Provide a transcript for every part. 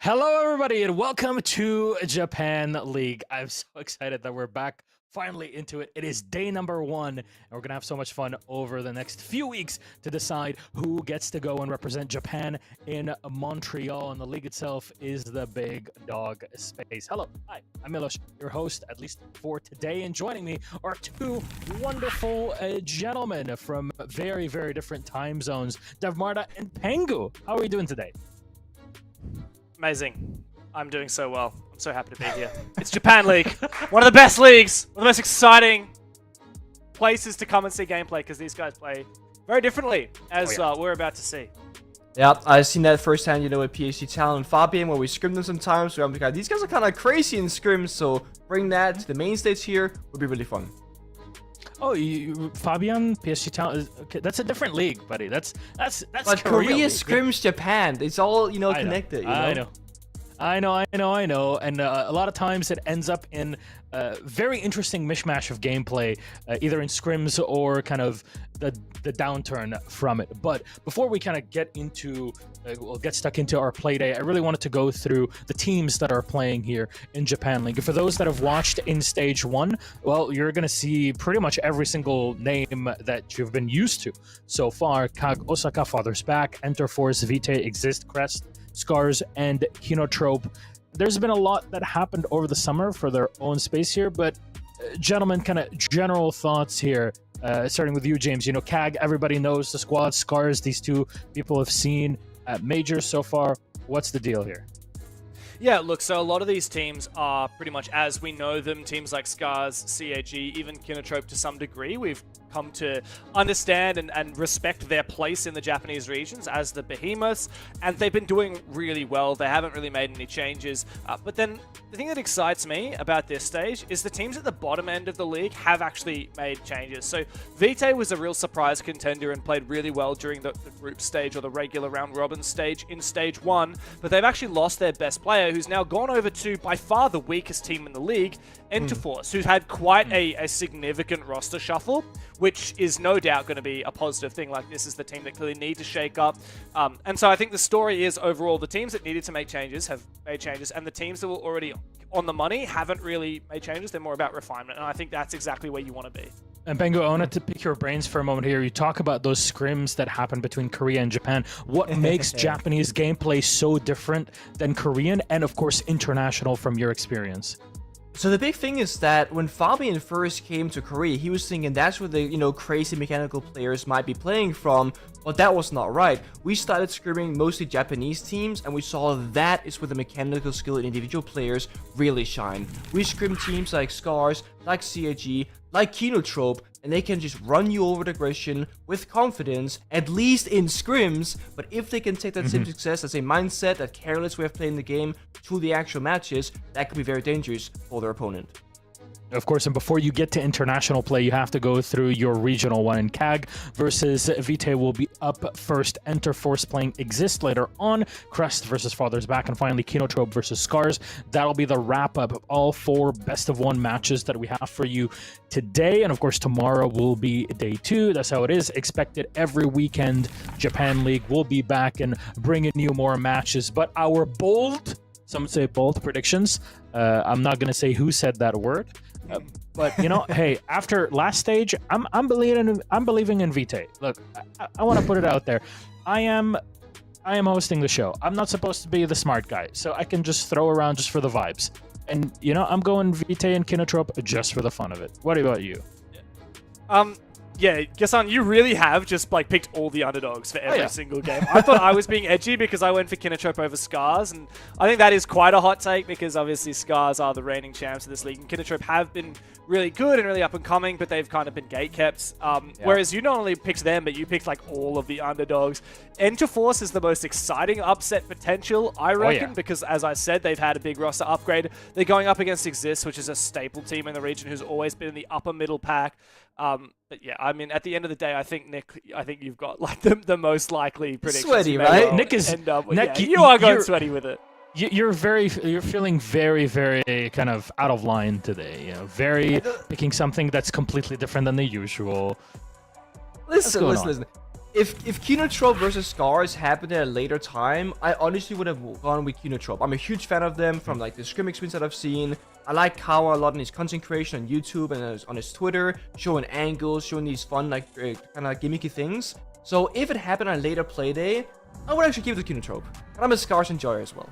Hello, everybody, and welcome to Japan League. I'm so excited that we're back finally into it. It is day number 1, and we're going to have so much fun over the next few weeks to decide who gets to go and represent Japan in Montreal. And the league itself is the big dog space. Hello, hi, I'm Milosh, your host, at least for today. And joining me are two wonderful gentlemen from very, very different time zones, Devmarta and Pengu. How are we doing today? Amazing. I'm doing so well. I'm so happy to be here. It's Japan League. One of the best leagues. One of the most exciting places to come and see gameplay because these guys play very differently as we're about to see. Yeah, I've seen that firsthand, with PhD Talent and Fabian, where we scrim them sometimes. So I'm like, these guys are kind of crazy in scrims, so bring that to the main stage here would be really fun. Oh, Fabian, PSG Talent, okay, that's a different league, buddy. That's But Korea scrims Japan. It's all, connected. I know. And a lot of times it ends up in a very interesting mishmash of gameplay, either in scrims or kind of the downturn from it. But before we kind of get stuck into our Playday, I really wanted to go through the teams that are playing here in Japan League. For those that have watched in Stage 1, well, you're going to see pretty much every single name that you've been used to so far. KAG Osaka, Father's Back, Enterforce, Vitae, IGZIST, Crest, SCARZ, and KINOTROPE. There's been a lot that happened over the summer for their own space here, but gentlemen, kind of general thoughts here, starting with you, James. KAG, everybody knows the squad. SCARZ, these two people have seen at majors so far. What's the deal here? Yeah, look, so a lot of these teams are pretty much as we know them. Teams like SCARZ, CAG, even KINOTROPE to some degree. We've come to understand and respect their place in the Japanese regions as the behemoths, and they've been doing really well. They haven't really made any changes. But then the thing that excites me about this stage is the teams at the bottom end of the league have actually made changes. So Vitae was a real surprise contender and played really well during the group stage or the regular round robin stage in Stage 1, but they've actually lost their best player, who's now gone over to by far the weakest team in the league, Interforce, who's had quite a significant roster shuffle, which is no doubt going to be a positive thing. Like, this is the team that clearly need to shake up. And so I think the story is overall the teams that needed to make changes have made changes, and the teams that were already on the money haven't really made changes. They're more about refinement, and I think that's exactly where you want to be. And Pengu, I wanted to pick your brains for a moment here. You talk about those scrims that happen between Korea and Japan. What makes Japanese gameplay so different than Korean and, of course, international from your experience? So the big thing is that when Fabian first came to Korea, he was thinking that's where the crazy mechanical players might be playing from, but that was not right. We started scrimming mostly Japanese teams, and we saw that is where the mechanical skill in individual players really shine. We scrim teams like SCARZ, like CAG, like KINOTROPE, and they can just run you over the aggression with confidence, at least in scrims. But if they can take that same success as a mindset, that careless way of playing the game, to the actual matches, that could be very dangerous for their opponent. Of course, and before you get to international play, you have to go through your regional one. And KAG versus Vitae will be up first. Enterforce playing IGZIST later on. Crest versus Father's Back. And finally, KINOTROPE versus SCARZ. That'll be the wrap-up of all 4 best-of-1 matches that we have for you today. And of course, tomorrow will be day 2. That's how it is. Expected every weekend. Japan League will be back and bringing you more matches. But our bold, some say bold predictions, I'm not going to say who said that word. But hey, after last stage, I'm believing in Vitae. Look, I want to put it out there. I am hosting the show. I'm not supposed to be the smart guy, so I can just throw around just for the vibes. And I'm going Vitae and KINOTROPE just for the fun of it. What about you? Yeah, Gassan, you really have just picked all the underdogs for every single game. I thought I was being edgy because I went for KINOTROPE over SCARZ, and I think that is quite a hot take because obviously SCARZ are the reigning champs of this league, and KINOTROPE have been really good and really up and coming, but they've kind of been gatekept. Whereas you not only picked them, but you picked all of the underdogs. Enterforce is the most exciting upset potential, I reckon, because as I said, they've had a big roster upgrade. They're going up against IGZIST, which is a staple team in the region who's always been in the upper middle pack. But yeah, I mean, at the end of the day, I think Nick, you've got the most likely prediction. Sweaty, right? Well Nick is Nick, you are going sweaty with it. You're feeling very, very kind of out of line today. Very picking something that's completely different than the usual. Listen. If KINOTROPE versus SCARZ happened at a later time, I honestly would have gone with KINOTROPE. I'm a huge fan of them from like the scrim experience that I've seen. I like Kawa a lot in his content creation on YouTube and on his Twitter, showing angles, showing these fun like kind of gimmicky things. So if it happened on a later Playday, I would actually give it to KINOTROPE. And I'm a SCARZ enjoyer as well.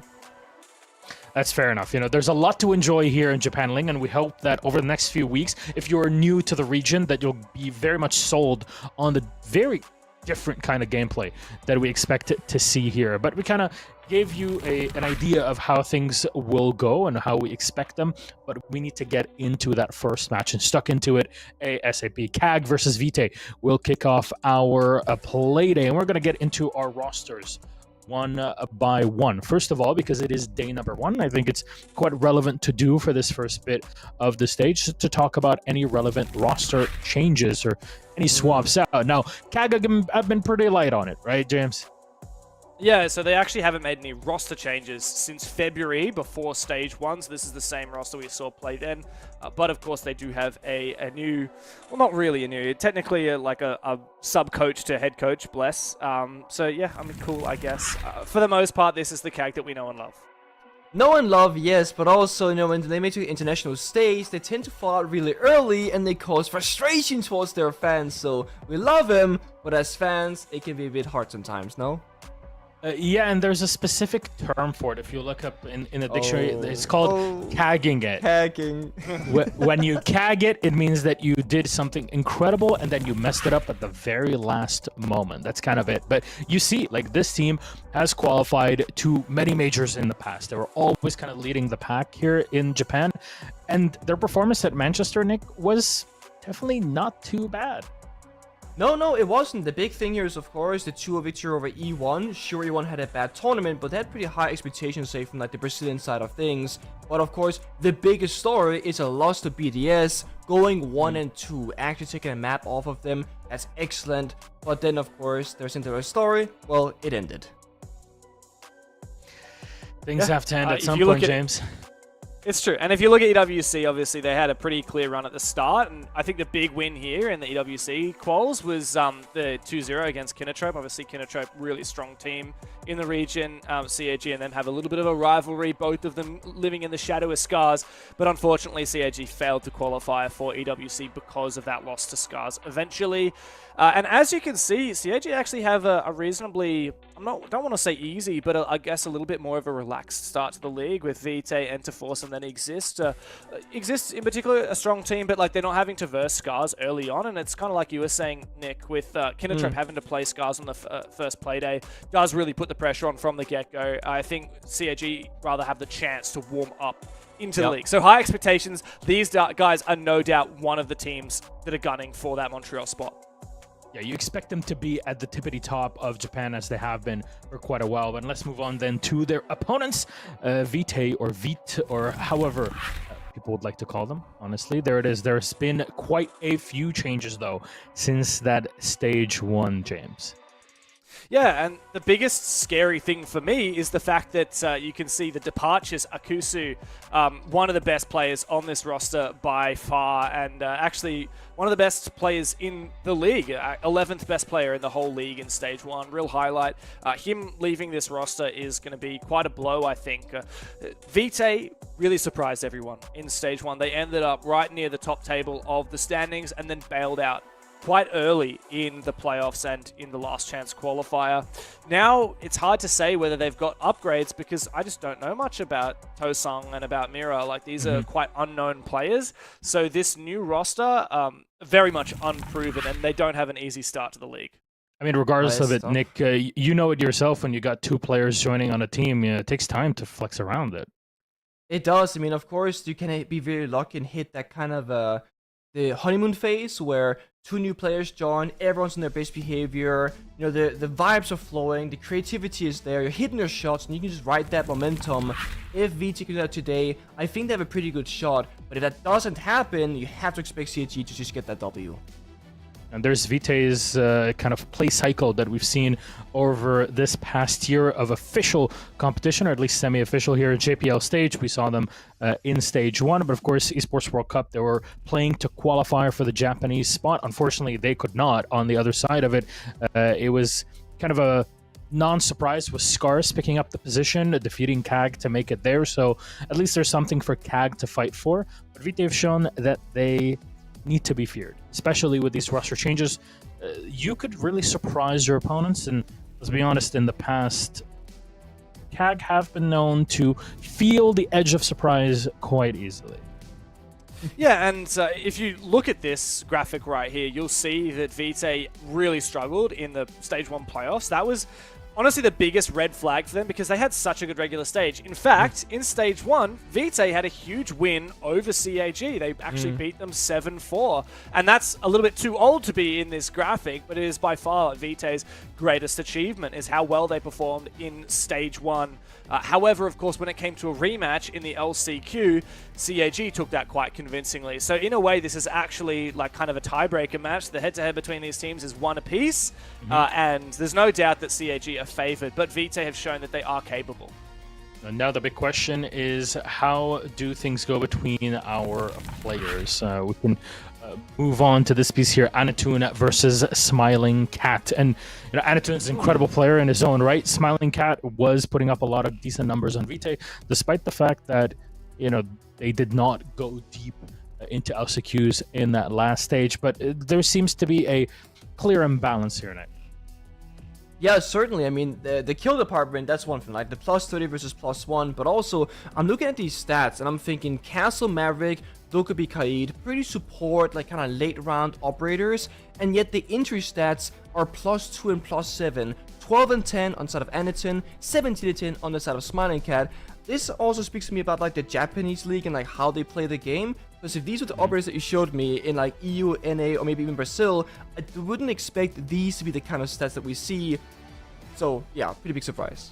That's fair enough. You know, there's a lot to enjoy here in Japan Ling, and we hope that over the next few weeks, if you're new to the region, that you'll be very much sold on the very different kind of gameplay that we expect to see here. But we kind of gave you an idea of how things will go and how we expect them, but we need to get into that first match and stuck into it ASAP. KAG versus Vitae will kick off our Playday, and we're going to get into our rosters one by one. First of all, because it is day number 1, I think it's quite relevant to do for this first bit of the stage to talk about any relevant roster changes or any swaps out. Now, KAG have been pretty light on it, right, James? Yeah, so they actually haven't made any roster changes since February before Stage 1, so this is the same roster we saw play then. But of course they do have a new, well, not really a new, technically like a sub-coach to head coach, bless. So yeah, I mean, cool, I guess. For the most part, this is the KAG that we know and love. Know and love, yes, but also, you know, when they make it to the international stage, they tend to fall out really early and they cause frustration towards their fans. So we love them, but as fans, it can be a bit hard sometimes, no? Yeah, and there's a specific term for it. If you look up in the dictionary, it's called KAGing it. KAGing. When you KAG it, it means that you did something incredible and then you messed it up at the very last moment. That's kind of it. But you see, like, this team has qualified to many majors in the past. They were always kind of leading the pack here in Japan. And their performance at Manchester, Nick, was definitely not too bad. No, it wasn't. The big thing here is, of course, the 2-0 victory over E1. Sure, E1 had a bad tournament, but they had pretty high expectations, say, from like the Brazilian side of things. But of course, the biggest story is a loss to BDS, going 1-2, actually taking a map off of them. That's excellent. But then, of course, there's into a story. Well, it ended. Things have to end at some point, James. It's true. And if you look at EWC, obviously they had a pretty clear run at the start. And I think the big win here in the EWC quals was the 2-0 against KINOTROPE. Obviously, KINOTROPE, really strong team in the region. CAG and them have a little bit of a rivalry, both of them living in the shadow of SCARZ. But unfortunately, CAG failed to qualify for EWC because of that loss to SCARZ eventually. And as you can see, CAG actually have a reasonably, don't want to say easy, but I guess a little bit more of a relaxed start to the league with Vitae, Enterforce, and then IGZIST. IGZIST in particular, a strong team, but like they're not having to verse SCARZ early on, and it's kind of like you were saying, Nick, with KINOTROPE having to play SCARZ on the first Playday, does really put the pressure on from the get-go. I think CAG rather have the chance to warm up into the league. So high expectations. These guys are no doubt one of the teams that are gunning for that Montreal spot. Yeah, you expect them to be at the tippity top of Japan as they have been for quite a while. But let's move on then to their opponents, Vitae or Vite, or however people would like to call them. Honestly, there it is. There's been quite a few changes, though, since that Stage 1, James. Yeah, and the biggest scary thing for me is the fact that you can see the departures. Akusu, one of the best players on this roster by far, and actually one of the best players in the league, 11th best player in the whole league in Stage 1, real highlight. Him leaving this roster is going to be quite a blow, I think. Vitae really surprised everyone in Stage 1. They ended up right near the top table of the standings and then bailed out quite early in the playoffs and in the last chance qualifier. Now, it's hard to say whether they've got upgrades because I just don't know much about Tosung and about Mira. Like, these are quite unknown players. So this new roster, very much unproven, and they don't have an easy start to the league. I mean, regardless of it, Nick, you know it yourself when you got 2 players joining on a team. It takes time to flex around it. It does. I mean, of course, you can be very lucky and hit that kind of the honeymoon phase where 2 new players join, everyone's in their best behavior, you know, the vibes are flowing, the creativity is there, you're hitting your shots, and you can just ride that momentum. If VT can do that today, I think they have a pretty good shot, but if that doesn't happen, you have to expect CAG to just get that W. And there's Vitae's kind of play cycle that we've seen over this past year of official competition, or at least semi-official here at JPL stage. We saw them in stage 1, but of course, Esports World Cup, they were playing to qualify for the Japanese spot. Unfortunately, they could not. On the other side of it, it was kind of a non-surprise with SCARZ picking up the position, defeating KAG to make it there. So at least there's something for KAG to fight for. But Vitae have shown that they need to be feared, especially with these roster changes. You could really surprise your opponents, and let's be honest, in the past, KAG have been known to feel the edge of surprise quite easily. Yeah, and if you look at this graphic right here, you'll see that Vitae really struggled in the Stage 1 playoffs. That was honestly the biggest red flag for them because they had such a good regular stage. In fact, in Stage 1, Vitae had a huge win over CAG. They actually beat them 7-4. And that's a little bit too old to be in this graphic, but it is by far Vitae's greatest achievement, is how well they performed in Stage 1. However, of course, when it came to a rematch in the LCQ, CAG took that quite convincingly. So in a way, this is actually like kind of a tiebreaker match. The head-to-head between these teams is 1 apiece, and there's no doubt that CAG are favored, but Vitae have shown that they are capable. And now the big question is, how do things go between our players? We can move on to this piece here, Anatoon versus Smiling Cat. And Anatoon is an incredible player in his own right. Smiling Cat was putting up a lot of decent numbers on Vitae, despite the fact that they did not go deep into LCQs in that last stage. But there seems to be a clear imbalance here tonight. Yeah, certainly. I mean, the kill department, that's one thing, like the plus 30 versus plus 1, but also, I'm looking at these stats, and I'm thinking Castle Maverick, Dokubi Kaid, pretty support, like kind of late round operators, and yet the entry stats are plus 2 and plus 7, 12 and 10 on the side of Anatoon, 17 and 10 on the side of Smiling Cat. This also speaks to me about like the Japanese league and like how they play the game. Because if these were the operators that you showed me in like EU, NA, or maybe even Brazil, I wouldn't expect these to be the kind of stats that we see. So yeah, pretty big surprise.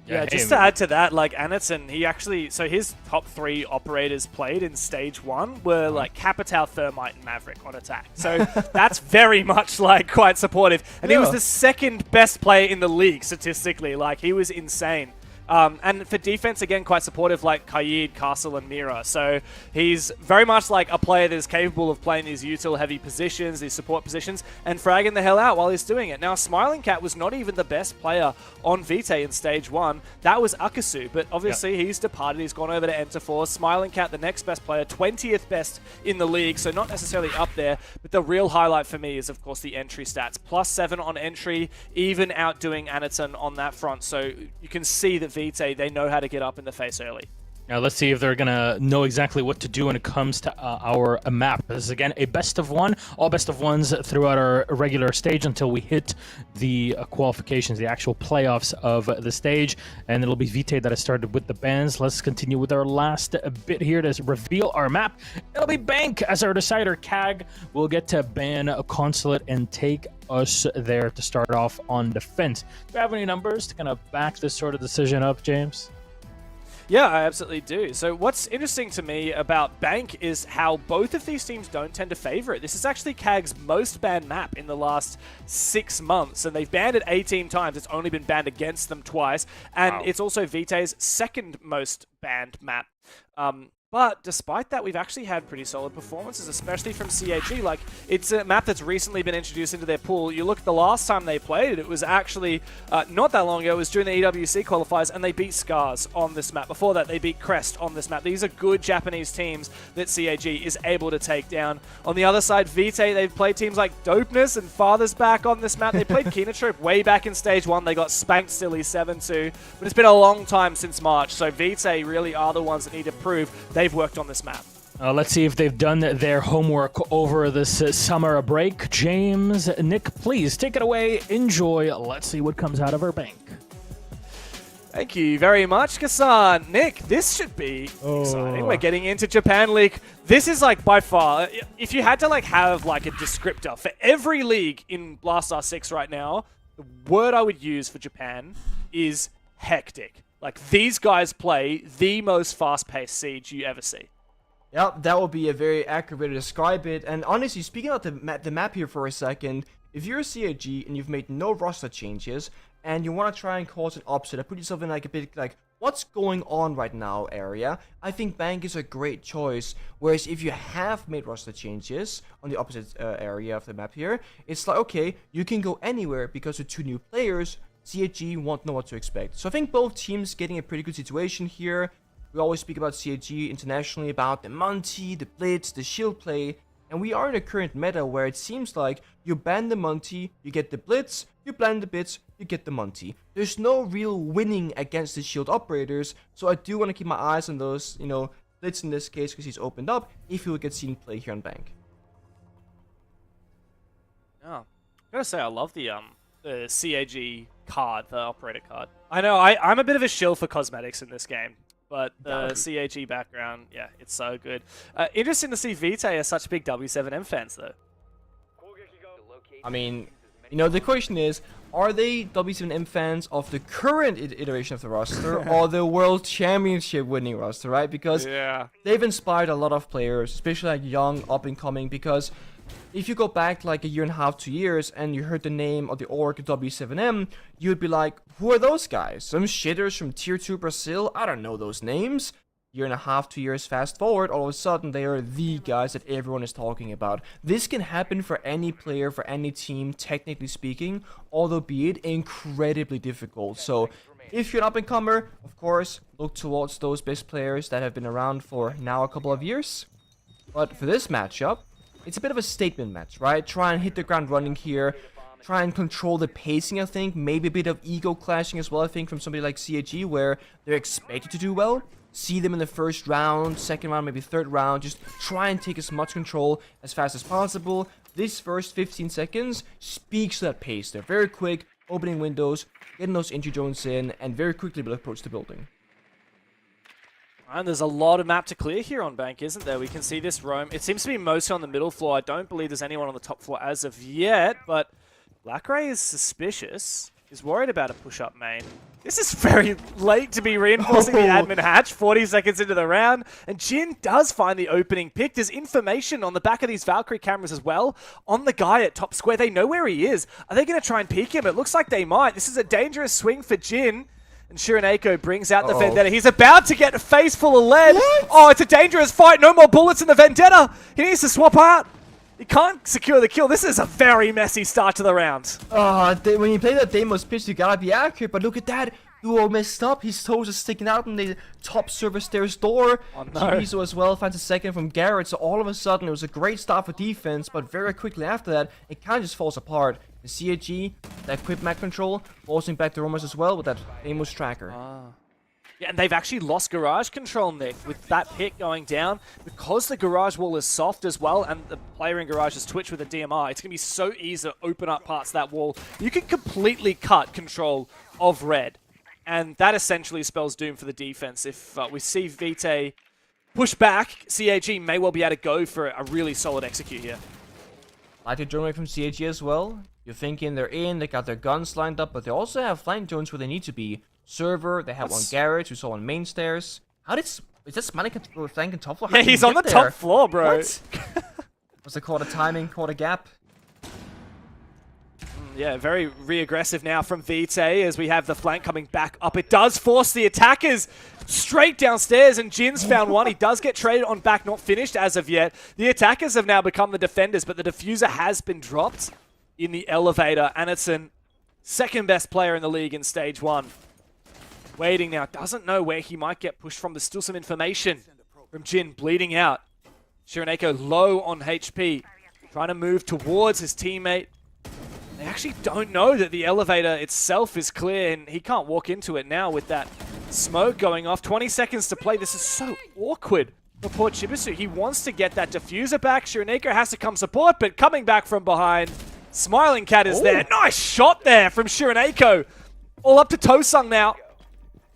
Yeah, just to add to that, like Anatoon, he actually, so his top 3 operators played in Stage 1 were like Capital, Thermite, and Maverick on attack. So that's very much like quite supportive. And he was the second best player in the league statistically. Like he was insane. And for defense, again, quite supportive, like Kaid, Castle, and Mira. So he's very much like a player that is capable of playing these util-heavy positions, these support positions, and fragging the hell out while he's doing it. Now, Smiling Cat was not even the best player on Vitae in Stage 1. That was Akasu, but obviously he's departed. He's gone over to Enterforce. Smiling Cat, the next best player, 20th best in the league, so not necessarily up there. But the real highlight for me is, of course, the entry stats. Plus 7 on entry, even outdoing Anatoon on that front. So you can see that Vitae, they know how to get up in the face early. Now let's see if they're going to know exactly what to do when it comes to our map. This is, again, a best of one, all best of ones throughout our regular stage until we hit the qualifications, the actual playoffs of the stage. And it'll be Vitae that has started with the bans. Let's continue with our last bit here to reveal our map. It'll be Bank as our decider. KAG will get to ban a Consulate and take us there to start off on defense. Do you have any numbers to kind of back this sort of decision up, James? Yeah, I absolutely do. So what's interesting to me about Bank is how both of these teams don't tend to favor it. This is actually KAG's most banned map in the last 6 months, and they've banned it 18 times. It's only been banned against them twice, and it's also Vitae's second most banned map. But despite that, we've actually had pretty solid performances, especially from CAG. Like, it's a map that's recently been introduced into their pool. You look at the last time they played it, it was actually not that long ago. It was during the EWC qualifiers, and they beat SCARZ on this map. Before that, they beat Crest on this map. These are good Japanese teams that CAG is able to take down. On the other side, Vitae, they've played teams like Dopeness and Father's Back on this map. They played KINOTROPE way back in Stage 1. They got spanked silly 7-2. But it's been a long time since March, so Vitae really are the ones that need to prove they've worked on this map. Let's see if they've done their homework over this summer break. James, Nick, please take it away. Enjoy. Let's see what comes out of our Bank. Thank you very much, Kasan. Nick, this should be exciting. We're getting into Japan League. This is like by far, if you had to like have like a descriptor for every league in Blast R6 right now, the word I would use for Japan is hectic. Like, these guys play the most fast-paced Siege you ever see. Yep, that would be a very accurate way to describe it. And honestly, speaking about the map here for a second, if you're a CIG and you've made no roster changes, and you want to try and cause an upset, or put yourself in like a bit like, what's going on right now area, I think Bank is a great choice. Whereas if you have made roster changes on the opposite area of the map here, it's like, okay, you can go anywhere because with 2 new players, CIG won't know what to expect. So I think both teams getting a pretty good situation here. We always speak about CIG internationally, about the Monty, the Blitz, the shield play, and we are in a current meta where it seems like you ban the Monty, you get the Blitz, you ban the Blitz, you get the Monty. There's no real winning against the shield operators, so I do want to keep my eyes on those, you know, Blitz in this case because he's opened up, if he will get seen play here on Bank. Yeah, I gotta say I love the CAG card, the operator card. I know I'm a bit of a shill for cosmetics in this game. But the CAG background, yeah, it's so good. Interesting to see Vitae as such big W7M fans, though. I mean, you know, the question is, are they W7M fans of the current iteration of the roster or the World Championship winning roster, right? Because they've inspired a lot of players, especially like young, up-and-coming, because if you go back like a year and a half, 2 years, and you heard the name of the org W7M, you'd be like, who are those guys? Some shitters from Tier 2 Brazil? I don't know those names. Year and a half, 2 years fast forward, all of a sudden they are the guys that everyone is talking about. This can happen for any player, for any team, technically speaking, although be it incredibly difficult. So if you're an up-and-comer, of course, look towards those best players that have been around for now a couple of years. But for this matchup, it's a bit of a statement match, right? Try and hit the ground running here. Try and control the pacing, I think. Maybe a bit of ego clashing as well, I think, from somebody like CAG, where they're expected to do well. See them in the first round, second round, maybe third round. Just try and take as much control as fast as possible. This first 15 seconds speaks to that pace. They're very quick, opening windows, getting those entry zones in, and very quickly will approach the building. And there's a lot of map to clear here on Bank, isn't there? We can see this roam. It seems to be mostly on the middle floor. I don't believe there's anyone on the top floor as of yet, but Blackray is suspicious. He's worried about a push-up main. This is very late to be reinforcing the admin hatch, 40 seconds into the round, and Jin does find the opening pick. There's information on the back of these Valkyrie cameras as well on the guy at top square. They know where he is. Are they going to try and peek him? It looks like they might. This is a dangerous swing for Jin. And Shiraneko brings out the Vendetta. He's about to get a face full of lead. What? Oh, it's a dangerous fight. No more bullets in the Vendetta. He needs to swap out. He can't secure the kill. This is a very messy start to the round. When you play that Deimos pitch, you gotta be accurate. But look at that. Duo messed up. His toes are sticking out in the top server stairs door. Oh, no. Chorizo as well finds a second from Garrett. So all of a sudden, it was a great start for defense. But very quickly after that, it kind of just falls apart. The CAG, that quick map control, forcing back the Romers as well with that Deimos tracker. Yeah, and they've actually lost garage control, Nick, with that pick going down. Because the garage wall is soft as well, and the player in garage is Twitch with a DMR, it's going to be so easy to open up parts of that wall. You can completely cut control of red. And that essentially spells doom for the defense. If we see Vitae push back, CAG may well be able to go for a really solid execute here. Like the drone away from CAG as well. You're thinking they're in, they got their guns lined up, but they also have flank zones where they need to be. Server, they have one Garrett, who saw on main stairs. How did... Is that Smanik flanking top floor? Yeah, he's on the top floor, bro. What? Was it caught a timing, caught a gap? Yeah, very re-aggressive now from Vitae as we have the flank coming back up. It does force the attackers straight downstairs, and Jin's found one. He does get traded on back, not finished as of yet. The attackers have now become the defenders, but the diffuser has been dropped in the elevator, and it's an second best player in the league in stage 1. Waiting now, doesn't know where he might get pushed from. There's still some information from Jin bleeding out. Shiraneko low on HP, trying to move towards his teammate. They actually don't know that the elevator itself is clear, and he can't walk into it now with that smoke going off. 20 seconds to play. This is so awkward for poor Chibisu. He wants to get that diffuser back. Shiraneko has to come support, but coming back from behind, Smiling Cat is there. Nice shot there from Shiraneko. All up to Tosung now,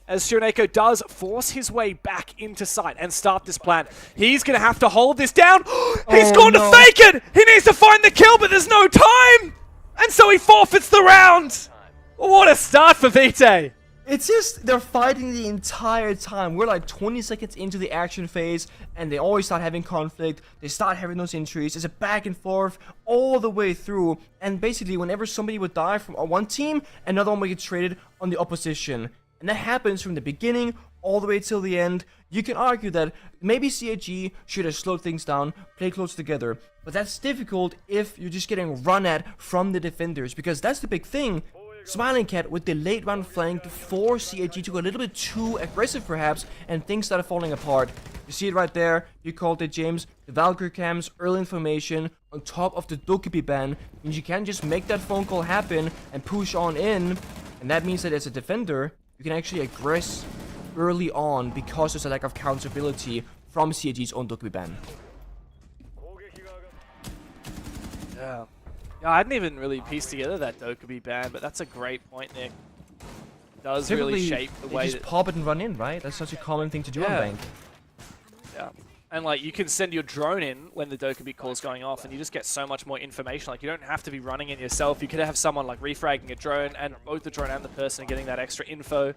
as Shiraneko does force his way back into sight and start this plan. He's going to have to hold this down. He's going to fake it. He needs to find the kill, but there's no time. And so he forfeits the round. What a start for Vitae. It's just they're fighting the entire time. We're like 20 seconds into the action phase, and they always start having conflict. They start having those injuries. It's a back and forth all the way through. And basically, whenever somebody would die from one team, another one would get traded on the opposition. And that happens from the beginning all the way till the end. You can argue that maybe CIG should have slowed things down, play close together. But that's difficult if you're just getting run at from the defenders, because that's the big thing. Smiling Cat with the late round flank for CIG to go a little bit too aggressive perhaps, and things started falling apart. You see it right there, you called it, James. The Valkyrie cams, early information on top of the Dokkaebi ban means you can't just make that phone call happen and push on in, and that means that as a defender, you can actually aggress early on because there's a lack of counterability from CIG's own Dokkaebi ban. Yeah. Yeah, I hadn't even really pieced together that Dokkaebi ban, but that's a great point, Nick. It does really shape the way you just pop it and run in, right? That's such a common thing to do on Bank. Yeah. And like you can send your drone in when the Dokkaebi call's going off, and you just get so much more information. Like you don't have to be running it yourself. You could have someone like refragging a drone, and both the drone and the person are getting that extra info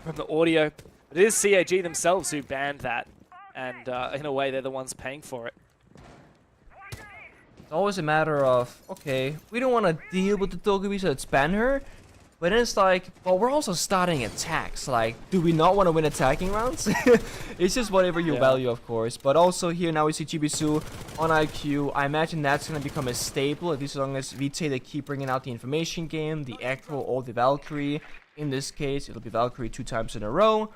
from the audio. But it is CAG themselves who banned that, and in a way they're the ones paying for it. It's always a matter of, okay, we don't want to deal with the Dokkaebi, so let's ban her. But then it's like, well, we're also starting attacks. Like, do we not want to win attacking rounds? It's just whatever you value, of course. But also here now we see Chibisu on IQ. I imagine that's going to become a staple, at least as long as Vitae, they keep bringing out the information game, the Echo or the Valkyrie. In this case, it'll be Valkyrie 2 times in a row.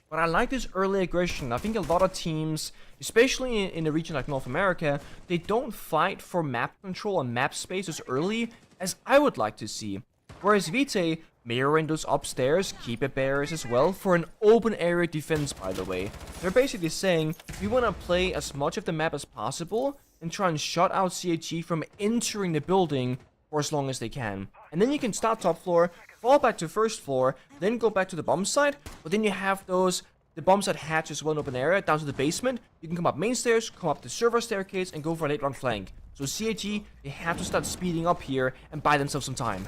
But I like this early aggression. I think a lot of teams, especially in a region like North America, they don't fight for map control and map space as early as I would like to see. Whereas Vitae, mirroring those upstairs, keep it barriers as well for an open area defense, by the way. They're basically saying, we want to play as much of the map as possible and try and shut out CIG from entering the building for as long as they can. And then you can start top floor, fall back to first floor, then go back to the bomb site, but then you have the bomb site hatch as well in open area, down to the basement. You can come up main stairs, come up the server staircase, and go for a late round flank. So CIG, they have to start speeding up here and buy themselves some time.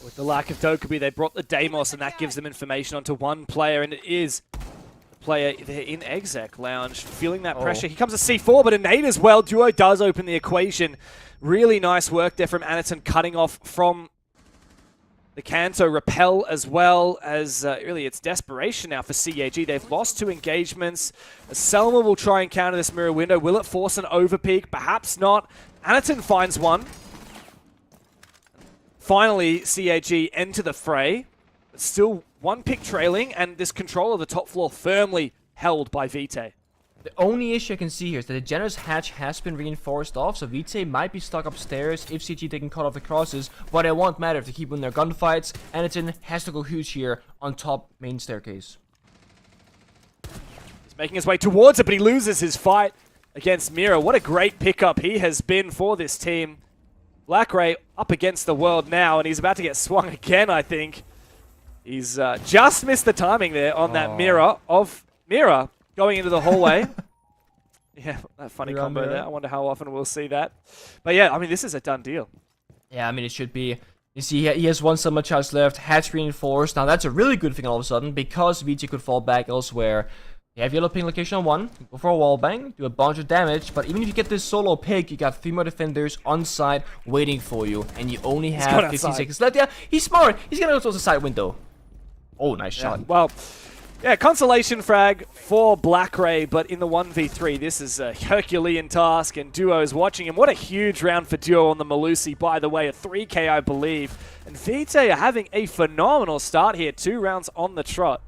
With the lack of Dokkaebi, they brought the Deimos, and that gives them information onto one player, and it is the player there in Exec Lounge, feeling that pressure. He comes to C4, but a nade as well. Duo does open the equation. Really nice work there from Anaton, cutting off from the Kanto. Repel as well, as really it's desperation now for CAG. They've lost 2 engagements. Selma will try and counter this mirror window. Will it force an overpeak? Perhaps not. Anaton finds one. Finally, CAG enter the fray. But still 1 pick trailing, and this control of the top floor firmly held by Vitae. The only issue I can see here is that the generous hatch has been reinforced off, so Vitae might be stuck upstairs if CG they can cut off the crosses, but it won't matter if they keep winning their gunfights. Anaton has to go huge here on top main staircase. He's making his way towards it, but he loses his fight against Mira. What a great pickup he has been for this team. Blackray up against the world now, and he's about to get swung again, I think. He's just missed the timing there on that mirror of Mira going into the hallway. Yeah, that funny combo there. I wonder how often we'll see that. But yeah, I mean, this is a done deal. Yeah, I mean, it should be. You see, he has 1 summer charge left, hatch reinforced. Now, that's a really good thing all of a sudden, because VG could fall back elsewhere. You have yellow ping location on 1, go for a wall bang, do a bunch of damage, but even if you get this solo pick, you got 3 more defenders on site waiting for you, and you only have 15 seconds left. Yeah, he's smart. He's gonna go towards the side window. Oh, nice shot. Well, yeah, consolation frag for Blackray, but in the 1v3, this is a Herculean task, and Duo is watching him. What a huge round for Duo on the Malusi, by the way, a 3k, I believe. And Vitae are having a phenomenal start here, 2 rounds on the trot.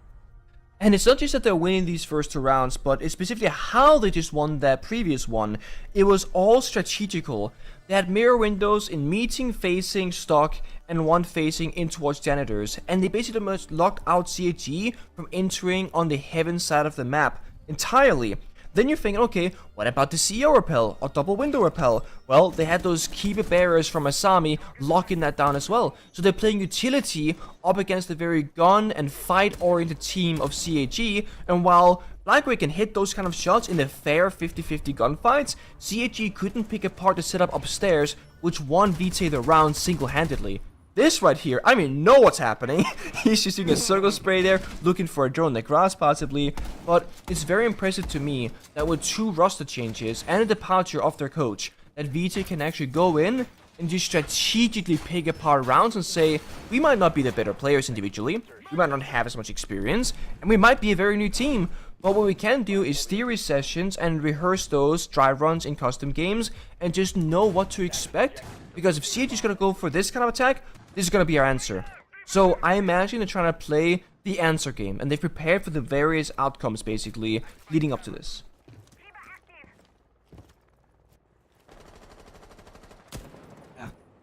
And it's not just that they're winning these first 2 rounds, but it's specifically how they just won that previous one. It was all strategical. They had mirror windows in meeting facing stock and 1 facing in towards janitors, and they basically almost locked out CAG from entering on the heaven side of the map entirely. Then you're thinking, okay, what about the CEO repel or double window repel? Well, they had those keeper barriers from Asami locking that down as well. So they're playing utility up against the very gun and fight-oriented team of CAG, and while Blackray can hit those kind of shots in the fair 50-50 gunfights, CAG couldn't pick apart the setup upstairs, which won Vitae the round single-handedly. this right here, I mean, know what's happening. He's just doing a circle spray there, looking for a drone in the grass possibly. But it's very impressive to me that with 2 roster changes and a departure of their coach, that VT can actually go in and just strategically pick apart rounds and say, we might not be the better players individually, we might not have as much experience, and we might be a very new team. But what we can do is theory sessions and rehearse those drive runs in custom games and just know what to expect. Because if CH is going to go for this kind of attack, this is going to be our answer. So I imagine they're trying to play the answer game, and they've prepared for the various outcomes basically leading up to this.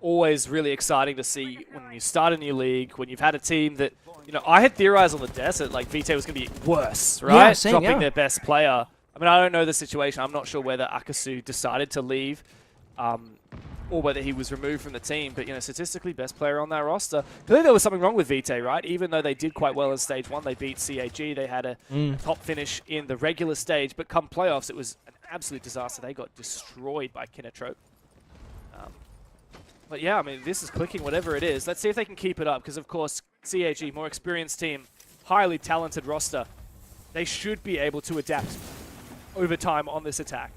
Always really exciting to see when you start a new league, when you've had a team that, you know, I had theorized on the desert like VT was going to be worse, right? Yeah, same, dropping their best player. I mean, I don't know the situation. I'm not sure whether Akasu decided to leave or whether he was removed from the team. But, you know, statistically, best player on that roster. Clearly there was something wrong with VT, right? Even though they did quite well in Stage 1, they beat CAG. They had a top finish in the regular stage. But come playoffs, it was an absolute disaster. They got destroyed by KINOTROPE. But yeah, I mean, this is clicking, whatever it is. Let's see if they can keep it up, because of course, CAG, more experienced team, highly talented roster. They should be able to adapt over time on this attack.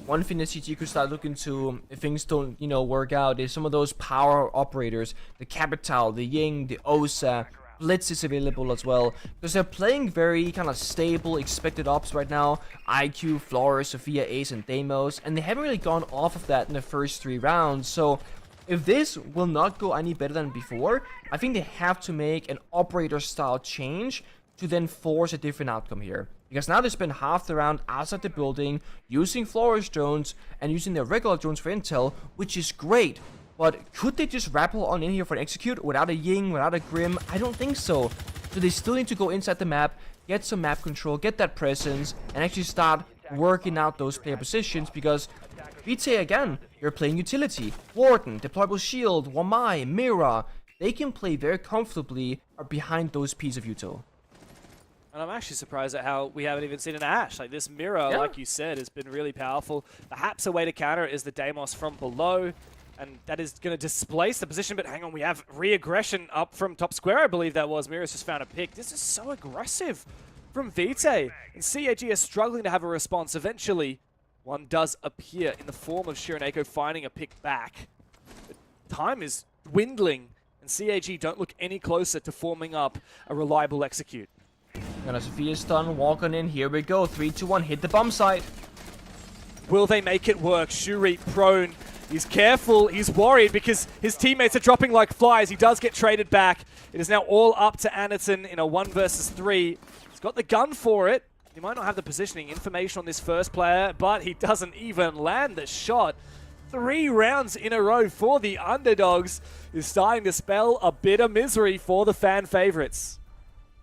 One thing that CG could start looking to, if things don't, you know, work out, is some of those power operators, the Capital, the Ying, the Osa. Blitz is available as well, because they're playing very kind of stable expected ops right now. IQ, Flores, Sophia, Ace, and Deimos, and they haven't really gone off of that in the first 3 rounds. So if this will not go any better than before, I think they have to make an operator style change to then force a different outcome here. Because now they spend half the round outside the building, using Flores drones and using their regular drones for intel, which is great. But could they just rappel on in here for an execute without a Ying, without a Grim? I don't think so. So they still need to go inside the map, get some map control, get that presence, and actually start working out those player positions, because VT, again, they're playing utility. Warden, Deployable Shield, Wamai, Mira, they can play very comfortably behind those pieces of util. And I'm actually surprised at how we haven't even seen an Ashe. Like, this Mira, like you said, has been really powerful. Perhaps a way to counter it is the Deimos from below. And that is going to displace the position, but hang on, we have re-aggression up from top square, I believe that was. Mira's just found a pick. This is so aggressive from Vitae. And CAG is struggling to have a response. Eventually, one does appear in the form of Shiraneko finding a pick back. But time is dwindling, and CAG don't look any closer to forming up a reliable execute. Gonna Sophia stun, walk on in, here we go, 3, 2, 1, hit the bomb site. Will they make it work? Shuri prone. He's careful, he's worried because his teammates are dropping like flies. He does get traded back. It is now all up to Anderton in a 1 versus 3. He's got the gun for it. He might not have the positioning information on this first player, but he doesn't even land the shot. 3 rounds in a row for the underdogs is starting to spell a bit of misery for the fan favorites.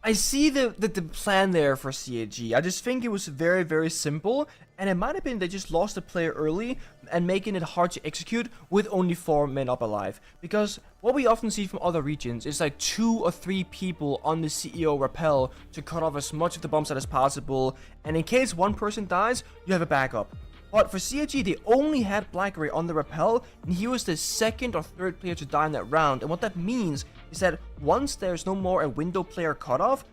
I see the plan there for CAG. I just think it was very, very simple, and it might have been they just lost the player early and making it hard to execute with only 4 men up alive. Because what we often see from other regions is like 2 or 3 people on the CEO rappel to cut off as much of the bomb site as possible, and in case one person dies, you have a backup. But for CAG, they only had Blackberry on the rappel, and he was the 2nd or 3rd player to die in that round. And what that means is that once there's no more a window player cutoff,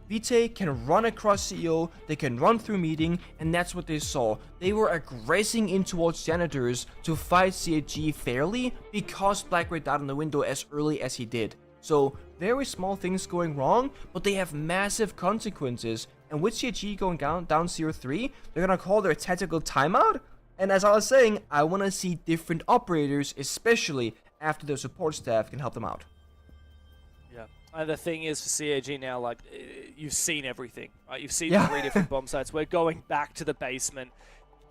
Vitae can run across CEO, they can run through meeting, and that's what they saw. They were aggressing in towards Janitors to fight CAG fairly because Blackberry died on the window as early as he did. So, very small things going wrong, but they have massive consequences. And with CAG going down 0-3, they're gonna call their tactical timeout. And as I was saying, I want to see different operators, especially after their support staff can help them out. Yeah. And the thing is for CAG now, like, you've seen everything, right? You've seen 3 different bomb sites. We're going back to the basement.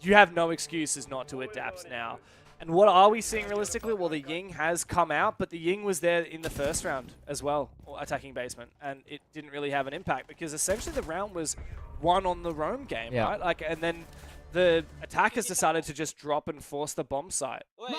You have no excuses not to adapt now. And what are we seeing realistically? Well, the Ying has come out, but the Ying was there in the first round as well, attacking basement, and it didn't really have an impact because essentially the round was won on the roam game, right? Like, and then the attackers decided to just drop and force the bomb site. I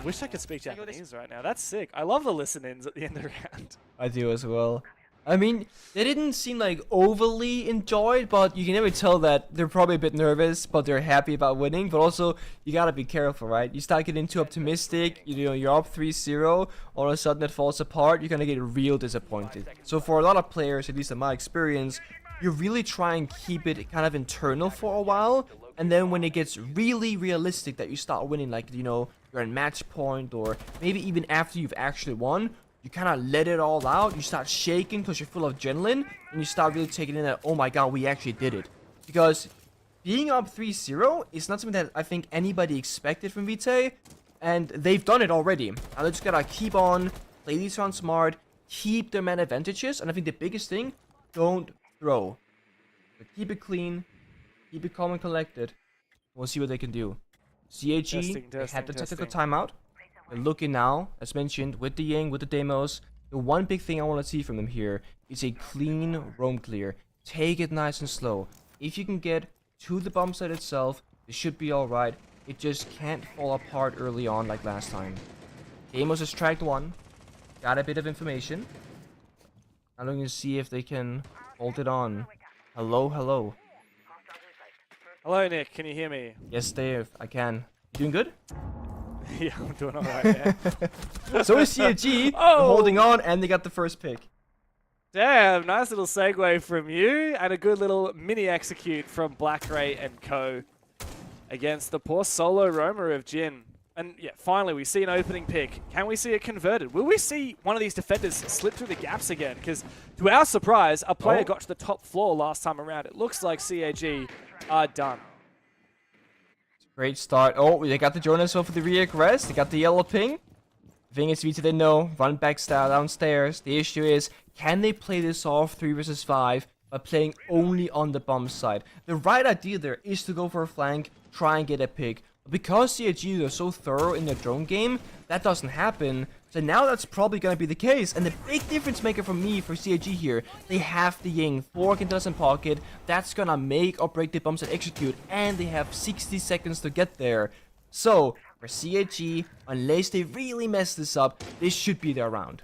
wish I could speak Japanese right now. That's sick. I love the listen-ins at the end of the round. I do as well. I mean, they didn't seem like overly enjoyed, but you can never tell that they're probably a bit nervous, but they're happy about winning. But also, you gotta be careful, right? You start getting too optimistic, you know, you're up 3-0, all of a sudden it falls apart, you're gonna get real disappointed. So for a lot of players, at least in my experience, you really try and keep it kind of internal for a while, and then when it gets really realistic that you start winning, like, you know, you're at match point, or maybe even after you've actually won, you kind of let it all out. You start shaking because you're full of adrenaline, and you start really taking in that, oh my god, we actually did it. Because being up 3-0 is not something that I think anybody expected from Vitae, and they've done it already. Now they just gotta keep on, play these rounds smart, keep their man advantages, and I think the biggest thing, don't throw. So keep it clean, keep it calm and collected. We'll see what they can do. CAG had the technical timeout. They're looking now, as mentioned, with the Ying, with the demos. The one big thing I want to see from them here is a clean roam clear. Take it nice and slow. If you can get to the bomb site itself, it should be alright. It just can't fall apart early on like last time. Demos has tracked one. Got a bit of information. I'm going to see if they can hold it on. Hello, hello. Hello, Nick. Can you hear me? Yes, Dave, I can. You doing good? Yeah, I'm doing alright, yeah. So is CAG. Oh! Holding on, and they got the first pick. Damn, nice little segue from you, and a good little mini execute from Black Ray and Co. against the poor solo roamer of Jin. And yeah, finally we see an opening pick. Can we see it converted? Will we see one of these defenders slip through the gaps again? Because to our surprise, a player got to the top floor last time around. It looks like CAG are done. Great start. Oh, they got the Jonas for the rear Crest. They got the yellow ping. The thing is, Vita, they know. Run back style downstairs. The issue is, can they play this off 3 versus 5 by playing only on the bomb side? The right idea there is to go for a flank, try and get a pick. But because CAG are so thorough in their drone game, that doesn't happen. So now that's probably going to be the case. And the big difference maker for me, for CAG here, they have the Ying, 4 Quintas in pocket. That's going to make or break the bombs that execute. And they have 60 seconds to get there. So, for CAG, unless they really mess this up, this should be their round.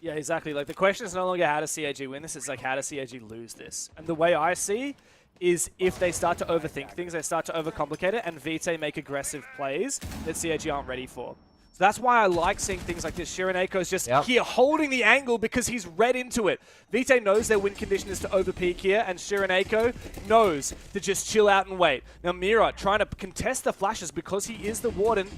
Yeah, exactly. Like, the question is no longer how does CAG win this, it's like how does CAG lose this? And the way I see is if they start to overthink things, they start to overcomplicate it, and Vitae make aggressive plays that CAG aren't ready for. So that's why I like seeing things like this. Shireneko's just here holding the angle because he's read into it. Vitae knows their win condition is to overpeak here, and Shireneko knows to just chill out and wait. Now Mira trying to contest the flashes because he is the Warden,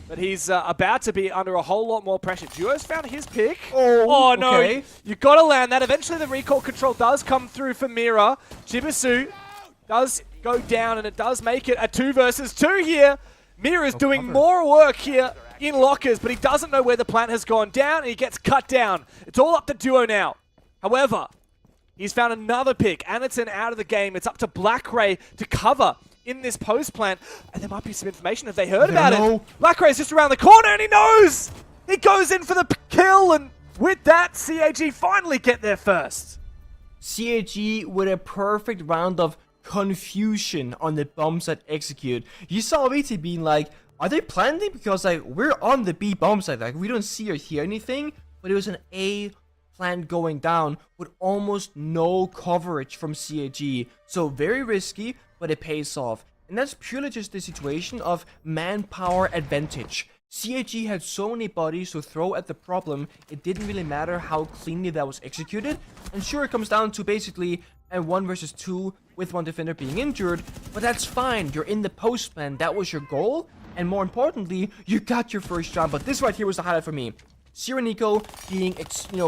but he's about to be under a whole lot more pressure. Duo's found his pick. Oh no, okay. You gotta land that. Eventually the recall control does come through for Mira. Chibisu does go down, and it does make it a 2 versus 2 here. Mira's doing more work here in lockers, but he doesn't know where the plant has gone down, and he gets cut down. It's all up to Duo now. However, he's found another pick, and it's an out of the game. It's up to Black Ray to cover in this post plant, and there might be some information if they heard about it. Black Ray's just around the corner, and he knows! He goes in for the kill, and with that, CAG finally get there first. CAG with a perfect round of confusion on the bombs that execute. You saw VT being like, are they planting? Because like we're on the B bomb side, like we don't see or hear anything, but it was an A plant going down with almost no coverage from CAG. So very risky, but it pays off. And that's purely just the situation of manpower advantage. CAG had so many bodies to throw at the problem, it didn't really matter how cleanly that was executed. And sure, it comes down to basically a 1 versus 2 with one defender being injured, but that's fine. You're in the post plan. That was your goal. And more importantly, you got your first job. But this right here was the highlight for me. Shireneko being,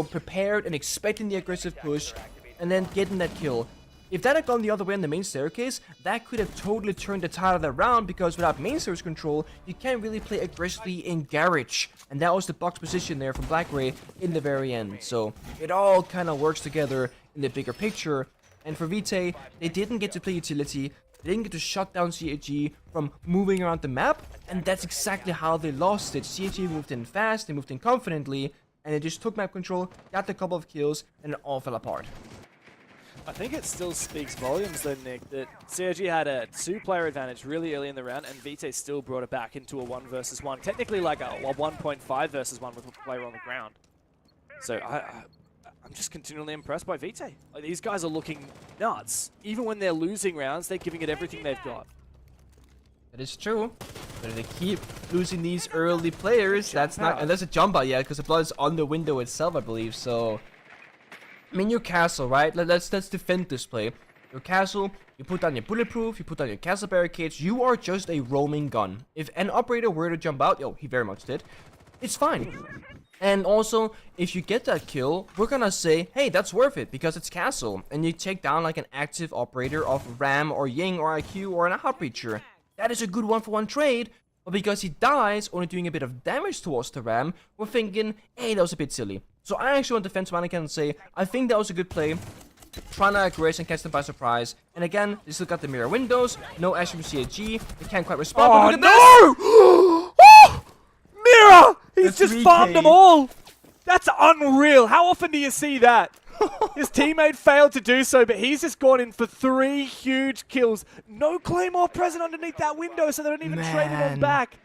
prepared and expecting the aggressive push, and then getting that kill. If that had gone the other way on the main staircase, that could have totally turned the tide of that round, because without main stairs control, you can't really play aggressively in garage. And that was the box position there from Black Ray in the very end. So it all kind of works together in the bigger picture. And for Vitae, they didn't get to play utility. They didn't get to shut down CAG from moving around the map, and that's exactly how they lost it. CAG moved in fast, they moved in confidently, and they just took map control, got a couple of kills, and it all fell apart. I think it still speaks volumes though, Nick, that CAG had a 2-player advantage really early in the round, and Vitae still brought it back into a 1 versus 1. Technically like a 1.5 versus 1 with a player on the ground. So I'm just continually impressed by Vitae. Like, these guys are looking nuts. Even when they're losing rounds, they're giving it everything they've got. That is true. But if they keep losing these early players, that's not... And there's a jump out, yeah, because the blood is on the window itself, I believe, so... I mean, your castle, right? Let's defend this play. Your castle, you put down your bulletproof, you put down your castle barricades, you are just a roaming gun. If an operator were to jump out, he very much did, it's fine. And also, if you get that kill, we're gonna say, hey, that's worth it, because it's castle. And you take down like an active operator of Ram or Ying or IQ or an Heartbreacher. That is a good 1-for-1 trade, but because he dies, only doing a bit of damage towards the Ram, we're thinking, hey, that was a bit silly. So I actually want defense mannequin and say, I think that was a good play. Trying to aggress and catch them by surprise. And again, they still got the mirror windows, no Ash from CAG, they can't quite respond. Oh, but look at no! Mirror! He's The just 3K. farmed them all! That's unreal. How often do you see that? His teammate failed to do so, but he's just gone in for 3 huge kills. No Claymore present underneath that window, so they don't even trade it on back.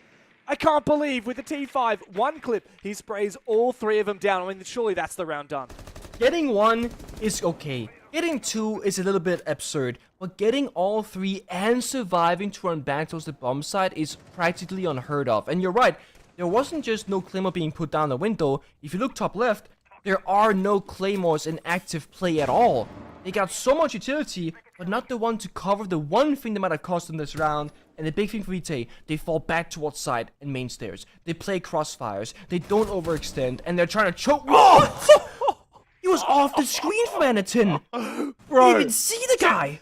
I can't believe with the T5, 1 clip, he sprays all 3 of them down. I mean, surely that's the round done. Getting 1 is okay. Getting 2 is a little bit absurd. But getting all 3 and surviving to run back towards the bomb site is practically unheard of. And you're right, there wasn't just no Claymore being put down the window. If you look top left, there are no Claymores in active play at all. They got so much utility, but not the one to cover the one thing that might have cost them this round. And the big thing for Vitae, they fall back towards side and main stairs. They play crossfires, they don't overextend, and they're trying to choke. Oh! He was off the screen from Anakin. Bro. You didn't see the guy.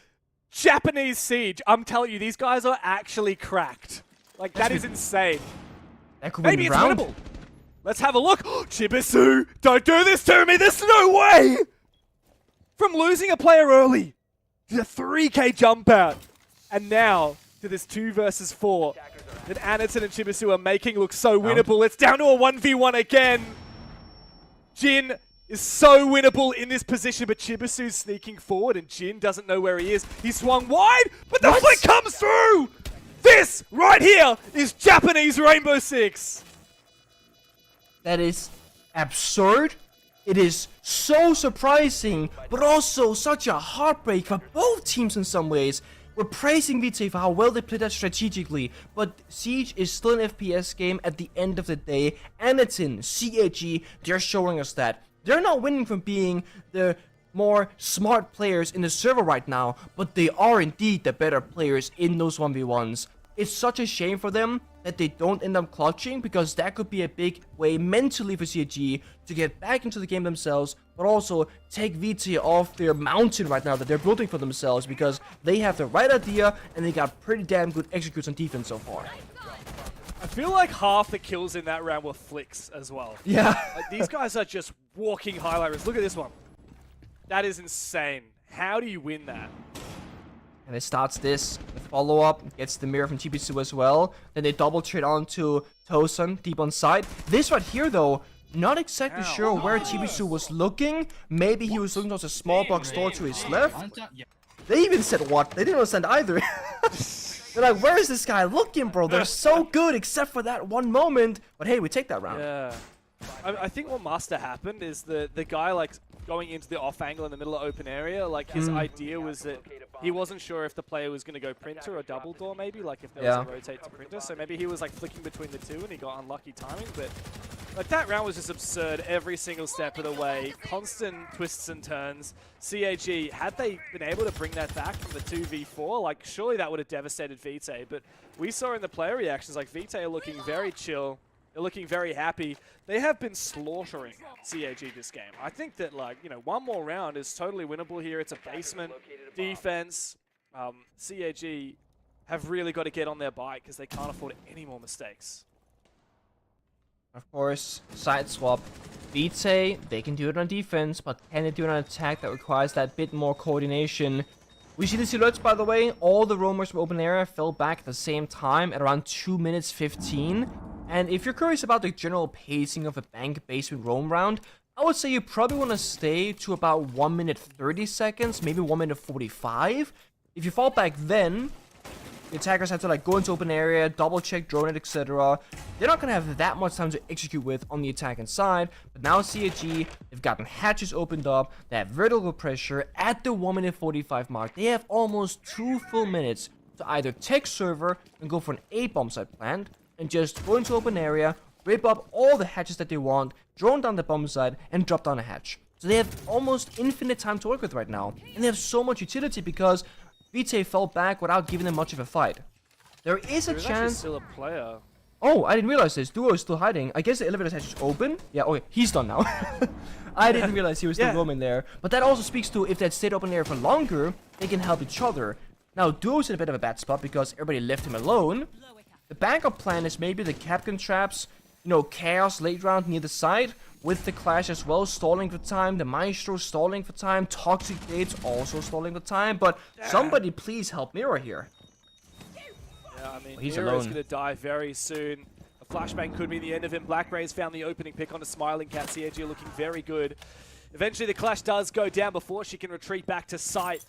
Japanese Siege, I'm telling you, these guys are actually cracked. Like, that is insane. That could Maybe win it's the round. winnable. Let's have a look. Chibisu, don't do this to me. There's no way. From losing a player early to the 3K jump out. And now to this 2 versus 4 that Anaton and Chibisu are making look so winnable. It's down to a 1v1 again. Jin is so winnable in this position, but Chibisu's sneaking forward and Jin doesn't know where he is. He swung wide, but the flick comes through. This right here is Japanese Rainbow Six. That is absurd. It is so surprising, but also such a heartbreak for both teams in some ways. We're praising Vitae for how well they played that strategically, but Siege is still an FPS game at the end of the day. Anaton, CAG, they're showing us that. They're not winning from being the more smart players in the server right now, but they are indeed the better players in those 1v1s. It's such a shame for them that they don't end up clutching, because that could be a big way mentally for CAG to get back into the game themselves, but also take Vitae off their mountain right now that they're building for themselves, because they have the right idea and they got pretty damn good executes on defense so far. I feel like half the kills in that round were flicks as well. Yeah. Like, these guys are just walking highlighters. Look at this one. That is insane. How do you win that? And it starts this, the follow-up, gets the mirror from Chibisu as well. Then they double trade onto Tosun, deep on side. This right here, though, not exactly sure where Chibisu was looking. Maybe he was looking towards a small box door to his left. They even said what? They didn't understand either. They're like, where is this guy looking, bro? They're so good, except for that one moment. But hey, we take that round. Yeah. I think what must have happened is the guy, like, going into the off angle in the middle of open area, like, his idea was that he wasn't sure if the player was going to go printer or double door, maybe, like, if there was a rotate to printer. So maybe he was, like, flicking between the two and he got unlucky timing. But, like, that round was just absurd every single step of the way. Constant twists and turns. CAG, had they been able to bring that back from the 2v4, like, surely that would have devastated Vitae. But we saw in the player reactions, like, Vitae are looking very chill. They're looking very happy. They have been slaughtering CAG this game. I think that, like, you know, one more round is totally winnable here. It's a basement defense. CAG have really got to get on their bike because they can't afford any more mistakes. Of course, side swap. Vitae, they can do it on defense, but can they do it on attack that requires that bit more coordination? We see the silhouettes, by the way. All the roamers from open area fell back at the same time at around 2 minutes 15. And if you're curious about the general pacing of a bank basement roam round, I would say you probably want to stay to about 1 minute 30 seconds, maybe 1 minute 45. If you fall back then, The attackers have to like go into open area, double check, drone it, etc. They're not gonna have that much time to execute with on the attacking side. But now CAG, they've gotten hatches opened up. They have vertical pressure at the 1 minute 45 mark. They have almost 2 full minutes to either take server and go for an A bomb site plant and just go into open area, rip up all the hatches that they want, drone down the bomb site, and drop down a hatch. So they have almost infinite time to work with right now. And they have so much utility because Vitae fell back without giving them much of a fight. There is a There's chance... actually still a player. Oh, I didn't realize this. Duo is still hiding. I guess the elevator hatch is open. Yeah, okay. He's done now. I didn't realize he was still roaming there. But that also speaks to if they had stayed open there for longer, they can help each other. Now, Duo's in a bit of a bad spot because everybody left him alone. The backup plan is maybe the Capcan traps, you know, Chaos late round near the side, with the Clash as well, stalling for time, the Maestro stalling for time, Toxic Gates also stalling for time, but somebody please help Mira here. Yeah, I mean, He's Mira's alone. going to die very soon. A flashbang could be the end of him. Black Rays found the opening pick on a Smiling Cat. CAG looking very good. Eventually, the Clash does go down before she can retreat back to site.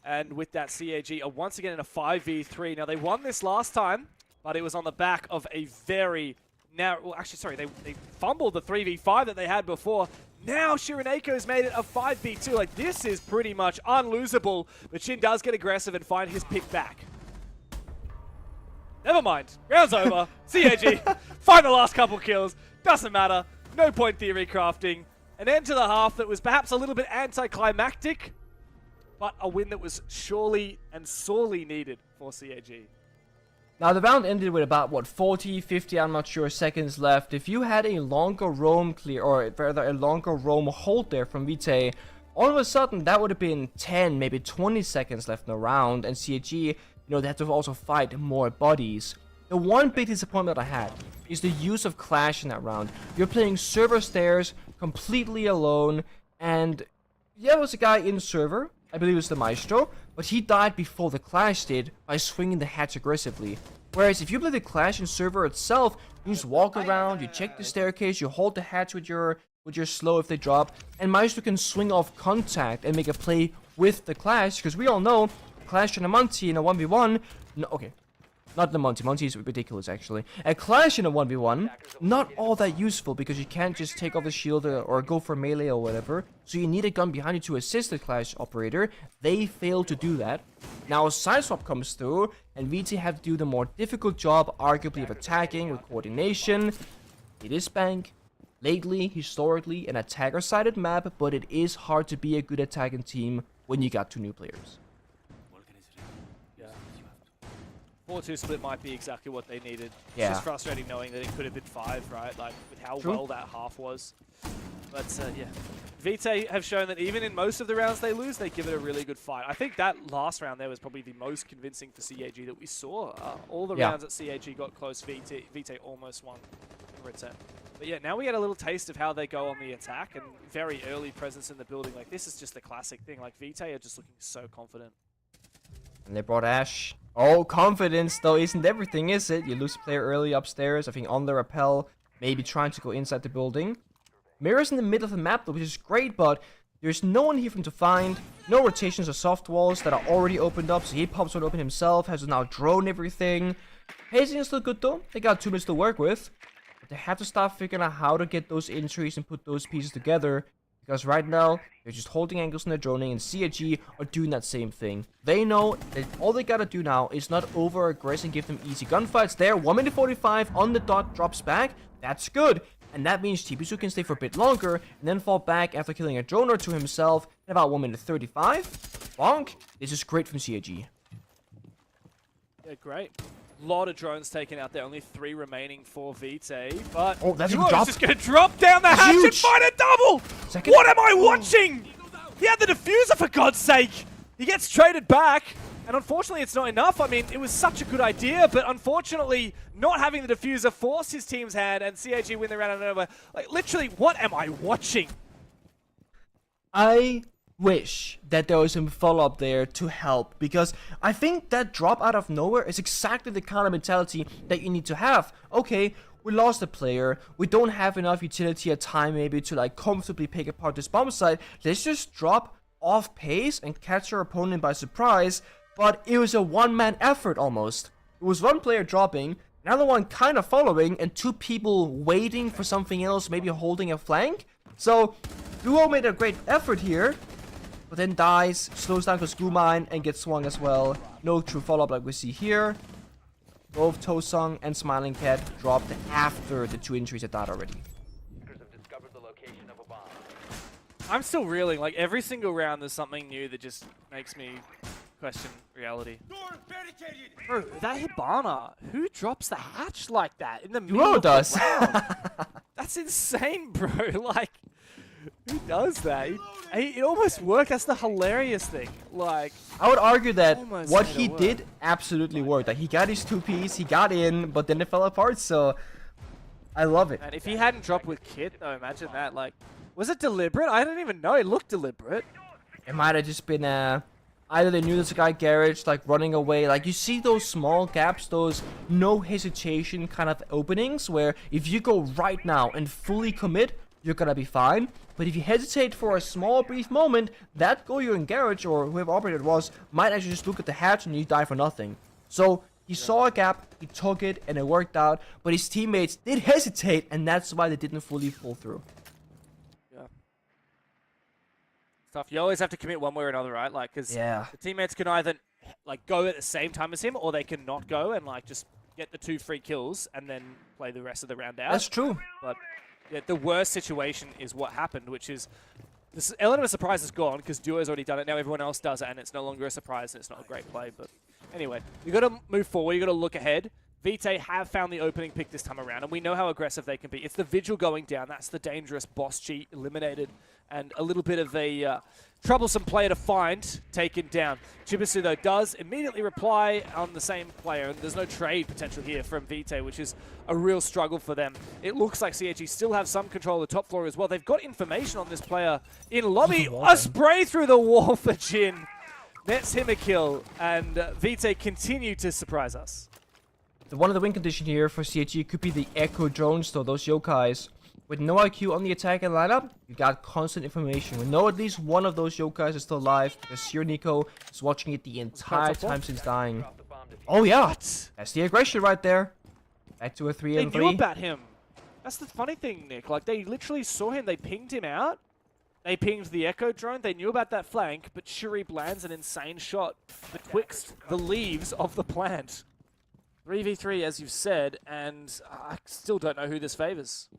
And with that, CAG are once again in a 5v3. Now, they won this last time, but it was on the back of a very narrow... Well, actually, sorry, they fumbled the 3v5 that they had before. Now, Shiraneko's made it a 5v2. Like, this is pretty much unlosable. But Shin does get aggressive and find his pick back. Never mind. Round's over. CAG, find the last couple kills. Doesn't matter. No point theory crafting. An end to the half that was perhaps a little bit anticlimactic, but a win that was surely and sorely needed for CAG. Now, the round ended with about, what, 40, 50, I'm not sure, seconds left. If you had a longer roam clear, or rather a longer roam hold there from Vitae, all of a sudden that would have been 10, maybe 20 seconds left in the round, and CAG, you know, they had to also fight more bodies. The one big disappointment I had is the use of Clash in that round. You're playing server stairs completely alone, and yeah, there was a guy in server, I believe it was the Maestro, but he died before the Clash did by swinging the hatch aggressively. Whereas if you play the Clash in server itself, you just walk around, you check the staircase, you hold the hatch with your slow if they drop, and Maestro can swing off contact and make a play with the Clash, because we all know Clash and a Monty in a 1v1, no, okay, not the Monty, Monty is ridiculous actually. A Clash in a 1v1, not all that useful because you can't just take off the shield or go for melee or whatever, so you need a gun behind you to assist the Clash operator. They failed to do that. Now a side swap comes through, and VT have to do the more difficult job, arguably, of attacking with coordination. It is Bank. Lately, historically, an attacker-sided map, but it is hard to be a good attacking team when you got 2 new players. 4-2 split might be exactly what they needed. Yeah. It's just frustrating knowing that it could have been 5, right? Like, with how True. well that half was. But, yeah. Vitae have shown that even in most of the rounds they lose, they give it a really good fight. I think that last round there was probably the most convincing for CAG that we saw. All the rounds that CAG got close, Vitae almost won in return. But yeah, now we get a little taste of how they go on the attack and very early presence in the building. Like, this is just the classic thing. Like, Vitae are just looking so confident. And they brought Ash. Oh, confidence, though, isn't everything, is it? You lose a player early upstairs, I think on the rappel, maybe trying to go inside the building. Mira's in the middle of the map, though, which is great, but there's no one here for him to find. No rotations or soft walls that are already opened up, so he pops one open himself, has to now drone everything. Pacing is still good, though. They got 2 minutes to work with. But they have to start figuring out how to get those entries and put those pieces together. Because right now, they're just holding angles in their droning, and CAG are doing that same thing. They know that all they gotta do now is not over-aggress and give them easy gunfights. There, 1 minute 45 on the dot, drops back. That's good. And that means Tibisu can stay for a bit longer, and then fall back after killing a drone or 2 himself in about 1 minute 35. Bonk. This is great from CAG. Yeah, great. Lot of drones taken out there. Only 3 remaining for Vitae, but oh, that's a Duo's drop. just going to drop down the hatch and find a double. Second. What am I watching? He had the diffuser, for God's sake. He gets traded back, and unfortunately, it's not enough. I mean, it was such a good idea, but unfortunately, not having the diffuser forced his team's hand, and CAG win the round and over. Like, literally, what am I watching? I wish that there was some follow-up there to help, because I think that drop out of nowhere is exactly the kind of mentality that you need to have. Okay, we lost a player, we don't have enough utility at time maybe to like comfortably pick apart this bomb site, let's just drop off pace and catch our opponent by surprise. but it was a one-man effort almost. It was one player dropping, another one kind of following, and 2 people waiting for something else, maybe holding a flank. So, Duo made a great effort here, but then dies, slows down because Mine, and gets swung as well. No true follow-up like we see here. Both Tosung and Smiling Cat dropped after the 2 injuries had died already. I'm still reeling. Like, every single round there's something new that just makes me question reality. Bro, that Hibana, who drops the hatch like that in the middle Duo of does. the round? That's insane, bro. Like, who does that? It almost worked. That's the hilarious thing. Like, I would argue that almost what made he it work. did absolutely worked. Like, he got his 2Ps, he got in, but then it fell apart, so I love it. And if he hadn't dropped with Kit, though, imagine that. Like, was it deliberate? I don't even know. It looked deliberate. It might have just been either they knew this guy Garage, like running away. Like, you see those small gaps, those no hesitation kind of openings where if you go right now and fully commit, you're gonna be fine. But if you hesitate for a small brief moment, that Goyo in Garage or whoever operator it was might actually just look at the hatch and you die for nothing. So he saw a gap, he took it, and it worked out. But his teammates did hesitate, and that's why they didn't fully pull through. Yeah. Stuff. You always have to commit one way or another, right? Like, because Yeah. the teammates can either like go at the same time as him, or they can not go and like just get the 2 free kills and then play the rest of the round out. That's true. But yeah, the worst situation is what happened, which is this element of surprise is gone because Duo's already done it. Now everyone else does it, and it's no longer a surprise, and it's not a great play. But anyway, you got to move forward. You got to look ahead. Vitae have found the opening pick this time around, and we know how aggressive they can be. It's the Vigil going down. That's the dangerous boss G eliminated, and a little bit of a troublesome player to find taken down. Chibisu, though, does immediately reply on the same player, and there's no trade potential here from Vitae, which is a real struggle for them. It looks like CHE still have some control of the top floor as well. They've got information on this player in lobby. A spray through the wall for Jin. Nets him a kill, and Vitae continue to surprise us. One of the win condition here for CHE could be the Echo drones, though, those yokais. With no IQ on the attack and lineup, you got constant information. We know at least one of those yokais is still alive, because Sir Nico is watching it the entire time since dying. Oh yeah, that's the aggression right there. Back to a 3 They and knew 3. about him. That's the funny thing, Nick. Like, they literally saw him. They pinged him out. They pinged the Echo drone. They knew about that flank, but Shuri lands an insane shot betwixt the leaves of the plant. 3v3, as you've said, and I still don't know who this favors.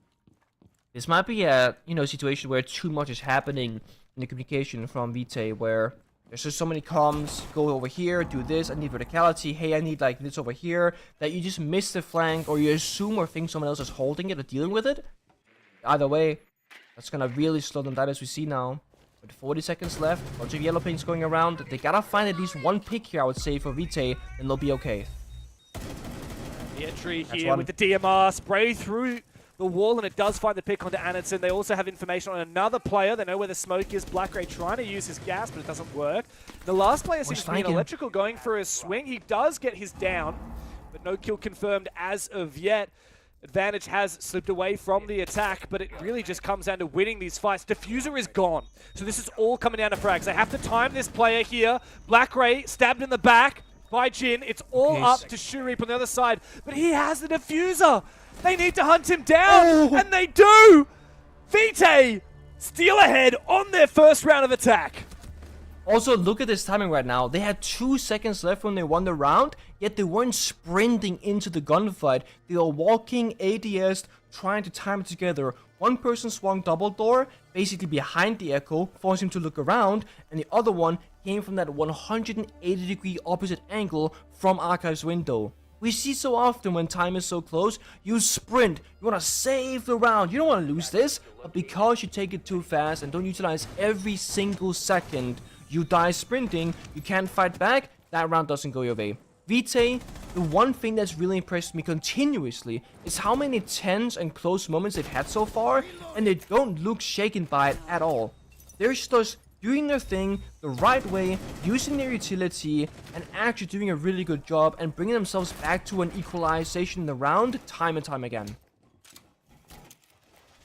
This might be a situation where too much is happening in the communication from Vitae, where there's just so many comms, go over here, do this, I need verticality, hey, I need like this over here, that you just miss the flank, or you assume or think someone else is holding it or dealing with it. Either way, that's gonna really slow them down as we see now. With 40 seconds left, bunch of yellow pings going around, they gotta find at least one pick here, I would say, for Vitae, and they'll be okay. The entry here with the DMR, spray through the wall, and it does find the pick onto Anderson. They also have information on another player. They know where the smoke is. Black Ray trying to use his gas, but it doesn't work. The last player seems to be an electrical going for a swing. He does get his down, but no kill confirmed as of yet. Advantage has slipped away from the attack, but it really just comes down to winning these fights. Diffuser is gone, so this is all coming down to frags. They have to time this player here. Black Ray stabbed in the back by Jin. It's all up to Shurip on the other side, but he has the diffuser. They need to hunt him down, and they do! Vitae steal ahead on their first round of attack. Also, look at this timing right now. They had 2 seconds left when they won the round, yet they weren't sprinting into the gunfight. They were walking ADS, trying to time it together. One person swung double door, basically behind the Echo, forcing him to look around, and the other one came from that 180-degree opposite angle from Archive's window. We see so often when time is so close, you sprint, you want to save the round, you don't want to lose this, but because you take it too fast and don't utilize every single second, you die sprinting, you can't fight back, that round doesn't go your way. Vitae, the one thing that's really impressed me continuously is how many tense and close moments they've had so far, and they don't look shaken by it at all. They're just doing their thing the right way, using their utility, and actually doing a really good job and bringing themselves back to an equalization in the round time and time again.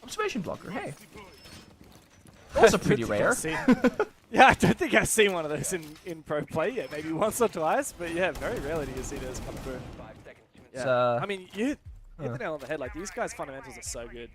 Observation blocker, hey. Also pretty rare. Yeah, I don't think I've seen one of those in pro play yet. Maybe once or twice, but yeah, very rarely do you see those come through. Yeah. I mean, you hit the nail on the head. Like, these guys' fundamentals are so good.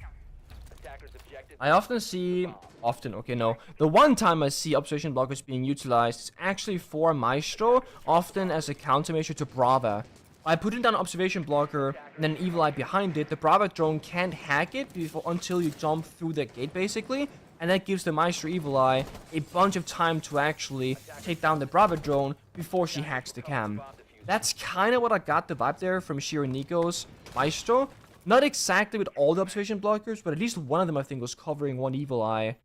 I often see, the one time I see observation blockers being utilized is actually for Maestro, often as a countermeasure to Brava. By putting down an observation blocker and then an Evil Eye behind it, the Brava drone can't hack it until you jump through the gate, basically. And that gives the Maestro Evil Eye a bunch of time to actually take down the Brava drone before she hacks the cam. That's kind of what I got the vibe there from Shiro Nico's Maestro. Not exactly with all the observation blockers, but at least one of them I think was covering one Evil Eye.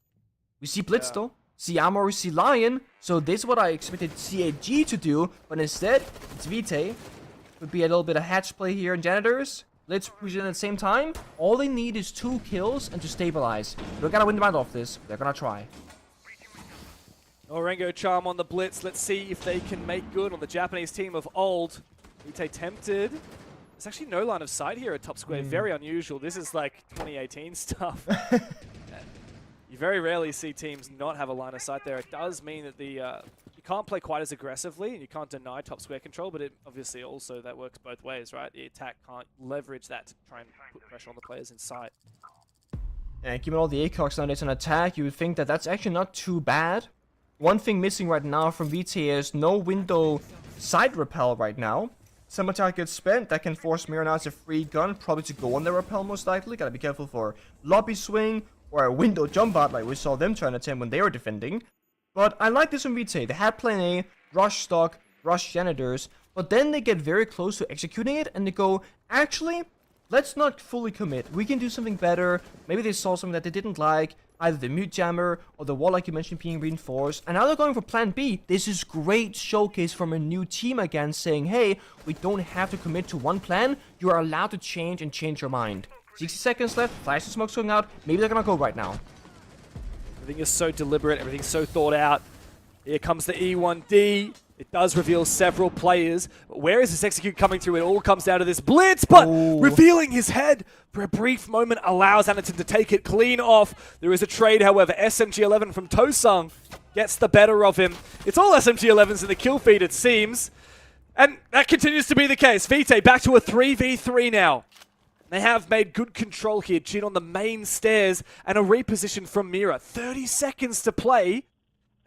We see Blitz though, see Armor, we see Lion. So this is what I expected CAG to do, but instead, it's Vitae. Would be a little bit of hatch play here in Janitors. Let's push it at the same time. All they need is 2 kills and to stabilize. They're gonna win the round off this. They're gonna try. Orengo Charm on the Blitz. Let's see if they can make good on the Japanese team of old. Vitae tempted. There's actually no line of sight here at top square. Very unusual. This is like 2018 stuff. You very rarely see teams not have a line of sight there. It does mean that you can't play quite as aggressively and you can't deny top square control, but it obviously also that works both ways, right? The attack can't leverage that to try and put pressure on the players in sight. And given all the ACOGs nowadays on attack, you would think that that's actually not too bad. One thing missing right now from VT is no window side repel right now. Some attack gets spent, that can force Mira now as a free gun, probably to go on the repel most likely. Gotta be careful for lobby swing or a window jump out like we saw them try and attempt when they were defending. But I like this from VT. They had plan A, rush stock, rush janitors, but then they get very close to executing it and they go, actually, let's not fully commit. We can do something better. Maybe they saw something that they didn't like, either the mute jammer or the wall like you mentioned being reinforced. And now they're going for plan B. This is great showcase from a new team again saying, hey, we don't have to commit to one plan. You are allowed to change and change your mind. 60 seconds left, flash and smoke's going out. Maybe they're gonna go right now. Everything is so deliberate, everything's so thought out. Here comes the E1D. It does reveal several players. But where is this execute coming through? It all comes down to this Blitz, but revealing his head for a brief moment allows Anaton to take it clean off. There is a trade, however. SMG-11 from Tosung gets the better of him. It's all SMG-11s in the kill feed, it seems. And that continues to be the case. Vitae back to a 3v3 now. They have made good control here. Jin on the main stairs and a reposition from Mira. 30 seconds to play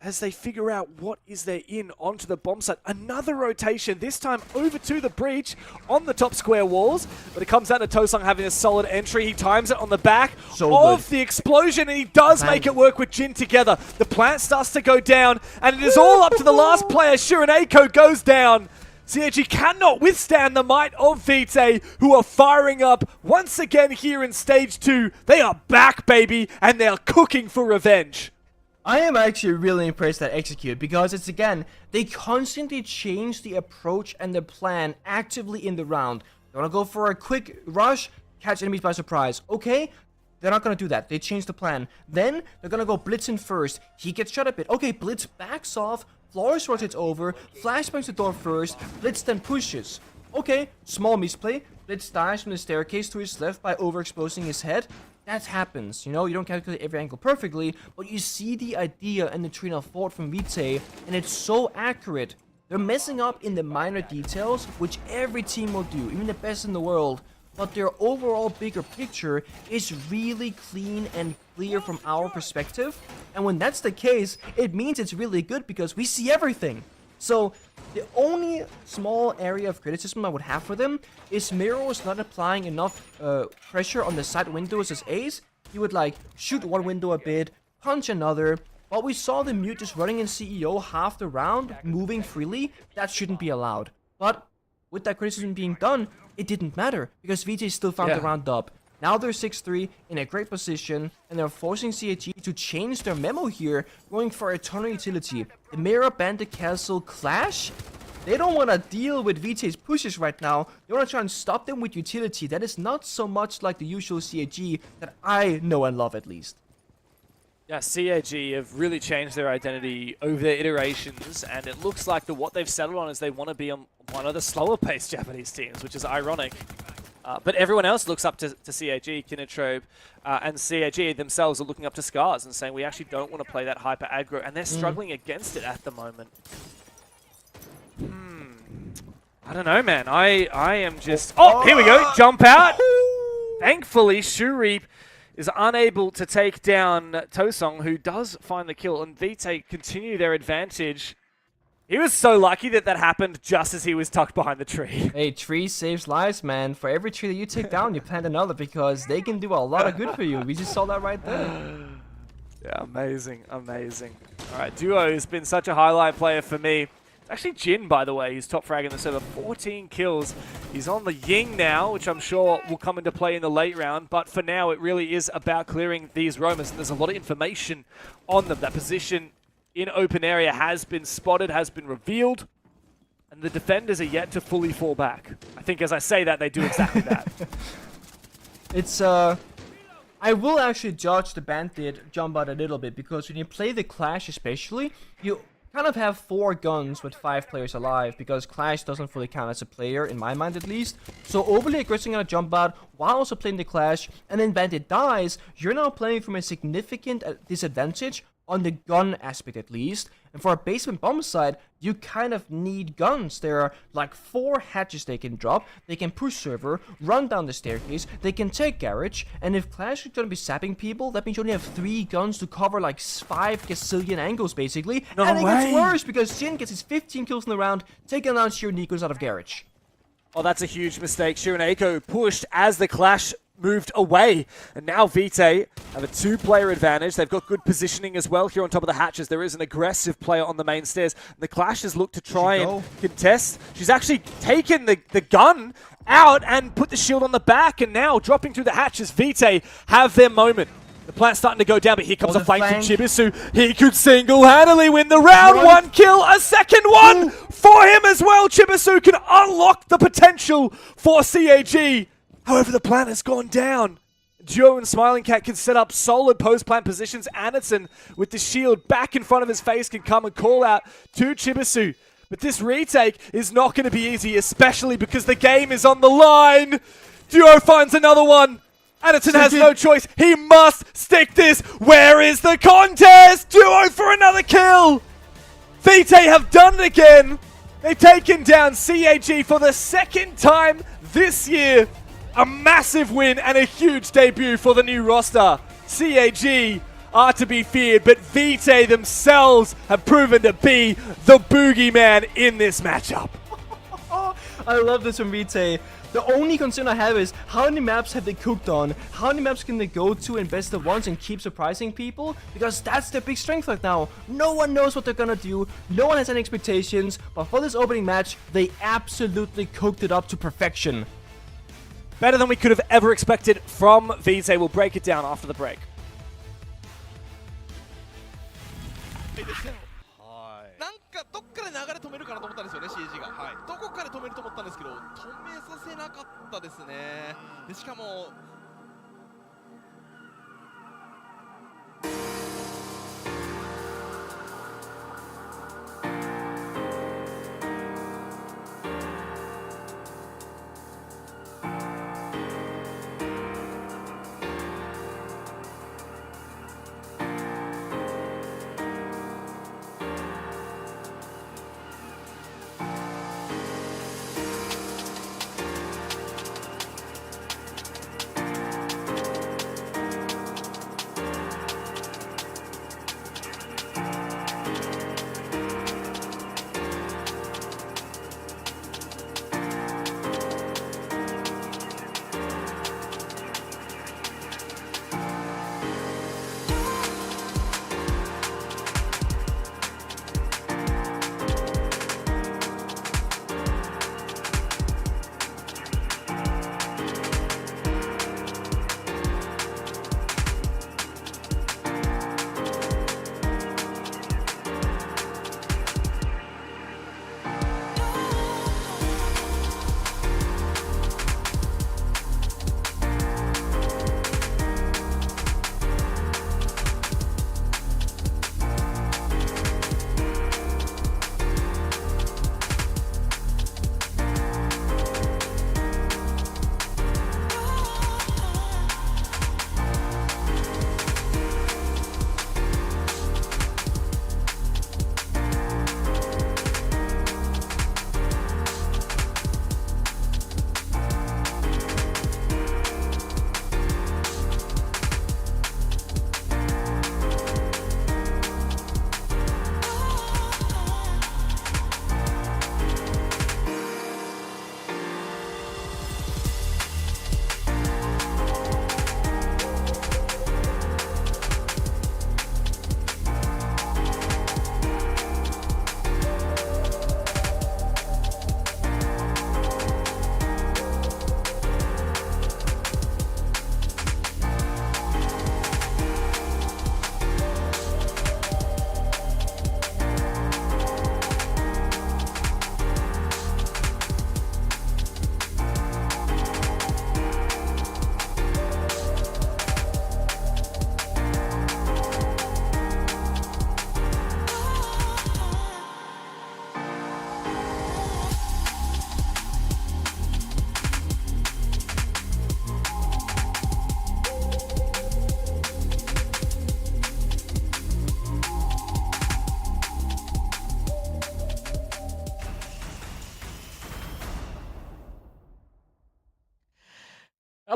as they figure out what is their in onto the bomb site. Another rotation, this time over to the breach on the top square walls. But it comes down to Tosung having a solid entry. He times it on the back of the explosion and he does make it work with Jin together. The plant starts to go down and it is all up to the last player. Shiraneko goes down. CAG cannot withstand the might of Vitae, who are firing up once again here in Stage 2. They are back, baby, and they are cooking for revenge. I am actually really impressed at Execute because it's, again, they constantly change the approach and the plan actively in the round. They want to go for a quick rush, catch enemies by surprise. Okay, they're not going to do that. They change the plan. Then they're going to go Blitz in first. He gets shot a bit. Okay, Blitz backs off. Flores rotates over, flashbangs the door first, Blitz then pushes. Okay, small misplay. Blitz dies from the staircase to his left by overexposing his head. That happens, you know, you don't calculate every angle perfectly, but you see the idea and the train of thought from Vitae, and it's so accurate. They're messing up in the minor details, which every team will do, even the best in the world. But their overall bigger picture is really clean and clear from our perspective. And when that's the case, it means it's really good because we see everything. So the only small area of criticism I would have for them is Miro is not applying enough pressure on the side windows as Ace. He would like shoot one window a bit, punch another. But we saw the mute just running in CEO half the round, moving freely. That shouldn't be allowed. But with that criticism being done, it didn't matter because VT still found the round up. Now they're 6-3 in a great position and they're forcing CAG to change their memo here, going for Eternal Utility. The Mira Bandit Castle clash? They don't want to deal with VT's pushes right now. They want to try and stop them with utility. That is not so much like the usual CAG that I know and love at least. Yeah, CAG have really changed their identity over their iterations, and it looks like what they've settled on is they want to be on one of the slower-paced Japanese teams, which is ironic. But everyone else looks up to CAG, KINOTROPE, and CAG themselves are looking up to SCARZ and saying we actually don't want to play that hyper aggro, and they're struggling against it at the moment. I don't know, man. I am just... Oh, here we go. Jump out. Thankfully, Shureep is unable to take down Tosong, who does find the kill, and Vitae continue their advantage. He was so lucky that that happened just as he was tucked behind the tree. Hey, tree saves lives, man. For every tree that you take down, you plant another because they can do a lot of good for you. We just saw that right there. Yeah, amazing, amazing. All right, Duo has been such a highlight player for me. It's actually Jin, by the way, who's top frag in the server. 14 kills. He's on the Ying now, which I'm sure will come into play in the late round. But for now, it really is about clearing these roamers. And there's a lot of information on them. That position in open area has been spotted, has been revealed. And the defenders are yet to fully fall back. I think as I say that, they do exactly that. It's, I will actually judge the Bandit jump out a little bit, because when you play the Clash especially, you kind of have 4 guns with 5 players alive, because Clash doesn't fully count as a player, in my mind at least. So overly aggressing on a jump out while also playing the Clash, and then Bandit dies, you're now playing from a significant disadvantage on the gun aspect at least. And for a basement bomb side, you kind of need guns. There are like 4 hatches they can drop. They can push server, run down the staircase, they can take garage, and if Clash is gonna be sapping people, that means you only have 3 guns to cover like 5 gazillion angles basically. No and it way. gets worse because Jin gets his 15 kills in the round, taking down Shiro Nikos out of garage. Oh, that's a huge mistake. Shiraneko pushed as the Clash moved away, and now Vitae have a 2-player advantage. They've got good positioning as well here on top of the hatches. There is an aggressive player on the main stairs. The Clash has looked to try and contest. She's actually taken the gun out and put the shield on the back, and now dropping through the hatches, Vitae have their moment. The plant's starting to go down, but here comes a flank from Chibisu. He could single-handedly win the round. 1 kill, a second one for him as well. Chibisu can unlock the potential for CAG. However, the plant has gone down. Duo and Smiling Cat can set up solid post-plant positions. Anderson, with the shield back in front of his face, can come and call out to Chibisu. But this retake is not going to be easy, especially because the game is on the line. Duo finds another one. Anderson has no choice. He must stick this. Where is the contest? Duo for another kill. Vitae have done it again. They've taken down CAG for the 2nd time this year. A massive win and a huge debut for the new roster. CAG are to be feared, but Vitae themselves have proven to be the boogeyman in this matchup. I love this from Vitae. The only concern I have is how many maps have they cooked on? How many maps can they go to in best of ones and keep surprising people? Because that's their big strength right now. No one knows what they're gonna do. No one has any expectations. But for this opening match, they absolutely cooked it up to perfection. Better than we could have ever expected from Vitae. We'll break it down after the break. なんかどっかで流れ止めるかなと思ったんですよね、CAG が。どこかで止めると思ったんですけど、止めさせなかったですね。でしかも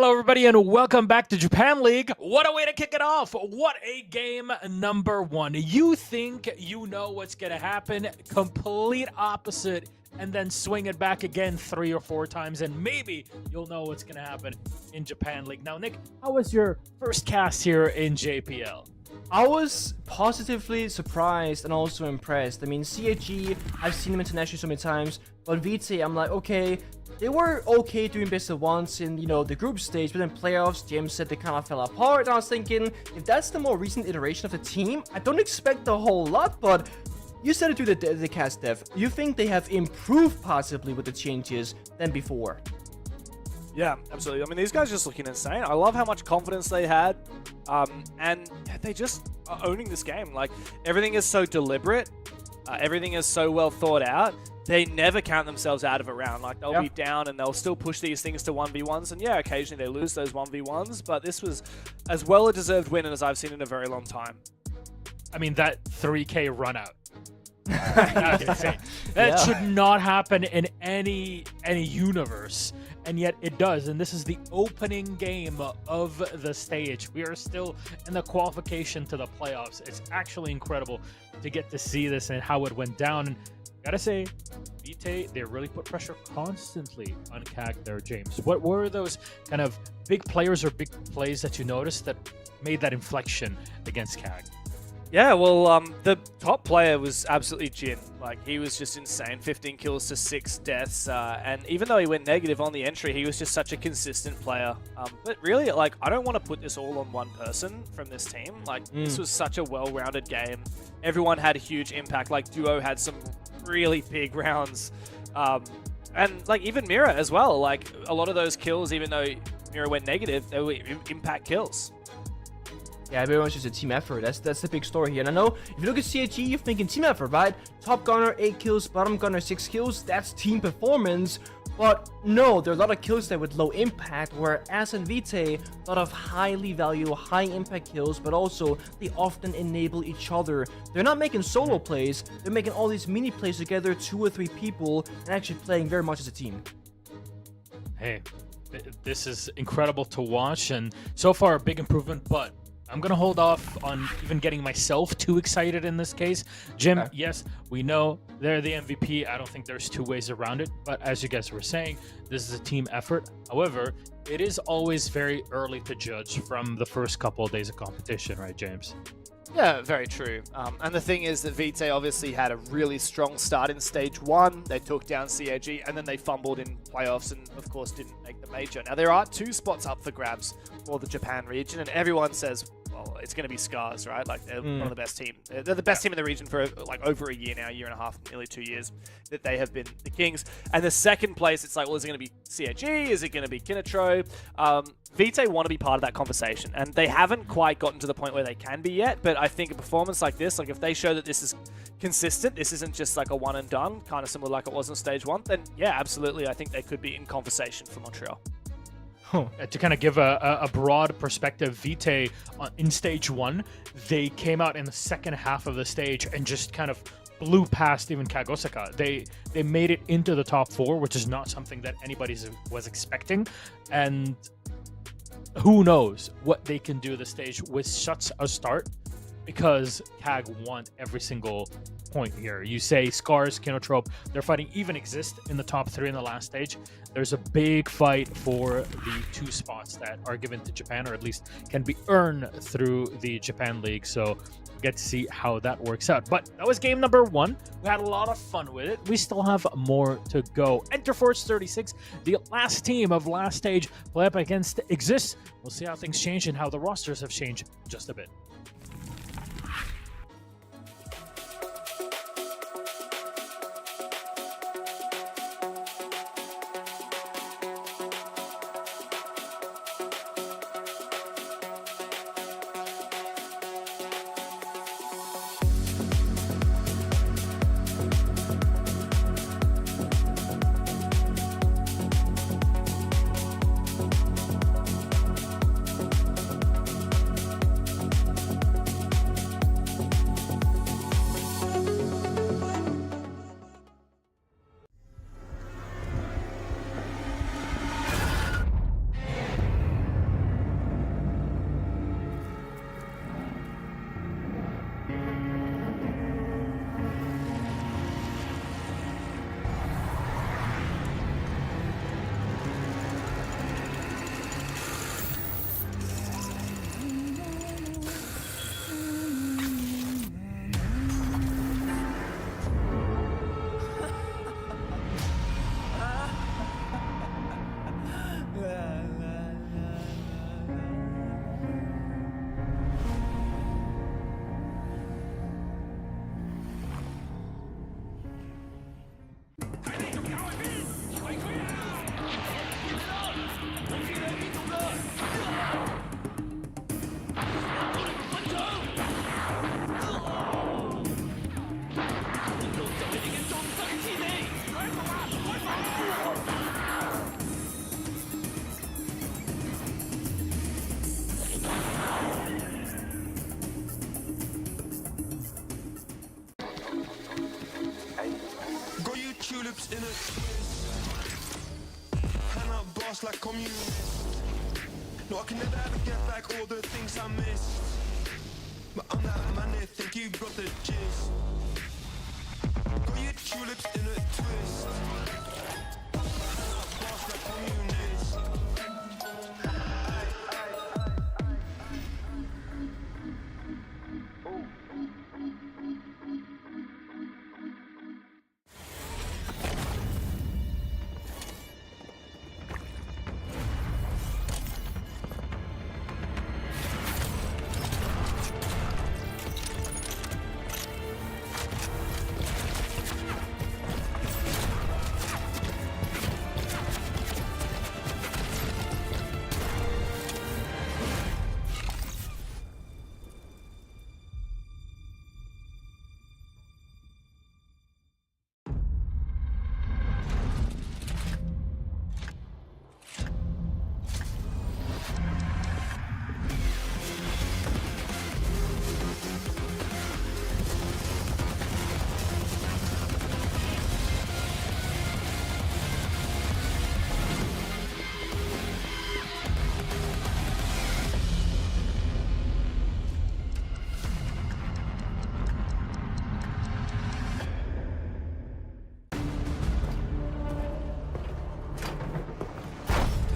Hello, everybody, and welcome back to Japan League. What a way to kick it off. What a game number one. You think you know what's going to happen. Complete opposite. And then swing it back again 3 or 4 times, and maybe you'll know what's going to happen in Japan League. Now, Nick, how was your first cast here in JPL? I was positively surprised and also impressed. I mean, CAG, I've seen them internationally so many times, but VT, I'm like, okay, they were okay doing best of ones in, the group stage, but then playoffs, James said they kind of fell apart. And I was thinking, if that's the more recent iteration of the team, I don't expect a whole lot, but you said it through the cast, Dev. You think they have improved possibly with the changes than before? Yeah, absolutely. I mean, these guys are just looking insane. I love how much confidence they had, and they just are owning this game. Like, everything is so deliberate. Everything is so well thought out. They never count themselves out of a round. Like, they'll be down and they'll still push these things to 1v1s. And yeah, occasionally they lose those 1v1s, but this was as well a deserved win as I've seen in a very long time. I mean, that 3K run out. That's insane. That should not happen in any universe, and yet it does. And this is the opening game of the stage. We are still in the qualification to the playoffs. It's actually incredible to get to see this and how it went down. And gotta say, Vite, they really put pressure constantly on KAG there, James. What were those kind of big players or big plays that you noticed that made that inflection against KAG? Yeah, well, the top player was absolutely Jin. Like, he was just insane. 15 kills to 6 deaths. And even though he went negative on the entry, he was just such a consistent player. But really, like, I don't want to put this all on one person from this team. Like, this was such a well-rounded game. Everyone had a huge impact. Like, Duo had some really big rounds. And, like, even Mira as well. Like, a lot of those kills, even though Mira went negative, they were impact kills. Yeah, very much just a team effort. That's the big story here. And I know if you look at CAG, you're thinking team effort, right? Top gunner 8 kills, bottom gunner 6 kills. That's team performance. But no, there are a lot of kills there with low impact, whereas in Vite, a lot of highly valuable, high impact kills, but also they often enable each other. They're not making solo plays, they're making all these mini plays together, 2 or 3 people, and actually playing very much as a team. Hey, this is incredible to watch, and so far a big improvement, but I'm going to hold off on even getting myself too excited in this case. Jim, yes, we know they're the MVP. I don't think there's 2 ways around it. But as you guys were saying, this is a team effort. However, it is always very early to judge from the first couple of days of competition, right, James? Yeah, very true. And the thing is that Vite obviously had a really strong start in stage 1. They took down CAG, and then they fumbled in playoffs and, of course, didn't make the major. Now, there are 2 spots up for grabs for the Japan region, and everyone says, well, it's going to be SCARZ, right? Like, they're one of the best team. They're the best team in the region for, like, over a year now, 1.5 years, nearly 2 years, that they have been the kings. And the second place, it's like, well, is it going to be CAG? Is it going to be KINOTROPE? Vite want to be part of that conversation, and they haven't quite gotten to the point where they can be yet, but I think a performance like this, like if they show that this is consistent, this isn't just like a one and done, kind of similar like it was in stage 1, then yeah, absolutely, I think they could be in conversation for Montreal. To kind of give a broad perspective, Vite in stage 1, they came out in the second half of the stage and just kind of blew past even KAG Osaka. They made it into the top 4, which is not something that anybody was expecting, and who knows what they can do the stage with such a start, because KAG want every single point here. You say SCARZ, KINOTROPE, they're fighting even IGZIST in the top 3 in the last stage. There's a big fight for the 2 spots that are given to Japan, or at least can be earned through the Japan League. So we'll get to see how that works out. But that was game number 1. We had a lot of fun with it. We still have more to go. Enter Force 36, the last team of last stage, play up against IGZIST. We'll see how things change and how the rosters have changed just a bit. tulips in a twist. Hand up boss like communist. No, I can never ever get back all the things I missed. But I'm that man that think you got the gist. Got your tulips in a twist. Hand up boss like communist.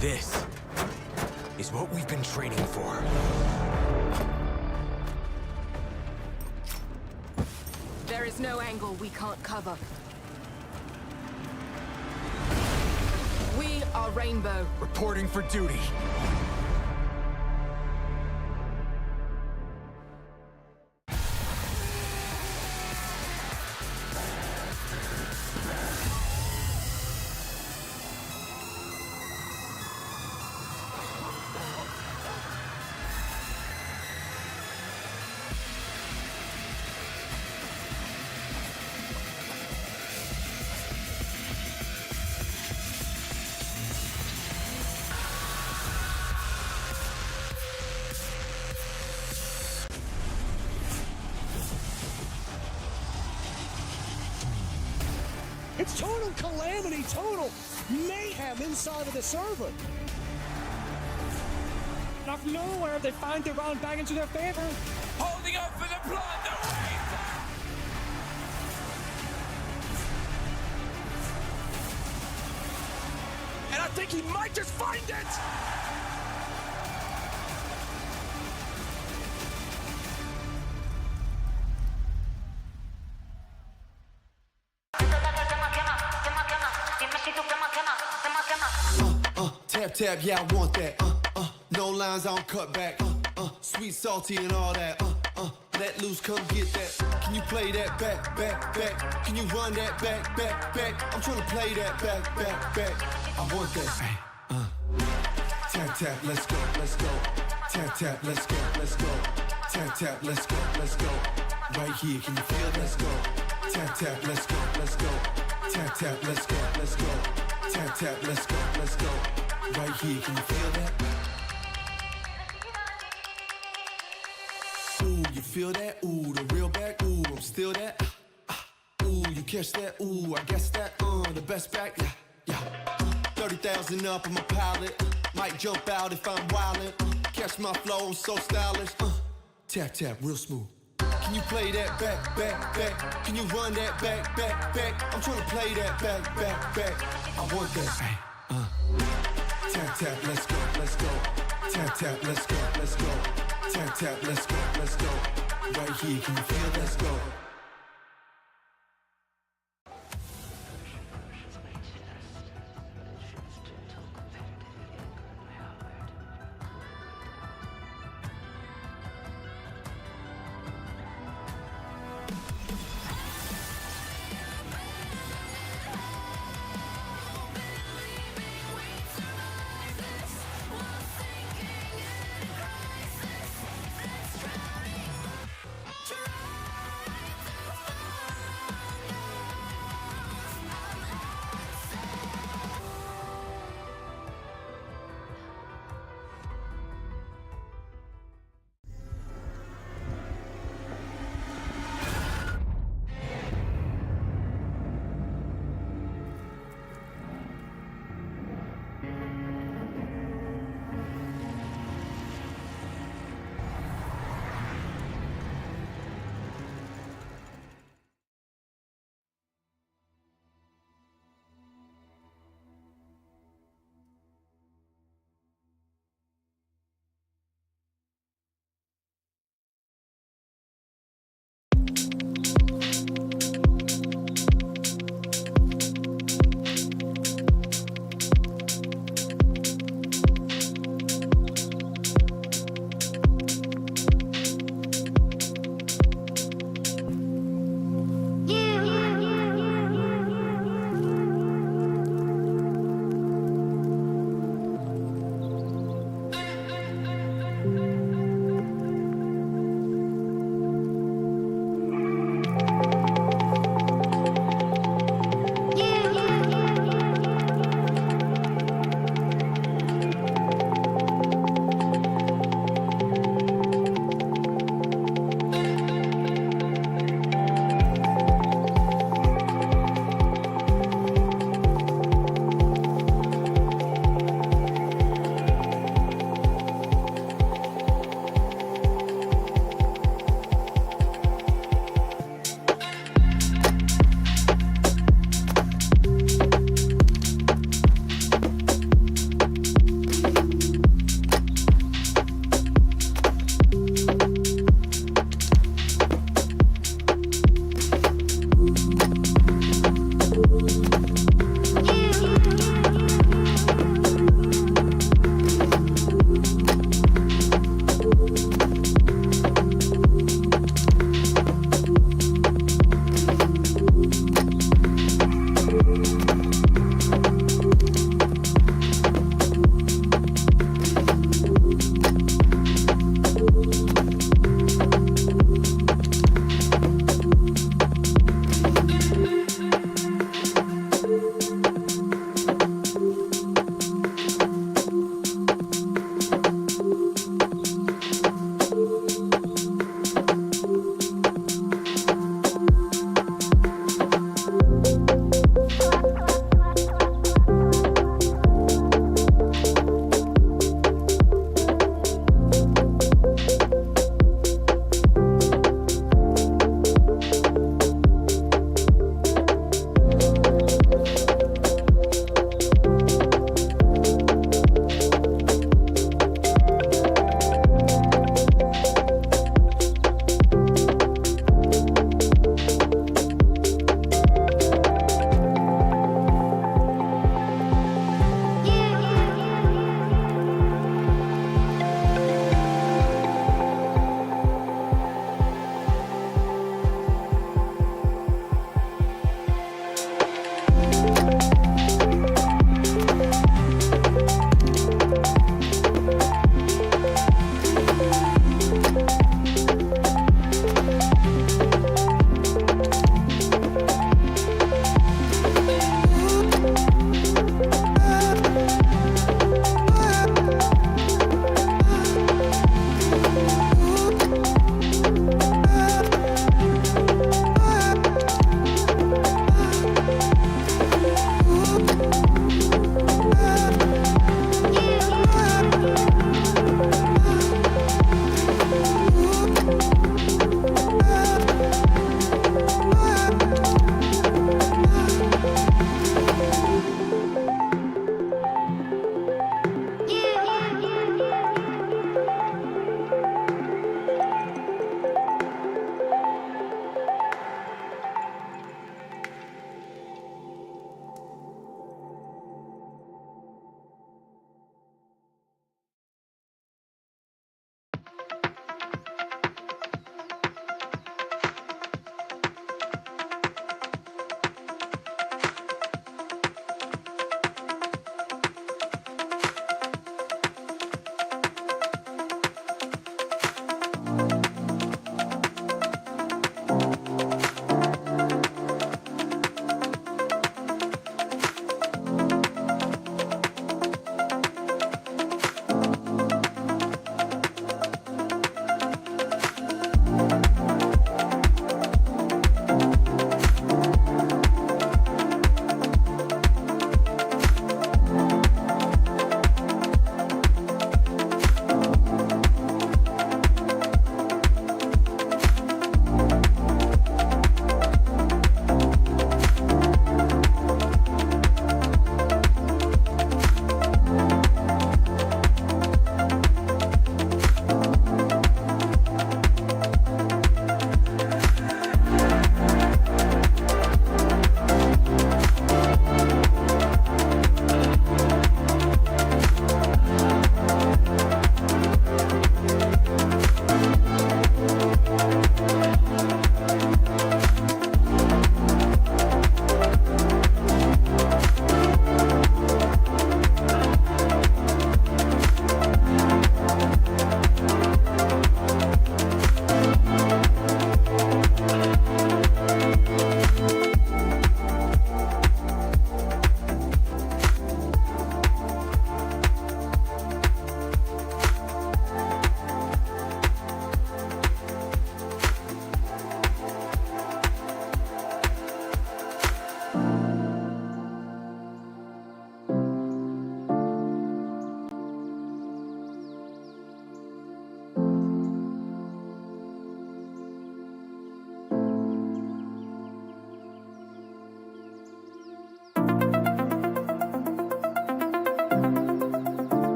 This is what we've been training for. There is no angle we can't cover. We are Rainbow. Reporting for duty. It's total calamity, total mayhem inside of the server. Out of nowhere, they find their round back into their favor. Holding up for the blood, the wave! And I think he might just find it! Tap tap, yeah, I want that. No lines, I don't cut back. Sweet, salty, and all that. Let loose, come get that. Can you play that back, back, back? Can you run that back, back, back? I'm trying to play that back, back, back. I want that. Tap tap, let's go, let's go. Tap tap, let's go, let's go. Tap tap, let's go, let's go. Right here, can you feel it? Let's go. Tap tap, let's go, let's go. Tap tap, let's go, let's go. Tap tap, let's go, let's go. Right here, can you feel that? Ooh, you feel that? Ooh, the real back. Ooh, I'm still that. Ooh, you catch that? Ooh, I guess that. The best back. Yeah, yeah. 30,000 up on my pallet. Might jump out if I'm wildin'. Catch my flow, I'm so stylish. Tap tap, real smooth. Can you play that back, back, back? Can you run that back, back, back? I'm trying to play that back, back, back. I want that. Tap tap, let's go, let's go. Tap tap, let's go, let's go. Tap tap, let's go, let's go. Right here, can you feel? Let's go.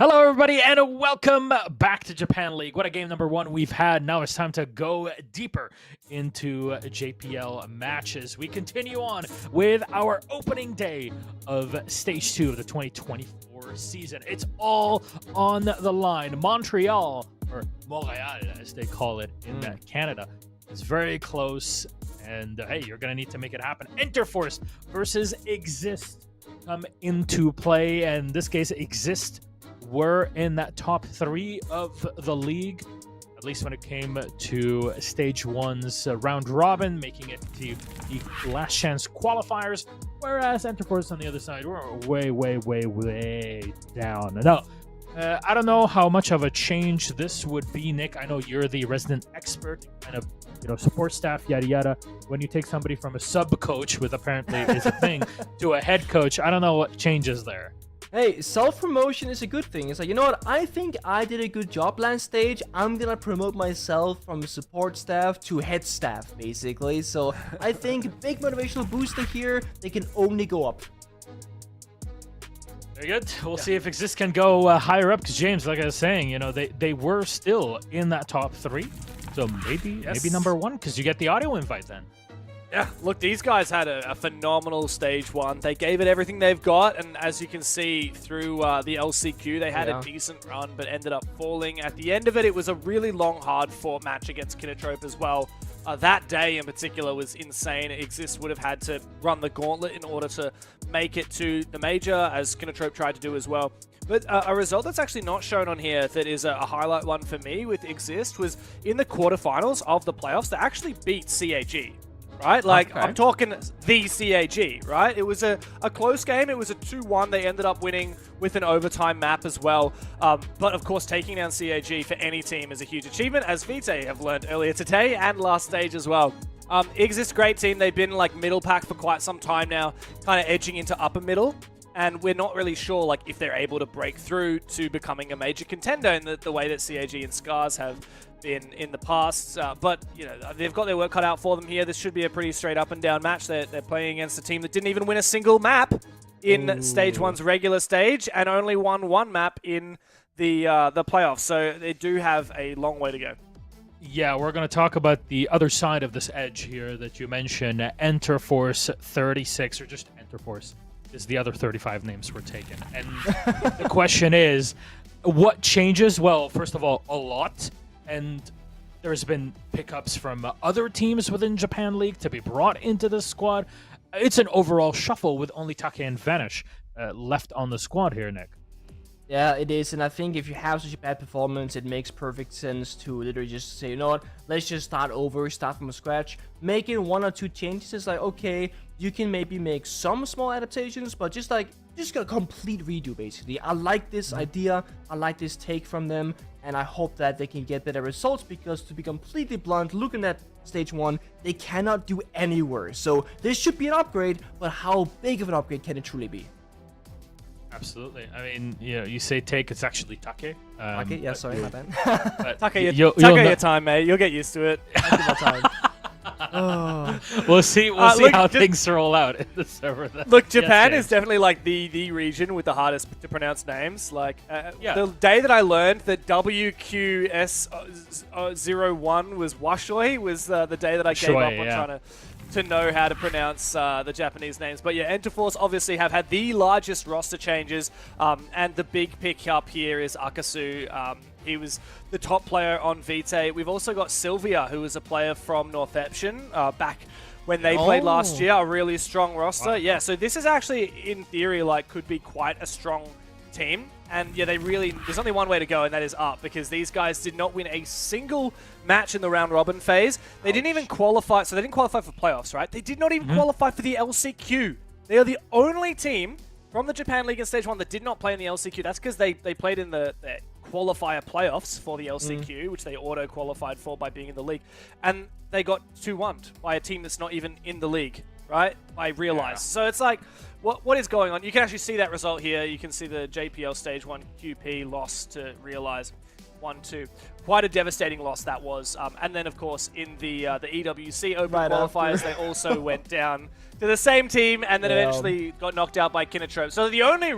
Hello, everybody, and welcome back to Japan League. What a game number one we've had. Now it's time to go deeper into JPL matches. We continue on with our opening day of Stage 2 of the 2024 season. It's all on the line. Montreal, or Montréal as they call it in Canada, is very close, and hey, you're going to need to make it happen. Interforce versus IGZIST come into play, and in this case, IGZIST were in that top 3 of the league, at least when it came to Stage 1's round robin, making it to the last chance qualifiers, whereas Interforce on the other side were way down. Now, I don't know how much of a change this would be, Nick. I know you're the resident expert, kind of, support staff, yada yada. When you take somebody from a sub coach, with apparently is a thing, to a head coach, I don't know what changes there. Hey, self-promotion is a good thing. It's like, you know what? I think I did a good job last stage. I'm gonna promote myself from support staff to head staff, basically. So I think big motivational booster here. They can only go up. Very good. We'll see if IGZIST can go higher up, because James, like I was saying, they were still in that top 3. So maybe number 1, because you get the audio invite then. Yeah, look, these guys had a phenomenal Stage 1. They gave it everything they've got, and as you can see through the LCQ, they had a decent run, but ended up falling. At the end of it, it was a really long, hard-fought match against KINOTROPE as well. That day in particular was insane. IGZIST would have had to run the gauntlet in order to make it to the major, as KINOTROPE tried to do as well. But a result that's actually not shown on here that is a highlight one for me with IGZIST was in the quarterfinals of the playoffs, they actually beat CAG. Right? Like, okay. I'm talking the CAG, right? It was a close game. It was a 2-1. They ended up winning with an overtime map as well. But, of course, taking down CAG for any team is a huge achievement, as Vitae have learned earlier today and last stage as well. IGZIST, great team. They've been, like, middle pack for quite some time now, kind of edging into upper middle. And we're not really sure, like, if they're able to break through to becoming a major contender in the way that CAG and SCARZ have been in the past. But, they've got their work cut out for them here. This should be a pretty straight up and down match. They're playing against a team that didn't even win a single map in Stage 1's regular stage and only won 1 map in the playoffs. So they do have a long way to go. Yeah, we're going to talk about the other side of this edge here that you mentioned, Interforce 36, or just Interforce is the other 35 names were taken. And the question is, what changes? Well, first of all, a lot. And there's been pickups from other teams within Japan League to be brought into the squad. It's an overall shuffle with only Take and Vanish left on the squad here, Nick. Yeah, it is, and I think if you have such a bad performance, it makes perfect sense to literally just say, you know what, let's just start over, start from scratch. Making 1 or 2 changes is like, okay, you can maybe make some small adaptations, but just a complete redo, basically. I like this idea, I like this take from them, and I hope that they can get better results, because to be completely blunt, looking at Stage 1, they cannot do any worse. So this should be an upgrade, but how big of an upgrade can it truly be? Absolutely. I mean, you say take, it's actually Take. Take, yeah, sorry, my bad. Take your time, mate. You'll get used to it. We'll see how things roll out in the server. Look, Japan is definitely like the region with the hardest to pronounce names. Like, the day that I learned that WQS01 was Washoi was the day that I gave up on trying to know how to pronounce the Japanese names. But yeah, Interforce obviously have had the largest roster changes, and the big pick up here is Akasu. He was the top player on Vitae. We've also got Sylvia, who was a player from Northeption back when they played last year. A really strong roster. Wow. Yeah, so this is actually, in theory, like, could be quite a strong team. And yeah, there's only one way to go, and that is up, because these guys did not win a single match in the round robin phase. They didn't even qualify, so they didn't qualify for playoffs, right? They did not even qualify for the LCQ. They are the only team from the Japan League in Stage 1 that did not play in the LCQ. That's because they played in the qualifier playoffs for the LCQ, which they auto-qualified for by being in the league. And they got 2-1'd by a team that's not even in the league, right? I realized. Yeah. So it's like, what is going on? You can actually see that result here. You can see the JPL Stage 1 QP loss to Realize 1-2. Quite a devastating loss that was. And then, of course, in the EWC Open qualifiers, they also went down to the same team and then eventually got knocked out by KINOTROPE. So the only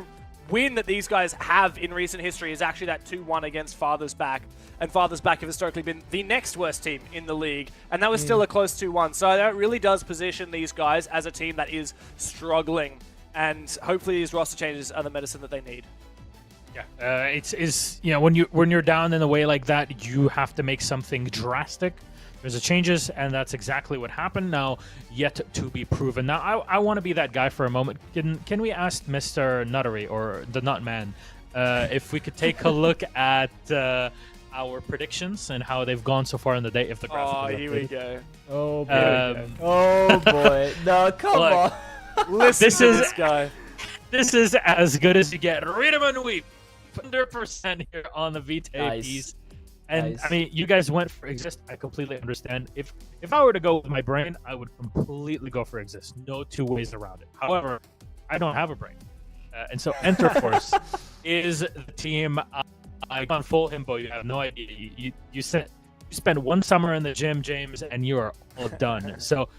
win that these guys have in recent history is actually that 2-1 against Father's Back. And Father's Back have historically been the next worst team in the league. And that was still a close 2-1. So that really does position these guys as a team that is struggling. And hopefully these roster changes are the medicine that they need. Yeah, it's you know, when you're down in a way like that, you have to make something drastic. There's a changes, and that's exactly what happened. Now, yet to be proven. Now, I want to be that guy for a moment. Can we ask Mr. Nuttery or the Nutman if we could take a look at our predictions and how they've gone so far in the day? If the graphic Oh, is here we updated. go. Oh boy. Oh boy. No, come Look, on. Listen to this guy. This is as good as you get. Read 'em and weep. 100% here on the Vitae Nice. piece. And Nice. I mean, you guys went for Exist. I completely understand. If I were to go with my brain, I would completely go for Exist. No two ways around it. However, I don't have a brain, and so Enterforce is the team. I gone full himbo. You have no idea. You spent one summer in the gym, James, and you are all done. So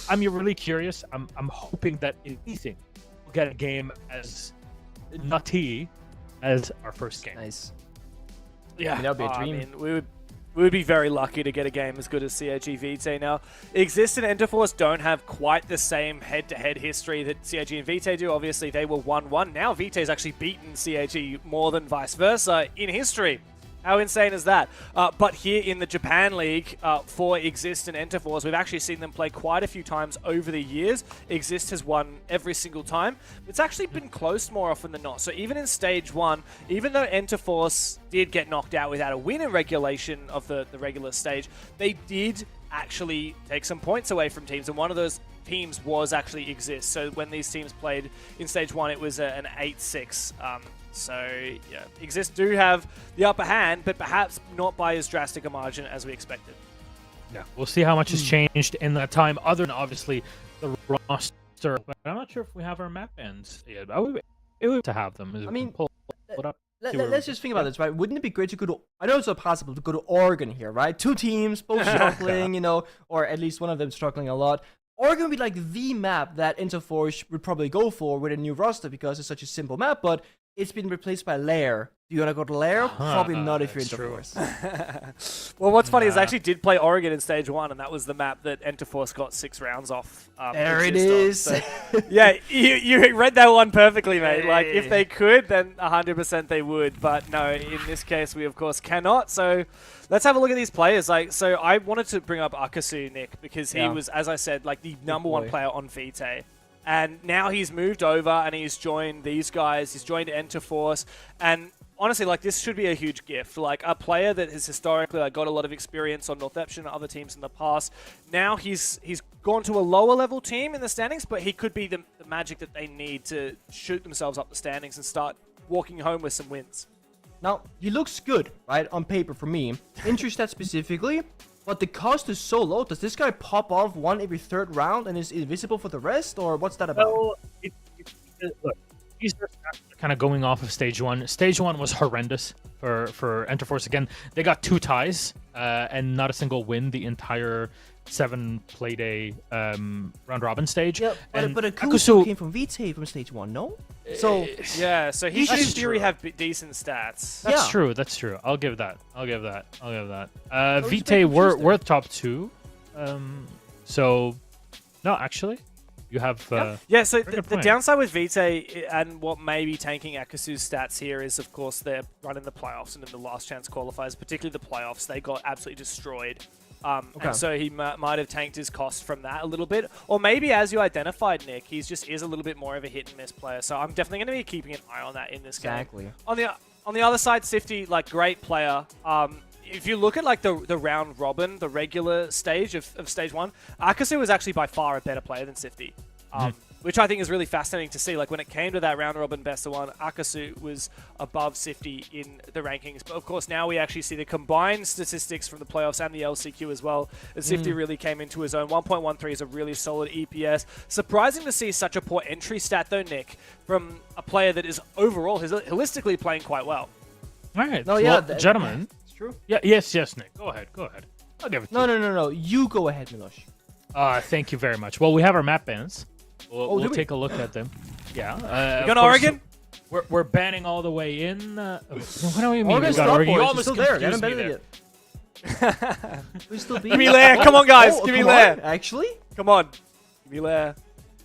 I'm really curious. I'm hoping that if anything, we'll get a game as nutty as our first game. Nice. Yeah, That'd be a dream. I mean, we would be very lucky to get a game as good as CIG Vitae now. Exist and Enterforce don't have quite the same head-to-head history that CIG and Vitae do. Obviously, they were 1-1. Now Vitae's actually beaten CIG more than vice versa in history. How insane is that? But here in the Japan League, for Exist and Enterforce, we've actually seen them play quite a few times over the years. Exist has won every single time. It's actually been close more often than not. So even in Stage 1, even though Enterforce did get knocked out without a win in regulation of the regular stage, they did actually take some points away from teams, and one of those teams was actually Exist. So when these teams played in Stage 1, it was an 8-6. So, yeah, Exist do have the upper hand, but perhaps not by as drastic a margin as we expected. Yeah, we'll see how much has changed in that time, other than obviously the roster. But I'm not sure if we have our map bands yet. It would to have them. I mean, pull it up. Let's just think about this, right? Wouldn't it be great to go to... I know it's not possible to go to Oregon here, right? Two teams, both struggling, you know, or at least one of them struggling a lot. Oregon would be like the map that Interforce would probably go for with a new roster because it's such a simple map, but it's been replaced by Lair. Do you want to go to Lair? Probably not if you're Interforce. Well, what's funny is I actually did play Oregon in Stage 1, and that was the map that Enterforce got 6 rounds off. There it Exist on. is. So, yeah, you read that one perfectly, mate. Like, if they could, then 100% they would. But no, in this case, we of course cannot. So let's have a look at these players. Like, so I wanted to bring up Akasu, Nick, because he was, as I said, like the number one player on Vitae. And now he's moved over and he's joined these guys. He's joined Enterforce. And honestly, like, this should be a huge gift. Like, a player that has historically got a lot of experience on Northeption and other teams in the past. Now he's gone to a lower level team in the standings, but he could be the magic that they need to shoot themselves up the standings and start walking home with some wins. Now, he looks good, right, on paper for me. Interest specifically. But the cost is so low. Does this guy pop off one every third round and is invisible for the rest, or what's that about? Well, look, these are kind of going off of Stage 1. Stage 1 was horrendous for Enterforce. Again, they got 2 ties and not a single win the entire 7 Playday round robin stage. Yeah, and but Akusu came from Vitae from Stage 1, no? So yeah, so he should in That's theory true. have decent stats. That's Yeah. true. That's true. I'll give that. was Vitae, very we're confused top 2. So no, actually, you have. Yeah, so very good the point. downside with Vitae and what may be tanking Akasu's stats here is, of course, they're running the playoffs and in the last chance qualifiers, particularly the playoffs, they got absolutely destroyed. And so he might have tanked his cost from that a little bit. Or maybe, as you identified, Nick, he just is a little bit more of a hit-and-miss player. So I'm definitely going to be keeping an eye on that in this game. Exactly. On the other side, Sifty, like, great player. If you look at like the round robin, the regular stage of Stage 1, Akasu was actually by far a better player than Sifty. Which I think is really fascinating to see. Like, when it came to that round robin best of 1, Akasu was above Sifty in the rankings. But of course, now we actually see the combined statistics from the playoffs and the LCQ as well, as Sifty really came into his own. 1.13 is a really solid EPS. Surprising to see such a poor entry stat though, Nick, from a player that is overall holistically playing quite well. All right, No, well, yeah, gentlemen. It's true. Yeah, yes, Nick. Go ahead. I'll give it to you. No. You go ahead, Milosh. Thank you very much. Well, we have our map bands. We'll do we? take a look at them. Yeah. You of going to course, Oregon? We're banning all the way in. What do we mean? Oregon We got Stop Oregon. You Boys is almost still there. They confused haven't me banned there. it yet. We still beat Give me Lair. Come on, guys. Oh, Give me come Lair. on, actually? Come on. Give me Lair.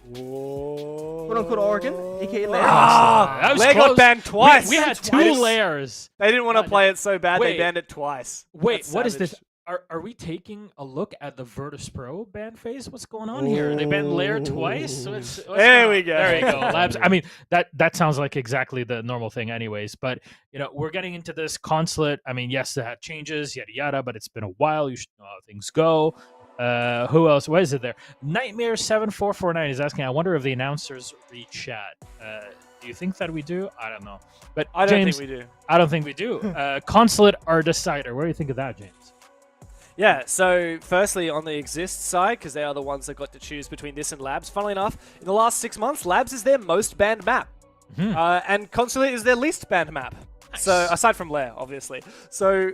Whoa. Quote unquote Oregon, aka Lair. That was Lair got close. banned twice. We had Twice. 2 layers. They didn't want to play it so bad, Wait. they banned it twice. Wait, That's what is savage. this? Are we taking a look at the Virtus Pro ban phase? What's going on here? They banned Lair twice. What's There going we on? go. There you go. Labs. I mean, that sounds like exactly the normal thing, anyways. But we're getting into this consulate. I mean, yes, that changes, yada yada. But it's been a while. You should know how things go. Who else? What is it there? Nightmare7449 is asking. I wonder if the announcers read chat. Do you think that we do? I don't know. But I don't James, think we do. I don't think we do. Consulate are decider. What do you think of that, James? Yeah, so firstly on the IGZIST side, because they are the ones that got to choose between this and Labs, funnily enough, in the last 6 months, Labs is their most banned map. And Consulate is their least banned map. So, aside from Lair, obviously. So,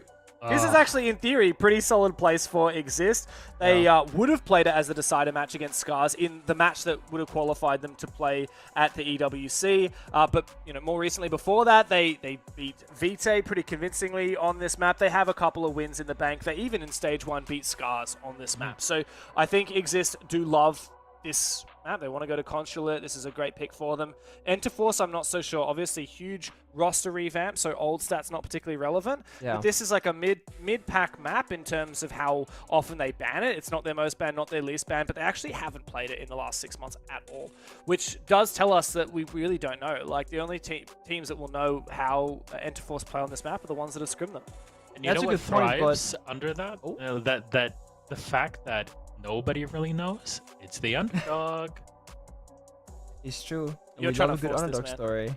this is actually, in theory, pretty solid place for IGZIST. They would have played it as the decider match against SCARZ in the match that would have qualified them to play at the EWC. But more recently, before that, they beat Vitae pretty convincingly on this map. They have a couple of wins in the bank. They even in Stage 1 beat SCARZ on this map. So I think IGZIST do love this map. They want to go to Consulate. This is a great pick for them. Enterforce, I'm not so sure. Obviously, huge roster revamp, so old stats not particularly relevant. Yeah. But this is like a mid-pack map in terms of how often they ban it. It's not their most banned, not their least banned, but they actually haven't played it in the last 6 months at all, which does tell us that we really don't know. Like, the only teams that will know how Enterforce play on this map are the ones that have scrimmed them. And you That's know a what good point, thrives under that? That the fact that nobody really knows. It's the underdog. It's true. And You're we trying love to a good force this, underdog man.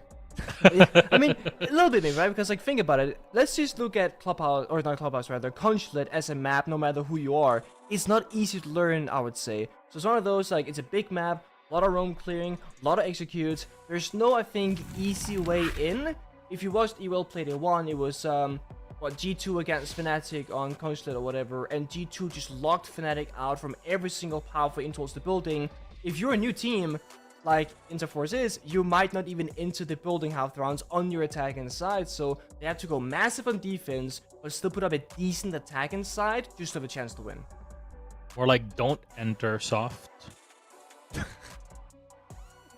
story. I mean, a little bit, maybe, right? Because, like, think about it. Let's just look at Clubhouse, or not Clubhouse, rather, Consulate as a map, no matter who you are. It's not easy to learn, I would say. So it's one of those, like, it's a big map, a lot of roam clearing, a lot of executes. There's no, I think, easy way in. If you watched Ewell Playday 1, it was, G2 against Fnatic on Consulate or whatever, and G2 just locked Fnatic out from every single pathway in towards the building. If you're a new team, like Interforce is, you might not even enter the building half the rounds on your attack inside, so they have to go massive on defense, but still put up a decent attack inside just to have a chance to win. Or like, don't enter soft.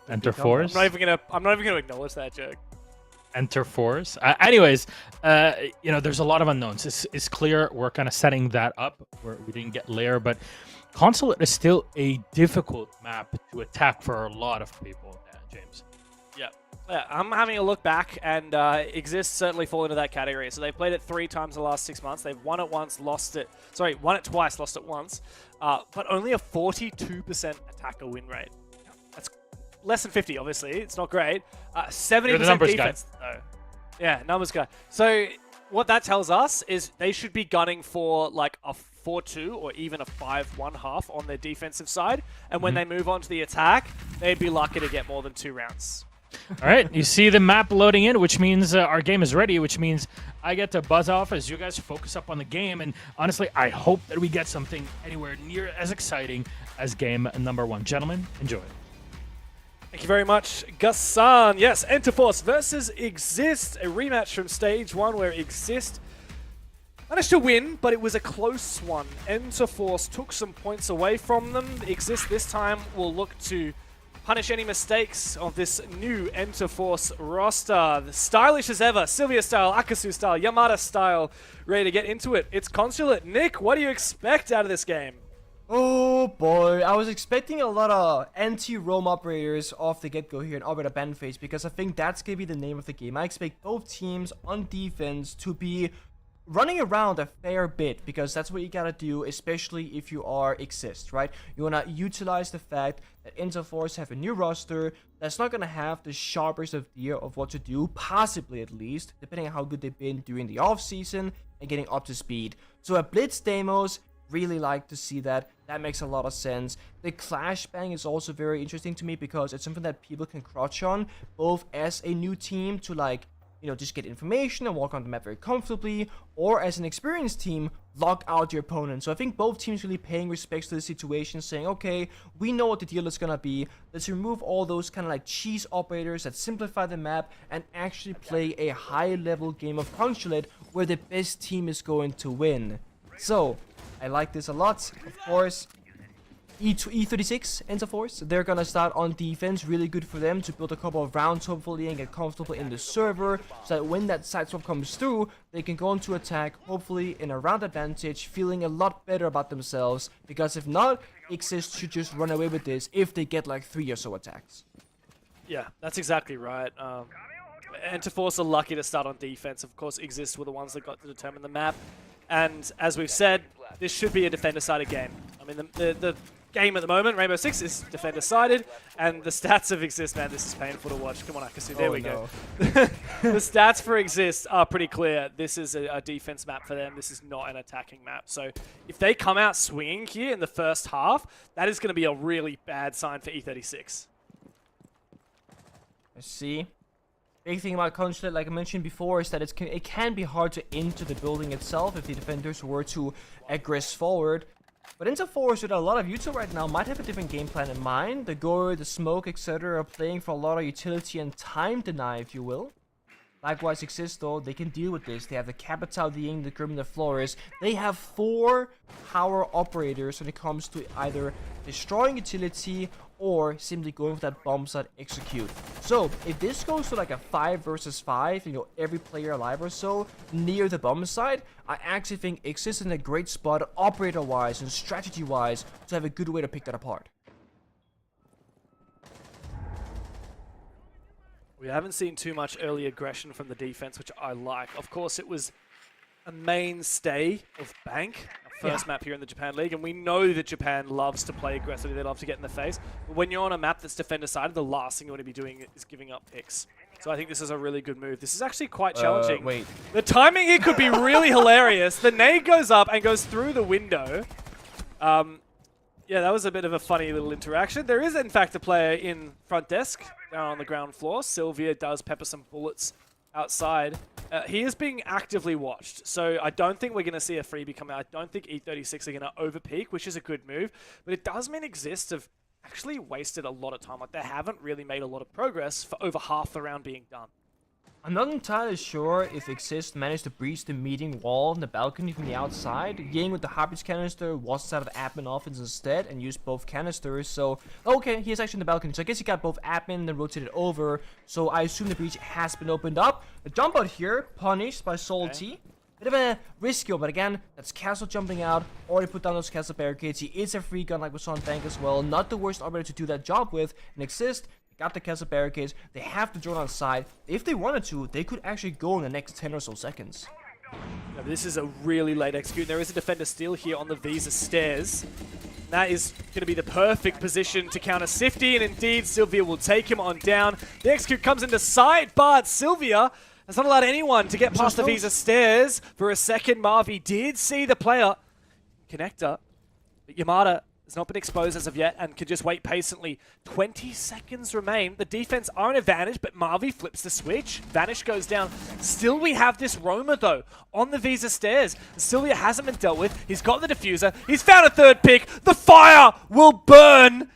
Enter force. I'm not even gonna acknowledge that joke. Enter force. Anyways, there's a lot of unknowns. It's clear we're kind of setting that up where we didn't get Lair, but Consulate is still a difficult map to attack for a lot of people, James. Yeah, I'm having a look back, and IGZIST certainly fall into that category. So they've played it 3 times in the last 6 months. They've won it once, won it twice, lost it once, but only a 42% attacker win rate. That's less than 50, obviously. It's not great. 70% defense, though. Yeah, numbers guy. So what that tells us is they should be gunning for like a 4-2 or even a 5-1 half on their defensive side. And when they move on to the attack, they'd be lucky to get more than 2 rounds. All right, you see the map loading in, which means our game is ready, which means I get to buzz off as you guys focus up on the game. And honestly, I hope that we get something anywhere near as exciting as game number 1. Gentlemen, enjoy. Thank you very much, Gus-san. Yes, Enterforce versus IGZIST, a rematch from Stage 1 where IGZIST managed to win, but it was a close one. Enterforce took some points away from them. IGZIST this time will look to punish any mistakes of this new Enterforce roster. Stylish as ever, Sylvia style, Akasu style, Yamada style, ready to get into it. It's Consulate. Nick, what do you expect out of this game? Oh boy, I was expecting a lot of anti-roam operators off the get-go here in Operator ban phase, because I think that's going to be the name of the game. I expect both teams on defense to be running around a fair bit, because that's what you gotta do, especially if you are IGZIST, right? You wanna utilize the fact that Interforce have a new roster that's not gonna have the sharpest idea of what to do, possibly at least, depending on how good they've been during the off-season and getting up to speed. So a Blitz demos, really like to see that. That makes a lot of sense. The Clash Bang is also very interesting to me, because it's something that people can crouch on, both as a new team to like just get information and walk on the map very comfortably, or as an experienced team, lock out your opponent. So I think both teams really paying respects to the situation, saying, okay, we know what the deal is gonna be. Let's remove all those kind of like cheese operators that simplify the map and actually play a high-level game of Consulate where the best team is going to win. So I like this a lot. Of course, E36 Interforce, they're gonna start on defense. Really good for them to build a couple of rounds hopefully and get comfortable in the server, so that when that side swap comes through, they can go into attack hopefully in a round advantage, feeling a lot better about themselves, because if not, IGZIST should just run away with this if they get like 3 or so attacks. Yeah, that's exactly right. Interforce are lucky to start on defense. Of course, IGZIST were the ones that got to determine the map. And as we've said, this should be a defender-sided game. I mean, the game at the moment, Rainbow Six, is defender-sided, and the stats of IGZIST, man, this is painful to watch. Come on, Akasu, there we go. The stats for IGZIST are pretty clear. This is a defense map for them. This is not an attacking map. So if they come out swinging here in the first half, that is going to be a really bad sign for E36. Let's see. Big thing about Consulate, like I mentioned before, is that it can be hard to enter the building itself if the defenders were to aggress forward. But Interforce, with a lot of util right now, might have a different game plan in mind. The Gore, the Smoke, etc. are playing for a lot of utility and time deny, if you will. Likewise, IGZIST, though, they can deal with this. They have the Capital, the Ying, the Grim, and the Flores. They have 4 power operators when it comes to either destroying utility or simply going for that bomb site execute. So, if this goes to like a 5 versus 5, every player alive or so, near the bomb site, I actually think IGZIST is in a great spot, operator-wise and strategy-wise, to have a good way to pick that apart. We haven't seen too much early aggression from the defense, which I like. Of course, it was a mainstay of Bank, our first map here in the Japan League, and we know that Japan loves to play aggressively. They love to get in the face. But when you're on a map that's defender-sided, the last thing you want to be doing is giving up picks. So I think this is a really good move. This is actually quite challenging. Wait. The timing here could be really hilarious. The nade goes up and goes through the window. Yeah, that was a bit of a funny little interaction. There is, in fact, a player in front desk down on the ground floor. Sylvia does pepper some bullets outside. He is being actively watched, so I don't think we're going to see a freebie come out. I don't think E36 are going to overpeak, which is a good move, but it does mean IGZIST have actually wasted a lot of time. Like, they haven't really made a lot of progress for over half the round being done. I'm not entirely sure if IGZIST managed to breach the meeting wall on the balcony from the outside. Ying with the Harpies canister was out of admin offense instead and used both canisters. So, okay, he's actually in the balcony. So I guess he got both admin and then rotated over. So I assume the breach has been opened up. The jump out here, punished by Salty. Bit of a risky, but again, that's Castle jumping out. Already put down those Castle barricades. He is a free gun like we saw in Bank as well. Not the worst operator to do that job with. And IGZIST got the Castle barricades. They have the drone on side. If they wanted to, they could actually go in the next 10 or so seconds. Now, this is a really late execute. There is a defender still here on the Visa stairs. That is going to be the perfect position to counter Sifty, and indeed, Sylvia will take him on down. The execute comes into sight, but Sylvia has not allowed anyone to get past the Visa stairs. For a second, Marvi did see the player connector, but Yamada has not been exposed as of yet and can just wait patiently. 20 seconds remain. The defense are an advantage, but Marvi flips the switch. Vanish goes down. Still, we have this roamer, though, on the Visa stairs. Sylvia hasn't been dealt with. He's got the diffuser. He's found a third pick. The fire will burn,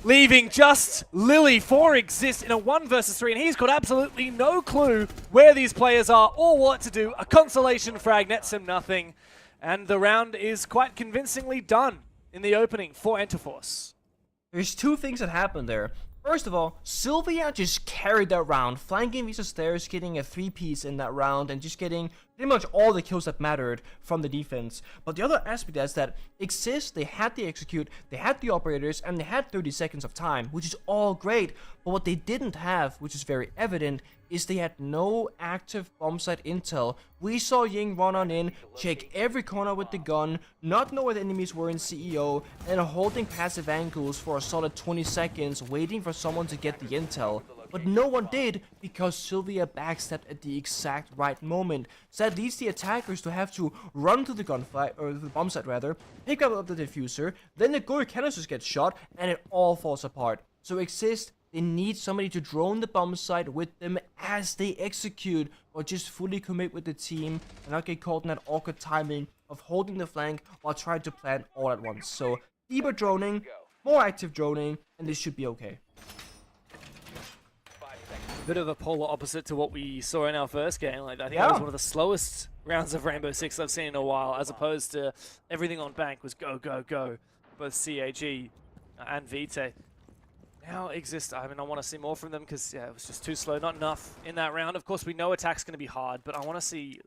leaving just Lily for IGZIST in a 1 versus 3, and he's got absolutely no clue where these players are or what to do. A consolation frag nets him nothing, and the round is quite convincingly done in the opening for Interforce. There's 2 things that happened there. First of all, Sylvia just carried that round, flanking Visa stairs, getting a 3-piece in that round, and just getting pretty much all the kills that mattered from the defense. But the other aspect is that IGZIST, they had the execute, they had the operators, and they had 30 seconds of time, which is all great. But what they didn't have, which is very evident, is they had no active bomb site intel. We saw Ying run on in, check every corner with the gun, not know where the enemies were in CEO, and holding passive angles for a solid 20 seconds, waiting for someone to get the intel. But no one did, because Sylvia backstepped at the exact right moment. So that leads the attackers to have to run to the gunfight, or the bomb site rather, pick up the diffuser, then the Gory canisters get shot, and it all falls apart. So IGZIST They need somebody to drone the bomb site with them as they execute, or just fully commit with the team and not get caught in that awkward timing of holding the flank while trying to plant all at once. So deeper droning, more active droning, and this should be okay. Bit of a polar opposite to what we saw in our first game. Like, I think that was one of the slowest rounds of Rainbow Six I've seen in a while, as opposed to everything on bank was go, go, go. Both CAG and Vitae. Now IGZIST, I mean, I want to see more from them because, yeah, it was just too slow. Not enough in that round. Of course, we know attack's going to be hard, but I want to see...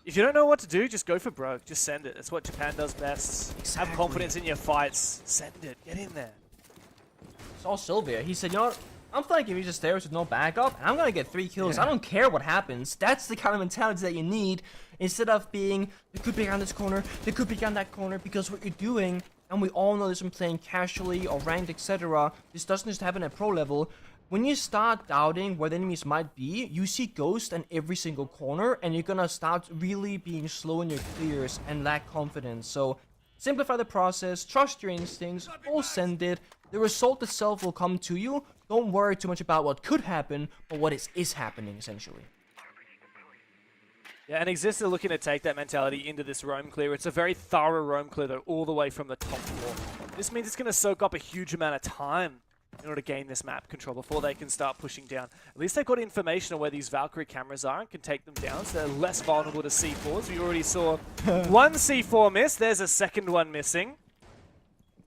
If you don't know what to do, just go for broke. Just send it. That's what Japan does best. Have confidence in your fights. Send it. Get in there. Saw Sylvia. He said, you know what? I'm flanking just stairs with no backup, and I'm gonna get 3 kills. I don't care what happens. That's the kind of mentality that you need, instead of being, they could be on this corner, they could be on that corner, because what you're doing, and we all know this when playing casually or ranked, etc. This doesn't just happen at pro level. When you start doubting where the enemies might be, you see ghosts in every single corner, and you're gonna start really being slow in your clears and lack confidence. So simplify the process, trust your instincts, all send it. The result itself will come to you. Don't worry too much about what could happen, but what is happening, essentially. Yeah, and IGZIST are looking to take that mentality into this roam clear. It's a very thorough roam clear, though, all the way from the top floor. This means it's going to soak up a huge amount of time in order to gain this map control before they can start pushing down. At least they've got information on where these Valkyrie cameras are and can take them down, so they're less vulnerable to C4s. We already saw one C4 miss. There's a second one missing.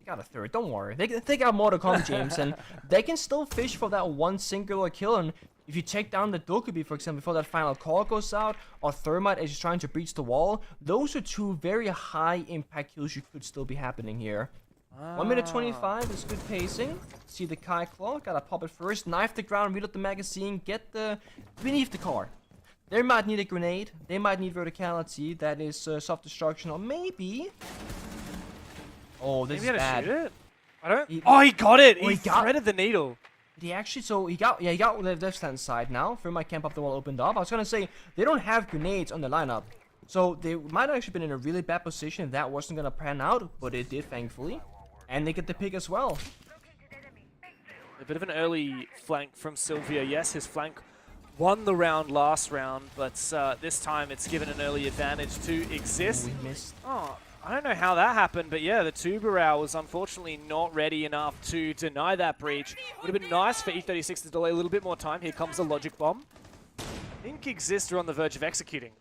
Got a third, don't worry. They got more to come, James, and they can still fish for that one singular kill. And if you take down the Dokubi, for example, before that final call goes out, or Thermite as he's trying to breach the wall, those are 2 very high impact kills you could still be happening here. 1 minute 25 is good pacing. See the Kai Claw, gotta pop it first, knife the ground, reload the magazine, get the beneath the car. They might need a grenade, they might need verticality, that is self-destruction, or maybe... Oh, this is bad. Shoot it? I don't... he got it! He threaded the needle. Did he actually? So he got the left-hand side now. Thermite camp up the wall opened up. I was gonna say, they don't have grenades on the lineup. So they might have actually been in a really bad position if that wasn't gonna pan out, but it did, thankfully. And they get the pick as well. A bit of an early flank from Sylvia. Yes, his flank won the round last round, but this time it's given an early advantage to IGZIST. We missed. Oh, I don't know how that happened, but yeah, the Tubarão was unfortunately not ready enough to deny that breach. Would have been nice for E36 to delay a little bit more time. Here comes the logic bomb. I think IGZIST are on the verge of executing.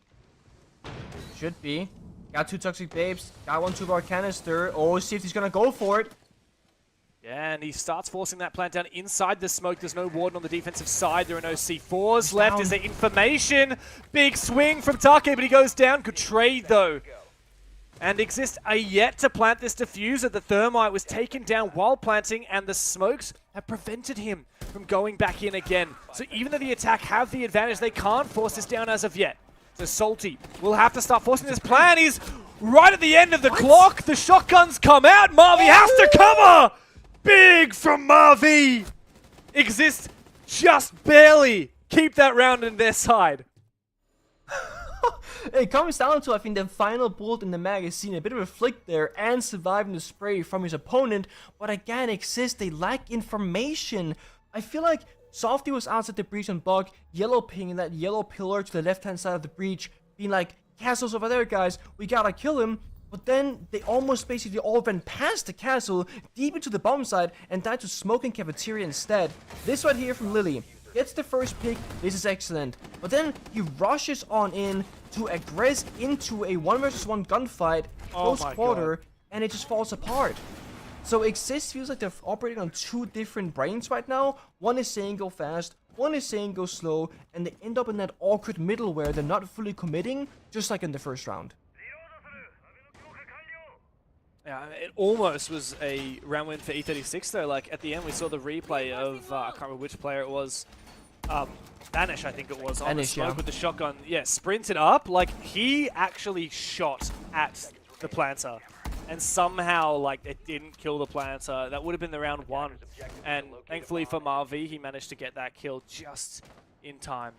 Should be. Got 2 toxic babes. Got 1 2-bar canister. Oh, see if he's gonna go for it. Yeah, and he starts forcing that plant down inside the smoke. There's no warden on the defensive side. There are no C4s left. Is there information? Big swing from Take, but he goes down. Good trade, though. And IGZIST are yet to plant this diffuser. The Thermite was taken down while planting, and the smokes have prevented him from going back in again. So even though the attack have the advantage, they can't force this down as of yet. So Salty will have to start forcing this plan. He's right at the end of the clock. The shotguns come out. Marvi has to cover. Big from Marvi. IGZIST just barely keep that round in their side. It comes down to, I think, the final bullet in the magazine. A bit of a flick there and surviving the spray from his opponent. But again, IGZIST, they lack information. I feel like Softy was outside the breach on Bug, yellow pinging that yellow pillar to the left-hand side of the breach, being like, castle's over there, guys, we gotta kill him. But then they almost basically all went past the castle, deep into the bomb site, and died to smoking cafeteria instead. This right here from Lily. Gets the first pick, this is excellent. But then he rushes on in to aggress into a 1 versus 1 gunfight, close quarter, and it just falls apart. So IGZIST feels like they're operating on 2 different brains right now. One is saying go fast, one is saying go slow, and they end up in that awkward middle where they're not fully committing, just like in the first round. Yeah, it almost was a round win for E36 though. Like at the end we saw the replay of, I can't remember which player it was, Vanish I think it was, on the smoke with the shotgun. Yeah, sprinted up, like he actually shot at the planter. And somehow, like, it didn't kill the planter. That would have been the round 1. And thankfully for Marvi, he managed to get that kill just in time.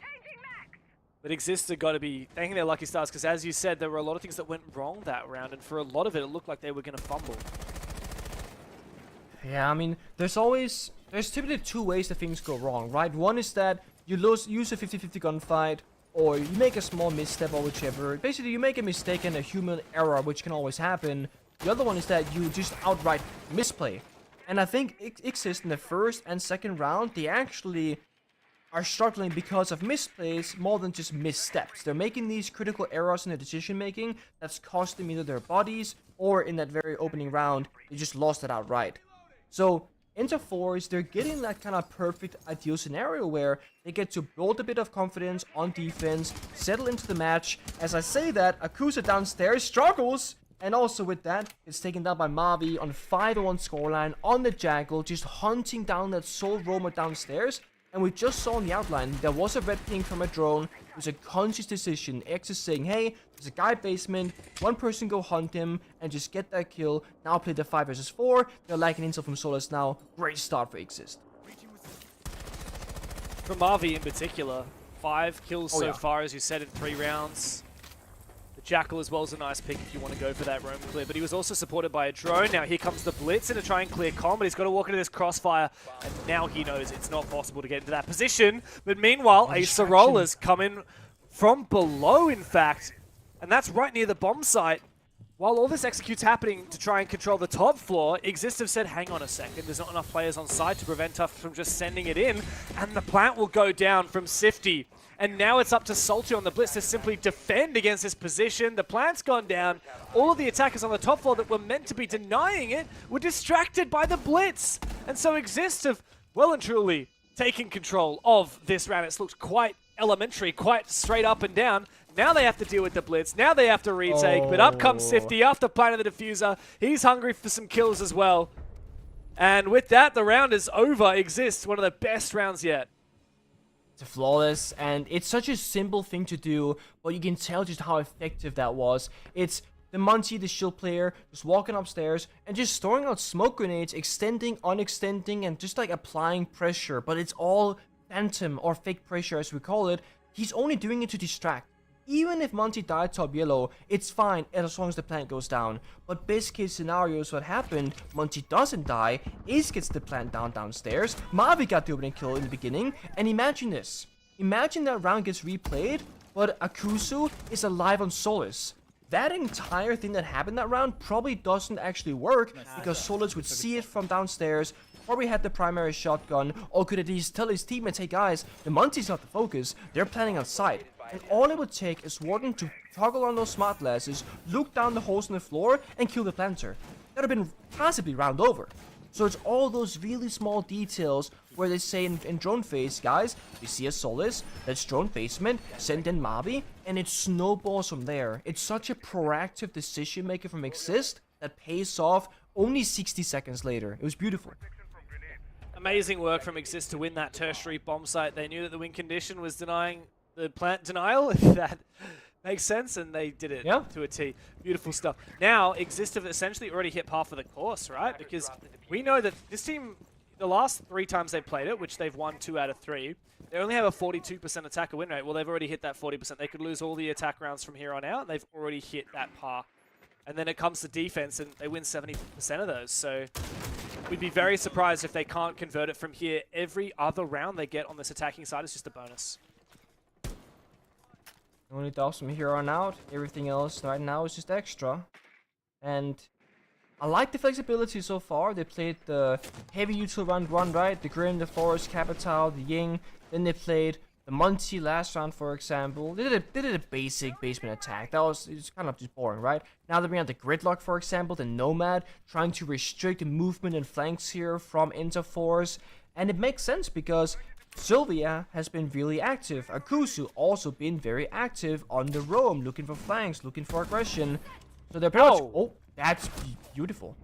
But IGZIST have got to be thanking their lucky stars, because as you said, there were a lot of things that went wrong that round, and for a lot of it, it looked like they were going to fumble. Yeah, I mean, there's always there's typically two ways that things go wrong, right? One is that you use a 50-50 gunfight, or you make a small misstep or whichever. Basically, you make a mistake and a human error, which can always happen. The other one is that you just outright misplay. And I think IGZIST in the first and second round, they actually are struggling because of misplays more than just missteps. They're making these critical errors in their decision making that's cost them either their bodies, or in that very opening round, they just lost it outright. So Interforce, they're getting that kind of perfect ideal scenario where they get to build a bit of confidence on defense, settle into the match. As I say that, Akusa downstairs struggles, and also with that, it's taken down by Mavi on 5-1 scoreline on the Jackal, just hunting down that Soul Roamer downstairs. And we just saw in the outline, there was a red ping from a drone. It was a conscious decision. X is saying, hey, there's a guy basement, one person go hunt him and just get that kill. Now play the 5 versus 4. They're liking intel from Solus now. Great start for IGZIST. From Mavi in particular, 5 kills so far, as you said, in 3 rounds. The Jackal as well is a nice pick if you want to go for that roam clear, but he was also supported by a drone. Now here comes the Blitz in to try and clear Con, but he's got to walk into this crossfire, and now he knows it's not possible to get into that position. But meanwhile, a Sorola's come in from below, in fact, and that's right near the bomb site. While all this execute's happening to try and control the top floor, IGZIST have said, hang on a second, there's not enough players on site to prevent us from just sending it in, and the plant will go down from Sifty. And now it's up to Salty on the Blitz to simply defend against this position. The plant's gone down. All of the attackers on the top floor that were meant to be denying it were distracted by the Blitz. And so IGZIST have well and truly taken control of this round. It's looked quite elementary, quite straight up and down. Now they have to deal with the Blitz. Now they have to retake. But up comes Sifty after planting the diffuser. He's hungry for some kills as well. And with that, the round is over. IGZIST, one of the best rounds yet. It's flawless, and it's such a simple thing to do, but you can tell just how effective that was. It's the Monty, the shield player, just walking upstairs and just throwing out smoke grenades, extending, unextending, and just like applying pressure, but it's all phantom or fake pressure as we call it. He's only doing it to distract. Even if Monty died top yellow, it's fine as long as the plant goes down. But best case scenario is what happened. Monty doesn't die, Ace gets the plant downstairs, Mavi got the opening kill in the beginning, and imagine this. Imagine that round gets replayed, but Akusu is alive on Solus. That entire thing that happened that round probably doesn't actually work, because Solus would see it from downstairs, probably had the primary shotgun, or could at least tell his teammates, hey guys, the Monty's not the focus, they're planning on site. And all it would take is Warden to toggle on those smart glasses, look down the holes in the floor, and kill the planter. That would have been possibly round over. So it's all those really small details where they say in drone phase, guys, we see a Solus, let's drone basement, send in Mavi, and it snowballs from there. It's such a proactive decision maker from IGZIST that pays off only 60 seconds later. It was beautiful. Amazing work from IGZIST to win that tertiary bomb site. They knew that the win condition was denying the plant denial, if that makes sense, and they did it to a T. Beautiful stuff. Now, IGZIST have essentially already hit half of the course, right? Because we know that this team, the last 3 times they played it, which they've won 2 out of 3, they only have a 42% attacker win rate. Well, they've already hit that 40%. They could lose all the attack rounds from here on out, and they've already hit that par. And then it comes to defense, and they win 70% of those. So we'd be very surprised if they can't convert it from here. Every other round they get on this attacking side is just a bonus. Only dogs from here on out. Everything else right now is just extra. And I like the flexibility so far. They played the heavy util round 1, right? The Grim, the Forest, Capital, the Ying. Then they played the Monty last round, for example. They did a basic basement attack. It's kind of just boring, right? Now they're bringing out the Gridlock, for example, the Nomad, trying to restrict the movement and flanks here from Interforce. And it makes sense because Sylvia has been really active. Akusu also been very active on the roam, looking for flanks, looking for aggression. So they're pretty much... Oh, that's beautiful.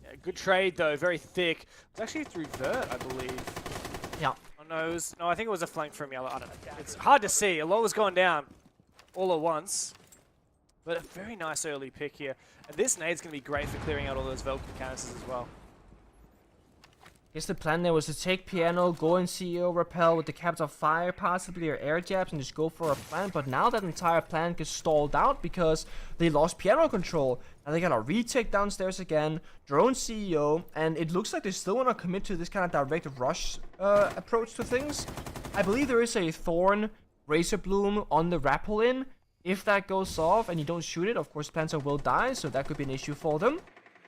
Yeah, good trade though, very thick. It's actually through Vert, I believe. Yeah. Oh no, no, I think it was a flank from Yellow. I don't know. It's hard to see. A lot was going down all at once. But a very nice early pick here. And this nade's going to be great for clearing out all those Vulcan canisters as well. Guess the plan there was to take Piano, go in CEO, repel with the caps of fire, possibly or air jabs, and just go for a plan. But now that entire plan gets stalled out because they lost Piano control. Now they got a retake downstairs again, drone CEO, and it looks like they still want to commit to this kind of direct rush approach to things. I believe there is a Thorn Razor Bloom on the rappel in. If that goes off and you don't shoot it, of course Panzer will die, so that could be an issue for them.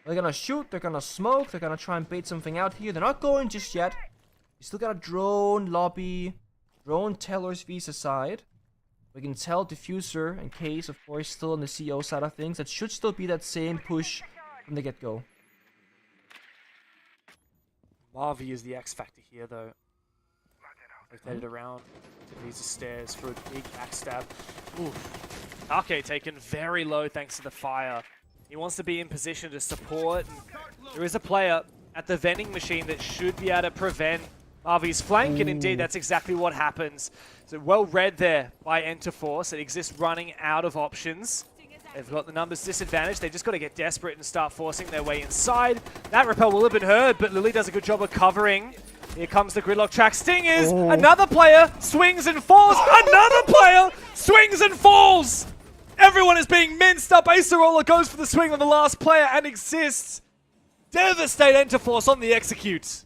They're gonna shoot, they're gonna smoke, they're gonna try and bait something out here. They're not going just yet. You still got a drone lobby, drone tellers visa side. We can tell diffuser and case, of course, still on the CO side of things. That should still be that same push from the get-go. Marvi is the X factor here, though. Rotated around to Visa stairs for a big backstab. Oof. Arcade taken very low thanks to the fire. He wants to be in position to support. And there is a player at the vending machine that should be able to prevent Marvi's flank, and indeed that's exactly what happens. So well read there by Enterforce. It exists running out of options. They've got the numbers disadvantage. They just got to get desperate and start forcing their way inside. That repel will have been heard, but Lily does a good job of covering. Here comes the gridlock track. Stingers! Another player swings and falls. Another player swings and falls! Everyone is being minced up. Acerola goes for the swing on the last player and exists. Devastate Enterforce on the execute.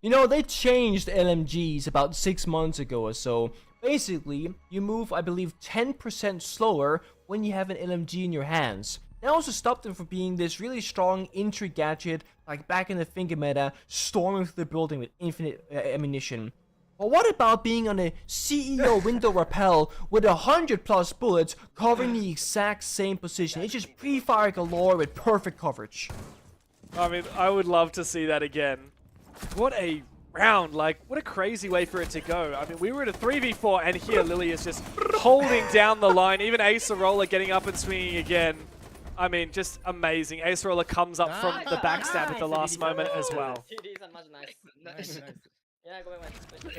You know, they changed LMGs about 6 months ago or so. Basically, you move, I believe, 10% slower when you have an LMG in your hands. They also stopped them from being this really strong entry gadget, like back in the Finger meta, storming through the building with infinite ammunition. But what about being on a CEO window rappel with 100+ bullets covering the exact same position? It's just pre-fire galore with perfect coverage. I mean, I would love to see that again. What a round, like, what a crazy way for it to go. I mean, we were at a 3v4, and here Lily is just holding down the line. Even Acerola getting up and swinging again. I mean, just amazing. Acerola comes up from the backstab at the last moment as well.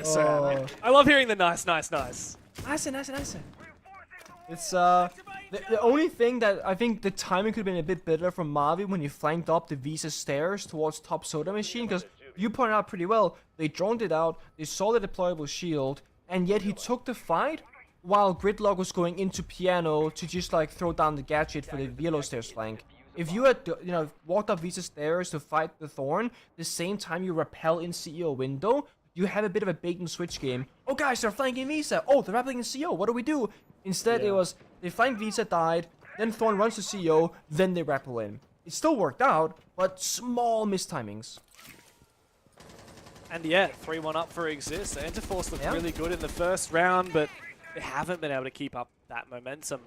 So, I love hearing the nice. Nice. It's the only thing that I think the timing could have been a bit better from Mavi when he flanked up the Visa stairs towards top soda machine, because you pointed out pretty well, they droned it out, they saw the deployable shield, and yet he took the fight while Gridlock was going into Piano to just like throw down the gadget for the yellow stairs flank. If you had, walked up Visa stairs to fight the Thorn, the same time you rappel in CEO window, you have a bit of a bait and switch game. Oh guys, they're flanking Visa. Oh, they're rappelling in CEO. What do we do? Instead, it was they flank Visa, died, then Thorn runs to CEO, then they rappel in. It still worked out, but small mistimings. And yeah, 3-1 up for IGZIST. Enterforce looked really good in the first round, but they haven't been able to keep up that momentum.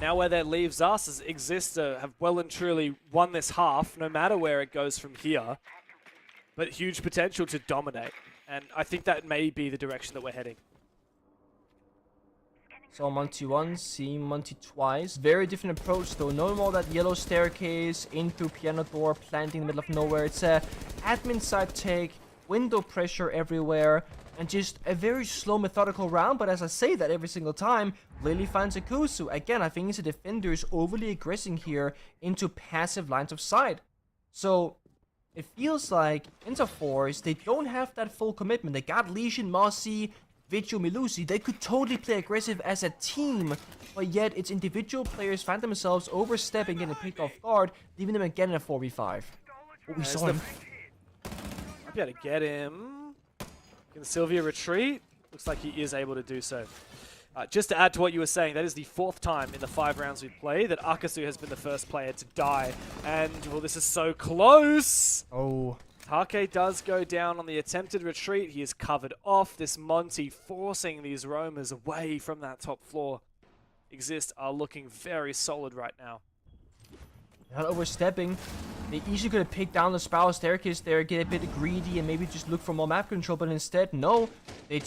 Now where that leaves us is IGZIST have well and truly won this half, no matter where it goes from here. But huge potential to dominate. And I think that may be the direction that we're heading. So Monty once, seeing Monty twice. Very different approach though. No more that yellow staircase, in through piano door, planting in the middle of nowhere. It's a admin side take, window pressure everywhere, and just a very slow methodical round. But as I say that every single time, Lily finds a Kusu. Again, I think it's the defenders overly aggressing here into passive lines of sight. So it feels like Interforce, they don't have that full commitment. They got Legion, Mossy, Vigil, Melusi. They could totally play aggressive as a team, but yet its individual players find themselves overstepping, getting picked off guard, leaving them again in a 4v5. What we saw him. Might be able to get him. Can Sylvia retreat? Looks like he is able to do so. Just to add to what you were saying, that is the 4th time in the 5 rounds we've played that Akasu has been the first player to die. And, well, this is so close! Oh. Take does go down on the attempted retreat. He is covered off. This Monty forcing these roamers away from that top floor. IGZIST are looking very solid right now. Not overstepping. They easily could have picked down the spiral staircase there, get a bit greedy, and maybe just look for more map control, but instead, no. They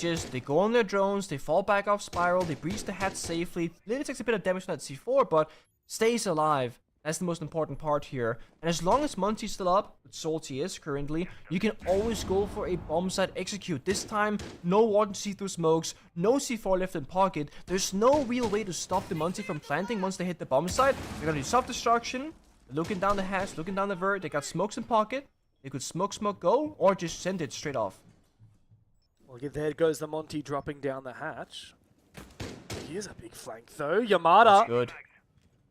go on their drones, they fall back off spiral, they breach the hatch safely. Lily takes a bit of damage from that C4, but stays alive. That's the most important part here. And as long as Monty's still up, which Salty is currently, you can always go for a bomb site execute. This time, no Warden see-through smokes, no C4 left in pocket. There's no real way to stop the Monty from planting once they hit the bomb site. They're gonna do self-destruction. Looking down the hatch, looking down the vert. They got smokes in pocket. They could smoke, go, or just send it straight off. Well, there goes the Monty dropping down the hatch. Here's a big flank though. Yamada. That's good.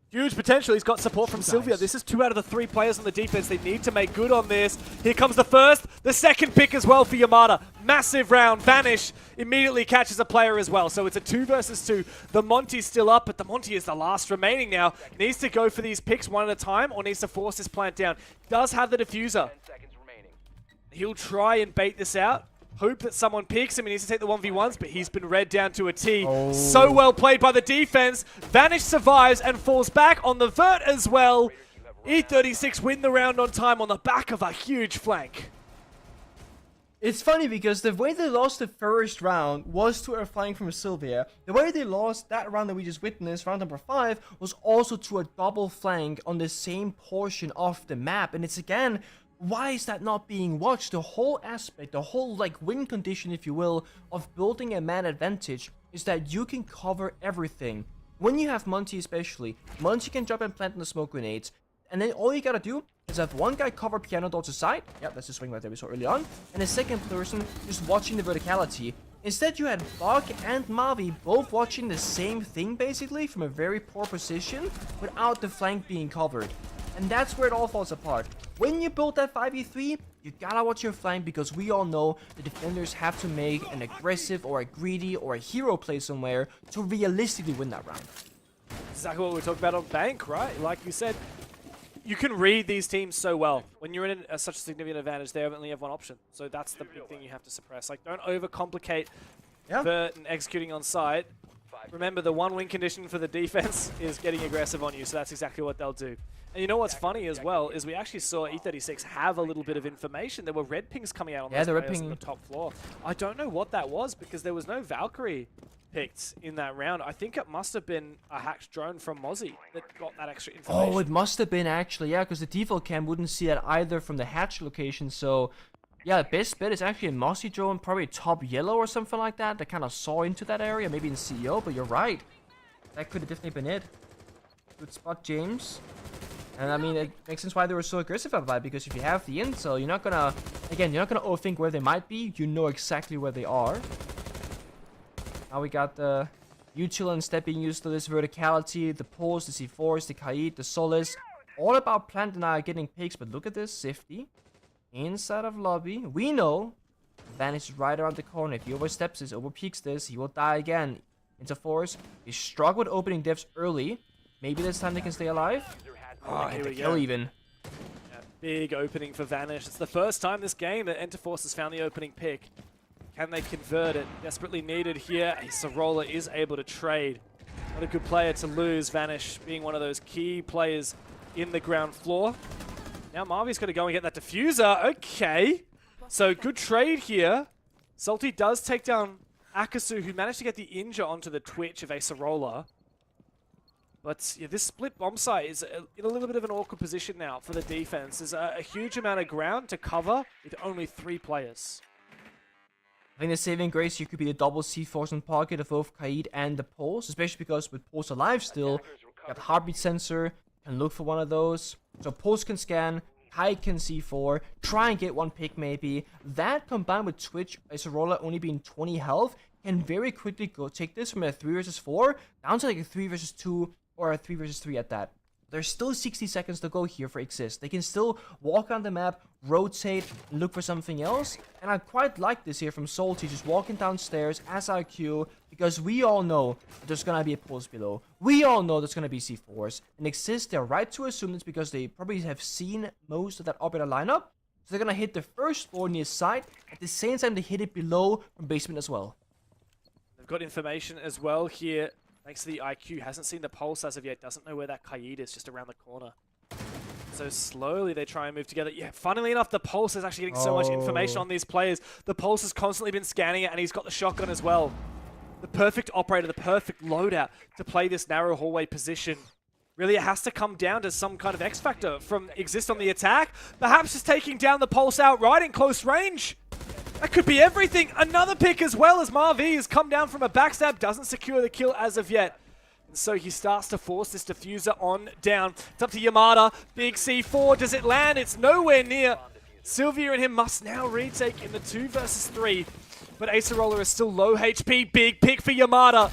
Huge potential. He's got support from Sylvia. This is 2 out of the 3 players on the defense. They need to make good on this. Here comes the first, the second pick as well for Yamada. Massive round. Vanish immediately catches a player as well. So it's a 2 versus 2. The Monty's still up, but the Monty is the last remaining now. Needs to go for these picks one at a time or needs to force this plant down. Does have the diffuser. He'll try and bait this out. Hope that someone picks him. He needs to take the 1v1s, but he's been read down to a T. Oh. So well played by the defense. Vanish survives and falls back on the vert as well. E36 win the round on time on the back of a huge flank. It's funny because the way they lost the first round was to a flank from Sylvia. The way they lost that round that we just witnessed, round number 5, was also to a double flank on the same portion of the map. And it's again, why is that not being watched? The whole aspect, the whole like win condition, if you will, of building a man advantage is that you can cover everything. When you have Monty especially, Monty can drop and plant in the smoke grenades, and then all you gotta do is have one guy cover piano door to side. Yep, that's the swing right there we saw early on. And a second person just watching the verticality. Instead, you had Bug and Mavi both watching the same thing basically from a very poor position without the flank being covered. And that's where it all falls apart. When you build that 5v3, you gotta watch your flank because we all know the defenders have to make an aggressive or a greedy or a hero play somewhere to realistically win that round. Exactly what we talked about on Bank, right? Like you said, you can read these teams so well. When you're in such a significant advantage, they only have one option. So that's the big thing you have to suppress. Like, don't overcomplicate vert and executing on site. Remember, the one win condition for the defense is getting aggressive on you, so that's exactly what they'll do. And you know what's funny as well is we actually saw E36 have a little bit of information. There were red pings coming out on those players on the top floor. I don't know what that was because there was no Valkyrie picked in that round. I think it must have been a hacked drone from Mozzie that got that extra information. Oh, it must have been actually, yeah, because the default cam wouldn't see that either from the hatch location. So, yeah, the best bet is actually a Mozzie drone, probably top yellow or something like that kind of saw into that area, maybe in CEO, but you're right. That could have definitely been it. Good spot, James. And I mean, it makes sense why they were so aggressive about it, because if you have the intel, you're not gonna, again, you're not gonna overthink where they might be. You know exactly where they are. Now we got the Util and Step being used to this verticality, the pulls, the C4s, the Kaid, the Solace. All about plant denial getting picks, but look at this, Sifty. Inside of lobby. We know Vanish is right around the corner. If he oversteps this, overpeaks this, he will die again. Into force. He struggled with opening devs early. Maybe this time they can stay alive. Oh, here we go. go. Even. Yeah, big opening for Vanish. It's the first time this game that Enterforce has found the opening pick. Can they convert it? Desperately needed here. Sorolla is able to trade. Not a good player to lose. Vanish being one of those key players in the ground floor. Now Marvy's got to go and get that diffuser. Okay. So good trade here. Salty does take down Akasu, who managed to get the injure onto the twitch of a Sorolla. But yeah, this split bomb site is in a little bit of an awkward position now for the defense. There's a huge amount of ground to cover with only 3 players. I think the saving grace here could be the double C4s in pocket of both Kaid and the Pulse, especially because with Pulse alive still, got heartbeat sensor, can look for one of those. So Pulse can scan, Kaid can C4, try and get one pick maybe. That combined with Twitch, Sorolla only being 20 health, can very quickly go take this from a 3 versus 4 down to like a 3 versus 2 or a 3 versus 3 at that. There's still 60 seconds to go here for IGZIST. They can still walk on the map, rotate, and look for something else. And I quite like this here from Salty, just walking downstairs as IQ, because we all know that there's going to be a pulse below. We all know there's going to be C4s. And IGZIST, they're right to assume this because they probably have seen most of that operator lineup. So they're going to hit the first floor near side. At the same time, they hit it below from basement as well. They've got information as well here. Thanks to the IQ, hasn't seen the pulse as of yet, doesn't know where that Kaid is, just around the corner. So slowly they try and move together. Yeah, funnily enough, the pulse is actually getting so much information on these players. The pulse has constantly been scanning it, and he's got the shotgun as well. The perfect operator, the perfect loadout to play this narrow hallway position. Really, it has to come down to some kind of X factor from IGZIST on the attack. Perhaps just taking down the pulse outright in close range. That could be everything. Another pick as well as Marvi has come down from a backstab. Doesn't secure the kill as of yet. So he starts to force this diffuser on down. It's up to Yamada. Big C4. Does it land? It's nowhere near. Sylvia and him must now retake in the 2 versus 3. But Acerola is still low HP. Big pick for Yamada.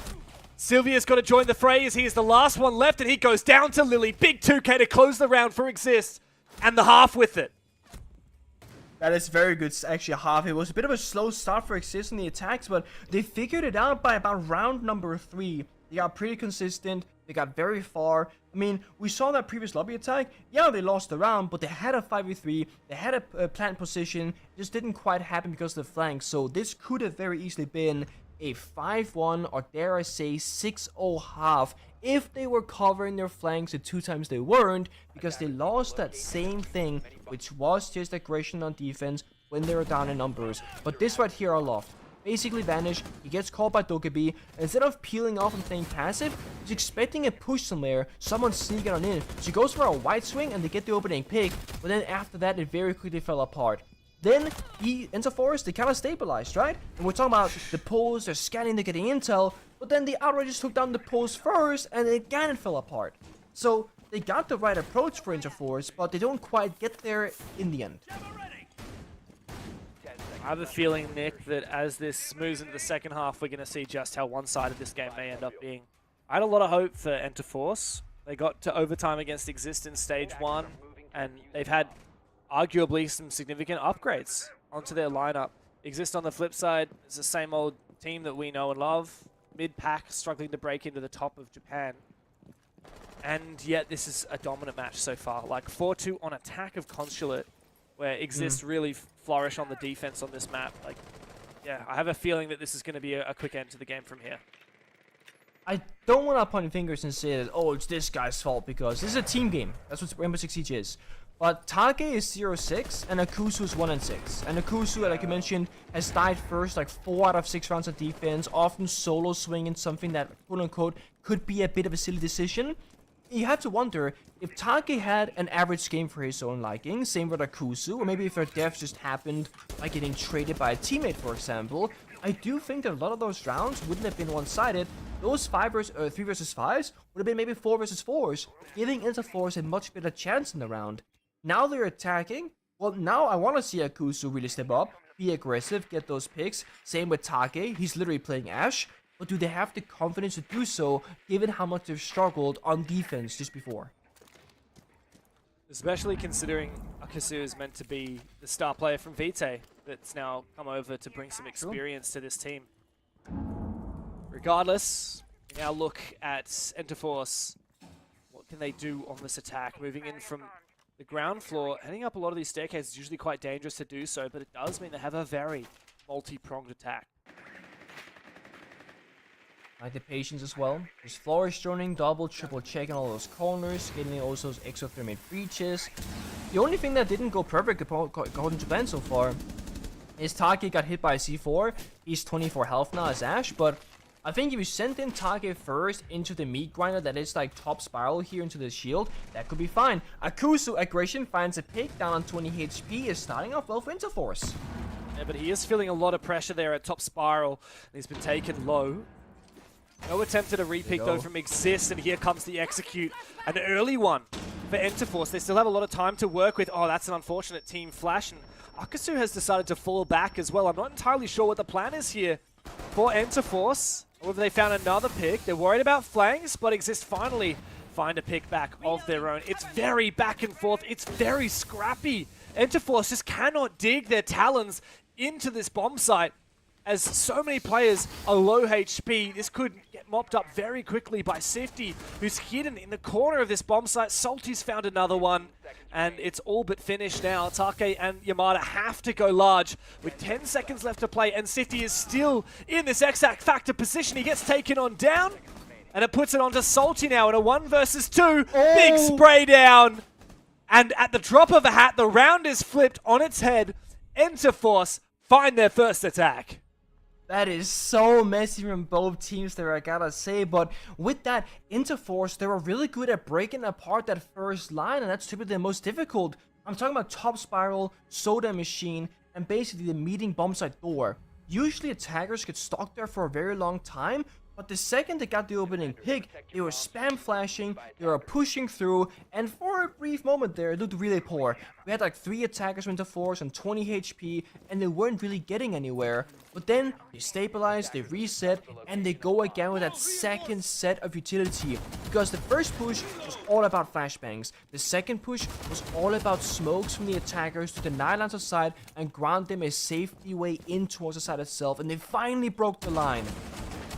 Sylvia's got to join the fray as he is the last one left, and he goes down to Lily. Big 2K to close the round for IGZIST. And the half with it. That is very good, actually, half. It was a bit of a slow start for IGZIST in the attacks, but they figured it out by about round number 3. They got pretty consistent. They got very far. I mean, we saw that previous lobby attack. Yeah, they lost the round, but they had a 5v3. They had a plant position. It just didn't quite happen because of the flanks. So this could have very easily been a 5-1 or dare I say 6-0 half if they were covering their flanks the 2 times they weren't, because they lost that same thing, which was just aggression on defense when they were down in numbers. But this right here I loved. Basically Vanish, he gets called by Dokkaebi, and instead of peeling off and playing passive, he's expecting a push somewhere, someone sneaking on in. So he goes for a wide swing and they get the opening pick, but then after that it very quickly fell apart. Then he enter forest, they kind of stabilized, right? And we're talking about the poles, they're scanning, they're getting intel, but then the Outrageous took down the poles first, and again it fell apart. So they got the right approach for Interforce, but they don't quite get there in the end. I have a feeling, Nick, that as this moves into the second half, we're going to see just how one-sided this game may end up being. I had a lot of hope for Interforce. They got to overtime against IGZIST in Stage 1, and they've had arguably some significant upgrades onto their lineup. IGZIST on the flip side is the same old team that we know and love. Mid-pack struggling to break into the top of Japan. And yet this is a dominant match so far. Like 4-2 on attack of Consulate, where IGZIST really flourish on the defense on this map. Like, yeah, I have a feeling that this is going to be a quick end to the game from here. I don't want to point fingers and say that, oh, it's this guy's fault, because this is a team game. That's what Rainbow Six Siege is. But Take is 0-6 and Akusu is 1-6. And Akusu, like I mentioned, has died first like 4 out of 6 rounds of defense, often solo swinging something that, quote-unquote, could be a bit of a silly decision. You have to wonder if Take had an average game for his own liking, same with Akusu, or maybe if their deaths just happened by getting traded by a teammate, for example. I do think that a lot of those rounds wouldn't have been one-sided. Those 3 versus 5s would have been maybe 4 versus 4s, giving Interforce a much better chance in the round. Now they're attacking. Well, now I want to see Akusu really step up, be aggressive, get those picks. Same with Take, he's literally playing Ashe. But do they have the confidence to do so, given how much they've struggled on defense just before? Especially considering Akusu is meant to be the star player from Vitae that's now come over to bring some experience to this team. Regardless, we now look at Interforce. What can they do on this attack? Moving in from the ground floor, heading up a lot of these staircases is usually quite dangerous to do so, but it does mean they have a very multi-pronged attack. Like the patience as well. There's flourish droning, double, triple checking all those corners, getting also those exothermic breaches. The only thing that didn't go perfect according to Ben so far is Take got hit by a C4. He's 24 health now as Ashe, but I think if you send in Take first into the meat grinder that is like top spiral here into the shield, that could be fine. Akusu aggression finds a pick down on 20 HP, is starting off well for Interforce. Yeah, but he is feeling a lot of pressure there at top spiral. He's been taken low. No attempt at a repick though from IGZIST, and here comes the execute. An early one for Interforce. They still have a lot of time to work with. Oh, that's an unfortunate team flash, and Akusu has decided to fall back as well. I'm not entirely sure what the plan is here for Interforce. Or have they found another pick? They're worried about flanks, but IGZIST finally find a pick back of their own. It's very back and forth. It's very scrappy. Interforce just cannot dig their talons into this bomb site. As so many players are low HP, this could get mopped up very quickly by Sifty, who's hidden in the corner of this bomb site. Salty's found another one, and it's all but finished now. Take and Yamada have to go large with 10 seconds left to play, and Sifty is still in this exact factor position. He gets taken on down, and it puts it onto Salty now in a 1 versus 2. Big spray down, and at the drop of a hat, the round is flipped on its head. Interforce find their first attack. That is so messy from both teams there, I gotta say. But with that, Interforce, they were really good at breaking apart that first line, and that's typically the most difficult. I'm talking about top spiral, soda machine, and basically the meeting bomb site door. Usually attackers get stuck there for a very long time, But the second they got the opening pick, they were spam flashing, they were pushing through, and for a brief moment there, it looked really poor. We had like 3 attackers with the force and 20 HP, and they weren't really getting anywhere. But then they stabilize, they reset, and they go again with that second set of utility. Because the first push was all about flashbangs. The second push was all about smokes from the attackers to deny lines of sight and grant them a safety way in towards the site itself. And they finally broke the line.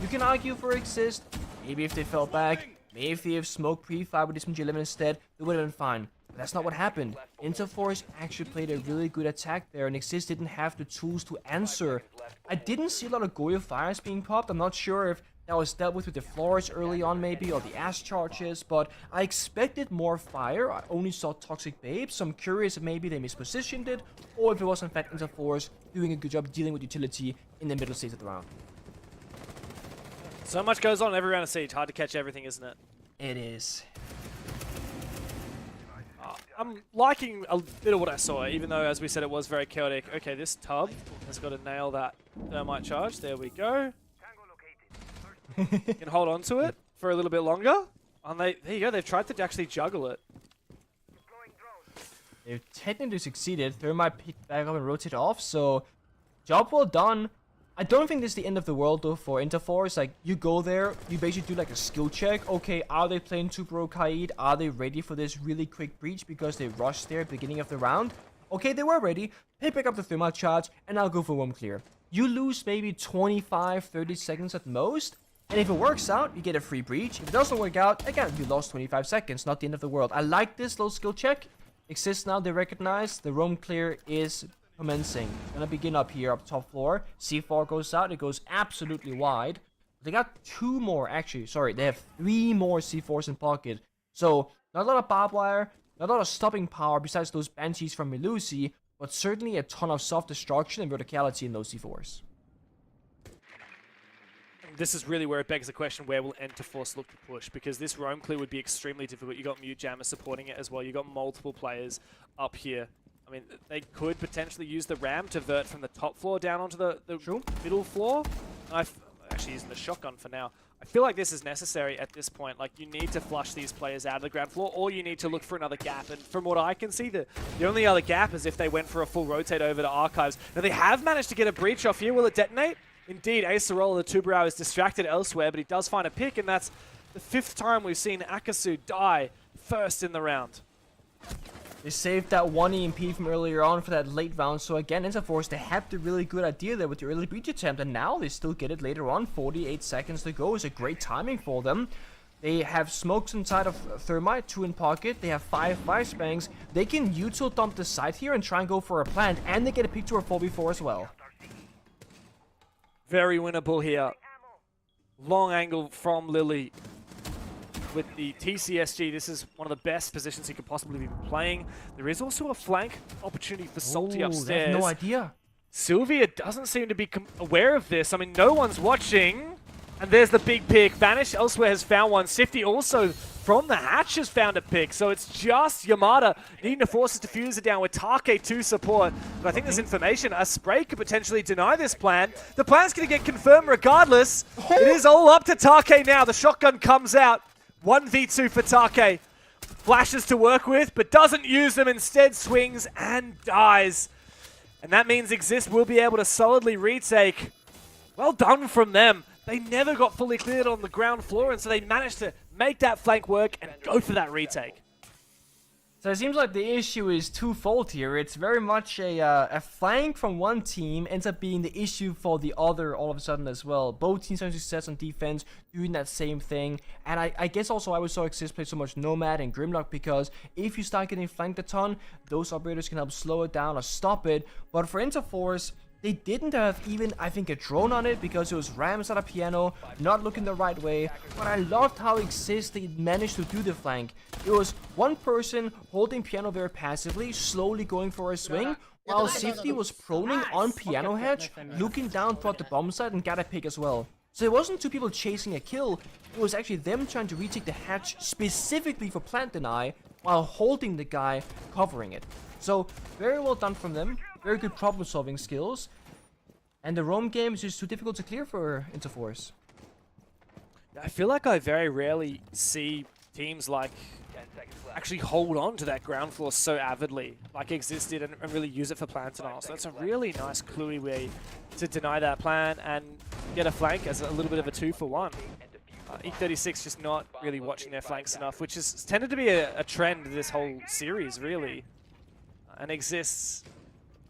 You can argue for IGZIST. Maybe if they fell back, maybe if they have smoked pre-fire with this G11 instead, they would have been fine. But that's not what happened. Interforce actually played a really good attack there, and IGZIST didn't have the tools to answer. I didn't see a lot of Goyo fires being popped. I'm not sure if that was dealt with the floors early on maybe, or the ash charges, but I expected more fire. I only saw Toxic Babes, so I'm curious if maybe they mispositioned it, or if it was in fact Interforce doing a good job dealing with utility in the middle stage of the round. So much goes on every round of Siege. Hard to catch everything, isn't it? It is. I'm liking a bit of what I saw, even though, as we said, it was very chaotic. Okay, this tub has got to nail that thermite charge. There we go. Can hold on to it for a little bit longer. And there you go. They've tried to actually juggle it. They've technically succeeded. Thermite picked back up and rotate off, so job well done. I don't think this is the end of the world though for Interforce. Like, you go there, you basically do like a skill check. Okay, are they playing 2-Pro Kaid? Are they ready for this really quick breach because they rushed there at the beginning of the round? Okay, they were ready. They pick up the thermite charge, and I'll go for roam clear. You lose maybe 25-30 seconds at most, and if it works out, you get a free breach. If it doesn't work out, again, you lost 25 seconds, not the end of the world. I like this little skill check. IGZIST now, they recognize the roam clear is commencing. Gonna begin up here, up top floor. C4 goes out, it goes absolutely wide. They got 2 more, actually, sorry, they have 3 more C4s in pocket. So, not a lot of barbed wire, not a lot of stopping power besides those Banshees from Melusi, but certainly a ton of self-destruction and verticality in those C4s. This is really where it begs the question, where will Interforce look to push? Because this roam clear would be extremely difficult. You got Mute Jammer supporting it as well. You got multiple players up here. I mean, they could potentially use the ram to vert from the top floor down onto the middle floor. I'm actually using the shotgun for now. I feel like this is necessary at this point. Like, you need to flush these players out of the ground floor, or you need to look for another gap. And from what I can see, the only other gap is if they went for a full rotate over to Archives. Now, they have managed to get a breach off here. Will it detonate? Indeed, Acerola, the Tubarão, is distracted elsewhere, but he does find a pick, and that's the 5th time we've seen Akasu die first in the round. They saved that 1 EMP from earlier on for that late round, so again, Interforce, they had the really good idea there with the early breach attempt, and now they still get it later on. 48 seconds to go is a great timing for them. They have smokes inside of Thermite, 2 in pocket, they have 5 flashbangs. They can util dump the site here and try and go for a plant, and they get a pick to a 4v4 as well. Very winnable here. Long angle from Lily. With the TCSG, this is one of the best positions he could possibly be playing. There is also a flank opportunity for Salty upstairs. They have no idea. Sylvia doesn't seem to be aware of this. I mean, no one's watching. And there's the big pick. Vanish elsewhere has found one. Sifty also from the hatch has found a pick. So it's just Yamada needing to force his diffuser down with Take to support. But I think there's information. A spray could potentially deny this plan. The plan's going to get confirmed regardless. It is all up to Take now. The shotgun comes out. 1v2 for Take. Flashes to work with, but doesn't use them. Instead swings and dies. And that means IGZIST will be able to solidly retake. Well done from them. They never got fully cleared on the ground floor, and so they managed to make that flank work and go for that retake. So it seems like the issue is twofold here. It's very much a flank from one team ends up being the issue for the other all of a sudden as well. Both teams having success on defense, doing that same thing. And I guess also I saw IGZIST play so much Nomad and Grimlock because if you start getting flanked a ton, those operators can help slow it down or stop it. But for Interforce, they didn't have even, I think, a drone on it because it was Rams at a piano, not looking the right way. But I loved how IGZIST they managed to do the flank. It was one person holding piano very passively, slowly going for a swing, while Safety was proning on piano hedge, looking down toward the bomb site and got a pick as well. So it wasn't 2 people chasing a kill, it was actually them trying to retake the hatch specifically for plant deny, while holding the guy covering it. So, very well done from them. Very good problem-solving skills. And the roam game is just too difficult to clear for Interforce. I feel like I very rarely see teams like actually hold on to that ground floor so avidly, like IGZIST did, and really use it for plan denial. So that's a really nice cluey way to deny that plan and get a flank as a little bit of a 2-for-1. E36 just not really watching their flanks enough, which has tended to be a trend this whole series, really. And IGZIST,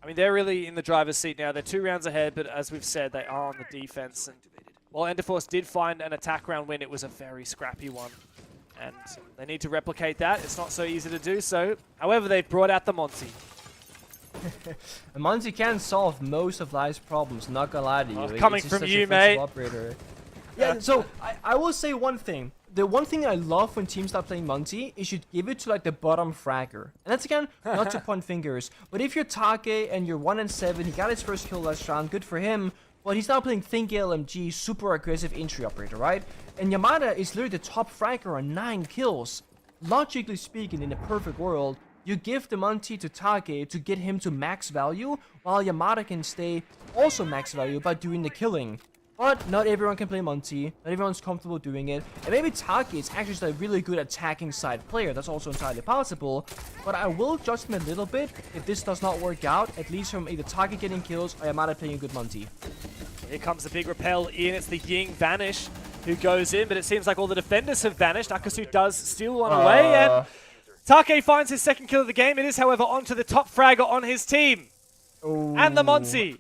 I mean, they're really in the driver's seat now. They're 2 rounds ahead, but as we've said, they are on the defense. And while Enderforce did find an attack round win, it was a very scrappy one. And they need to replicate that. It's not so easy to do so. However, they've brought out the Monty. And Monty can solve most of life's problems, not gonna lie to you. Like, coming it's just from such you, a flexible mate. Operator. Yeah, so I will say one thing. The one thing I love when teams start playing Monty is you give it to like the bottom fragger. And that's again, not to point fingers. But if you're Take and you're 1-7, he got his first kill last round, good for him. But he's now playing Think LMG, super aggressive entry operator, right? And Yamada is literally the top fragger on 9 kills. Logically speaking, in a perfect world, you give the Monty to Take to get him to max value, while Yamada can stay also max value by doing the killing. But not everyone can play Monty, not everyone's comfortable doing it, and maybe Take is actually just a really good attacking side player, that's also entirely possible, but I will judge him a little bit if this does not work out, at least from either Take getting kills or Yamada playing a good Monty. Here comes the big repel in, it's the Ying Vanish who goes in, but it seems like all the defenders have vanished. Akasu does steal one away, and Take finds his second kill of the game. It is, however, onto the top fragger on his team. And the Monty.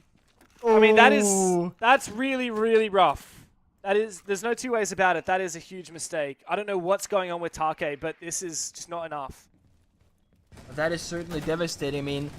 I mean, that's really, really rough. There's no 2 ways about it. That is a huge mistake. I don't know what's going on with Take, but this is just not enough. That is certainly devastating. I mean,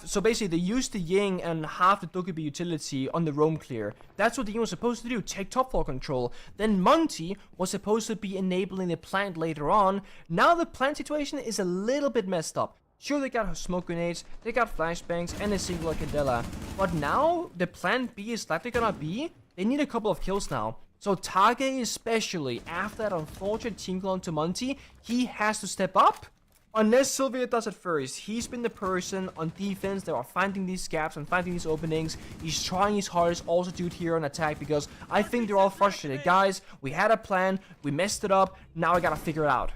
so basically they used the Ying and half the Dokubi utility on the roam clear. That's what the Ying was supposed to do, take top floor control. Then Monty was supposed to be enabling the plant later on. Now the plant situation is a little bit messed up. Sure, they got smoke grenades, they got flashbangs, and a singular Candela. But now, the plan B is likely gonna be, they need a couple of kills now. So Take, especially, after that unfortunate team kill onto Monty, he has to step up. Unless Sylvia does it first. He's been the person on defense that are finding these gaps and finding these openings. He's trying his hardest also to do it here on attack, because I think they're all frustrated. Guys, we had a plan, we messed it up, now we gotta figure it out.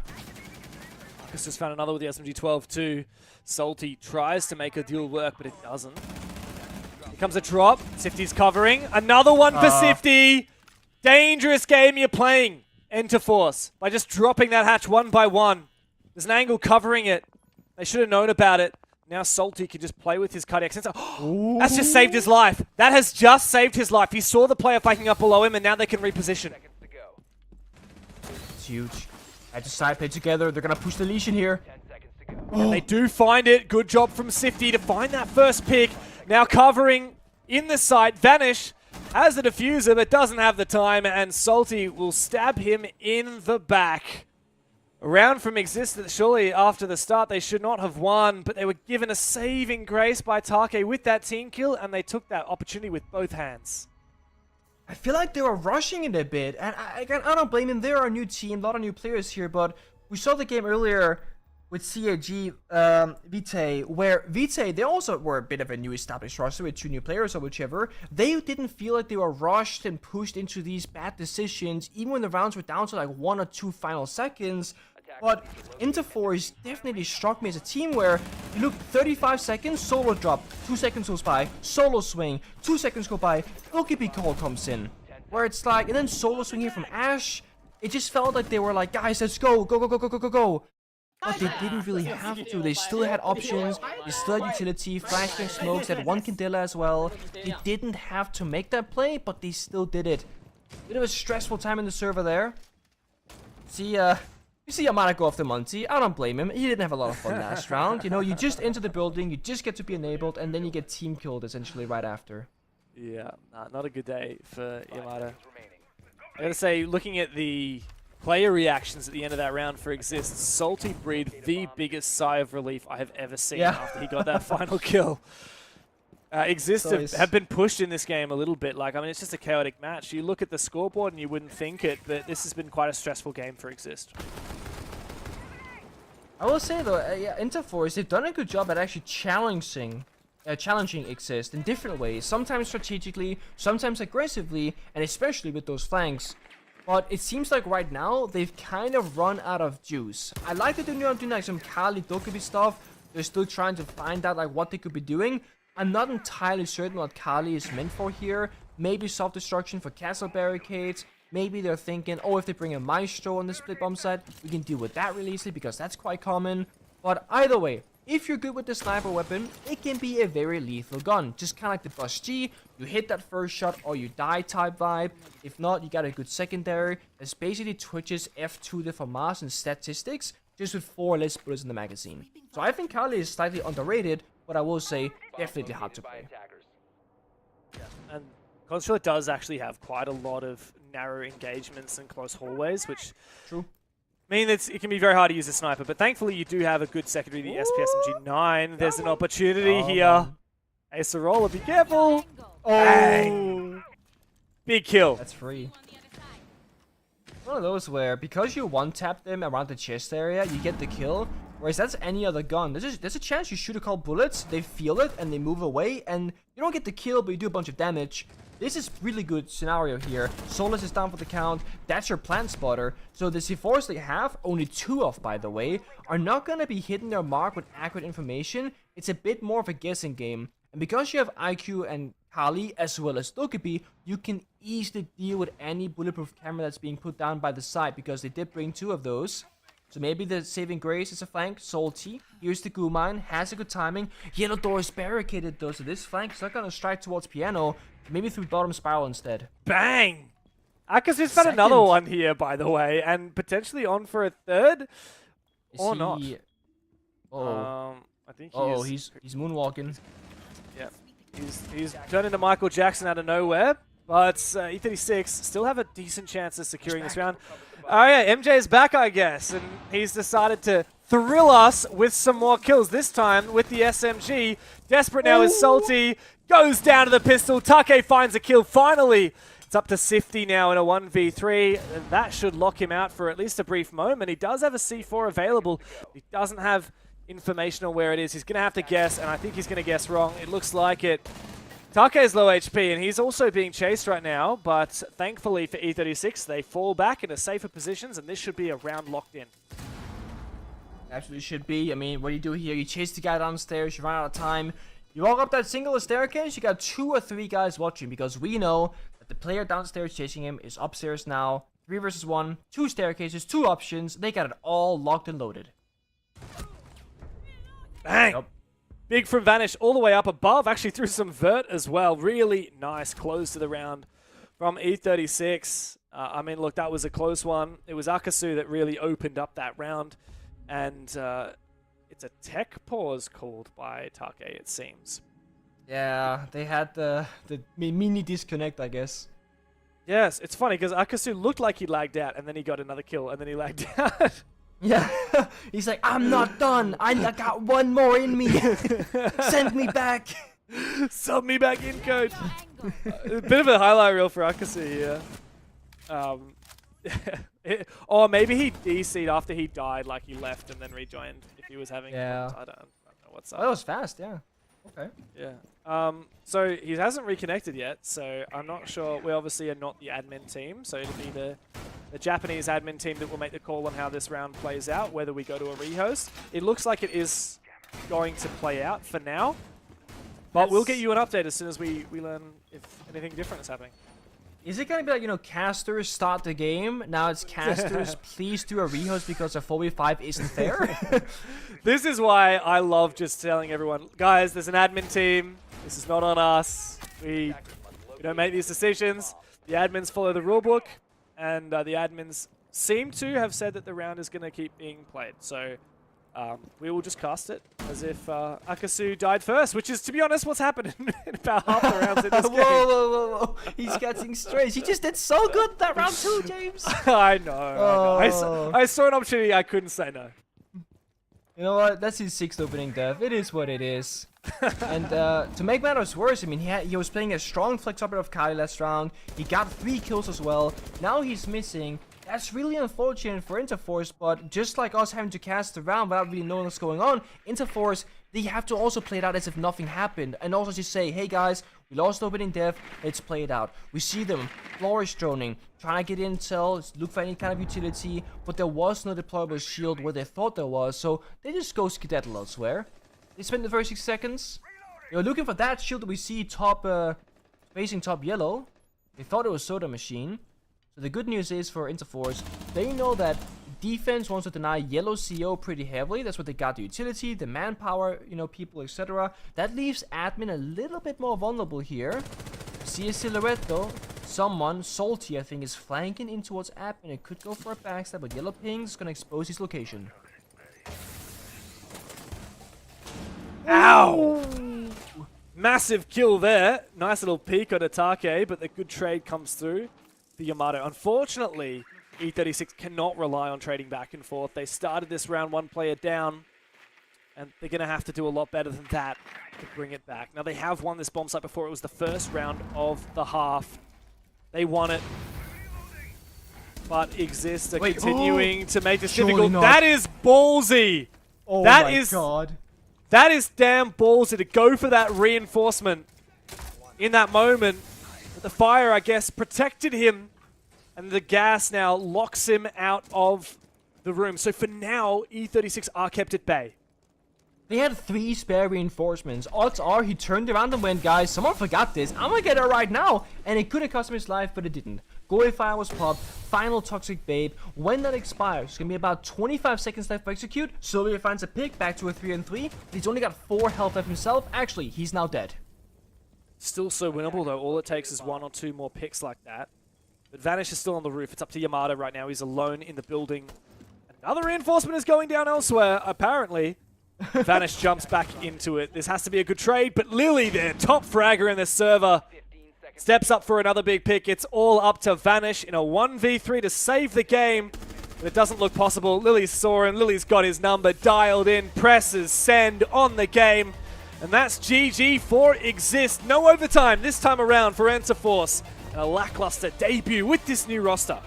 Chris just found another with the SMG-12 too. Salty tries to make a deal work, but it doesn't. Here comes a drop. Sifty's covering. Another one for Sifty. Dangerous game you're playing, Interforce, by just dropping that hatch one by one. There's an angle covering it. They should have known about it. Now Salty can just play with his cardiac sensor. That's just saved his life. That has just saved his life. He saw the player fighting up below him, and now they can reposition. It's huge. Had to side play together. They're gonna push the Legion here. And they do find it. Good job from Sifty to find that first pick. Now covering in the site. Vanish has the diffuser, but doesn't have the time, and Salty will stab him in the back. A round from IGZIST that surely after the start they should not have won, but they were given a saving grace by Take with that team kill, and they took that opportunity with both hands. I feel like they were rushing it a bit, and I don't blame them. They're a new team, a lot of new players here, but we saw the game earlier with CAG Vitae, where Vitae, they also were a bit of a new established roster with 2 new players or whichever. They didn't feel like they were rushed and pushed into these bad decisions, even when the rounds were down to like 1 or 2 final seconds. But Interforce definitely struck me as a team where you look 35 seconds, solo drop, 2 seconds goes by, solo swing, 2 seconds go by, OKP call comes in. Where it's like, and then solo swing here from Ash, it just felt like they were like, guys, let's go, go, go, go, go, go, go, go. But they didn't really have to. They still had options, they still had utility, flashbang smokes, had 1 Candela as well. They didn't have to make that play, but they still did it. Bit of a stressful time in the server there. You see Yamada go off the Monty. I don't blame him. He didn't have a lot of fun last round. You know, you just enter the building, you just get to be enabled, and then you get team killed essentially right after. Yeah, not a good day for Yamada. I gotta say, looking at the player reactions at the end of that round for IGZIST, Salty breathed the biggest sigh of relief I have ever seen after he got that final kill. IGZIST have been pushed in this game a little bit. Like, I mean, it's just a chaotic match. You look at the scoreboard and you wouldn't think it, but this has been quite a stressful game for IGZIST. I will say though, yeah, Interforce, they've done a good job at actually challenging IGZIST in different ways. Sometimes strategically, sometimes aggressively, and especially with those flanks. But it seems like right now, they've kind of run out of juice. I like that they're doing like some Kali Dokubi stuff. They're still trying to find out like what they could be doing. I'm not entirely certain what Kali is meant for here. Maybe self-destruction for castle barricades. Maybe they're thinking, oh, if they bring a Maestro on the split bomb side, we can deal with that really easily because that's quite common. But either way, if you're good with the sniper weapon, it can be a very lethal gun. Just kind of like the Bus G, you hit that first shot or you die type vibe. If not, you got a good secondary. That's basically Twitch's F2 the FAMAS and statistics, just with 4 less bullets in the magazine. So I think Kali is slightly underrated, but I will say definitely hard to play. And Controller does actually have quite a lot of narrow engagements and close hallways, which True. mean it can be very hard to use a sniper, but thankfully you do have a good secondary, the SPSMG9. There's an opportunity here. Acerola, be careful! Oh! Bang. Big kill. That's free. One of those where, because you one-tap them around the chest area, you get the kill. Whereas that's any other gun. There's a chance you shoot a couple bullets, they feel it, and they move away, and you don't get the kill, but you do a bunch of damage. This is really good scenario here. Solus is down for the count. That's your plant spotter. So the C4s they have, only 2 of by the way, are not going to be hitting their mark with accurate information. It's a bit more of a guessing game. And because you have IQ and Kali as well as Dokubi, you can easily deal with any bulletproof camera that's being put down by the side because they did bring 2 of those. So maybe the saving grace is a flank. Salty. Here's the goo mine. Has a good timing. Yellow door is barricaded though, so this flank is not going to strike towards Piano. Maybe through bottom spiral instead. Bang! IGZIST found another one here, by the way, and potentially on for a third. Or not. Oh. I think he's moonwalking. Yeah. He's turned into Michael Jackson out of nowhere. But E36 still have a decent chance of securing this round. Oh yeah, MJ is back, I guess, and he's decided to thrill us with some more kills, this time with the SMG. Desperate now is Salty, goes down to the pistol, Take finds a kill, finally. It's up to Sifty now in a 1v3, and that should lock him out for at least a brief moment. He does have a C4 available, he doesn't have information on where it is. He's going to have to guess, and I think he's going to guess wrong. It looks like it. Take is low HP, and he's also being chased right now, but thankfully for E36, they fall back into safer positions, and this should be a round locked in. Absolutely should be. I mean, what do you do here? You chase the guy downstairs, you run out of time. You walk up that single staircase, you got 2 or 3 guys watching, because we know that the player downstairs chasing him is upstairs now. 3 versus 1, 2 staircases, 2 options. They got it all locked and loaded. Bang! Yep. Big from Vanish all the way up above, actually threw some vert as well. Really nice close to the round from E36. I mean, look, that was a close one. It was Akasu that really opened up that round. And it's a tech pause called by Take, it seems. Yeah, they had the mini disconnect, I guess. Yes, it's funny because Akasu looked like he lagged out and then he got another kill and then he lagged out. Yeah, he's like, I'm not done. I got 1 more in me. Send me back. Sub me back in, coach. A bit of a highlight reel for Akasu here. Or maybe he DC'd after he died, like he left and then rejoined if he was having problems. I don't know what's up. Oh, that was fast, yeah. Okay. Yeah. So he hasn't reconnected yet, so I'm not sure. We obviously are not the admin team, so it'll be the Japanese admin team that will make the call on how this round plays out, whether we go to a rehost. It looks like it is going to play out for now, but we'll get you an update as soon as we learn if anything different is happening. Is it going to be like, casters start the game, now it's casters, please do a rehost because a 4v5 isn't fair? This is why I love just telling everyone, guys, there's an admin team, this is not on us, we don't make these decisions, the admins follow the rulebook, and the admins seem to have said that the round is going to keep being played. So we will just cast it as if Akasu died first, which is, to be honest, what's happened in about half the rounds in this game. Whoa. He's getting strange. He just did so good that round 2, James. I know. I saw an opportunity. I couldn't say no. You know what? That's his 6th opening death. It is what it is. And to make matters worse, I mean, he was playing a strong flex operative Kali last round. He got 3 kills as well. Now he's missing That's really unfortunate for Interforce, but just like us having to cast around without really knowing what's going on, Interforce, they have to also play it out as if nothing happened, and also just say, hey guys, we lost opening dev, let's play it out. We see them flourish droning, trying to get intel, look for any kind of utility, but there was no deployable shield where they thought there was, so they just go skedaddle elsewhere. They spent the first 6 seconds. They were looking for that shield that we see top, facing top yellow. They thought it was Soda Machine. So the good news is for Interforce, they know that defense wants to deny yellow CO pretty heavily. That's what they got, the utility, the manpower, you know, people, etc. That leaves admin a little bit more vulnerable here. See a silhouette though. Someone, Salty I think, is flanking in towards admin. It could go for a backstab, but yellow ping is going to expose his location. Ow! Massive kill there. Nice little peek on Atake, but the good trade comes through for Yamato. Unfortunately, E36 cannot rely on trading back and forth. They started this round 1 player down, and they're going to have to do a lot better than that to bring it back. Now, they have won this bomb site before. It was the first round of the half. They won it. But IGZIST are continuing to make this difficult. That is ballsy! Oh that my is god. That is damn ballsy to go for that reinforcement in that moment. But the fire, I guess, protected him, and the gas now locks him out of the room. So for now, E36 are kept at bay. They had 3 spare reinforcements. Odds are he turned around and went, guys, someone forgot this. I'm gonna get it right now. And it could have cost him his life, but it didn't. Goalie fire was popped. Final Toxic Babe. When that expires, it's gonna be about 25 seconds left for execute. Sylvia finds a pick back to a 3-3. He's only got 4 health left himself. Actually, he's now dead. Still so winnable, though. All it takes is 1 or 2 more picks like that. But Vanish is still on the roof. It's up to Yamato right now. He's alone in the building. Another reinforcement is going down elsewhere, apparently. Vanish jumps back into it. This has to be a good trade, but Lily, their top fragger in the server, steps up for another big pick. It's all up to Vanish in a 1v3 to save the game, but it doesn't look possible. Lily's saw him. Lily's got his number dialed in, presses send on the game, and that's GG for IGZIST. No overtime this time around for Interforce, and a lackluster debut with this new roster.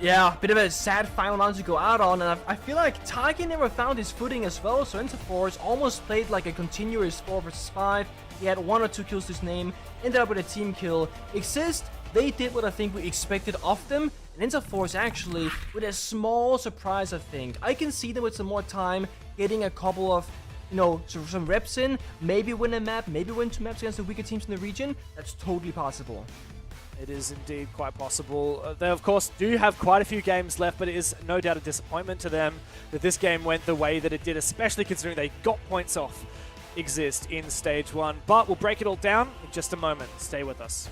Yeah, bit of a sad final round to go out on, and I feel like Taki never found his footing as well, so Interforce almost played like a continuous 4 versus 5. He had 1 or 2 kills to his name, ended up with a team kill. IGZIST, they did what I think we expected of them, and Interforce actually, with a small surprise I think. I can see them with some more time, getting a couple of, you know, some reps in, maybe win a map, maybe win 2 maps against the weaker teams in the region. That's totally possible. It is indeed quite possible. They, of course, do have quite a few games left, but it is no doubt a disappointment to them that this game went the way that it did, especially considering they got points off IGZIST in Stage 1. But we'll break it all down in just a moment. Stay with us.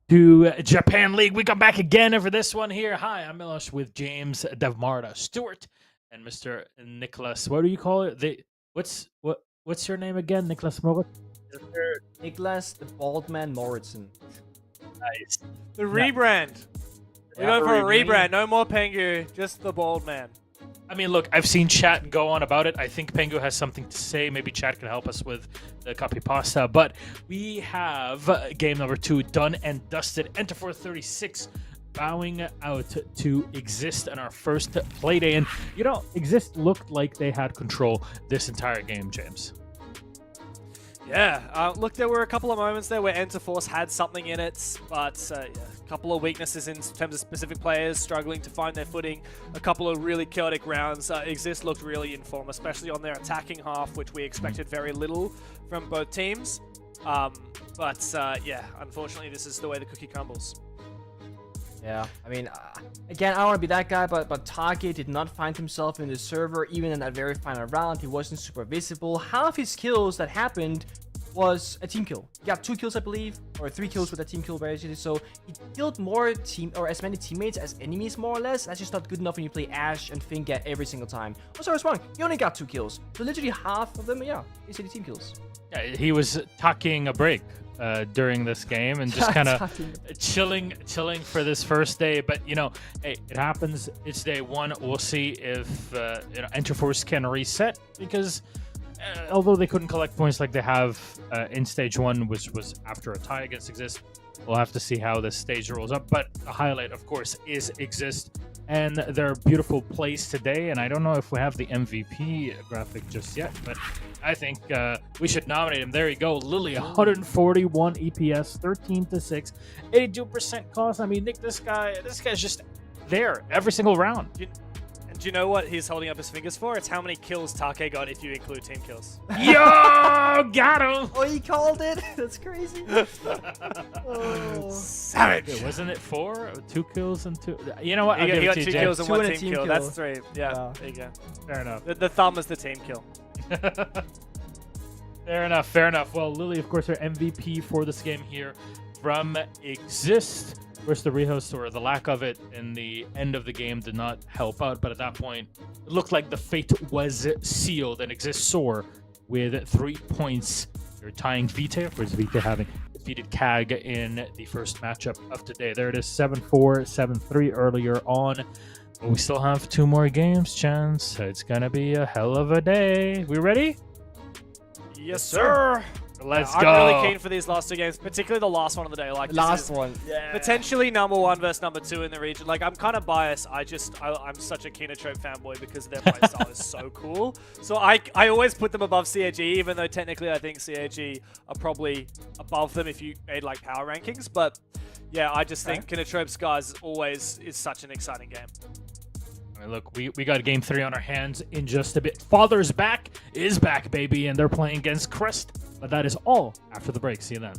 To Japan League, we come back again for this one here. Hi, I'm Milosh with James, Devmarta, Stewart, and Mr. Nicholas. What do you call it? What's your name again, Nicholas Moritz? Nicholas the Bald Man Moritzen. Nice. The rebrand. We're going for a rebrand. No more Pengu, just the bald man. I mean, look, I've seen chat go on about it. I think Pengu has something to say. Maybe chat can help us with the copy pasta. But we have game number 2 done and dusted. Enter 436 bowing out to IGZIST in our first Playday. And, you know, IGZIST looked like they had control this entire game, James. Yeah, look, there were a couple of moments there where Enter Force had something in it, but yeah, a couple of weaknesses in terms of specific players struggling to find their footing. A couple of really chaotic rounds. IGZIST looked really in form, especially on their attacking half, which we expected very little from both teams. Yeah, unfortunately, this is the way the cookie crumbles. Yeah, I mean, again, I don't want to be that guy, but Take did not find himself in the server, even in that very final round. He wasn't super visible. Half his kills that happened was a team kill. He got 2 kills, I believe, or 3 kills with a team kill, basically. So he killed as many teammates as enemies, more or less. That's just not good enough when you play Ashe and Fingat every single time. Oh, sorry, I was wrong. He only got 2 kills. So literally half of them, yeah, basically team kills. Yeah, he was taking a break during this game and just kind of chilling for this first day. But you know, hey, it happens. It's day 1. We'll see if Enter Force can reset, because although they couldn't collect points like they have in stage 1, which was after a tie against IGZIST, we'll have to see how this stage rolls up. But the highlight, of course, is IGZIST and their beautiful plays today. And I don't know if we have the MVP graphic just yet, but I think we should nominate him. There you go. Lily, 141 EPS, 13-6, 82% cost. I mean, Nick, this guy's just there every single round. Do you know what he's holding up his fingers for? It's how many kills Take got if you include team kills. Yo, got him! Oh, he called it. That's crazy. Oh. Savage. Wait, wasn't it 4? 2 kills and 2? You know what? He got 2 James. kills and 2 1 and a team team kill. kill. That's 3. Yeah, there you go. Fair enough. The thumb is the team kill. Fair enough, fair enough. Well, Lily, of course, our MVP for this game here from IGZIST. Of course, the rehost, or the lack of it in the end of the game, did not help out. But at that point, it looked like the fate was sealed, and IGZIST soar with 3 points. They're tying Vitae, of course, Vitae having defeated KAG in the first matchup of today. There it is, 7-4, 7-3 earlier on. But we still have 2 more games, Chance. It's going to be a hell of a day. We ready? Yes, sir. Let's I'm go. really keen for these last 2 games, particularly the last one of the day. Like Last one. Yeah. Potentially number 1 versus number 2 in the region. Like, I'm kind of biased. I'm such a KINOTROPE fanboy because their playstyle is so cool. So I always put them above CAG, even though technically I think CAG are probably above them if you made like power rankings. But yeah, I just think KINOTROPE SCARZ always is such an exciting game. I mean, look, we got game 3 on our hands in just a bit. Father's back is back, baby, and they're playing against Crest. But that is all after the break. See you then.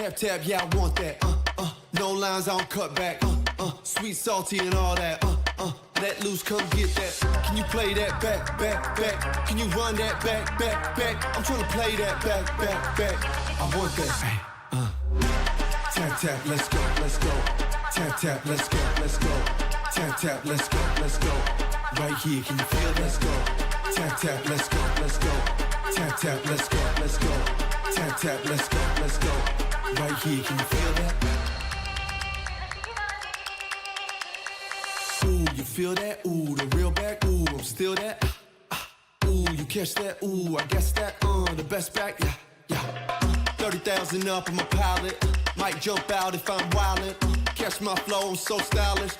Tap tap, yeah, I want that. No lines, I don't cut back. Sweet, salty, and all that. Let loose, come get that. Can you play that back, back, back? Can you run that back, back, back? I'm trying to play that back, back, back. I want that. Tap tap, let's go, let's go. Tap tap, let's go, let's go. Tap tap, let's go, let's go. Right here, can you feel? Let's go. Tap tap, let's go, let's go. Tap tap, let's go, let's go. Tap tap, let's go, let's go. Right here, can you feel that? Ooh, you feel that? Ooh, the real back. Ooh, I'm still that. Ooh, you catch that? Ooh, I guess that. The best back. Yeah, yeah. 30,000 up on my palette. Might jump out if I'm wildin'. Catch my flow, I'm so stylish.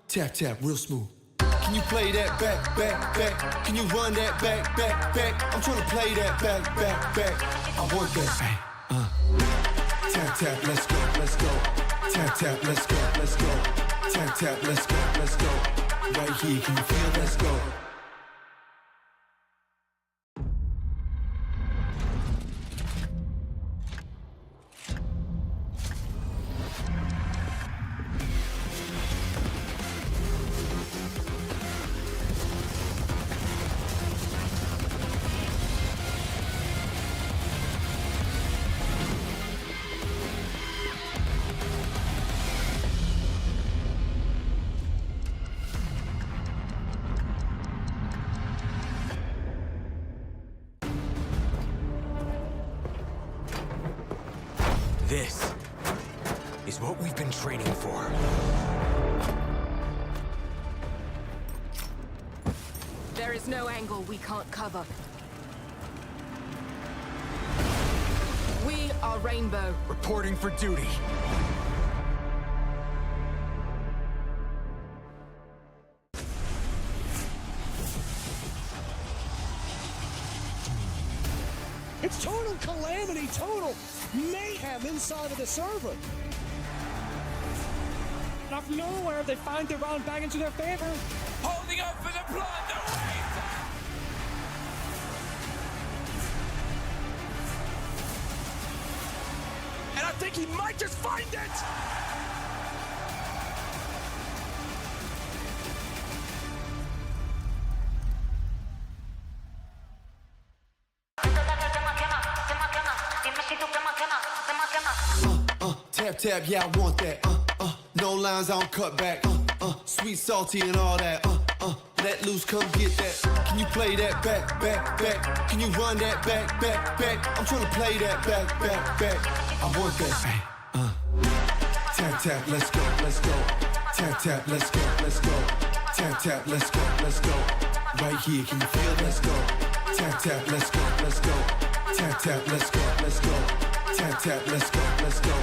Tap tap, real smooth. Can you play that back, back, back? Can you run that back, back, back? I'm trying to play that back, back, back. I want that. Tap tap, let's go, let's go. Tap tap, let's go, let's go. Tap tap, let's go, let's go. Right here, can you feel? Let's go. This is what we've been training for. There is no angle we can't cover. We are Rainbow. Reporting for duty. It's total calamity, total mayhem inside of the server. Out of nowhere, they find the round back into their favor. Holding up for the blood, the wave! And I think he might just find it! Tap tap, yeah, I want that. No lines, I don't cut back. Sweet, salty, and all that. Let loose, come get that. Can you play that back, back, back? Can you run that back, back, back? I'm trying to play that back, back, back. I want that. Tap tap, let's go, let's go. Tap tap, let's go, let's go. Tap tap, let's go, let's go. Right here, can you feel? Let's go. Tap tap, let's go, let's go. Tap tap, let's go, let's go. Tap tap, let's go, let's go.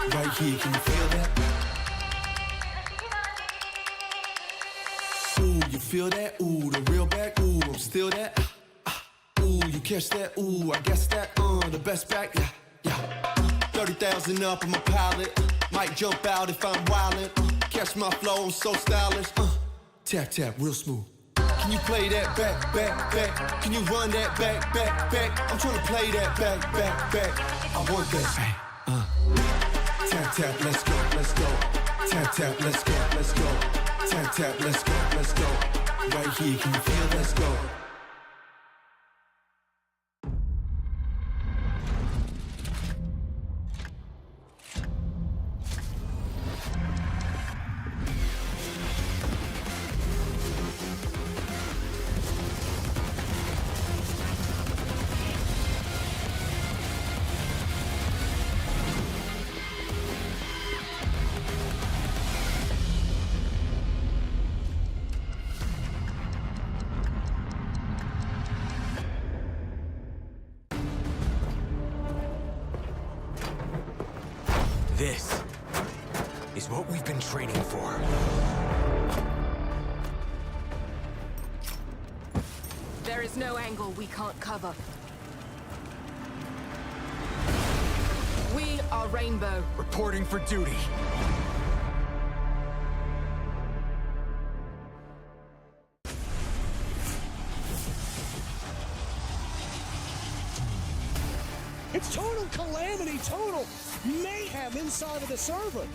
Right here, can you feel that? Ooh, you feel that? Ooh, the real back. Ooh, I'm still that. Ooh, you catch that? Ooh, I guess that. The best back. Yeah, yeah. 30,000 up on my palette. Might jump out if I'm wildin'. Catch my flow, I'm so stylish. Tap tap, real smooth. Can you play that back, back, back? Can you run that back, back, back? I'm trying to play that back, back, back. I want that. Tap tap, let's go, let's go. Tap tap, let's go, let's go. Tap tap, let's go, let's go. Right here, can you feel? Let's go. This is what we've been training for. There is no angle we can't cover. We are Rainbow. Reporting for duty. It's total calamity, total mayhem inside of the server.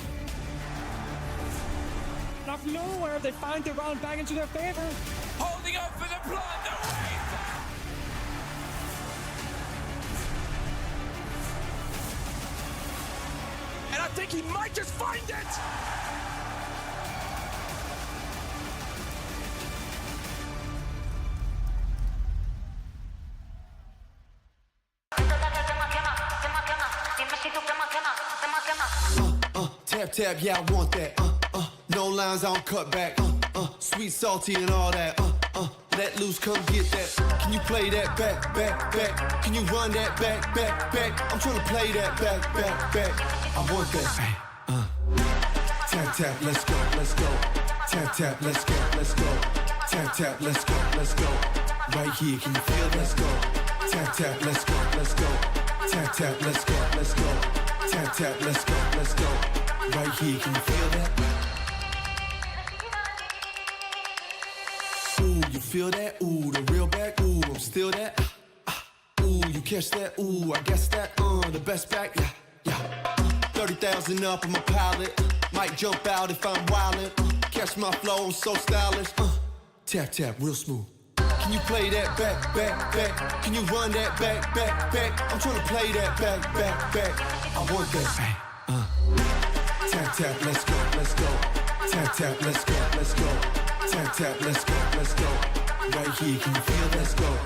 Out of nowhere, they find the round back into their favor. Holding up for the plunder wave! And I think he might just find it! Tap tap, yeah, I want that. No lines, I don't cut back. Sweet, salty, and all that. Let loose, come get that. Can you play that back, back, back? Can you run that back, back, back? I'm trying to play that back, back, back. I want that. Tap tap, let's go, let's go. Tap tap, let's go, let's go. Tap tap, let's go, let's go. Right here, can you feel? Let's go. Tap tap, let's go, let's go. Tap tap, let's go, let's go. Tap tap, let's go, let's go. Right here, can you feel that? Ooh, you feel that? Ooh, the real back. Ooh, I'm still that. Ooh, you catch that? Ooh, I guess that. The best back. Yeah, yeah. 30,000 up on my pallet. Might jump out if I'm wildin'. Catch my flow, I'm so stylish. Tap tap, real smooth. Can you play that back, back, back? Can you run that back, back, back? I'm trying to play that back, back, back. I want that. Tap tap, let's go, let's go. Tap tap, let's go, let's go. Tap tap, let's go, let's go. Right here, can you feel? Let's go.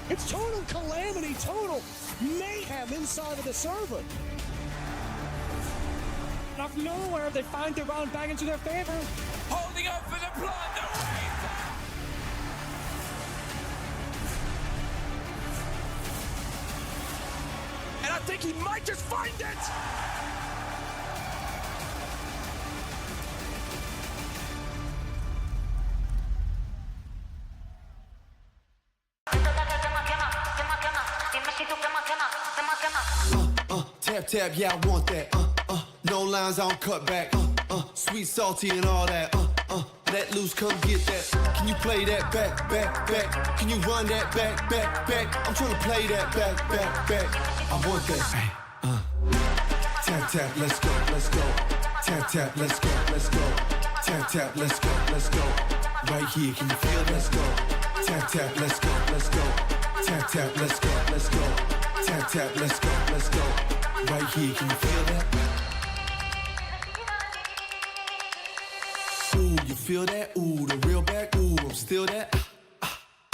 It's total calamity, total mayhem inside of the server. Out of nowhere, they find their round back into their favor. Holding up for the blood, the wave! And I think he might just find it! Tap tap, yeah, I want that. No lines, I don't cut back. Sweet, salty, and all that. Let loose, come get that. Can you play that back, back, back? Can you run that back, back, back? I'm trying to play that back, back, back. I want that. Tap tap, let's go, let's go. Tap tap, let's go, let's go. Tap tap, let's go, let's go. Right here, can you feel? Let's go. Tap tap, let's go, let's go. Tap tap, let's go, let's go. Tap tap, let's go, let's go. Right here, can you feel that? Ooh, you feel that? Ooh, the real back. Ooh, I'm still that.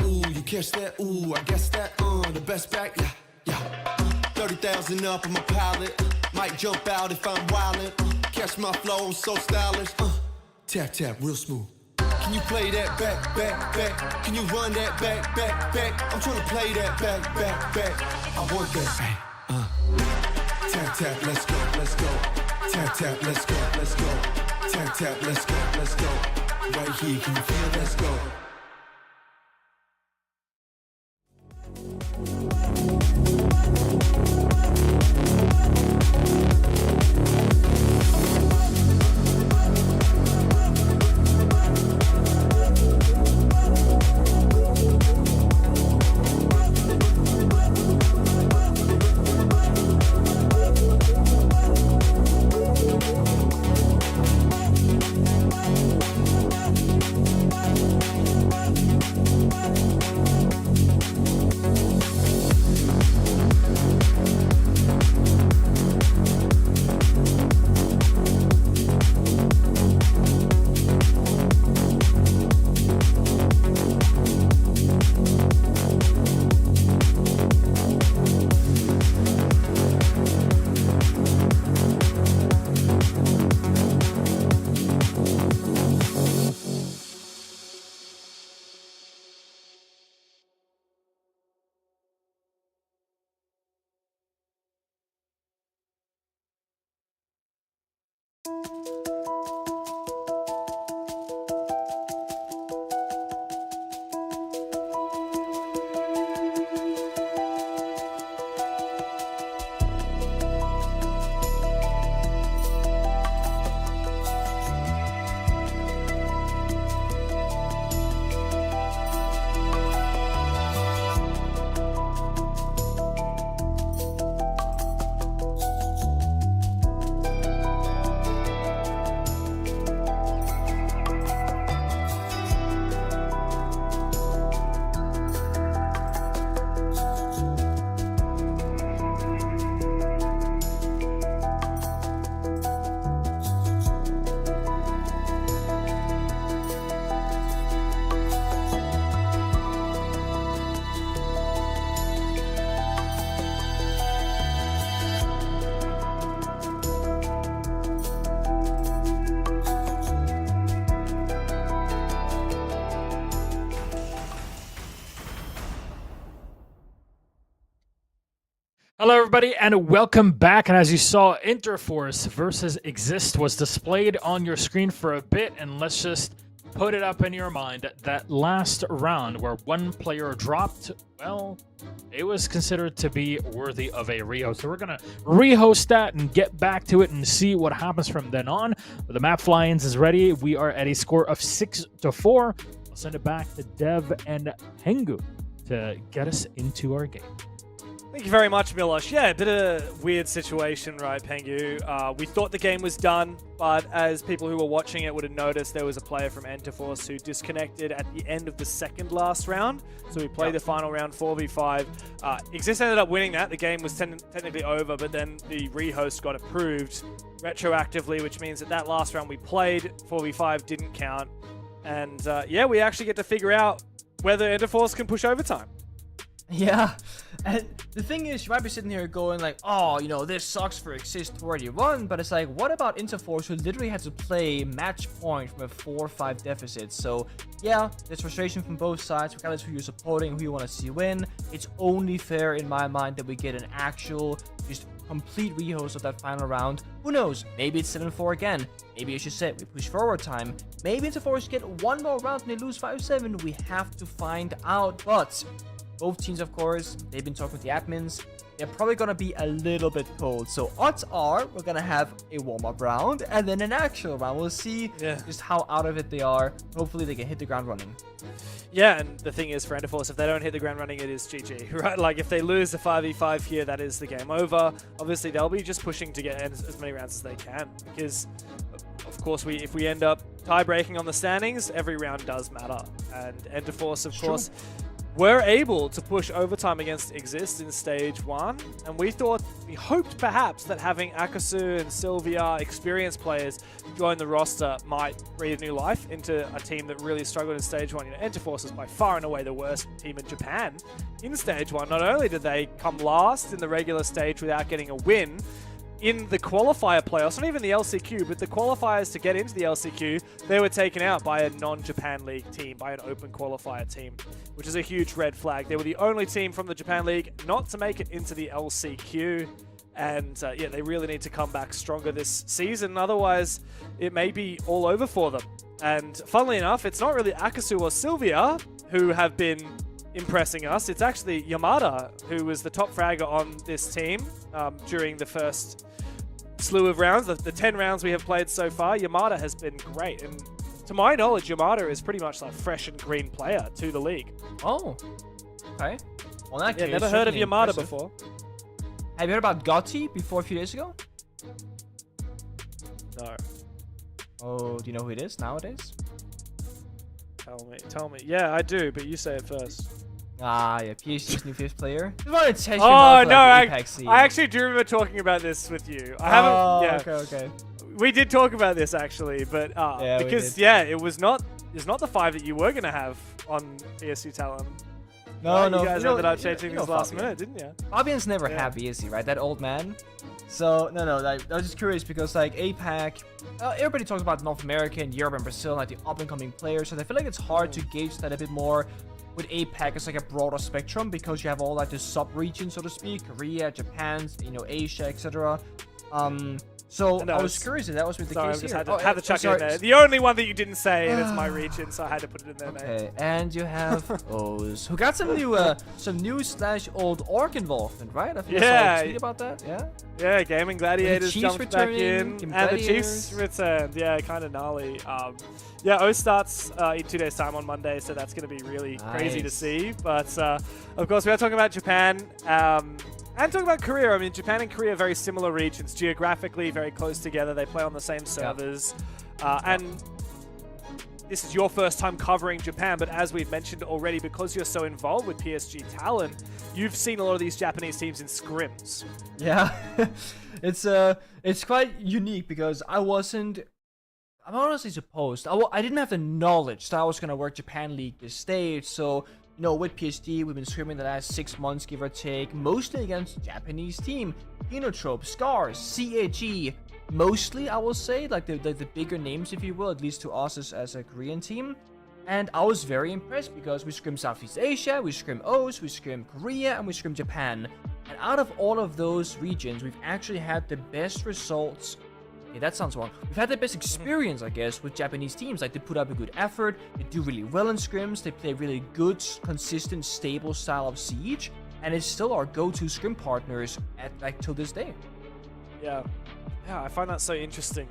Ooh, you catch that? Ooh, I guess that. The best back. Yeah, yeah. 30,000 up, I'm a pilot. Might jump out if I'm wildin'. Catch my flow, I'm so stylish. Tap tap, real smooth. Can you play that back, back, back? Can you run that back, back, back? I'm trying to play that back, back, back. I want that. Tap tap, let's go, let's go. Tap tap, let's go, let's go. Tap tap, let's go, let's go. Right here, can you feel? Let's go. Hello, everybody, and welcome back. And as you saw, Interforce versus IGZIST was displayed on your screen for a bit, and let's just put it up in your mind. That last round where one player dropped, well, it was considered to be worthy of a rehost. So we're going to rehost that and get back to it and see what happens from then on. But the map fly-ins is ready. We are at a score of 6-4. I'll send it back to Dev and Hengu to get us into our game. Thank you very much, Milosh. Yeah, a bit of a weird situation, right, Pengu? We thought the game was done, but as people who were watching it would have noticed, there was a player from Interforce who disconnected at the end of the second last round. So we played the final round 4v5. IGZIST ended up winning that. The game was technically over, but then the rehost got approved retroactively, which means that that last round we played, 4v5, didn't count. And yeah, we actually get to figure out whether Interforce can push overtime. Yeah, and the thing is, you might be sitting here going like, oh, you know, this sucks for IGZIST to already won, but it's like, what about Interforce, who literally had to play match point from a 4-5 deficit? So yeah, there's frustration from both sides, regardless of who you're supporting, who you want to see win. It's only fair in my mind that we get an actual, just complete rehost of that final round. Who knows, maybe it's 7-4 again. Maybe, as you said, we push forward time. Maybe Interforce get one more round and they lose 5-7. We have to find out, but both teams, of course, they've been talking with the admins. They're probably going to be a little bit cold. So odds are we're going to have a warm-up round and then an actual round. We'll see just how out of it they are. Hopefully they can hit the ground running. Yeah, and the thing is, for Interforce, if they don't hit the ground running, it is GG, right? Like, if they lose the 5v5 here, that is the game over. Obviously, they'll be just pushing to get as many rounds as they can. Because, of course, if we end up tie-breaking on the standings, every round does matter. And Interforce, of course, were able to push overtime against IGZIST in stage 1, and we hoped perhaps that having Akasu and Sylvia, experienced players, join the roster might breathe new life into a team that really struggled in stage 1. You know, Interforce is by far and away the worst team in Japan in stage 1. Not only did they come last in the regular stage without getting a win, in the qualifier playoffs, not even the LCQ, but the qualifiers to get into the LCQ, they were taken out by a non-Japan League team, by an open qualifier team, which is a huge red flag. They were the only team from the Japan League not to make it into the LCQ, and yeah, they really need to come back stronger this season, otherwise it may be all over for them. And funnily enough, it's not really Akasu or Sylvia who have been impressing us. It's actually Yamada, who was the top fragger on this team during the first slew of rounds, the 10 rounds we have played so far. Yamada has been great, and to my knowledge, Yamada is pretty much like fresh and green player to the league. Oh, okay. Well, in that case, never heard of Yamada before. Have you heard about Gotti before a few days ago? No. Oh, do you know who it is nowadays? Tell me. Yeah, I do, but you say it first. Ah, yeah, PhD's new 5th player. Just wanted to test you Oh, no, I actually do remember talking about this with you. I haven't, okay. We did talk about this, actually, but because, yeah, it was not the 5 that you were going to have on PSG Talon. No, You guys ended up changing this last minute, didn't you? Fabian's never happy, is he, right? That old man. So, no, like, I was just curious because, like, APAC, everybody talks about North America and Europe and Brazil, like the up-and-coming players, so I feel like it's hard to gauge that a bit more. With APAC, it's like a broader spectrum because you have all like the sub-regions, so to speak, Korea, Japan, you know, Asia, etc. So I was curious if that was with the case. I just had to chuck it in there. The only one that you didn't say, and it's my region, so I had to put it in there, mate. Okay, and you have Oz, who got some new slash old orc involvement, right? I think I saw a tweet about that. Yeah. Yeah, Gaming Gladiators jumped back in, and the Chiefs Gladiators. returned. Yeah, kind of gnarly. Yeah, Oz starts in 2 days' time on Monday, so that's going to be really crazy to see. But of course, we are talking about Japan. And talking about Korea, I mean, Japan and Korea are very similar regions, geographically very close together. They play on the same servers. And this is your first time covering Japan, but as we've mentioned already, because you're so involved with PSG Talon, you've seen a lot of these Japanese teams in scrims. Yeah, it's quite unique because I'm honestly supposed, I didn't have the knowledge that I was going to work Japan League this stage, so you know, with PSG, we've been scrimming the last 6 months, give or take, mostly against Japanese team. KINOTROPE, SCARZ, CAG, mostly, I will say, like the bigger names, if you will, at least to us as a Korean team. And I was very impressed because we scrim Southeast Asia, we scrim Oz, we scrim Korea, and we scrim Japan. And out of all of those regions, we've actually had the best results. Okay, that sounds wrong. We've had the best experience, I guess, with Japanese teams. Like, they put up a good effort, they do really well in scrims, they play really good, consistent, stable style of Siege, and it's still our go-to scrim partners at like till this day. Yeah, I find that so interesting.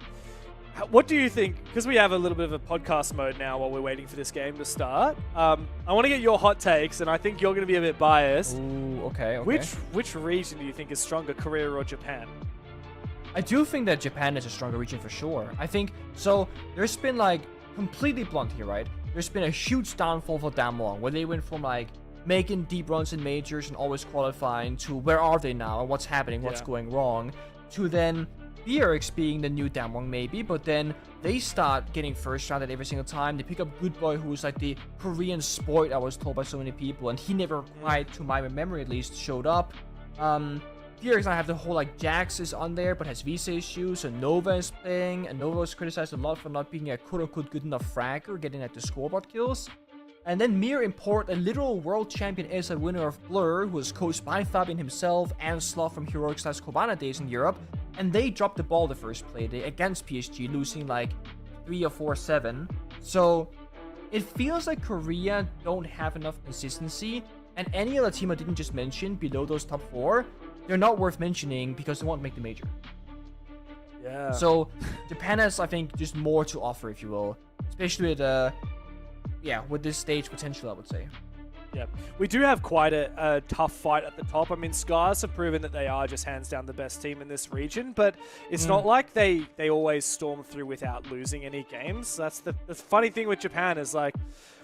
What do you think? Because we have a little bit of a podcast mode now while we're waiting for this game to start. I want to get your hot takes, and I think you're going to be a bit biased. Ooh, okay. Which region do you think is stronger, Korea or Japan? I do think that Japan is a stronger region for sure. I think so. There's been like completely blunt here, right? There's been a huge downfall for Damwon, where they went from like making deep runs in majors and always qualifying to where are they now and what's happening, what's going wrong, to then BRX being the new Damwon maybe, but then they start getting first rounded every single time. They pick up Good Boy, who's like the Korean sport, I was told by so many people, and he never quite, to my memory at least, showed up. BRX now have the whole like Jax is on there, but has visa issues, and Nova is playing, and Nova was criticized a lot for not being a quote-unquote good enough fragger, getting like the scoreboard kills. And then Mir import a literal world champion as a winner of Blur, who was coached by Fabian himself and Sloth from Heroics/Kobana days in Europe, and they dropped the ball the first Playday against PSG, losing like 3 or 4-7. So it feels like Korea don't have enough consistency, and any other team I didn't just mention below those top 4, they're not worth mentioning because they won't make the major. Yeah. So Japan has, I think, just more to offer, if you will, especially with with this stage potential, I would say. Yeah, we do have quite a tough fight at the top. I mean, SCARZ have proven that they are just hands down the best team in this region, but it's not like they always storm through without losing any games. That's the funny thing with Japan is like,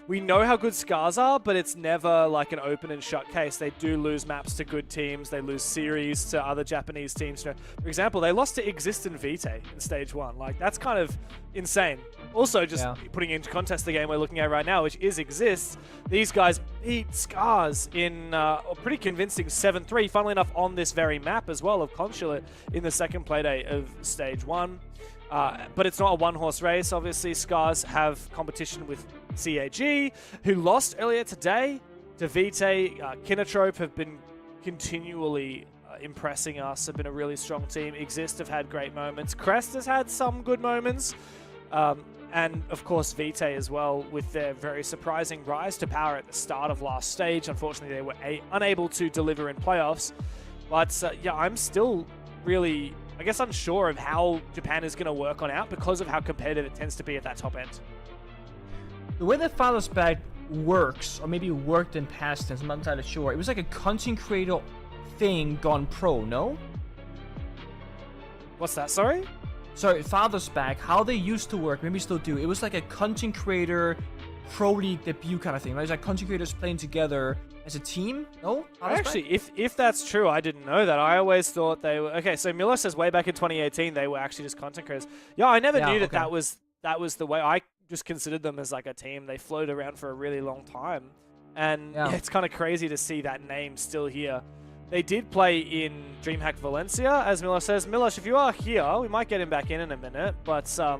we know how good SCARZ are, but it's never like an open and shut case. They do lose maps to good teams. They lose series to other Japanese teams. For example, they lost to IGZIST and Vitae in stage 1. Like, that's kind of insane. Also, just putting into context the game we're looking at right now, which is IGZIST, these guys beat SCARZ in a pretty convincing 7-3, funnily enough, on this very map as well of Consulate in the second Playday of stage 1. But it's not a one-horse race. Obviously, SCARZ have competition with CAG, who lost earlier today to Vitae. KINOTROPE have been continually impressing us, have been a really strong team. IGZIST have had great moments. Crest has had some good moments. And, of course, Vitae as well, with their very surprising rise to power at the start of last stage. Unfortunately, they were unable to deliver in playoffs. But, yeah, I'm still really, I guess, unsure of how Japan is going to work on out because of how competitive it tends to be at that top end. The way that Father's Bag works, or maybe worked in past tense, I'm not entirely sure. It was like a content creator thing gone pro, no? What's that, sorry? Sorry, Father's Bag, how they used to work, maybe still do. It was like a content creator pro league debut kind of thing, right? It's like content creators playing together as a team, no? Actually, if that's true, I didn't know that. I always thought they were... Okay, so Miller says way back in 2018, they were actually just content creators. Yeah, I never knew that that was the way. I just considered them as like a team. They floated around for a really long time. And yeah, it's kind of crazy to see that name still here. They did play in DreamHack Valencia, as Miller says. Milosh, if you are here, we might get him back in a minute. But are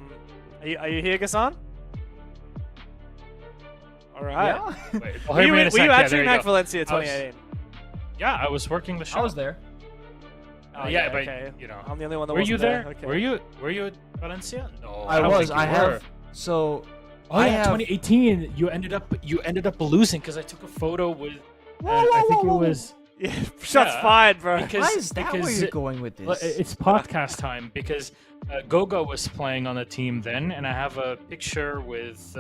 you here, Gassan? All right. Yeah. Wait, were you at DreamHack Valencia 2018? I was working the show. I was there. Yeah, but okay. you know, I'm the only one that were wasn't you there? Okay. Were you at Valencia? No, I was. I have. So. Oh yeah, 2018. You ended up losing because I took a photo with. I think it was. Yeah, shots fired, bro. Why is that where you're going with this? It's podcast time because Goga was playing on the team then, and I have a picture with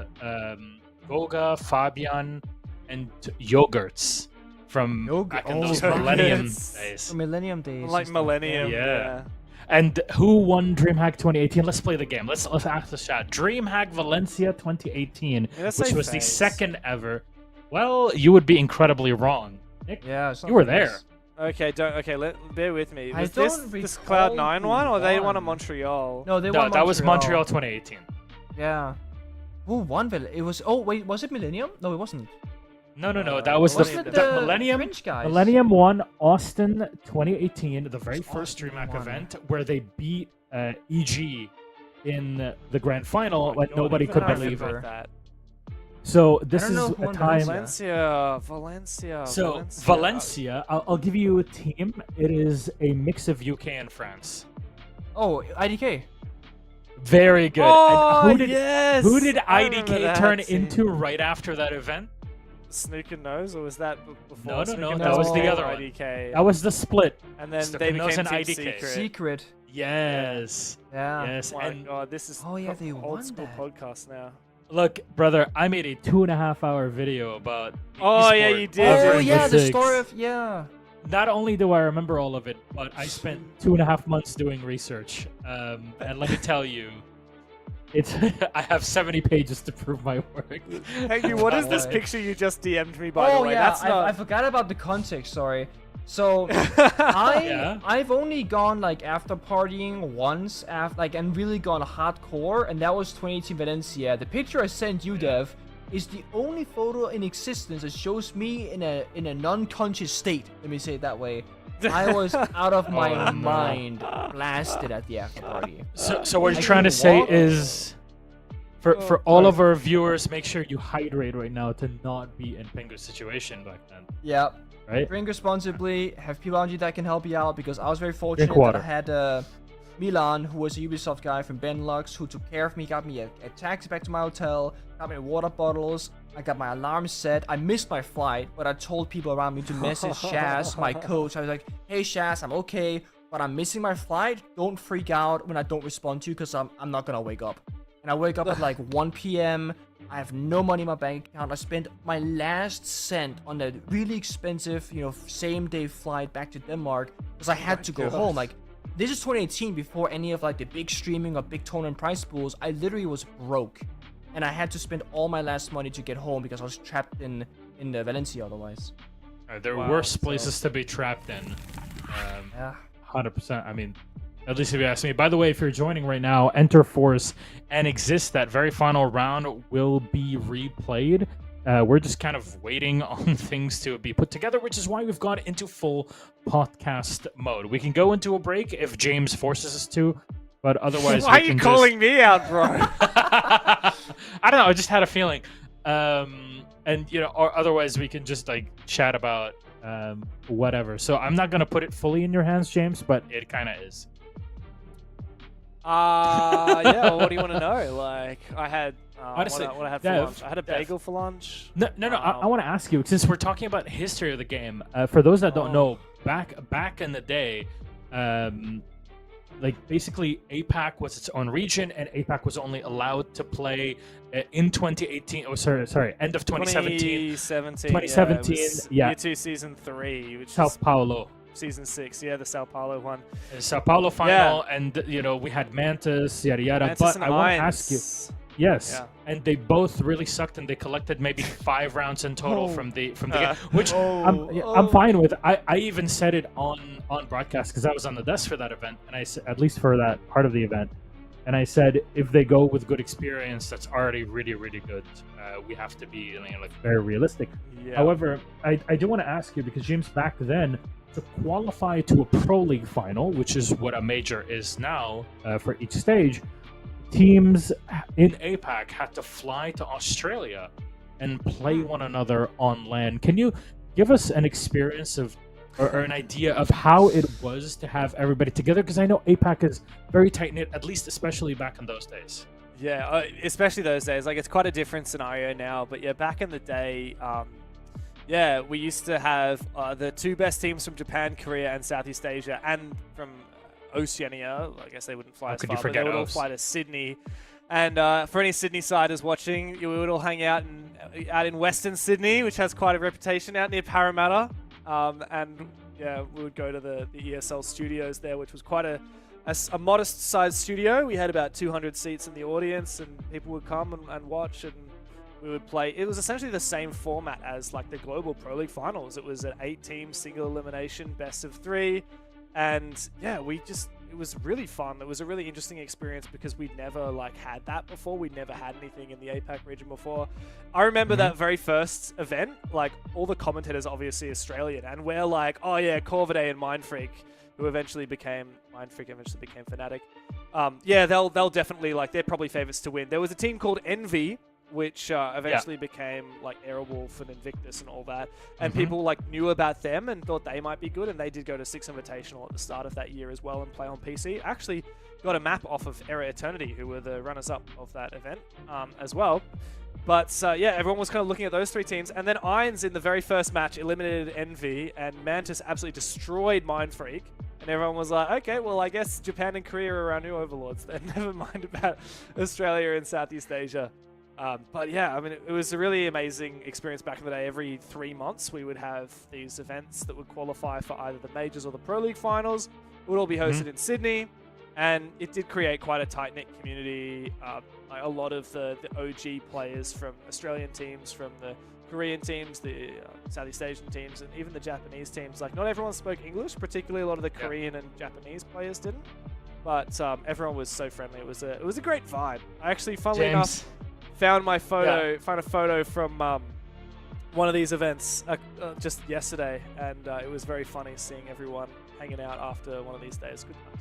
Goga, Fabian, and Yogurts from back in those Millennium days. Millennium days. Like Millennium, yeah. And who won DreamHack 2018? Let's play the game. Let's ask the chat. DreamHack Valencia 2018, which was the second ever. Well, you would be incredibly wrong. Nick, yeah, you were there. Okay, bear with me. Was this recall Cloud9 one, or they won at Montreal? No, they won Montreal. That was Montreal 2018. Yeah. Who won? It was. Oh wait, was it Millennium? No, it wasn't. No. That was the Millennium. French guys? Millennium won Austin 2018, the very first DreamHack event, where they beat EG in the grand final when nobody could believe it. So this don't know is who a won time. Valencia. So Valencia, I'll give you a team. It is a mix of UK and France. Oh, IDK. Oh, Very good. And yes! who did I remember IDK that turn team. into right after that event? Snooker Nose, or was that before? No, Snooker that was the Nose other or one. IDK? That was the split. And then Snooker they Nose became and Team IDK. Secret. Secret. Yes. Yeah. Yes. Oh my And god, this is Oh, yeah, they old won school that. podcast now. look, brother, I made a 2.5-hour video about. the Oh, yeah, esport you did. over Oh in yeah, the Six. story of yeah. Not only do I remember all of it, but I spent 2.5 months doing research. And let me tell you, it's I have 70 pages to prove my work. Hey, you, what is this Boy. picture you just DM'd me, by the Oh way? yeah, That's I not... forgot about the context. Sorry. So Yeah. I've only gone like after partying once after and really gone hardcore, and that was 2018 Valencia. The picture I sent you, Dev, is the only photo in existence that shows me in a non-conscious state. Let me say it that way. I was out of my Oh, no. mind, blasted at the after party. So what you're I trying to couldn't say walk. is, for all of our viewers, make sure you hydrate right now to not be in Pingu's situation back then, Yeah. right? Drink responsibly. Have people around you that can help you out, because I was very fortunate water. that I had Milan, who was a Ubisoft guy from Benelux, who took care of me, got me a taxi back to my hotel, got me water bottles. I got my alarm set. I missed my flight, but I told people around me to message Shaz, my coach. I was like, "Hey Shaz, I'm okay, but I'm missing my flight. Don't freak out when I don't respond to you, because I'm not gonna wake up." And I wake up at like 1 p.m. I have no money in my bank account. I spent my last cent on a really expensive, same-day flight back to Denmark because I had to go home. Like, this is 2018, before any of like the big streaming or big tournament prize pools. I literally was broke, and I had to spend all my last money to get home because I was trapped in Valencia otherwise. There are Wow, worse so- places to be trapped in. Yeah. 100%. I mean, at least if you ask me. By the way, if you're joining right now, Enter Force and IGZIST, that very final round will be replayed. We're just kind of waiting on things to be put together, which is why we've gone into full podcast mode. We can go into a break if James forces us to, but otherwise, Why are we you can calling me out, bro? I don't know. I just had a feeling, and or otherwise we can just like chat about whatever. So I'm not gonna put it fully in your hands, James, but it kind of is. Yeah, well, what do you want to know? Like, I had... Honestly, what I had for Dev, lunch. I had a bagel for lunch. No. I want to ask you, since we're talking about the history of the game. For those that don't know, back in the day, like basically APAC was its own region, and APAC was only allowed to play in 2018. Oh, sorry, end of 2017. 2017. Yeah. Year 2, Season 3, which Sao is Paulo. Season 6. Yeah, the Sao Paulo one. Sao Paulo final, and we had Mantis, yada yada. Mantis But and I want to ask you. Irons. Yes, Yeah. and they both really sucked, and they collected maybe 5 rounds in total from the game, which Oh. I'm fine with. I even said it on broadcast because I was on the desk for that event, and I said, at least for that part of the event, and I said if they go with good experience, that's already really really good. We have to be like very realistic. Yeah. However, I do want to ask you, because James, back then, to qualify to a Pro League final, which is what a major is now for each stage, teams in APAC had to fly to Australia and play one another on land. Can you give us an experience of, or an idea of how it was to have everybody together? Because I know APAC is very tight-knit, at least especially back in those days. Yeah, especially those days. Like, it's quite a different scenario now. But yeah, back in the day, yeah, we used to have the 2 best teams from Japan, Korea, and Southeast Asia, and from Oceania. I guess they wouldn't fly as could far, you but they forget would all Oce? fly to Sydney. And for any Sydney siders watching, we would all hang out in Western Sydney, which has quite a reputation out near Parramatta. And yeah, we would go to the ESL studios there, which was quite a modest-sized studio. We had about 200 seats in the audience, and people would come and watch, and we would play. It was essentially the same format as like the Global Pro League Finals. It was an 8-team single elimination, best of 3, and yeah, it was really fun. It was a really interesting experience because we'd never had that before. We'd never had anything in the APAC region before. I remember that very first event, like all the commentators are obviously Australian, and we're like, oh yeah, Corvidae and Mindfreak, who eventually became Fnatic. Yeah, they'll definitely, they're probably favorites to win. There was a team called Envy which eventually became like Airwolf and Invictus and all that. And people like knew about them and thought they might be good, and they did go to Six Invitational at the start of that year as well and play on PC. Actually got a map off of Era Eternity, who were the runners-up of that event as well. But yeah, everyone was kind of looking at those three teams. And then Irons in the very first match eliminated Envy, and Mantis absolutely destroyed Mindfreak. And everyone was like, okay, well, I guess Japan and Korea are our new overlords then. Never mind about Australia and Southeast Asia. But yeah, I mean, it was a really amazing experience back in the day. Every 3 months, we would have these events that would qualify for either the majors or the Pro League finals. It would all be hosted in Sydney. And it did create quite a tight-knit community. Like a lot of the OG players from Australian teams, from the Korean teams, the Southeast Asian teams, and even the Japanese teams. Like, not everyone spoke English, particularly a lot of the Korean and Japanese players didn't. But everyone was so friendly. It was a great vibe. I actually, funnily enough, found a photo from one of these events just yesterday, and it was very funny seeing everyone hanging out after one of these days. Good times.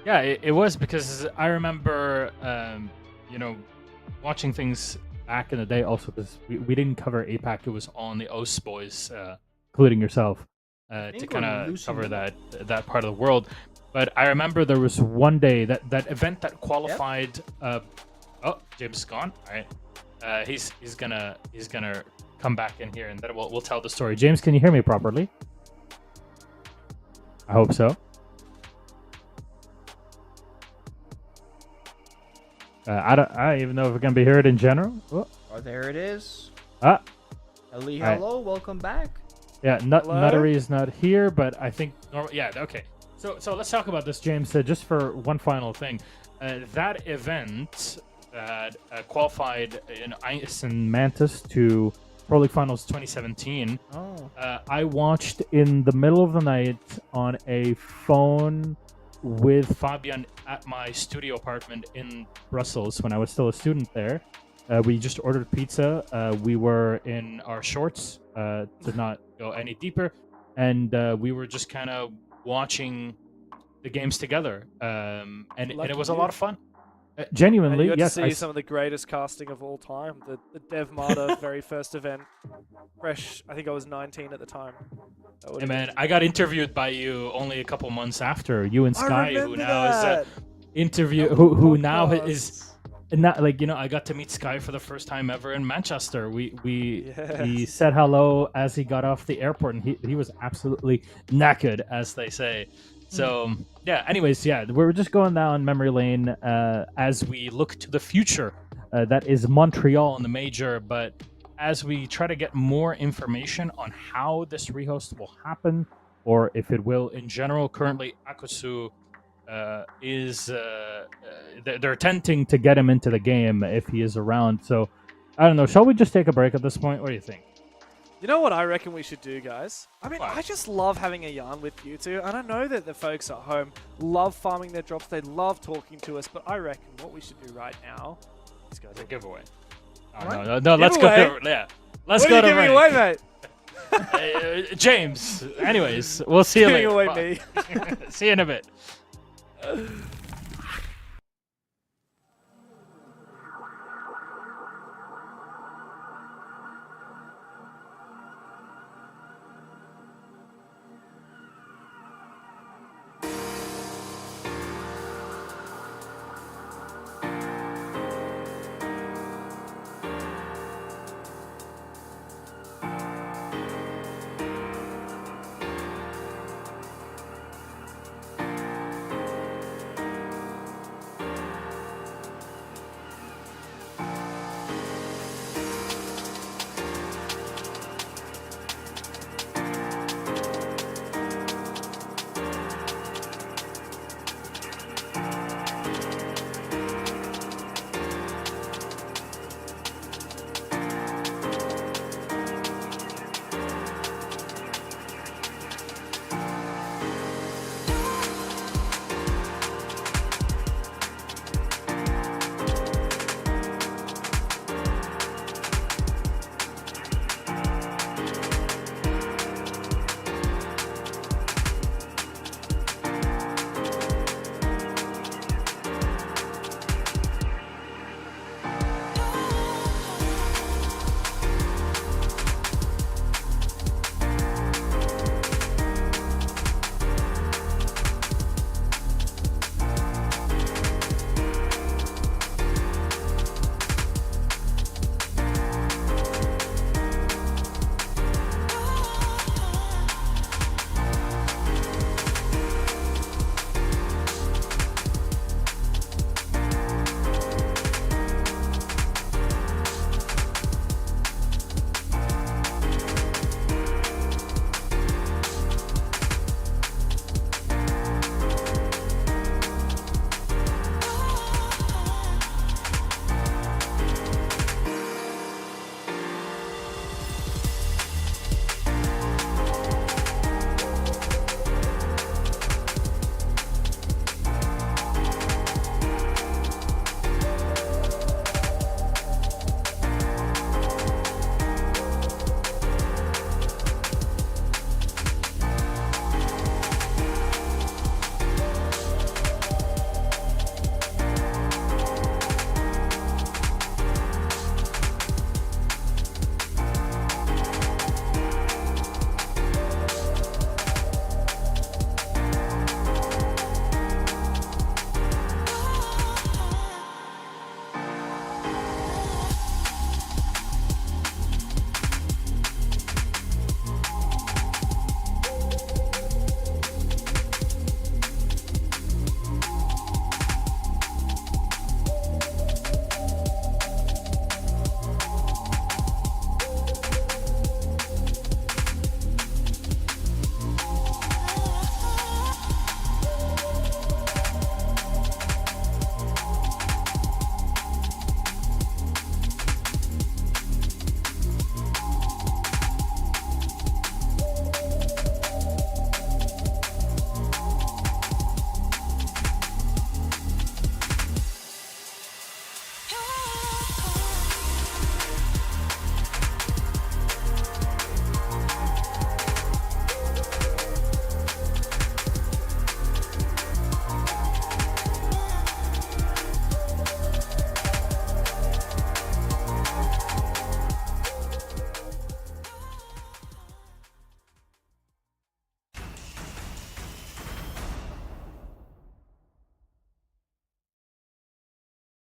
Yeah, it was, because I remember, watching things back in the day also, because we didn't cover APAC. It was on the OS boys, including yourself, to kind of cover that part of the world. But I remember there was one day that event that qualified. Oh, James is gone. All right, he's gonna come back in here, and then we'll tell the story. James, can you hear me properly? I hope so. I don't even know if it can be heard in general. Oh, there it is. Hello, hello, welcome back. Yeah, Nuttery is not here, but I think yeah, okay. So let's talk about this, James. Just for one final thing, that event that qualified in Ice and Mantis to Pro League Finals 2017. I watched in the middle of the night on a phone with Fabian at my studio apartment in Brussels when I was still a student there. We just ordered pizza. We were in our shorts to not go any deeper, and we were just kind of watching the games together, and it was a lot of fun. Genuinely, you got yes. to see some of the greatest casting of all time. The Dev Mata very first event. Fresh, I think I was 19 at the time. Hey man, I got interviewed by you only a couple months after. You and Sky, who now is who now is not, like, I got to meet Sky for the first time ever in Manchester. He said hello as he got off the airport, and he was absolutely knackered, as they say. So yeah, anyways, yeah, we're just going down memory lane as we look to the future. That is Montreal in the major, but as we try to get more information on how this rehost will happen, or if it will in general, currently Akusu is they're attempting to get him into the game if he is around. So I don't know. Shall we just take a break at this point? What do you think? You know what I reckon we should do, guys? I mean, What? I just love having a yarn with you two, and I know that the folks at home love farming their drops. They love talking to us, but I reckon what we should do right now is go to A giveaway. Oh, What? no, let's go. Giveaway? Yeah, let's What go are to you giving break. away, mate? James. Anyways, we'll see you Giving later. away Bye. me. See you in a bit.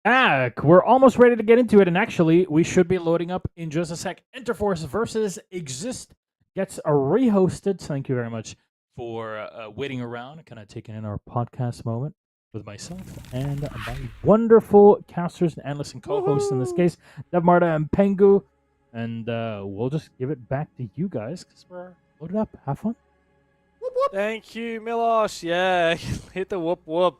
Back. We're almost ready to get into it, and actually, we should be loading up in just a sec. Interforce versus IGZIST gets rehosted. Thank you very much for waiting around, kind of taking in our podcast moment with myself and my wonderful casters and analysts and co-hosts in this case, Dev Marta and Pengu. And we'll just give it back to you guys because we're loaded up. Have fun. Thank you, Milosh. Yeah, hit the whoop whoop.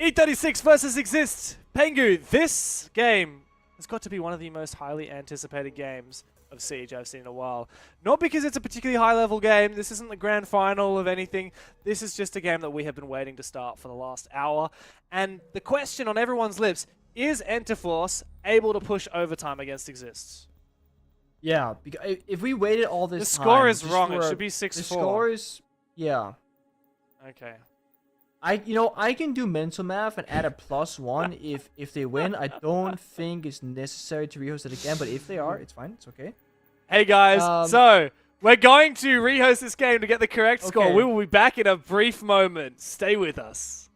E36 versus IGZIST. Pengu, this game has got to be one of the most highly anticipated games of Siege I've seen in a while. Not because it's a particularly high-level game. This isn't the grand final of anything. This is just a game that we have been waiting to start for the last hour. And the question on everyone's lips, is Interforce able to push overtime against IGZIST? Yeah, because if we waited all this The time... score is just wrong. for It a- should be 6-4. The score is... Yeah. Okay. I can do mental math and add a +1 if they win. I don't think it's necessary to rehost it again, but if they are, it's fine. It's okay. Hey guys, so we're going to rehost this game to get the correct score. Okay. We will be back in a brief moment. Stay with us.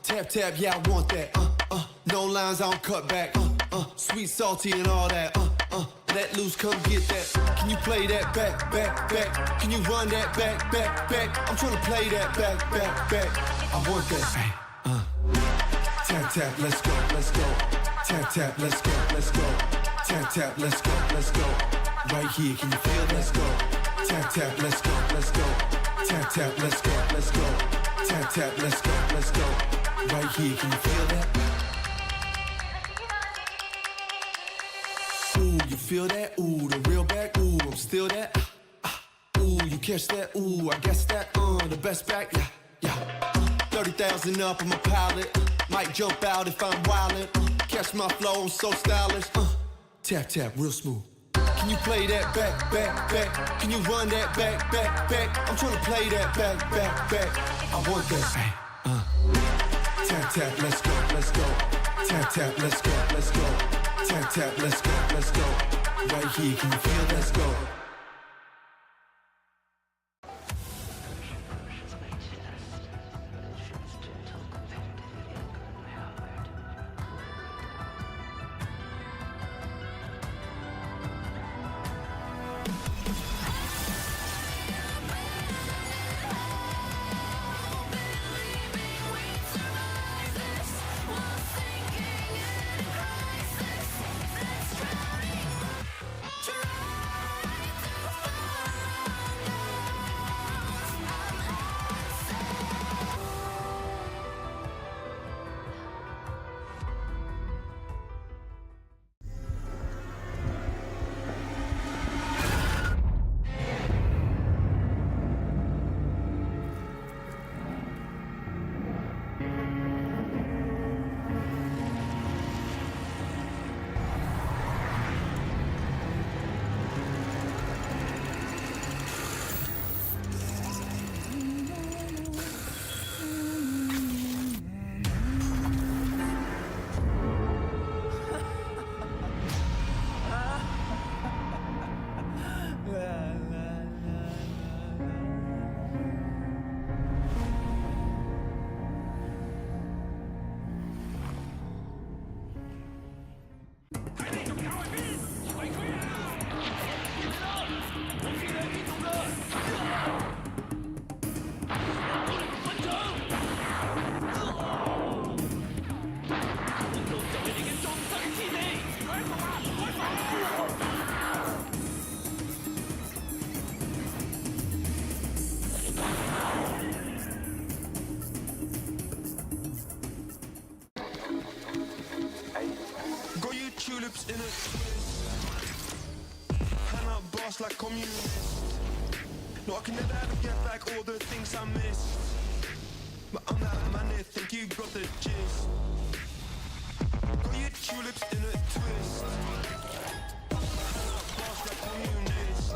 Tap tap, yeah, I want that. No lines, I don't cut back. Sweet, salty, and all that. Let loose, come get that. Can you play that back, back, back? Can you run that back, back, back? I'm trying to play that back, back, back. I want that. Tap tap, let's go, let's go. Tap tap, let's go, let's go. Tap tap, let's go, let's go. Right here, can you feel? Let's go. Tap tap, let's go, let's go. Tap tap, let's go, let's go. Tap tap, let's go, let's go. Right here, can you feel that? Ooh, you feel that? Ooh, the real back. Ooh, I'm still that. Ooh, you catch that? Ooh, I guess that. The best back. Yeah, yeah. 30,000 up on my pallet. Might jump out if I'm wildin'. Catch my flow, I'm so stylish. Tap tap, real smooth. Can you play that back, back, back? Can you run that back, back, back? I'm trying to play that back, back, back. I want that. Tap tap, let's go, let's go. Tap tap, let's go, let's go. Tap tap, let's go, let's go. Right here, can you feel? Let's go. Got you tulips in a twist. Hand out boss like communist. No, I can never ever get back all the things I missed. But I'm that man here, think you got the gist. Got you tulips in a twist. Hand out boss like communist.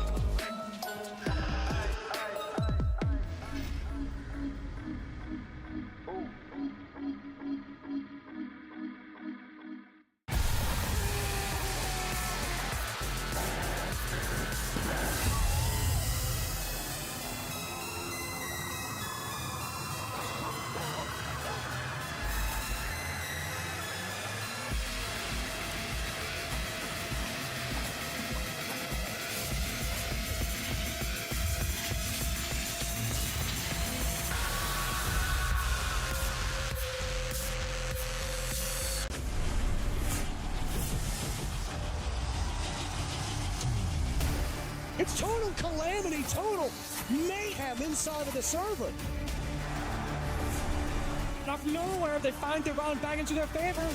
It's total calamity, total mayhem inside of the server. Out of nowhere, they find their round back into their favor.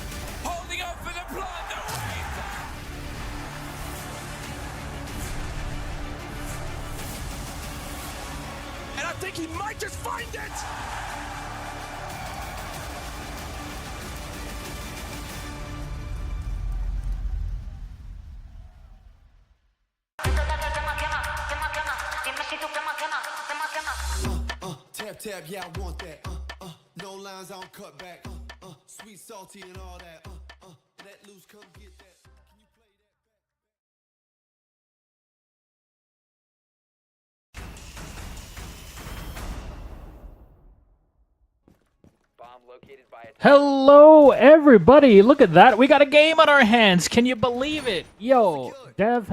Holding up for the blood, the wave! And I think he might just find it! Tap tap, yeah, I want that. No lines, I don't cut back. Sweet, salty, and all that. Let loose, come get that. Can you play that? Bomb located by a Hello, everybody! Look at that. We got a game on our hands. Can you believe it? Yo, Dev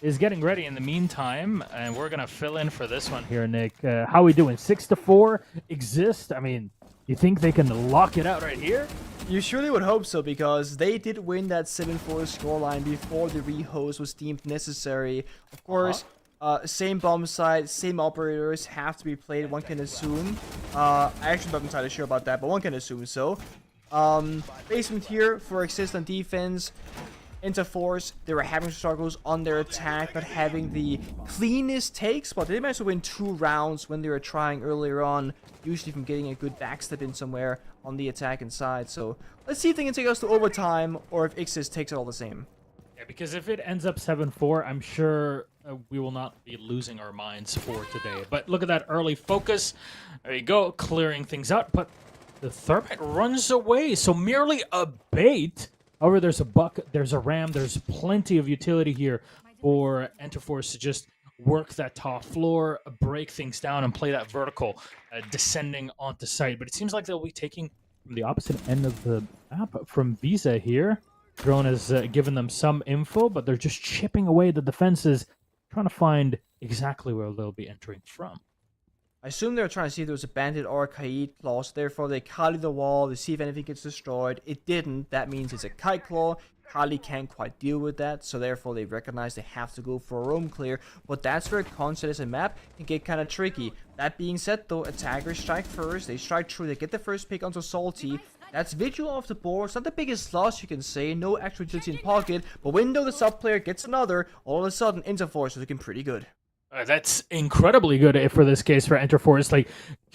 is getting ready in the meantime, and we're gonna fill in for this one here, Nick. How we doing? 6-4 IGZIST. I mean, you think they can lock it out right here? You surely would hope so, because they did win that 7-4 scoreline before the rehost was deemed necessary. Of course, same bomb site, same operators have to be played, one can assume. I actually not entirely sure about that, but one can assume so. Basement here for IGZIST on defense. Interforce, they were having struggles on their attack, not having the cleanest takes, but they managed to win 2 rounds when they were trying earlier on, usually from getting a good backstep in somewhere on the attack inside. So let's see if they can take us to overtime, or if IGZIST takes it all the same. Yeah, because if it ends up 7-4, I'm sure we will not be losing our minds for today. But look at that early focus. There you go, clearing things out. But the Thermite runs away, so merely a bait. However, there's a buck, there's a ram, there's plenty of utility here for Interforce to just work that top floor, break things down, and play that vertical, descending onto site. But it seems like they'll be taking from the opposite end of the map from Visa here. Drone has given them some info, but they're just chipping away the defenses, trying to find exactly where they'll be entering from. I assume they were trying to see if there was a bandit or a Kaid claw, so therefore they Kali the wall to see if anything gets destroyed. It didn't. That means it's a Kite claw. Kali can't quite deal with that, so therefore they recognize they have to go for a roam clear. But that's where concept as a map can get kind of tricky. That being said though, attackers strike first, they strike through, they get the first pick onto Salty. That's visual off the board. It's not the biggest loss you can say, no actual utility in pocket, but Window the sub player gets another, all of a sudden Interforce is looking pretty good. That's incredibly good for this case for Interforce, like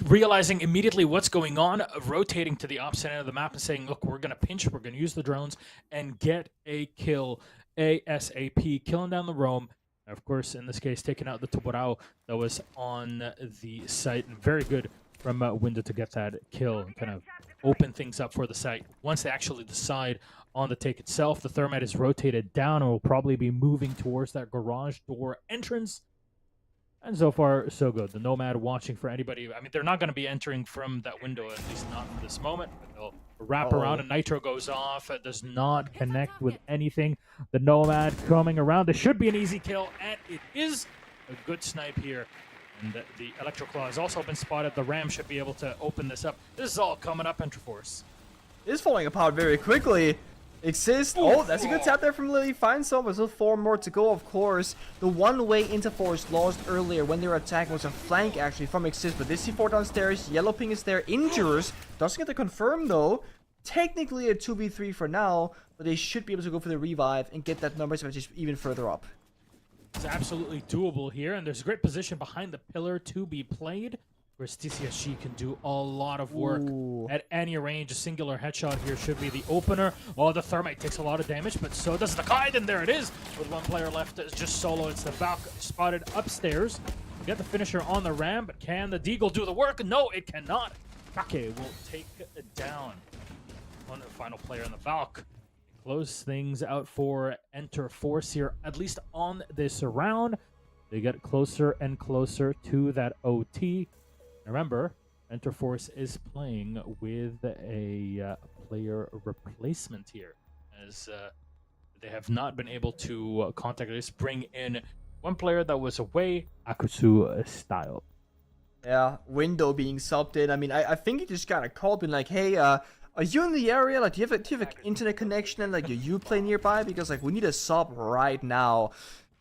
realizing immediately what's going on, rotating to the opposite end of the map and saying, look, we're going to pinch, we're going to use the drones and get a kill ASAP, killing down the roam. Of course, in this case, taking out the Tuborao that was on the site. And very good from Window to get that kill and kind of open things up for the site. Once they actually decide on the take itself, the Thermite is rotated down and will probably be moving towards that garage door entrance. And so far, so good. The Nomad watching for anybody. I mean, they're not going to be entering from that window, at least not for this moment. But they'll wrap around and Nitro goes off. It does not connect with anything. The Nomad coming around. This should be an easy kill, and it is a good snipe here. And the Electro Claw has also been spotted. The Ram should be able to open this up. This is all coming up, Interforce. is falling apart very quickly. IGZIST. Oh, that's a good tap there from Lily. Finds some. There's still 4 more to go, of course. The one way Interforce lost earlier when they were attacking was a flank, actually, from IGZIST. But this C4 downstairs. Yellow ping is there. Injures. Doesn't get the confirm, though. Technically a 2v3 for now, but they should be able to go for the revive and get that numbers advantage even further up. It's absolutely doable here, and there's a great position behind the pillar to be played, where TCSG can do a lot of work at any range. A singular headshot here should be the opener. Oh, the Thermite takes a lot of damage, but so does the Kite, and there it is. With 1 player left, it's just solo. It's the Valk spotted upstairs. Get the finisher on the ram, but can the Deagle do the work? No, it cannot. Kake will take it down. One final player in the Valk. Close things out for Interforce here, at least on this round. They get closer and closer to that OT. Remember, Interforce is playing with a player replacement here, as they have not been able to contact us, bring in 1 player that was away, Akusu style. Yeah, Window being subbed in. I mean, I think he just got a call being like, hey, are you in the area? Like, do you have an internet connection and like you play nearby? Because like we need a sub right now.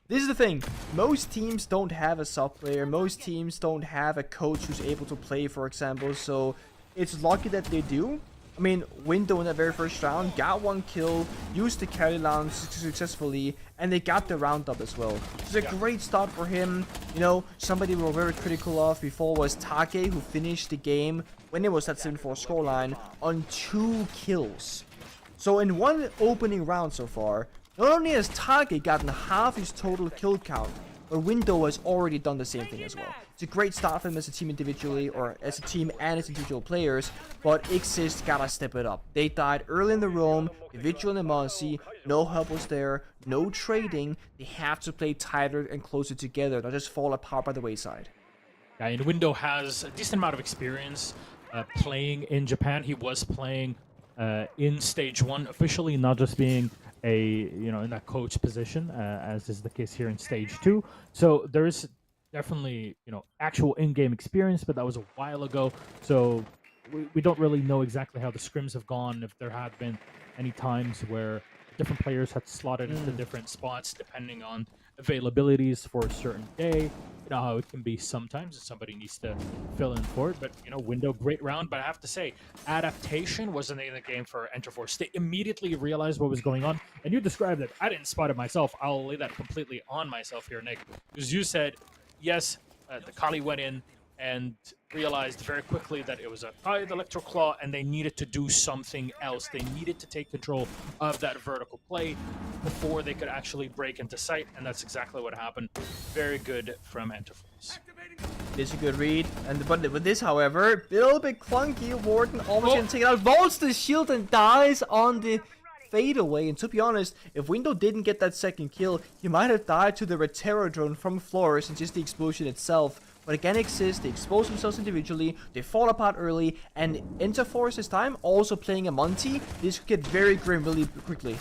This is the thing. Most teams don't have a sub player. Most teams don't have a coach who's able to play, for example. So it's lucky that they do. I mean, Window in that very first round got 1 kill, used the carry lounge successfully, and they got the round up as well. It's a great start for him. You know, somebody we were very critical of before was Take, who finished the game when it was that 7-4 scoreline on 2 kills. So in 1 opening round so far, not only has Take gotten half his total kill count, but Window has already done the same thing as well. It's a great start for them as a team individually, or as a team and as individual players, but IGZIST gotta step it up. They died early in the roam, the Vigil and the Monsi, no help was there, no trading. They have to play tighter and closer together, not just fall apart by the wayside. Yeah, and Window has a decent amount of experience playing in Japan. He was playing in Stage 1 officially, not just being in that coach position, as is the case here in Stage 2. So there is definitely, actual in-game experience, but that was a while ago. So we don't really know exactly how the scrims have gone, if there have been any times where different players had slotted into different spots depending on availabilities for a certain day. You know how it can be sometimes if somebody needs to fill in for it. But, Window, great round. But I have to say, adaptation wasn't in the game for Interforce. They immediately realized what was going on. And you described it. I didn't spot it myself. I'll lay that completely on myself here, Nick. Because you said, yes, the Kali went in and realized very quickly that it was a Tide Electro Claw, and they needed to do something else. They needed to take control of that vertical play before they could actually break into sight, and that's exactly what happened. Very good from Interforce. It's a good read, but with this, however, a little bit clunky. Warden almost gonna take it out, vaults the shield and dies on the fadeaway. And to be honest, if Window didn't get that 2nd kill, he might have died to the Retero drone from Flores and just the explosion itself. But again, IGZIST, they expose themselves individually, they fall apart early, and Interforce this time also playing a Monty. This could get very grim really quickly.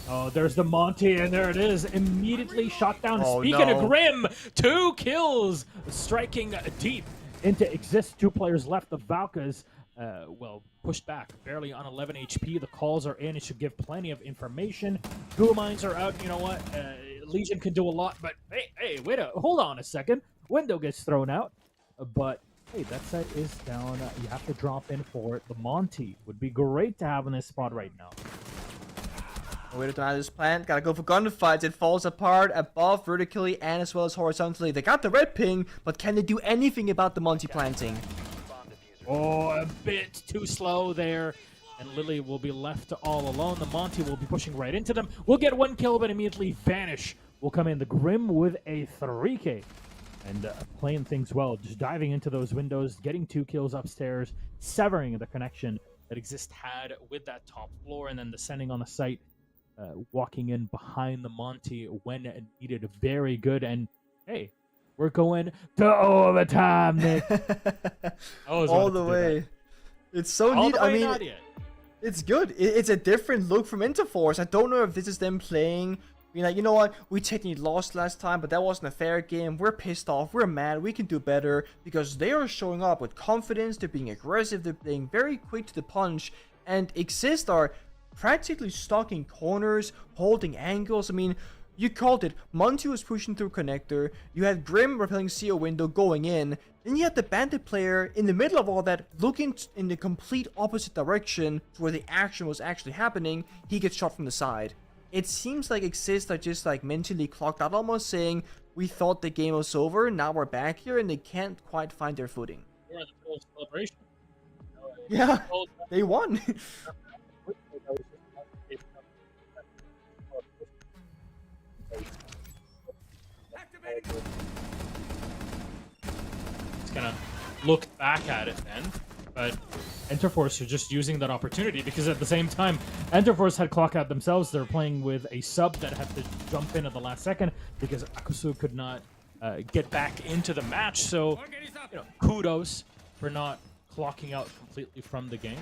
Oh, there's the Monty, and there it is. Immediately shot down. Speaking of grim, 2 kills, striking deep into IGZIST. 2 players left. The Valkas, pushed back, barely on 11 HP. The calls are in. It should give plenty of information. Goo mines are out. You know what? Legion can do a lot, but hey, hold on a second. Window gets thrown out, but hey, that set is down. You have to drop in for it. The Monty would be great to have in this spot right now. Way to deny this plant. Gotta go for gunfights. It falls apart above vertically and as well as horizontally. They got the red ping, but can they do anything about the Monty planting? Oh, a bit too slow there. And Lily will be left all alone. The Monty will be pushing right into them. We'll get 1 kill, but immediately vanish. Will come in. The Grim with a 3K. And playing things well, just diving into those windows, getting 2 kills upstairs, severing the connection that IGZIST had with that top floor, and then descending on the site, walking in behind the Monty when needed. Very good. And hey, we're going to overtime, Nick. All the way. It's so neat. I mean, it's good. It's a different look from Interforce. I don't know if this is them playing. Being like, you know what, we technically lost last time, but that wasn't a fair game. We're pissed off. We're mad. We can do better, because they are showing up with confidence. They're being aggressive. They're being very quick to the punch. And IGZIST are practically stuck in corners, holding angles. I mean, you called it. Monty was pushing through connector. You had Grim repelling CO window going in. Then you had the Bandit player in the middle of all that, looking in the complete opposite direction to where the action was actually happening. He gets shot from the side. It seems like IGZIST are just like mentally clocked out, almost saying, we thought the game was over, now we're back here, and they can't quite find their footing. We're in the middle of celebration. Yeah, they won. It's gonna look back at it then, but Interforce are just using that opportunity because at the same time, Interforce had clock out themselves. They're playing with a sub that had to jump in at the last second because Akusu could not get back into the match. So, you know, kudos for not clocking out completely from the game.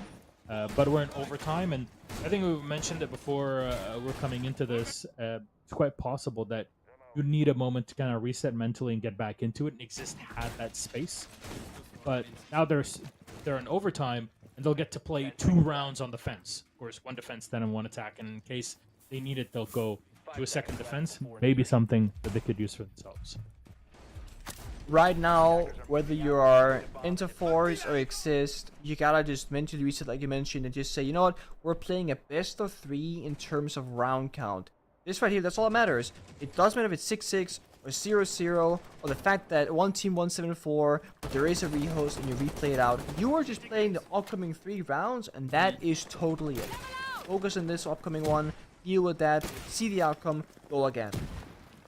But we're in overtime, and I think we mentioned it before we're coming into this. It's quite possible that you need a moment to kind of reset mentally and get back into it. And IGZIST had that space, but now they're in overtime, and they'll get to play 2 rounds on defense. Of course, 1 defense, then 1 attack, and in case they need it, they'll go to a second defense. Maybe something that they could use for themselves. Right now, whether you are Interforce or IGZIST, you gotta just mentally reset like you mentioned and just say, you know what, we're playing a best of 3 in terms of round count. This right here, that's all that matters. It doesn't matter if it's 6-6 or 0-0 or the fact that one team 1-7-4, but there is a rehost and you replay it out. You are just playing the upcoming 3 rounds, and that is totally it. Focus on this upcoming one, deal with that, see the outcome, go again.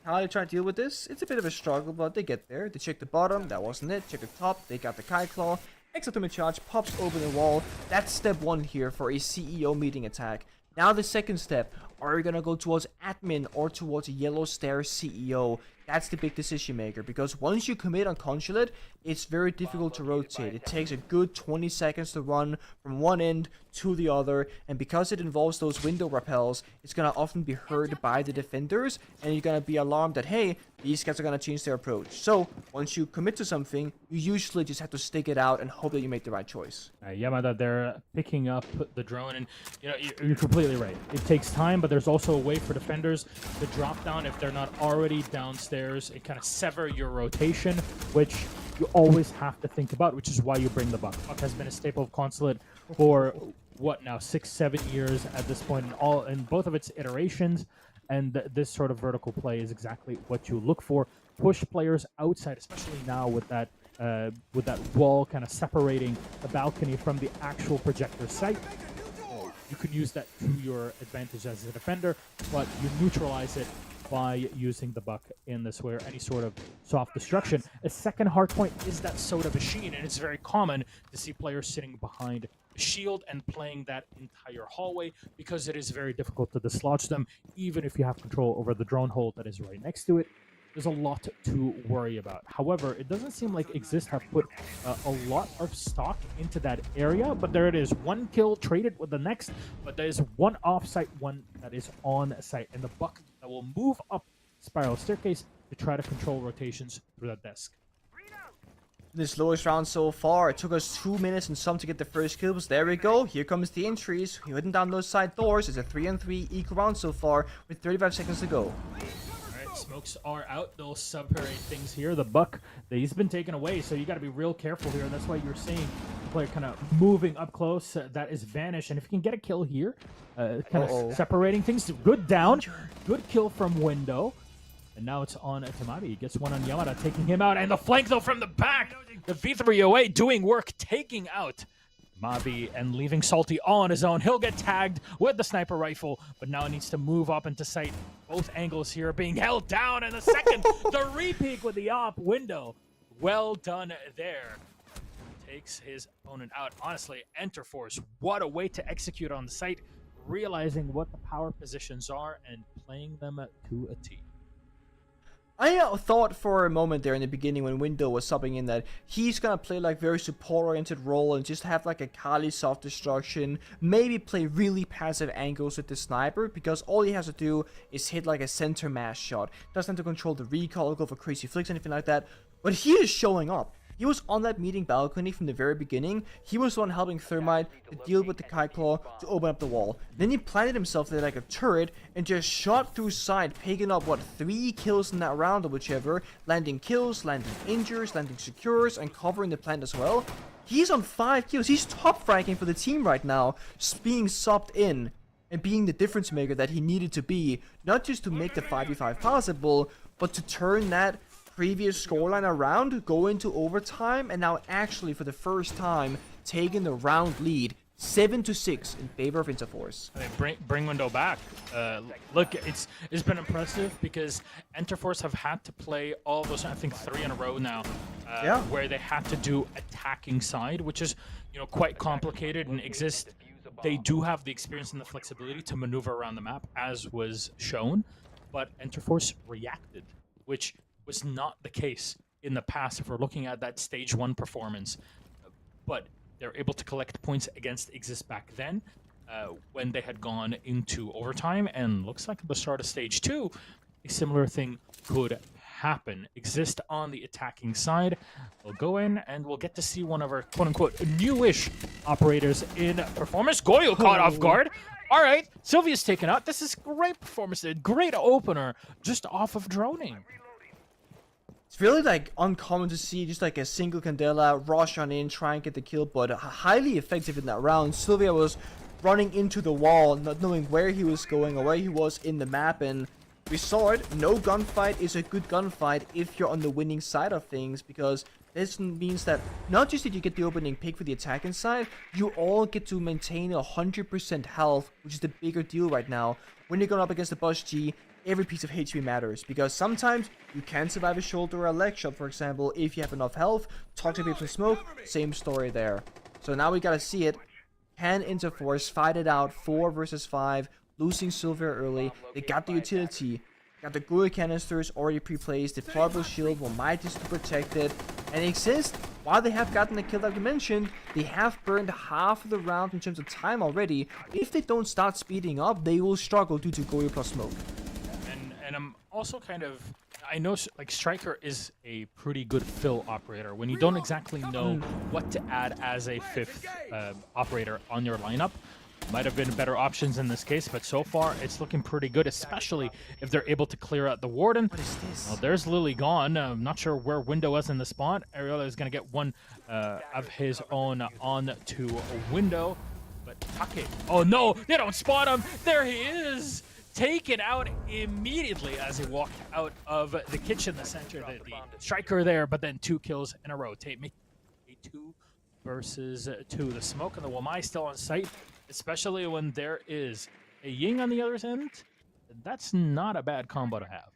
How they try to deal with this? It's a bit of a struggle, but they get there. They check the bottom, that wasn't it. Check the top, they got the Kai Claw. Exotomic Charge pops open the wall. That's step 1 here for a CEO meeting attack. Now the second step, are you gonna go towards admin or towards a yellow stairs CEO? That's the big decision maker, because once you commit on consulate, it's very difficult to rotate. It takes a good 20 seconds to run from one end to the other, and because it involves those window rappels, it's gonna often be heard by the defenders, and you're gonna be alarmed that, hey, these guys are gonna change their approach. So once you commit to something, you usually just have to stick it out and hope that you make the right choice. Yamada, they're picking up the drone, and you know you're completely right. It takes time, but there's also a way for defenders to drop down if they're not already downstairs. It kind of sever your rotation, which you always have to think about, which is why you bring the buck. Buck has been a staple of consulate for what now, 6-7 years at this point in both of its iterations, and this sort of vertical play is exactly what you look for. Push players outside, especially now with that wall kind of separating the balcony from the actual projector site. You can use that to your advantage as a defender, but you neutralize it by using the buck in this where any sort of soft destruction. A second hard point is that Soda Machine, and it's very common to see players sitting behind a shield and playing that entire hallway because it is very difficult to dislodge them, even if you have control over the drone hole that is right next to it. There's a lot to worry about. However, it doesn't seem like IGZIST have put a lot of stock into that area, but there it is. 1 kill traded with the next, but there is 1 off-site, 1 that is on-site, and the buck that will move up spiral staircase to try to control rotations through that desk. This lowest round so far. It took us 2 minutes and some to get the first kills. There we go. Here comes the entries. Hitting down those side doors. It's a 3-on-3 equal round so far with 35 seconds to go. Smokes are out. They'll separate things here. The buck, he's been taken away, so you got to be real careful here. That's why you're seeing the player kind of moving up close. That is Vanish, and if you can get a kill here, kind of separating things. Good down. Good kill from Window. And now it's on Tamabi. He gets one on Yamada, taking him out. And the flank, though, from the back. The V3OA doing work, taking out Mavi and leaving Salty all on his own. He'll get tagged with the sniper rifle, but now needs to move up into sight. Both angles here being held down, and the second, the re-peek with the op Window. Well done there. Takes his opponent out. Honestly, Interforce, what a way to execute on the site, realizing what the power positions are and playing them to a T. I thought for a moment there in the beginning when Window was subbing in that he's gonna play like very support-oriented role and just have like a Kali soft destruction, maybe play really passive angles with the sniper because all he has to do is hit like a center mass shot. Doesn't have to control the recoil, go for crazy flicks, anything like that. But he is showing up. He was on that meeting balcony from the very beginning. He was the one helping Thermite to deal with the Kite Claw to open up the wall. Then he planted himself there like a turret and just shot through side, picking up, what, 3 kills in that round or whichever, landing kills, landing injures, landing secures, and covering the plant as well. He's on 5 kills. He's top ranking for the team right now, being subbed in and being the difference maker that he needed to be, not just to make the 5v5 possible, but to turn that previous scoreline around, go into overtime, and now actually for the first time taking the round lead 7-6 in favor of Interforce. I mean, bring window back. Look, it's been impressive because Interforce have had to play all those, I think 3 in a row now, where they had to do attacking side, which is, you know, quite complicated. And IGZIST, they do have the experience and the flexibility to maneuver around the map, as was shown, but Interforce reacted, which was not the case in the past if we're looking at that stage 1 performance. But they're able to collect points against IGZIST back then when they had gone into overtime, and looks like at the start of stage 2, a similar thing could happen. IGZIST on the attacking side will go in, and we'll get to see one of our quote-unquote newish operators in performance. Goyo caught off guard. All right, Sylvia's taken out. This is great performance, a great opener just off of droning. It's really like uncommon to see just like a single Candela rush on in, try and get the kill, but highly effective in that round. Sylvia was running into the wall, not knowing where he was going or where he was in the map, and we saw it. No gunfight is a good gunfight if you're on the winning side of things, because this means that not just did you get the opening pick for the attacking side, you all get to maintain 100% health, which is the bigger deal right now. When you're going up against the Boss G, every piece of HP matters, because sometimes you can survive a shoulder or a leg shot, for example, if you have enough health. Toxic Babes and Smoke, same story there. So now we gotta see it. Can Interforce fight it out 4 versus 5, losing Sylvia early? They got the utility, got the Guru canisters already pre-placed, the deployable shield will might just to protect it, and IGZIST, while they have gotten the kill that we mentioned, they have burned half of the round in terms of time already. If they don't start speeding up, they will struggle due to Guru plus Smoke. And I'm also kind of, I know like Striker is a pretty good fill operator when you don't exactly know what to add as a 5th operator on your lineup. Might have been better options in this case, but so far it's looking pretty good, especially if they're able to clear out the Warden. What is this? Well, there's Lily gone. I'm not sure where Window was in the spot. Ariola is going to get one of his own on to Window, but Take. Oh no, they don't spot him. There he is. Taken out immediately as he walked out of the kitchen, the center, the Striker there, but then 2 kills in a row. Make a 2 versus 2. The smoke and the Wamai still on site, especially when there is a Ying on the other end. That's not a bad combo to have.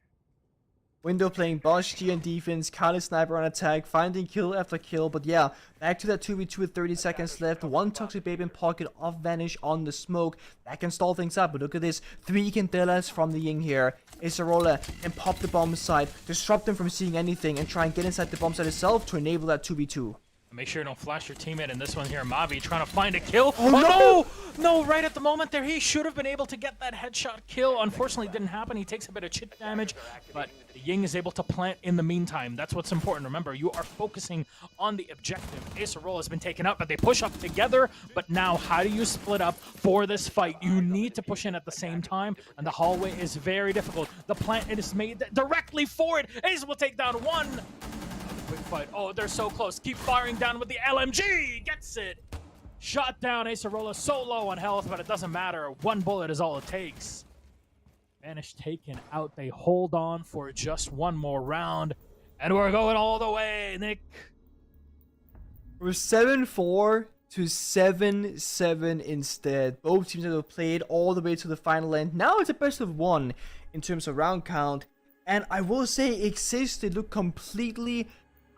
Window playing Boss G on defense, Kali Sniper on attack, finding kill after kill, but yeah, back to that 2v2 with 30 seconds left, 1 Toxic Babe in pocket, off Vanish on the smoke, that can stall things up, but look at this, 3 Candelas from the Ying here, Acerola and pop the bomb site, disrupt them from seeing anything, and try and get inside the bomb site itself to enable that 2v2. Make sure you don't flash your teammate in this one here. Mavi trying to find a kill. Oh no! No, right at the moment there, he should have been able to get that headshot kill. Unfortunately, it didn't happen. He takes a bit of chip damage, but Ying is able to plant in the meantime. That's what's important. Remember, you are focusing on the objective. Acerola has been taken out, but they push up together. But now, how do you split up for this fight? You need to push in at the same time, and the hallway is very difficult. The plant is made directly for it. Ace will take down 1. Quick fight. Oh, they're so close. Keep firing down with the LMG. Gets it. Shot down. Acerola so low on health, but it doesn't matter. 1 bullet is all it takes. Vanish taken out. They hold on for just 1 more round. And we're going all the way, Nick. We're 7-4 to 7-7 instead. Both teams have played all the way to the final end. Now it's a best of 1 in terms of round count. And I will say IGZIST, they look completely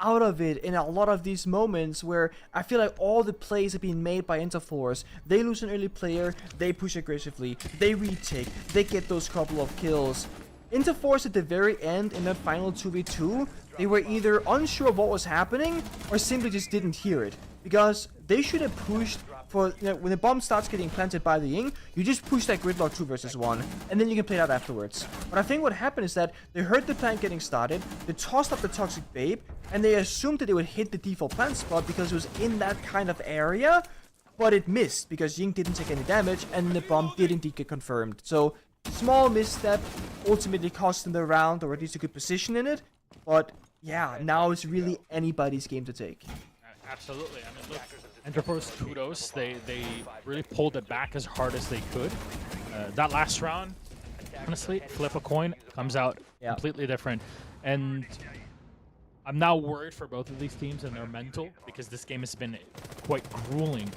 out of it in a lot of these moments where I feel like all the plays are being made by Interforce. They lose an early player, they push aggressively, they retake, they get those couple of kills. Interforce at the very end in that final 2v2, they were either unsure of what was happening or simply just didn't hear it, because they should have pushed for when the bomb starts getting planted by the Ying, you just push that gridlock 2 versus 1, and then you can play it out afterwards. But I think what happened is that they heard the plant getting started, they tossed up the Toxic Babe, and they assumed that they would hit the default plant spot because it was in that kind of area, but it missed because Ying didn't take any damage, and the bomb did indeed get confirmed. So, small misstep ultimately cost them the round, or at least a good position in it, but yeah, now it's really anybody's game to take. Absolutely. I mean, look, Interforce, kudos. They really pulled it back as hard as they could. That last round, honestly, flip a coin, comes out completely different. And I'm now worried for both of these teams and their mental, because this game has been quite grueling.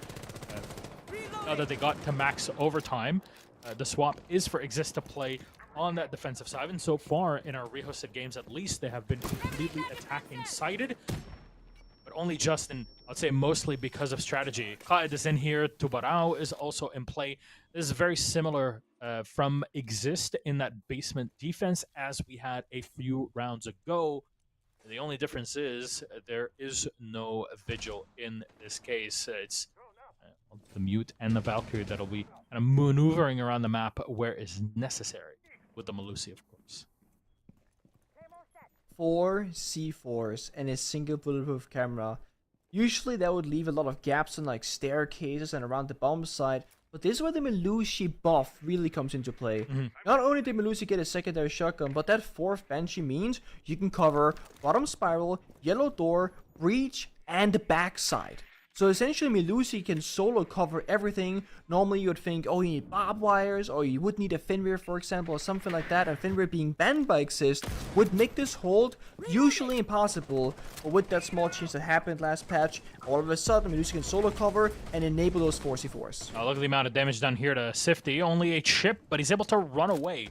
Now that they got to max overtime, the swap is for IGZIST to play on that defensive side. And so far, in our rehosted games at least, they have been completely attacking-sided. But only just, and I'd say mostly because of strategy. Qaed is in here, Tubarão is also in play. This is very similar from IGZIST in that basement defense as we had a few rounds ago. The only difference is there is no Vigil in this case. It's the Mute and the Valkyrie that'll be kind of maneuvering around the map where is necessary, with the Melusi, of course. 4 C4s and a single bulletproof camera. Usually that would leave a lot of gaps on like staircases and around the bomb site, but this is where the Melusi buff really comes into play. Not only did Melusi get a secondary shotgun, but that 4th Banshee means you can cover bottom spiral, yellow door, breach, and the backside. So essentially Melusi can solo cover everything. Normally you would think, oh, you need barbed wires, or you would need a Fenrir, for example, or something like that, and Fenrir being banned by IGZIST would make this hold usually impossible. But with that small change that happened last patch, all of a sudden Melusi can solo cover and enable those 4C4s. Look at the amount of damage done here to Sifty. Only a chip, but he's able to run away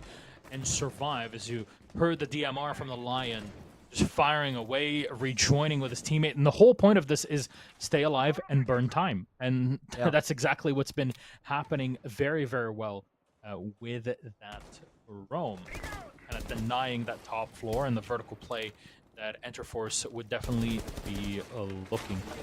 and survive, as you heard the DMR from the Lion. Just firing away, rejoining with his teammate. And the whole point of this is stay alive and burn time. And that's exactly what's been happening very, very well with that roam. Kind of denying that top floor and the vertical play that Interforce would definitely be looking for.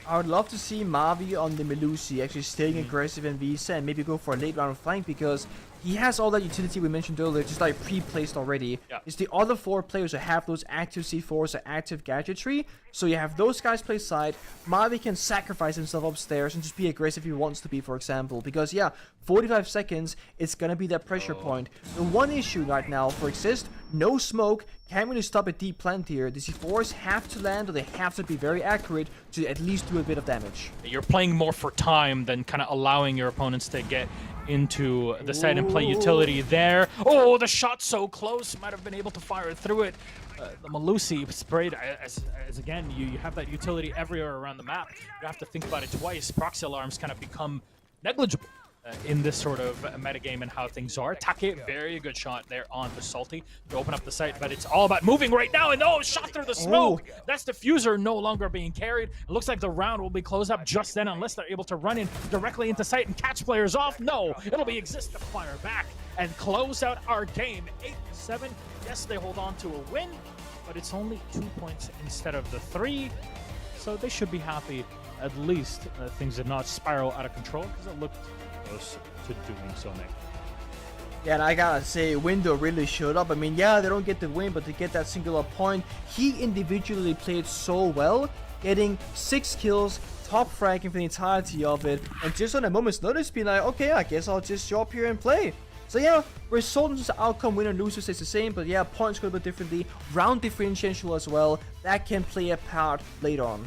I would love to see Mavi on the Melusi actually staying aggressive in Visa and maybe go for a late round flank, because he has all that utility we mentioned earlier, just like pre-placed already. It's the other 4 players who have those active C4s or active gadgetry. So you have those guys play side. Mavi can sacrifice himself upstairs and just be aggressive if he wants to be, for example. Because 45 seconds, it's gonna be that pressure point. The one issue right now for IGZIST, no smoke, can't really stop a deep plant here. The C4s have to land, or they have to be very accurate to at least do a bit of damage. You're playing more for time than kind of allowing your opponents to get into the side and play utility there. Oh, the shot so close. Might have been able to fire through it. The Melusi sprayed, as again, you have that utility everywhere around the map. You have to think about it twice. Proxy alarms kind of become negligible in this sort of metagame and how things are. Take, very good shot there on the Salty to open up the site, but it's all about moving right now, and shot through the smoke! That's diffuser no longer being carried. It looks like the round will be closed up just then, unless they're able to run in directly into site and catch players off. No, it'll be IGZIST to fire back and close out our game. 8-7, yes, they hold on to a win, but it's only 2 points instead of the 3, so they should be happy. At least things did not spiral out of control, because it looked close to doing so, Nick. Yeah, and I gotta say, Window really showed up. I mean, yeah, they don't get the win, but to get that singular point, he individually played so well, getting 6 kills, top fragging for the entirety of it, and just on a moment's notice being like, okay, I guess I'll just show up here and play. So yeah, result and outcome, winner and loser stays the same, but yeah, points go a bit differently. Round differential as well, that can play a part later on.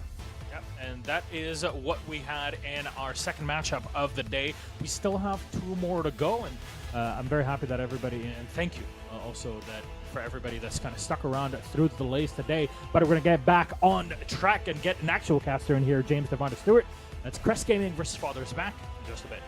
And that is what we had in our second matchup of the day. We still have 2 more to go, and I'm very happy that everybody, and thank you also that for everybody that's kind of stuck around through the delays today. But we're going to get back on track and get an actual caster in here, James Devonta Stewart. That's Crest Gaming versus Father's Back in just a bit.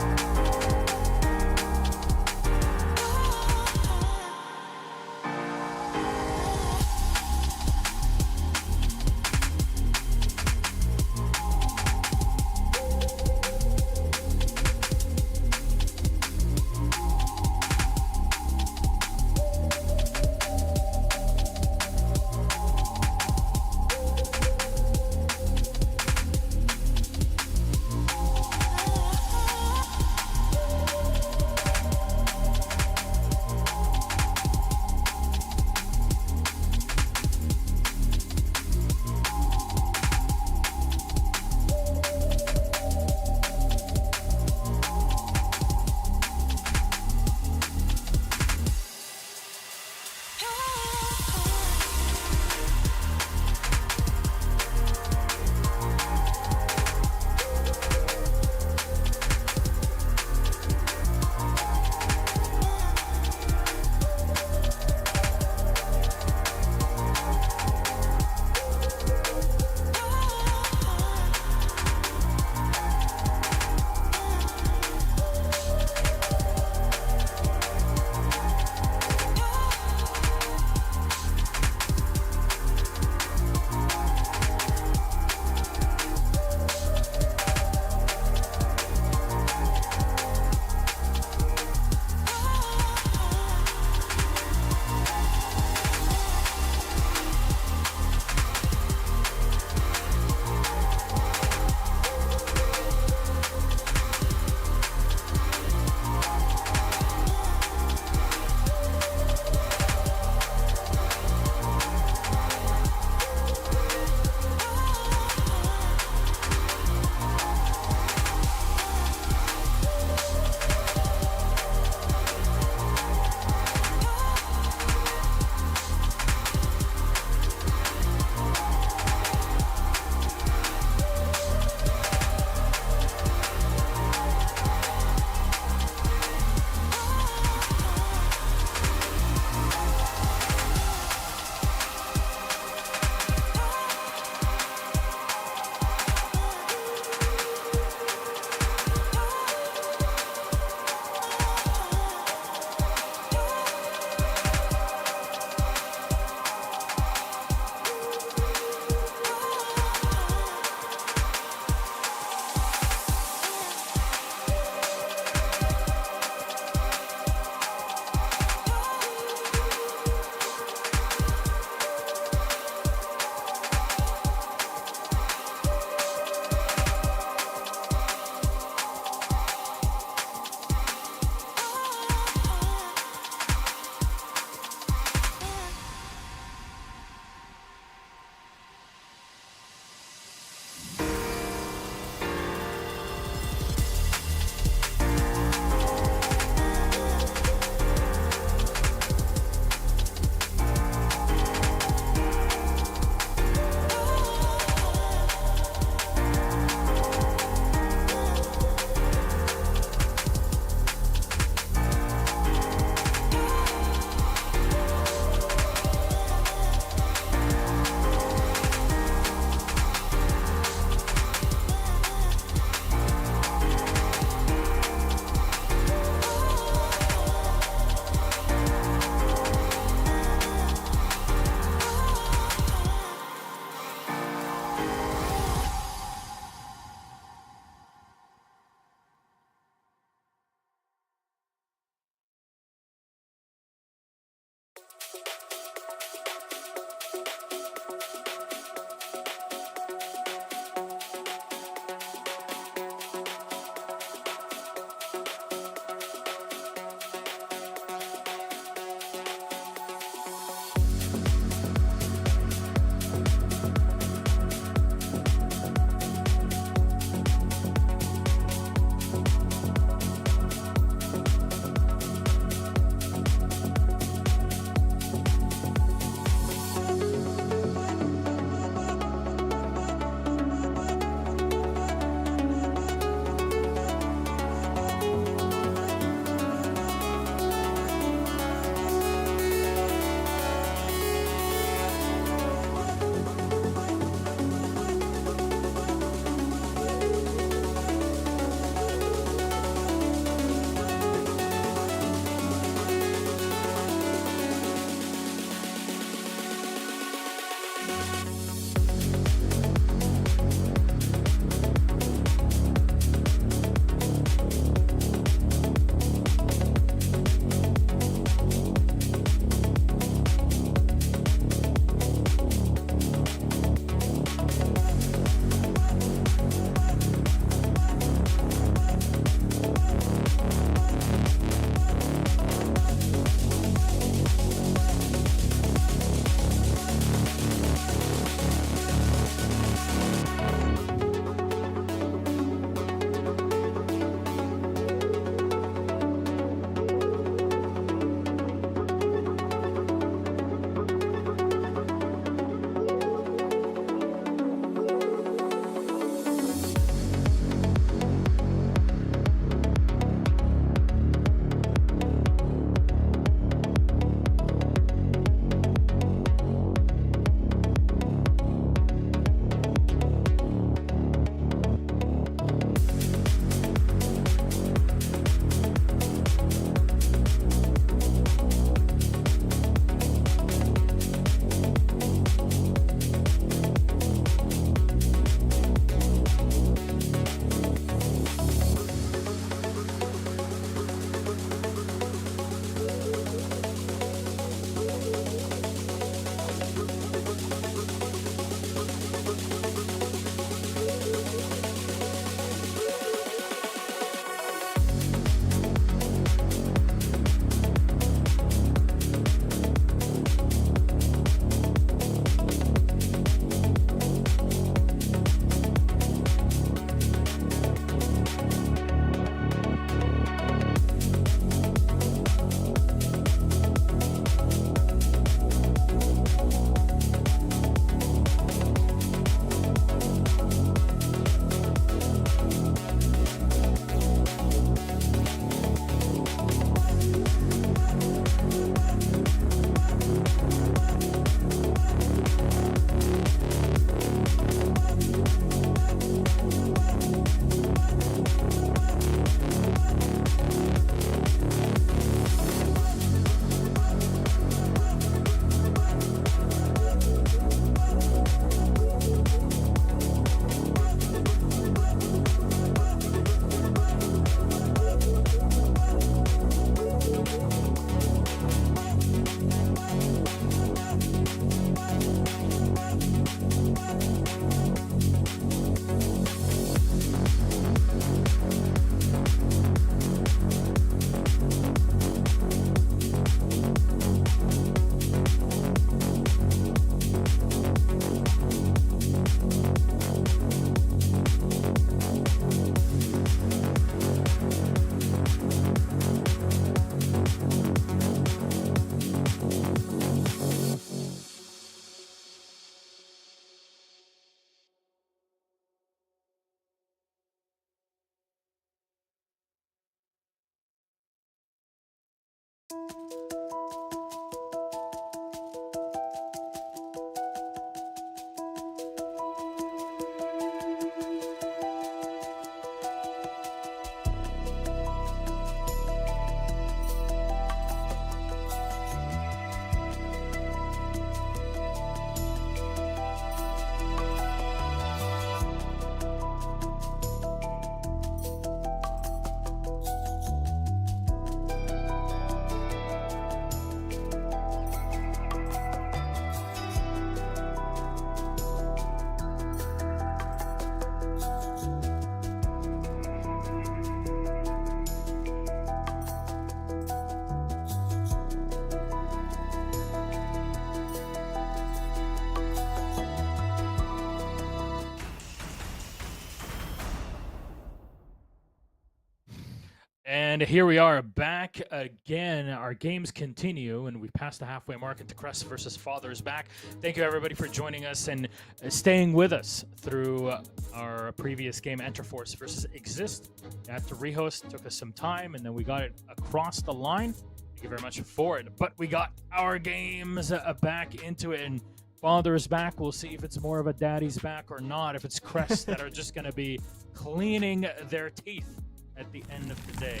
And here we are back again. Our games continue, and we've passed the halfway mark into Crest versus Father's Back. Thank you, everybody, for joining us and staying with us through our previous game, Enterforce versus IGZIST. We had to rehost, took us some time, and then we got it across the line. Thank you very much for it. But we got our games back into it, and Father's Back. We'll see if it's more of a daddy's back or not, if it's Crest that are just going to be cleaning their teeth at the end of the day.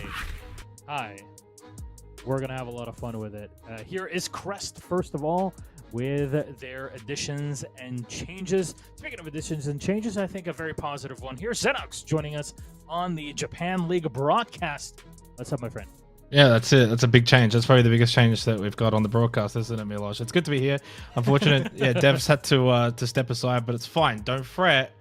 Hi. We're going to have a lot of fun with it. Here is Crest, first of all, with their additions and changes. Speaking of additions and changes, I think a very positive one. Here's Xenox joining us on the Japan League broadcast. What's up, my friend? Yeah, that's it. That's a big change. That's probably the biggest change that we've got on the broadcast, isn't it, Milosh? It's good to be here. Unfortunate, yeah, Dev's had to step aside, but it's fine. Don't fret.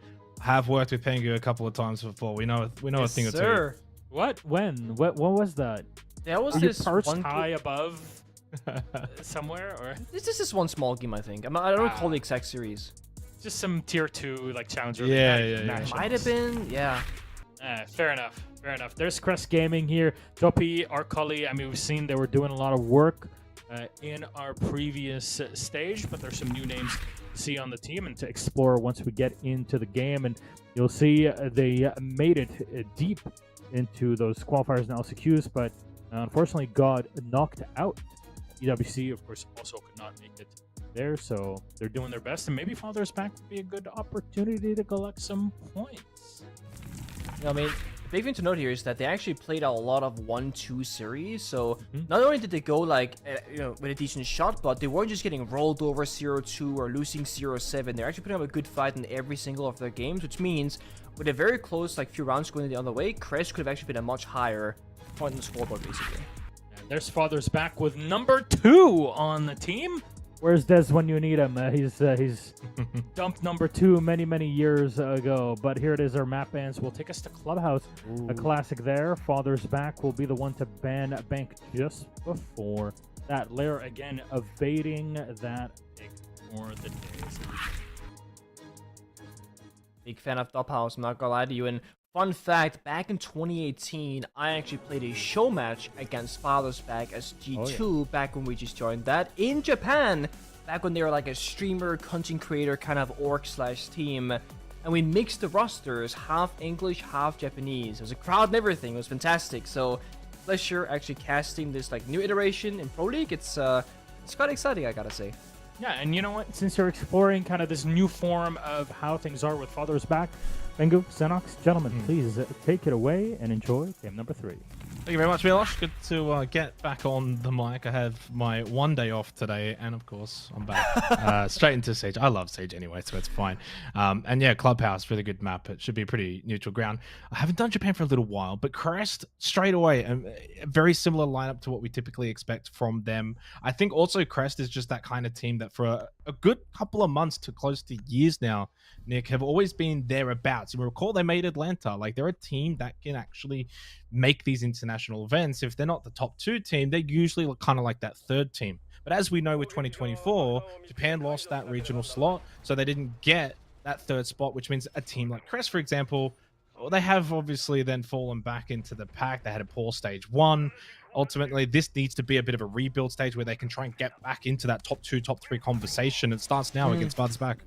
I have worked with Pengu a couple of times before. We know a thing or two. What? When? What was that? That was Were you this perched one high above somewhere, or This is just one small game, I think. I don't recall the exact series. just some tier 2 like challenger? Yeah. matchups? Might have been, yeah. Fair enough. Fair enough. There's Crest Gaming here. Doppy, Arcully. I mean, we've seen they were doing a lot of work in our previous stage, but there's some new names to see on the team and to explore once we get into the game. And you'll see they made it deep into those qualifiers and LCQs, but unfortunately got knocked out. EWC, of course, also could not make it there, so they're doing their best, and maybe Father's Back would be a good opportunity to collect some points. I mean, the big thing to note here is that they actually played out a lot of 1-2 series, so not only did they go like, with a decent shot, but they weren't just getting rolled over 0-2 or losing 0-7. They're actually putting up a good fight in every single of their games, which means with a very close like few rounds going the other way, Crest could have actually been a much higher point in the scoreboard, basically. And there's Father's Back with number 2 on the team. Where's Des when you need him? He's dumped number 2 many years ago. But here it is, our map bans will take us to Clubhouse. Ooh. A classic there. Father's Back will be the one to ban Bank just before that. Lair again evading that pick for the days. Big fan of Top House, I'm not gonna lie to you. And fun fact, back in 2018, I actually played a show match against Father's Back as G2 back when we just joined that in Japan, back when they were like a streamer, content creator kind of org/team. And we mixed the rosters, half English, half Japanese. There was a crowd and everything. It was fantastic. So, pleasure actually casting this like new iteration in Pro League. It's quite exciting, I gotta say. Yeah, and you know what? Since you're exploring kind of this new form of how things are with Father's Back, Pengu, Xenox, gentlemen, please take it away and enjoy game number 3. Thank you very much, Milosh. Good to get back on the mic. I have my one day off today, and of course, I'm back straight into Siege. I love Siege anyway, so it's fine. And yeah, Clubhouse, really good map. It should be a pretty neutral ground. I haven't done Japan for a little while, but Crest, straight away, a very similar lineup to what we typically expect from them. I think also Crest is just that kind of team that for a good couple of months to close to years now, Nick, have always been thereabouts. You recall they made Atlanta. Like, they're a team that can actually make these international events. If they're not the top 2 team, they're usually kind of like that 3rd team. But as we know with 2024, Japan lost that regional slot, so they didn't get that 3rd spot, which means a team like Crest, for example, they have obviously then fallen back into the pack. They had a poor stage 1. Ultimately, this needs to be a bit of a rebuild stage where they can try and get back into that top 2, top 3 conversation. It starts now against Father's Back.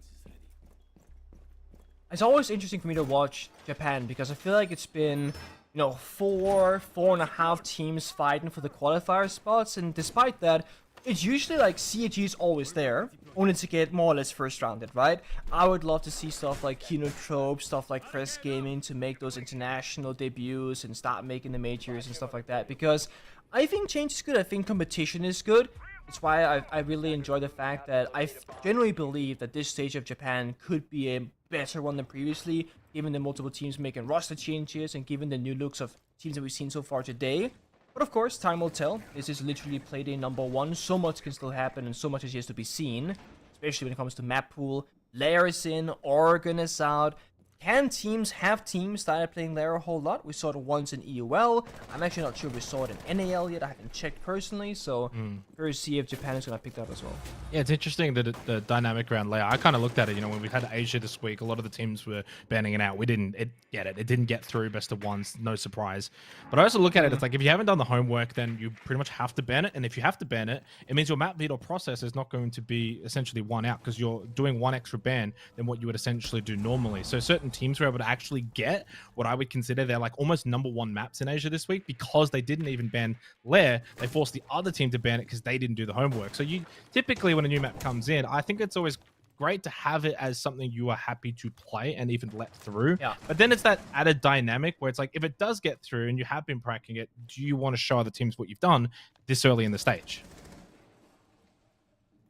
It's always interesting for me to watch Japan because I feel like it's been, 4.5 teams fighting for the qualifier spots, and despite that, it's usually like CAG is always there, only to get more or less first rounded, right? I would love to see stuff like KINOTROPE, stuff like Crest Gaming to make those international debuts and start making the majors and stuff like that, because I think change is good. I think competition is good. It's why I really enjoy the fact that I genuinely believe that this stage of Japan could be a better one than previously, given the multiple teams making roster changes and given the new looks of teams that we've seen so far today. But of course, time will tell. This is literally Playday number 1. So much can still happen and so much is yet to be seen, especially when it comes to map pool. Lair is in, Oregon is out. Can teams have teams that are playing Lair a whole lot? We saw it once in EUL. I'm actually not sure if we saw it in NAL yet. I haven't checked personally, so we'll see if Japan is going to pick that up as well. Yeah, it's interesting that the dynamic around Lair. I kind of looked at it, you know, when we had Asia this week, a lot of the teams were banning it out. We didn't get it. It didn't get through best of ones, no surprise. But I also look at it, it's like if you haven't done the homework, then you pretty much have to ban it. And if you have to ban it, it means your map veto process is not going to be essentially one out because you're doing one extra ban than what you would essentially do normally. So certain teams were able to actually get what I would consider they're like almost #1 maps in Asia this week because they didn't even ban Lair. They forced the other team to ban it because they didn't do the homework. So you typically, when a new map comes in, I think it's always great to have it as something you are happy to play and even let through. Yeah. But then it's that added dynamic where it's like, if it does get through and you have been practicing it, do you want to show other teams what you've done this early in the stage?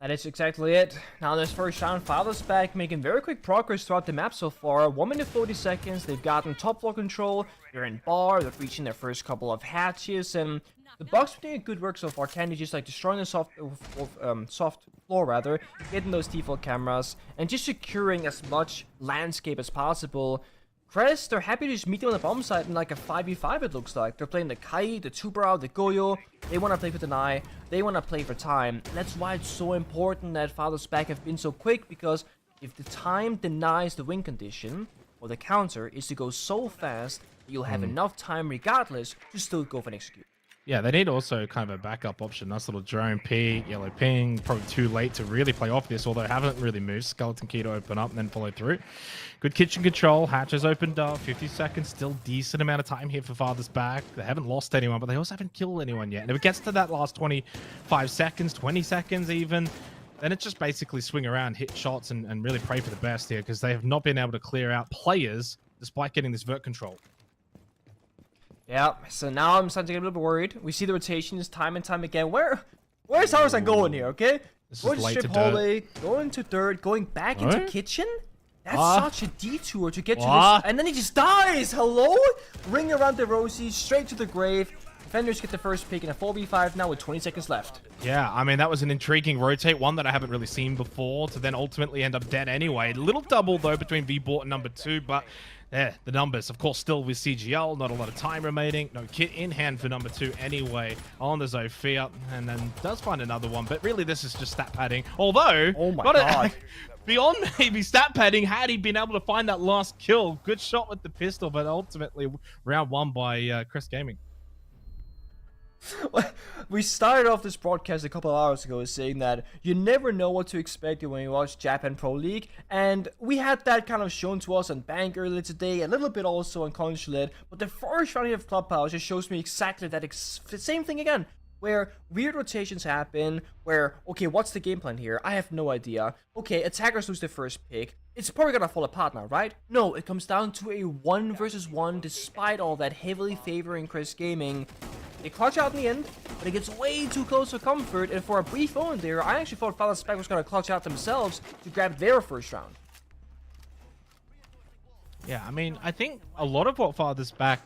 That is exactly it. Now this first round, Father's back, making very quick progress throughout the map so far. 1 minute 40 seconds, they've gotten top floor control, they're in bar, they're reaching their first couple of hatches, and the Bucks are doing good work so far. Candy just like destroying the soft floor rather, getting those default cameras, and just securing as much landscape as possible. Crest, they're happy to just meet them on the bomb site in like a 5v5 it looks like. They're playing the Kai, the Tubrao, the Goyo. They want to play for Deny. They want to play for time. That's why it's so important that Father's back have been so quick, because if the time denies the win condition, or the counter is to go so fast, you'll have enough time regardless to still go for an execute. Yeah, they need also kind of a backup option. Nice little drone peek, yellow ping. Probably too late to really play off this, although haven't really moved. Skeleton key to open up and then follow through. Good kitchen control. Hatches opened up. 50 seconds. Still decent amount of time here for Father's back. They haven't lost anyone, but they also haven't killed anyone yet. And if it gets to that last 25 seconds, 20 seconds even, then it's just basically swing around, hit shots, and really pray for the best here, because they have not been able to clear out players despite getting this vert control. Yeah, so now I'm starting to get a little bit worried. We see the rotations time and time again. Where's Tarzan going here, okay? This Going is to late strip to dirt. hallway, going to third, going back into kitchen? That's What? such a detour to get to What? this. And then he just dies! Hello? Ring around the Rosie, straight to the grave. Defenders get the first pick in a 4v5 now with 20 seconds left. Yeah, I mean, that was an intriguing rotate, one that I haven't really seen before, to then ultimately end up dead anyway. Little double, though, between V-Bort and number 2, but yeah, the numbers, of course, still with CGL, not a lot of time remaining. No kit in hand for number 2 anyway. On the Zofia, and then does find another one, but really this is just stat padding. Although, Oh my god. beyond maybe stat padding, had he been able to find that last kill, good shot with the pistol, but ultimately round 1 by Crest Gaming. We started off this broadcast a couple of hours ago saying that you never know what to expect when you watch Japan Pro League, and we had that kind of shown to us on Bank earlier today, a little bit also on Consulate, but the first round of Clubhouse just shows me exactly that same thing again, where weird rotations happen, where, okay, what's the game plan here? I have no idea. Okay, attackers lose the first pick. It's probably gonna fall apart now, right? No, it comes down to a 1 versus 1 despite all that heavily favoring Crest Gaming. They clutch out in the end, but it gets way too close for comfort, and for a brief moment there, I actually thought Father's back was gonna clutch out themselves to grab their first round. Yeah, I mean, I think a lot of what Father's back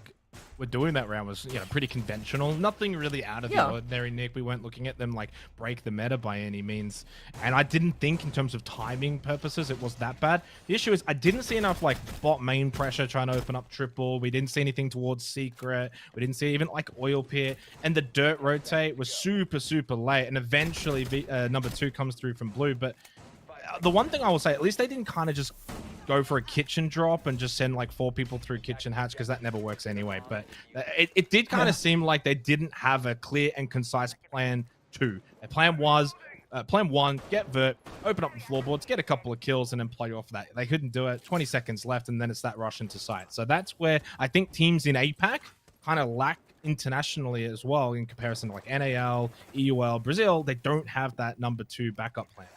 were doing that round was, pretty conventional. Nothing really out of the ordinary, Nick. We weren't looking at them like break the meta by any means. And I didn't think in terms of timing purposes it was that bad. The issue is I didn't see enough like bot main pressure trying to open up triple. We didn't see anything towards secret. We didn't see even like oil pit. And the dirt rotate was super, super late. And eventually number 2 comes through from blue. But the one thing I will say, at least they didn't kind of just go for a kitchen drop and just send like 4 people through kitchen hatch, because that never works anyway. But it did kind of seem like they didn't have a clear and concise plan 2. Their plan was plan 1, get vert, open up the floorboards, get a couple of kills, and then play off that. They couldn't do it. 20 seconds left, and then it's that rush into sight. So that's where I think teams in APAC kind of lack internationally as well in comparison to like NAL, EUL, Brazil. They don't have that number 2 backup plan.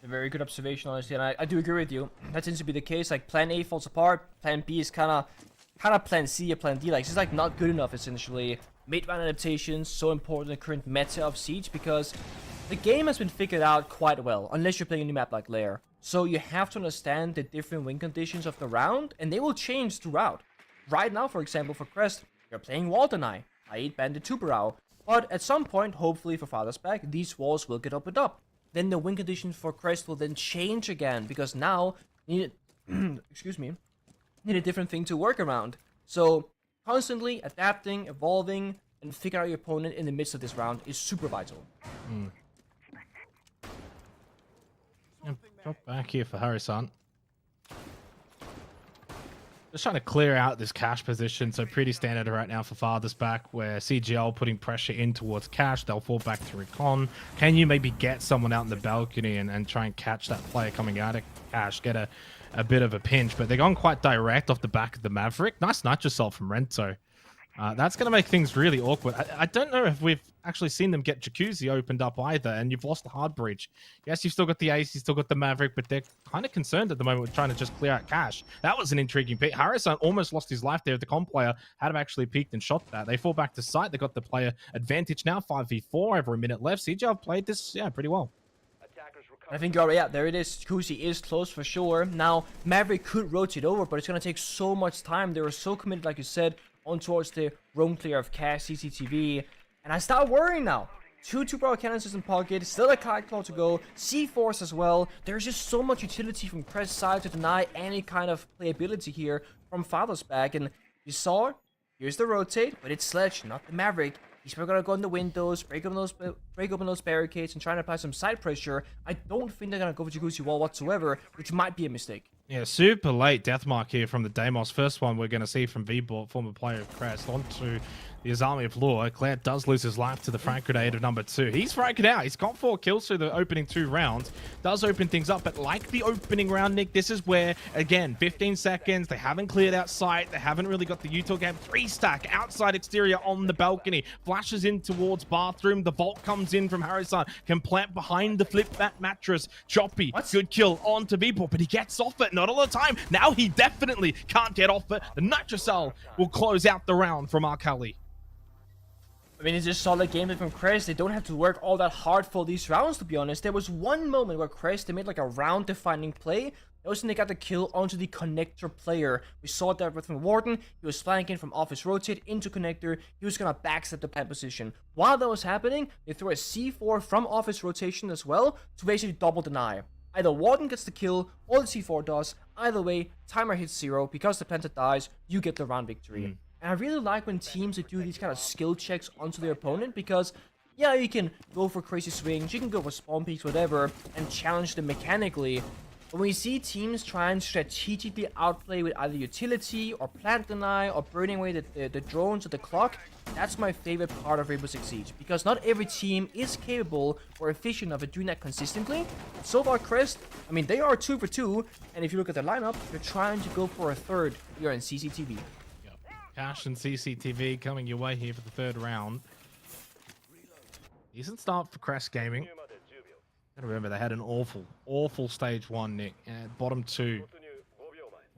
A very good observation, honestly, and I do agree with you. That seems to be the case. Like, plan A falls apart, plan B is kind of plan C or plan D. Like, it's just like not good enough, essentially. Mid-round adaptations, so important in the current meta of Siege, because the game has been figured out quite well, unless you're playing a new map like Lair. So you have to understand the different win conditions of the round, and they will change throughout. Right now, for example, for Crest, you're playing wall deny, i.e. Bandit Tuberao. But at some point, hopefully for Father's back, these walls will get opened up. Then the win conditions for Crest will then change again, because now needed, excuse me, need a different thing to work around. So constantly adapting, evolving, and figuring out your opponent in the midst of this round is super vital. Drop back here for Harrison. Just trying to clear out this cash position. So pretty standard right now for farthest back, where CGL putting pressure in towards cash. They'll fall back to recon. Can you maybe get someone out in the balcony and try and catch that player coming out of cash? Get a bit of a pinch, but they're going quite direct off the back of the Maverick. Nice nudge yourself from Rento. That's going to make things really awkward. I don't know if we've actually seen them get Jacuzzi opened up either, and you've lost the hard breach. Yes, you've still got the Ace, you've still got the Maverick, but they're kind of concerned at the moment with trying to just clear out cash. That was an intriguing pick. Harrison almost lost his life there. The comp player had him actually peeked and shot that. They fall back to site. They got the player advantage now, 5v4, over a minute left. CJ played this, yeah, pretty well. I think you're right. Yeah, there it is. Jacuzzi is close for sure. Now, Maverick could rotate over, but it's going to take so much time. They were so committed, like you said, on towards the roam clear of cash, CCTV. And I start worrying now. Two power cannons in pocket, still a kite claw to go, C-Force as well. There's just so much utility from Crest side to deny any kind of playability here from Father's back. And you saw, here's the rotate, but it's Sledge, not the Maverick. He's probably gonna go in the windows, break open those barricades, and try to apply some side pressure. I don't think they're gonna go for Jacuzzi wall whatsoever, which might be a mistake. Yeah, super late deathmark here from the Deimos. First one we're going to see from V-Bot, former player of Crest, onto the Azami of Law. Claire does lose his life to the frag grenade of number 2. He's fragged out. He's got 4 kills through the opening 2 rounds. Does open things up, but like the opening round, Nick, this is where, again, 15 seconds. They haven't cleared out sight. They haven't really got the util game. 3-stack outside exterior on the balcony. Flashes in towards bathroom. The vault comes in from Harrison. Can plant behind the flip mattress. Choppy, good kill onto V-Bot, but he gets off it. Not all the time. Now he definitely can't get off it. The Nitrocell will close out the round from Arkali. I mean, it's just solid gameplay from Crest. They don't have to work all that hard for these rounds, to be honest. There was one moment where Crest, they made like a round-defining play. That was when they got the kill onto the connector player. We saw that with Warden. He was flanking from office rotate into connector. He was going to backstep the plant position. While that was happening, they threw a C4 from office rotation as well to basically double deny. Either Warden gets the kill or the C4 does. Either way, timer hits 0. Because the planter dies, you get the round victory. And I really like when teams that do these kind of skill checks onto their opponent, because yeah, you can go for crazy swings, you can go for spawn peaks, whatever, and challenge them mechanically. But when you see teams try and strategically outplay with either utility or plant deny or burning away the drones or the clock, that's my favorite part of Rainbow Six Siege, because not every team is capable or efficient of doing that consistently. So far, Crest, I mean, they are 2 for 2, and if you look at their lineup, they're trying to go for a third here in CCTV. Cash and CCTV coming your way here for the 3rd round. Decent start for Crest Gaming. Gotta remember, they had an awful stage 1, Nick. Bottom 2.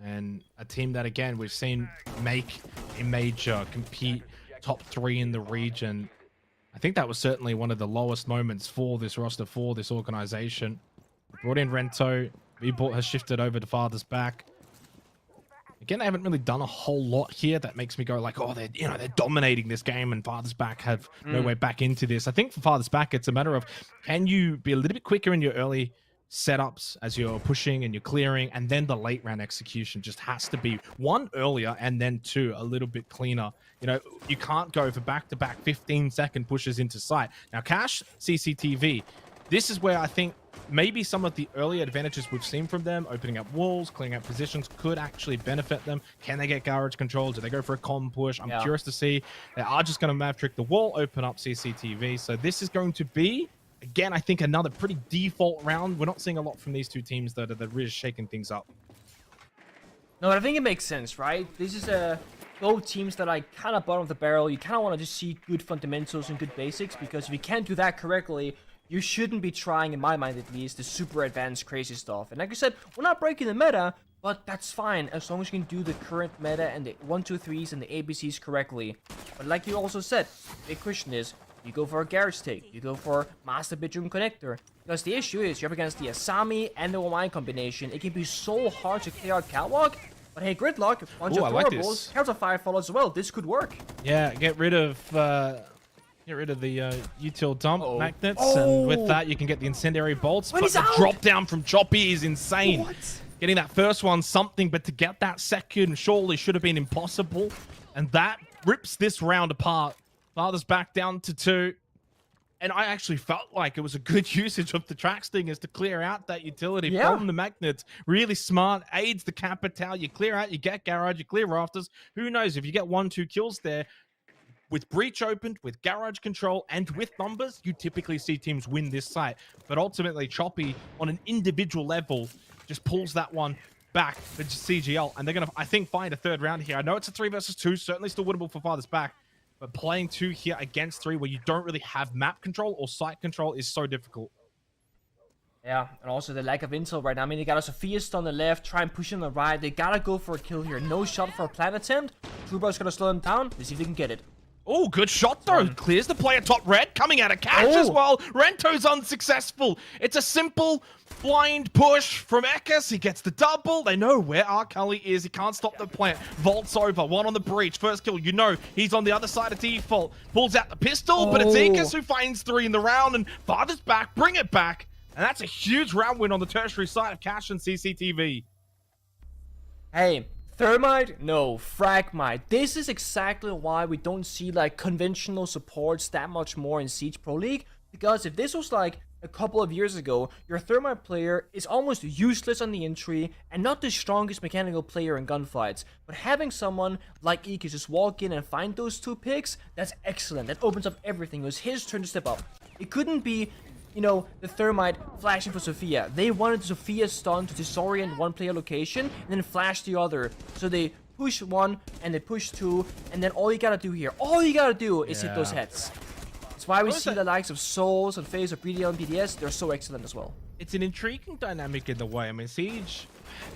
And a team that, again, we've seen make a major, compete top 3 in the region. I think that was certainly one of the lowest moments for this roster, for this organization. Brought in Rento. V-Bot has shifted over to farthest back. Again, they haven't really done a whole lot here that makes me go like, oh, they're dominating this game, and farthest back have no way back into this. I think for farthest back, it's a matter of, can you be a little bit quicker in your early setups as you're pushing and you're clearing, and then the late round execution just has to be 1 earlier and then 2 a little bit cleaner. You know, you can't go for back-to-back 15-second pushes into sight. Now, Cash, CCTV, this is where I think maybe some of the early advantages we've seen from them, opening up walls, clearing up positions, could actually benefit them. Can they get garage control? Do they go for a com push? I'm curious to see. They are just going to Maverick the wall, open up CCTV. So this is going to be, again, I think another pretty default round. We're not seeing a lot from these 2 teams that are really shaking things up. No, but I think it makes sense, right? This is both teams that are kind of bottom of the barrel. You kind of want to just see good fundamentals and good basics, because if you can't do that correctly, you shouldn't be trying, in my mind at least, the super advanced crazy stuff. And like I said, we're not breaking the meta, but that's fine as long as you can do the current meta and the 1, 2, 3s and the ABCs correctly. But like you also said, the big question is, you go for a garage take, you go for master bedroom connector. Because the issue is, you're up against the Asami and the Wine combination. It can be so hard to clear out Catwalk. But hey, Gridlock, bunch of durables, counter fire follow as well. This could work. Yeah, get rid of the util dump magnets, and with that you can get the incendiary bolts. But the drop down from Choppy is insane. Getting that first one, something, but to get that second surely should have been impossible. And that rips this round apart. Father's back down to 2. And I actually felt like it was a good usage of the track stingers to clear out that utility from the magnets. Really smart, aids the Capital. You clear out, you get Garage, you clear Rafters. Who knows, if you get 1-2 kills there, with Breach opened, with Garage control, and with numbers, you typically see teams win this site. But ultimately, Choppy, on an individual level, just pulls that one back for CGL. And they're going to, I think, find a third round here. I know it's a 3 versus 2, certainly still winnable for Father's back. But playing 2 here against 3 where you don't really have map control or site control is so difficult. Yeah, and also the lack of intel right now. I mean, they got a SCARZ on the left, try and push on the right. They gotta go for a kill here. No shot for a plant attempt. Truebar's gonna slow them down. Let's see if they can get it. Oh, good shot though. Clears the player top red, coming out of cash as well. Rento's unsuccessful. It's a simple blind push from Ekis. He gets the double. They know where Arcully is. He can't stop the plant. Vaults over. One on the breach. First kill. You know he's on the other side of default. Pulls out the pistol, but it's Ekis who finds 3 in the round. And Father's back. Bring it back. And that's a huge round win on the tertiary side of Cash and CCTV. Hey. Thermite? No, Fragmite. This is exactly why we don't see like conventional supports that much more in Siege Pro League. Because if this was like a couple of years ago, your Thermite player is almost useless on the entry and not the strongest mechanical player in gunfights. But having someone like Ekis just walk in and find those 2 picks, that's excellent. That opens up everything. It was his turn to step up. It couldn't be, you know, the Thermite flashing for Sophia. They wanted Sophia stun to disorient one player location and then flash the other. So they push 1 and they push 2, and then all you gotta do here, is hit those heads. That's why we see the likes of Souls and FaZe or BDL and BDS. They're so excellent as well. It's an intriguing dynamic in the way. I mean, Siege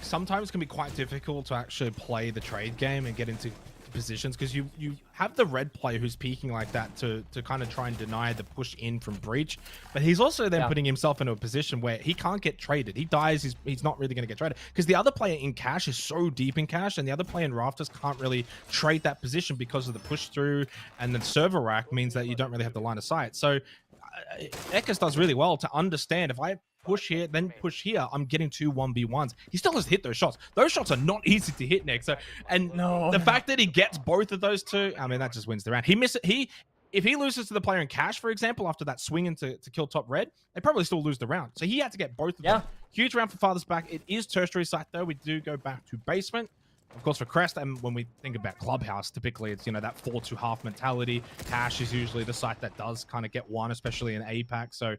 sometimes can be quite difficult to actually play the trade game and get into positions because you have the red player who's peeking like that to kind of try and deny the push in from Breach, but he's also then putting himself into a position where he can't get traded. He dies, he's not really going to get traded because the other player in Cash is so deep in Cash, and the other player in Rafters can't really trade that position because of the push through, and the server rack means that you don't really have the line of sight. So Ekis does really well to understand, if I push here, then push here, I'm getting 2 1v1s. He still has to hit those shots. Those shots are not easy to hit, Nick. So, and the fact that he gets both of those 2, I mean, that just wins the round. If he loses to the player in Cash, for example, after that swing into to kill top red, they probably still lose the round. So he had to get both of them. Huge round for Father's back. It is tertiary site though. We do go back to basement. Of course, for Crest, and when we think about Clubhouse, typically it's, you know, that 4-2-half mentality. Cash is usually the site that does kind of get 1, especially in APAC. So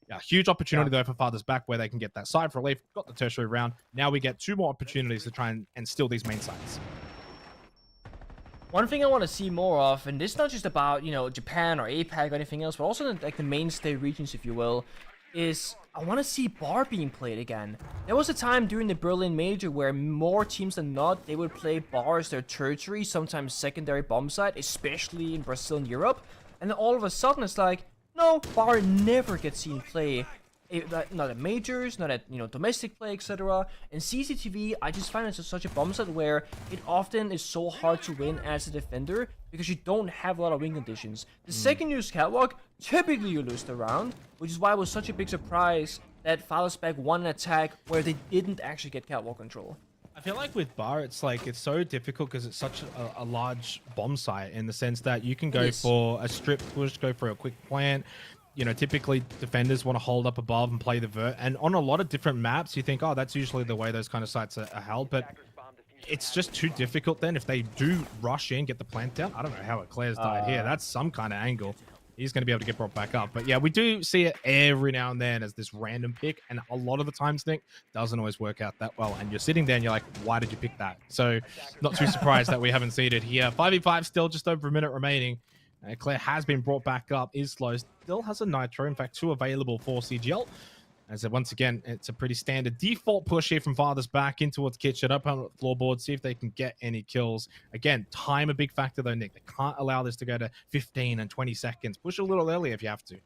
yeah, huge opportunity though for Father's back where they can get that side for relief. Got the tertiary round. Now we get 2 more opportunities to try and steal these main sites. One thing I want to see more of, and this is not just about, you know, Japan or APAC or anything else, but also like the mainstay regions, if you will, is I want to see bar being played again. There was a time during the Berlin Major where more teams than not, they would play bar as their tertiary, sometimes secondary bomb site, especially in Brazil and Europe. And then all of a sudden it's like, no, bar never gets seen play. Not at majors, not at, you know, domestic play, etc. And CCTV, I just find it's such a bomb set where it often is so hard to win as a defender because you don't have a lot of win conditions. The second you use catwalk, typically you lose the round, which is why it was such a big surprise that Father's back won an attack where they didn't actually get catwalk control. I feel like with bar, it's like it's so difficult because it's such a large bomb site in the sense that you can go for a strip push, go for a quick plant. You know, typically defenders want to hold up above and play the vert. And on a lot of different maps, you think, oh, that's usually the way those kind of sites are held. But it's just too difficult then. If they do rush in, get the plant down. I don't know how Eclair's died here. That's some kind of angle. He's going to be able to get brought back up. But yeah, we do see it every now and then as this random pick. And a lot of the times, Nick, doesn't always work out that well. And you're sitting there and you're like, why did you pick that? So not too surprised that we haven't seen it here. 5v5 still, just over a minute remaining. Claire has been brought back up, is slow, still has a nitro, in fact 2 available for CGL. As once again, it's a pretty standard default push here from Father's back in towards Kitchen, up on the floorboard, see if they can get any kills. Again, time a big factor though, Nick. They can't allow this to go to 15 and 20 seconds. Push a little early if you have to.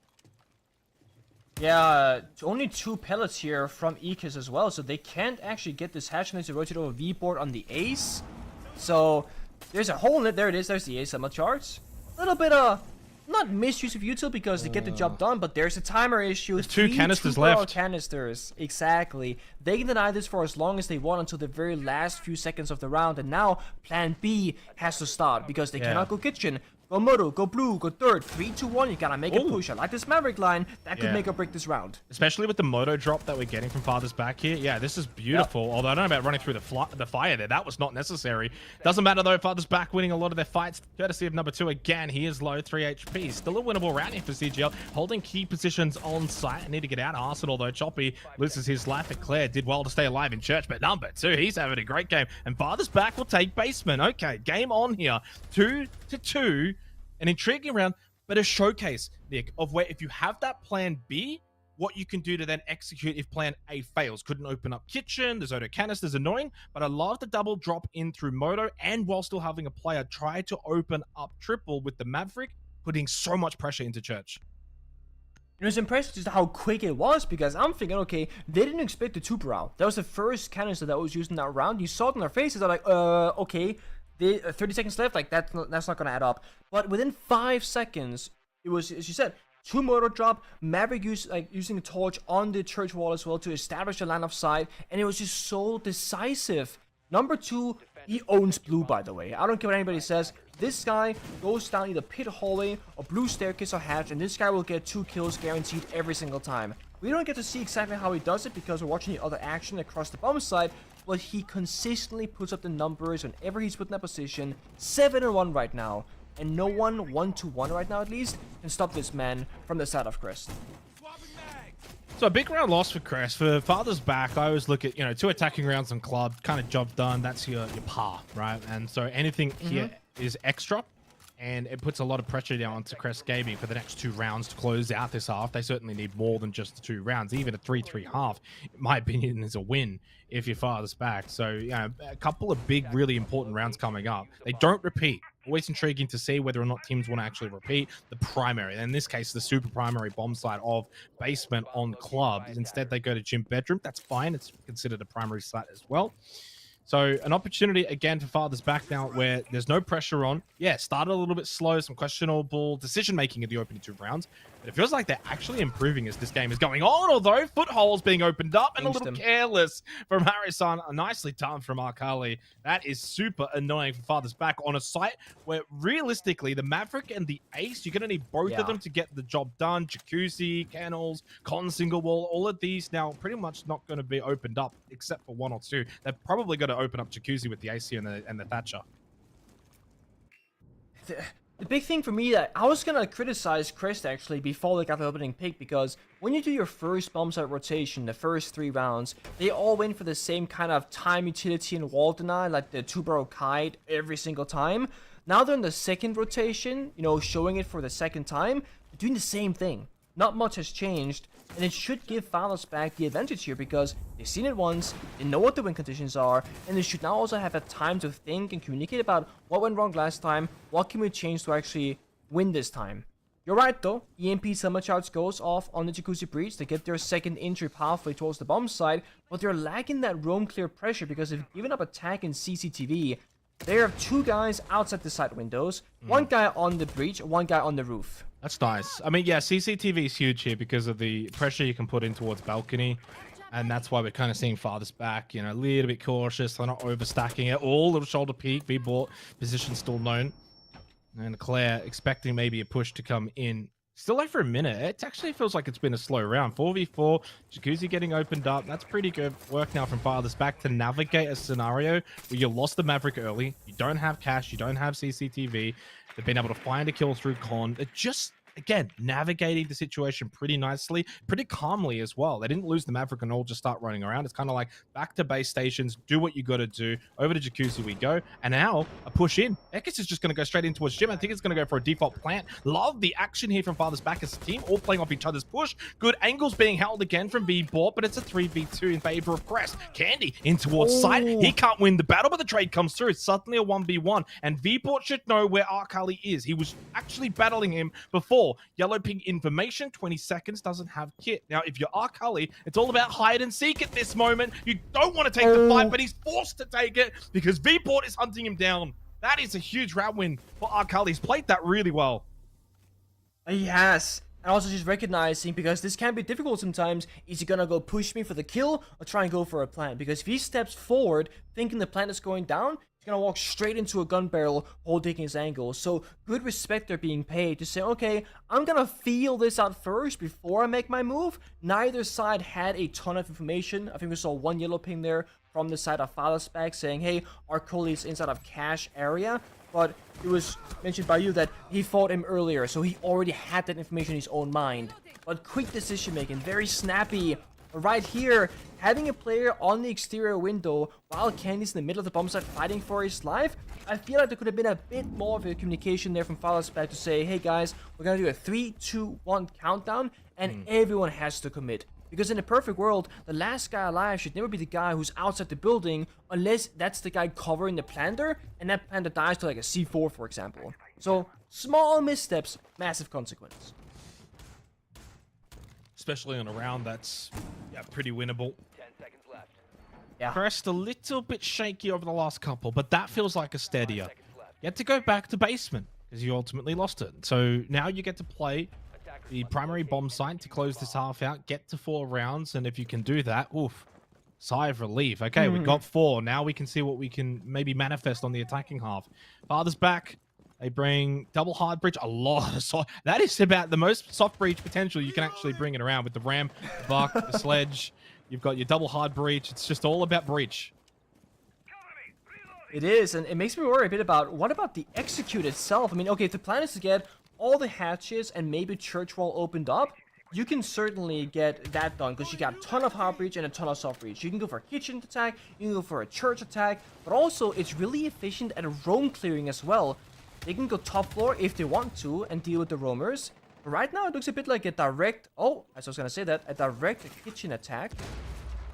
Yeah, only 2 pellets here from Ekis as well, so they can't actually get this hatch unless they rotate over V-board on the ace. So there's a hole in it. There it is. There's the ace on the charts. A little bit of not misuse of util because they get the job done, but there's a timer issue. There's 2 canisters two-barrel left. Canisters, exactly. They can deny this for as long as they want until the very last few seconds of the round, and now Plan B has to start because they cannot go kitchen. Go Moto, go blue, go third. 3, 2, 1. You gotta make a push. I like this Maverick line. That could make or break this round. Especially with the Moto drop that we're getting from Father's Back here. Yeah, this is beautiful. Although I don't know about running through the fire there. That was not necessary. Doesn't matter though. Father's Back winning a lot of their fights. Courtesy of number 2 again. He is low, 3 HP. Still a winnable round here for CGL. Holding key positions on site. Need to get out. Arsenal though. Choppy loses his life. And Claire did well to stay alive in church. But number 2, he's having a great game. And Father's Back will take basement. Okay, game on here. 2-2. An intriguing round, but a showcase, Nick, of where if you have that plan B, what you can do to then execute if plan A fails. Couldn't open up kitchen, the Zoto canisters annoying, but I love the double drop in through Moto, and while still having a player try to open up triple with the Maverick, putting so much pressure into church. It was impressive just how quick it was, because I'm thinking, okay, they didn't expect the 2-barrel. That was the first canister that was used in that round. You saw it in their faces, they're like, okay. 30 seconds left, like that's not gonna add up. But within 5 seconds, it was, as you said, 2 Moto drop, Maverick using a torch on the church wall as well to establish a line of sight, and it was just so decisive. Number 2, he owns blue, by the way. I don't care what anybody says. This guy goes down either pit hallway or blue staircase or hatch, and this guy will get 2 kills guaranteed every single time. We don't get to see exactly how he does it because we're watching the other action across the bomb side, but he consistently puts up the numbers whenever he's put in that position. 7-1 right now, and no one 1-1 right now at least can stop this man from the side of Crest. So a big round loss for Crest. For Father's Back, I always look at, 2 attacking rounds on club, kind of job done. That's your par, right? And so anything here is extra, and it puts a lot of pressure down onto Crest Gaming for the next 2 rounds to close out this half. They certainly need more than just the 2 rounds. Even a 3-3 half, in my opinion, is a win if you're Father's Back. So, a couple of big, really important rounds coming up. They don't repeat. Always intriguing to see whether or not teams want to actually repeat the primary. In this case, the super primary bomb site of basement on club. Instead, they go to gym bedroom. That's fine. It's considered a primary site as well. So an opportunity again for Father's Back now where there's no pressure on. Yeah, started a little bit slow, some questionable decision-making in the opening 2 rounds. But it feels like they're actually improving as this game is going on, although footholds being opened up and a little careless from Harrison. Nicely done from Akali. That is super annoying for Father's Back on a site where realistically the Maverick and the Ace, you're going to need both of them to get the job done. Jacuzzi, Kennels, Con Single Wall, all of these now pretty much not going to be opened up except for 1 or 2. They've probably got to open up Jacuzzi with the AC and the Thatcher. The big thing for me that I was gonna criticize Crest actually before they got the opening pick, because when you do your first bomb site rotation, the first 3 rounds, they all went for the same kind of time utility and wall deny, like the 2-barrel kite every single time. Now they're in the second rotation, showing it for the second time, doing the same thing. Not much has changed, and it should give Father's Back the advantage here because they've seen it once, they know what the win conditions are, and they should now also have a time to think and communicate about what went wrong last time, what can we change to actually win this time. You're right though, EMP summer charge goes off on the Jacuzzi Breach, they get their second entry pathway towards the bomb side, but they're lacking that roam clear pressure because they've given up attack in CCTV. They have 2 guys outside the side windows, 1 guy on the breach, 1 guy on the roof. That's nice. I mean, yeah, CCTV is huge here because of the pressure you can put in towards balcony. And that's why we're kind of seeing Father's Back, a little bit cautious. They're not overstacking it. All little shoulder peek. V-bought position still known. And Claire expecting maybe a push to come in. Still like for a minute. It actually feels like it's been a slow round. 4v4. Jacuzzi getting opened up. That's pretty good work now from Father's Back to navigate a scenario where you lost the Maverick early. You don't have cash. You don't have CCTV. They've been able to find a kill through Con. They're just, again, navigating the situation pretty nicely, pretty calmly as well. They didn't lose the Maverick and all just start running around. It's kind of like back to base stations, do what you got to do. Over to Jacuzzi we go. And now a push in. Ekis is just going to go straight in towards Jim. I think it's going to go for a default plant. Love the action here from Father's Back as a team, all playing off each other's push. Good angles being held again from V-Bought, but it's a 3v2 in favor of Crest. Candy in towards site. He can't win the battle, but the trade comes through. It's suddenly a 1v1. And V-Bought should know where Akali is. He was actually battling him before. Yellow ping information, 20 seconds, doesn't have kit. Now, if you're Akali, it's all about hide and seek at this moment. You don't want to take the fight, but he's forced to take it because V-Port is hunting him down. That is a huge round win for Akali. He's played that really well. He has. And also just recognizing, because this can be difficult sometimes, is he gonna go push me for the kill or try and go for a plant? Because if he steps forward thinking the plant is going down, he's gonna walk straight into a gun barrel holding his angle. So good respect they're being paid to say, okay, I'm gonna feel this out first before I make my move. Neither side had a ton of information. I think we saw one yellow ping there from the side of Fallerspec saying, hey, our Coley is inside of cache area. But it was mentioned by you that he fought him earlier, so he already had that information in his own mind. But quick decision making, very snappy. Right here, having a player on the exterior window while Candy's in the middle of the bomb site fighting for his life, I feel like there could have been a bit more of a communication there from Fallerspec to say, hey guys, we're gonna do a 3, 2, 1 countdown, and everyone has to commit. Because in a perfect world, the last guy alive should never be the guy who's outside the building, unless that's the guy covering the planter, and that planter dies to like a C4, for example. So, small missteps, massive consequence. Especially on a round that's pretty winnable. 10 seconds left. Yeah. Crest a little bit shaky over the last couple, but that feels like a steadier. You had to go back to basement, because you ultimately lost it. So now you get to play the primary bomb site to close this half out, get to 4 rounds, and if you can do that, oof, sigh of relief. Okay, we got 4. Now we can see what we can maybe manifest on the attacking half. Father's back. They bring double hard breach, a lot of soft. That is about the most soft breach potential you can actually bring it around with the ram, the buck, the sledge. You've got your double hard breach. It's just all about breach. It is, and it makes me worry a bit about, what about the execute itself? I mean, okay, if the plan is to get all the hatches and maybe church wall opened up, you can certainly get that done because you got a ton of hard breach and a ton of soft breach. You can go for a kitchen attack, you can go for a church attack, but also it's really efficient at a roam clearing as well. They can go top floor if they want to and deal with the roamers. But right now it looks a bit like a direct, oh, as I was gonna say that, a direct kitchen attack.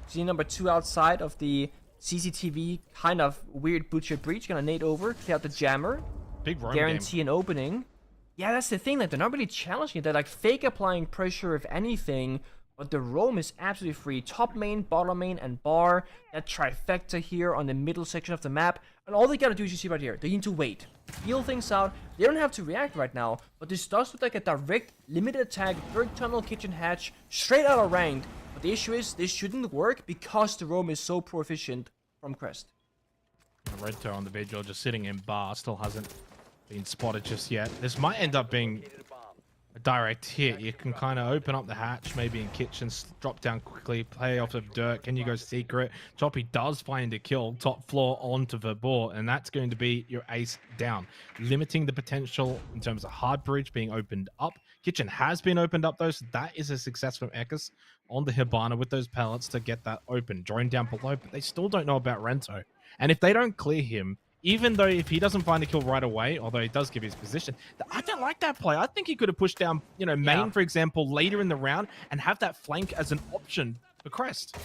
See number 2 outside of the CCTV, kind of weird butcher breach, gonna nade over, clear out the jammer, Big roam guarantee game. an opening. Yeah, that's the thing, like, they're not really challenging it. They're like fake applying pressure, if anything, but the roam is absolutely free. Top main, bottom main, and bar. That trifecta here on the middle section of the map. And all they gotta do is, you see right here, they need to wait. Feel things out. They don't have to react right now, but this does look like a direct, limited attack, third tunnel, kitchen hatch, straight out of ranked. But the issue is, this shouldn't work because the roam is so proficient from Crest. Red toe on the vigil, just sitting in bar, still hasn't been spotted just yet. This might end up being a direct hit. You can kind of open up the hatch, maybe in kitchens, drop down quickly, play off of dirt. Can you go secret? Choppy does find a kill, top floor onto Verbor, and that's going to be your ace down, limiting the potential in terms of hard breach being opened up. Kitchen has been opened up though, so that is a success from Ekis on the Hibana with those pellets to get that open. Drone down below, but they still don't know about Rento. And if they don't clear him, even though if he doesn't find the kill right away, although he does give his position, I don't like that play. I think he could have pushed down, you know, main, for example, later in the round and have that flank as an option for Crest.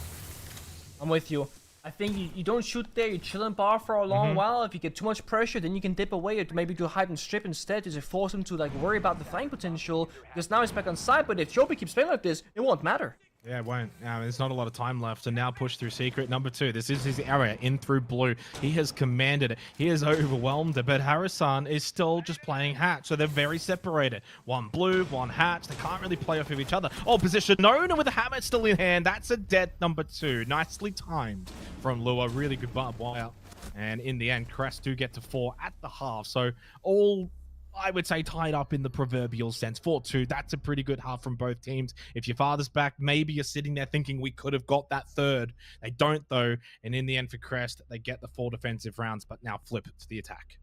I'm with you. I think you don't shoot there, you chill in bar for a long while. If you get too much pressure, then you can dip away or maybe do hide and strip instead to force him to like worry about the flank potential, because now he's back on side. But if Joby keeps playing like this, it won't matter. Yeah, it won't. There's not a lot of time left. So now push through secret. Number 2. This is his area in through blue. He has commanded it. He has overwhelmed it. But Harrison is still just playing hatch. So they're very separated. One blue, one hatch. They can't really play off of each other. Oh, position. No, with the hammer still in hand. That's a dead number 2. Nicely timed from Lua. Really good barbed wire. And in the end, Crest do get to 4 at the half. So all, I would say, tied up in the proverbial sense. 4-2, that's a pretty good half from both teams. If your father's back, maybe you're sitting there thinking we could have got that third. They don't, though. And in the end for Crest, they get the 4 defensive rounds, but now flip to the attack.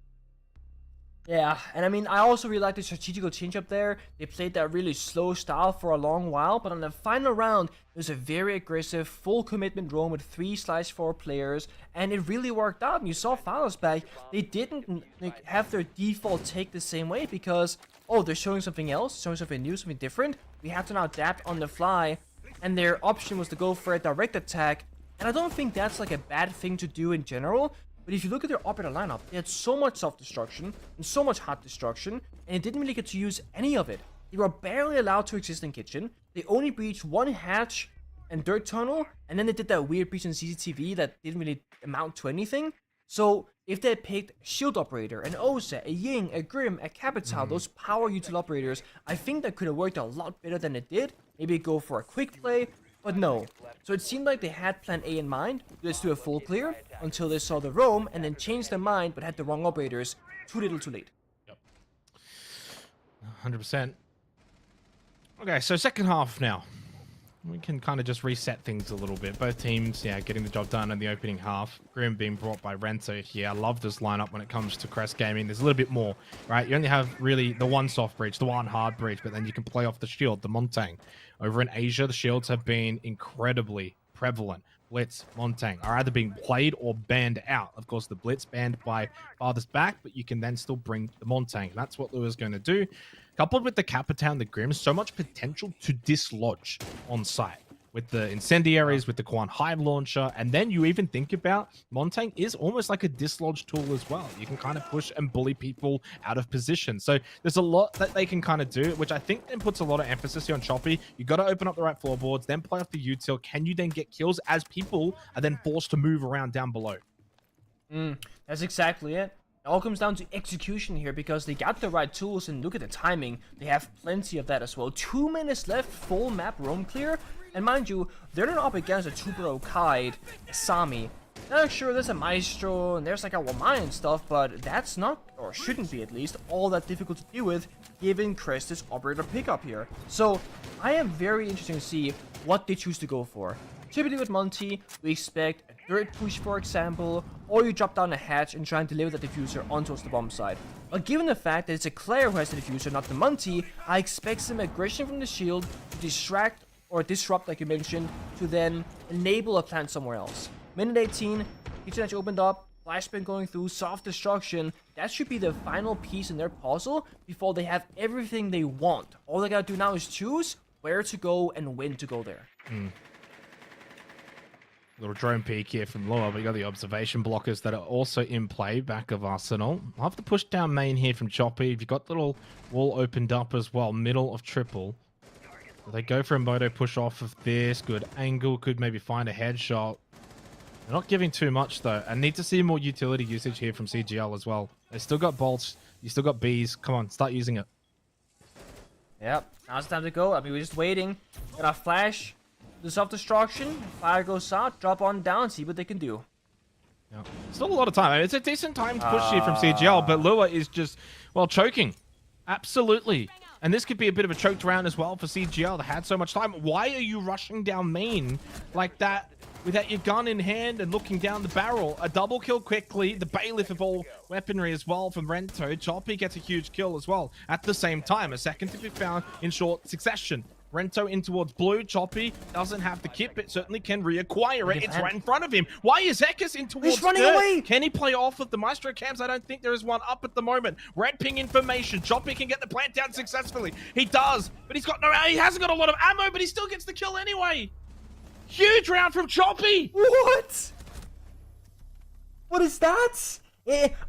Yeah, and I mean, I also really like the strategical change up there. They played that really slow style for a long while, but on the final round, it was a very aggressive, full commitment roam with 3/4 players, and it really worked out. And you saw Fallerspec, they didn't like, have their default take the same way because, oh, they're showing something else, showing something new, something different. We have to now adapt on the fly, and their option was to go for a direct attack. And I don't think that's like a bad thing to do in general. But if you look at their operator lineup, they had so much self-destruction and so much hot destruction, and they didn't really get to use any of it. They were barely allowed to exist in kitchen. They only breached 1 hatch and dirt tunnel, and then they did that weird breach in CCTV that didn't really amount to anything. So if they had picked Shield Operator, an Osa, a Ying, a Grim, a Capital, those power util operators, I think that could have worked a lot better than it did. Maybe go for a quick play, but no. So it seemed like they had plan A in mind, let's do a full clear, until they saw the roam, and then changed their mind, but had the wrong operators. Too little too late. 100%. Okay, so second half now. We can kind of just reset things a little bit. Both teams, yeah, getting the job done in the opening half. Grim being brought by Rento here. I love this lineup when it comes to Crest Gaming. There's a little bit more, right? You only have really the one soft bridge, the one hard bridge, but then you can play off the shield, the Montang. Over in Asia, the shields have been incredibly prevalent. Blitz, Montang are either being played or banned out. Of course, the Blitz banned by farthest back, but you can then still bring the Montang. That's what Lua's going to do. Coupled with the Capitan, the Grim, so much potential to dislodge on site. With the incendiaries, with the Quan Hive launcher, and then you even think about Montang is almost like a dislodge tool as well. You can kind of push and bully people out of position. So there's a lot that they can kind of do, which I think then puts a lot of emphasis here on Choppy. You got to open up the right floorboards, then play off the util. Can you then get kills as people are then forced to move around down below? That's exactly it. It all comes down to execution here because they got the right tools, and look at the timing. They have plenty of that as well. 2 minutes left, full map roam clear. And mind you, they're not up against a Tupero Kaid, a Sami. Now sure, there's a Maestro and there's like a Wamai and stuff, but that's not, or shouldn't be at least, all that difficult to deal with given Crest's operator pickup here. So I am very interested to see what they choose to go for. Typically with Monty, we expect a dirt push, for example, or you drop down a hatch and try and deliver the diffuser onto the bomb side. But given the fact that it's a Claire who has the diffuser, not the Monty, I expect some aggression from the shield to distract or disrupt, like you mentioned, to then enable a plant somewhere else. Minute 18, kitchen edge opened up, flashbang going through, soft destruction. That should be the final piece in their puzzle before they have everything they want. All they gotta do now is choose where to go and when to go there. Little drone peek here from Lua, but you got the observation blockers that are also in play back of Arsenal. I'll have to push down main here from Choppy. You've got the little wall opened up as well, middle of triple. They go for a moto push off of this. Good angle. Could maybe find a headshot. They're not giving too much, though. I need to see more utility usage here from CGL as well. They still got bolts. You still got bees. Come on, start using it. Yep, now it's time to go. I mean, we're just waiting. Got our flash. The self-destruction. Fire goes out. Drop on down. See what they can do. Yeah. Still a lot of time. I mean, it's a decent time to push here from CGL, but Lua is just, well, choking. Absolutely. And this could be a bit of a choked round as well for CGL. They had so much time. Why are you rushing down main like that without your gun in hand and looking down the barrel? A double kill quickly. The bailiff of all weaponry as well from Rento. Choppy gets a huge kill as well. At the same time, a second to be found in short succession. Rento in towards blue. Choppy doesn't have the kit, but certainly can reacquire it. It's right in front of him. Why is Ekis in towards He's running dirt? away. Can he play off of the Maestro cams? I don't think there is one up at the moment. Red ping information. Choppy can get the plant down successfully. He does, but he's got no. He hasn't got a lot of ammo, but he still gets the kill anyway. Huge round from Choppy. What? What is that?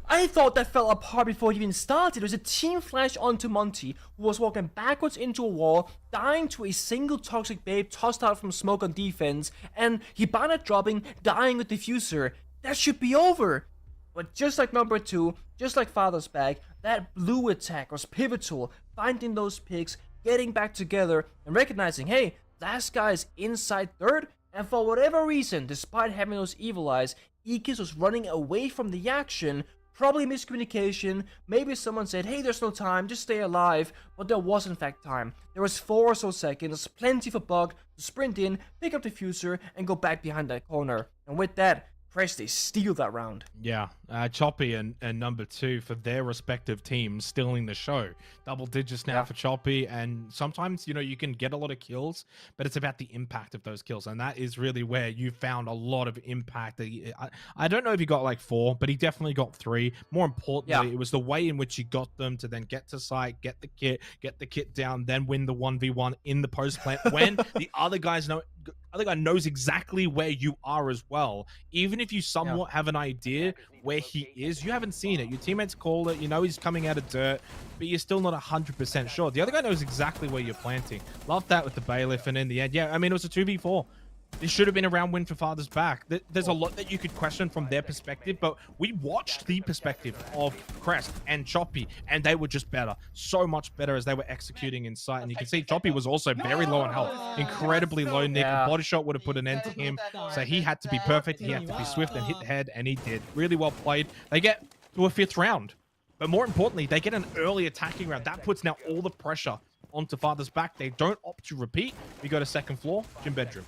I thought that fell apart before it even started. It was a team flash onto Monty, who was walking backwards into a wall, dying to a single toxic babe tossed out from smoke on defense, and Hibana dropping, dying with diffuser. That should be over. But just like number 2, just like Father's Bag, that blue attack was pivotal, finding those picks, getting back together, and recognizing, hey, last guy is inside third, and for whatever reason, despite having those evil eyes, IGZIST was running away from the action. Probably miscommunication. Maybe someone said, hey, there's no time, just stay alive. But there was in fact time. There was 4 or so seconds, plenty for Bug to sprint in, pick up the diffuser, and go back behind that corner. And with that, Crest, they steal that round. Yeah, Choppy and number 2 for their respective teams stealing the show. Double digits now for Choppy, and sometimes, you know, you can get a lot of kills, but it's about the impact of those kills, and that is really where you found a lot of impact. I don't know if he got like 4, but he definitely got 3. More importantly, it was the way in which he got them to then get to site, get the kit down, then win the 1v1 in the post plant when the other guy knows exactly where you are as well. Even if you somewhat have an idea where he is, you haven't seen it. Your teammates call it, you know he's coming out of dirt, but you're still not 100% sure. The other guy knows exactly where you're planting. Love that with the bailiff, and in the end, yeah, I mean, it was a 2v4. This should have been a round win for Father's Back. There's a lot that you could question from their perspective, but we watched the perspective of Crest and Choppy, and they were just better. So much better as they were executing in sight. And you can see Choppy was also very low on health. Incredibly low nick. Yeah. Body shot would have put an end to him. So he had to be perfect. He had to be swift and hit the head, and he did. Really well played. They get to a 5th round. But more importantly, they get an early attacking round. That puts now all the pressure onto Father's Back. They don't opt to repeat. We go to 2nd floor, gym bedroom.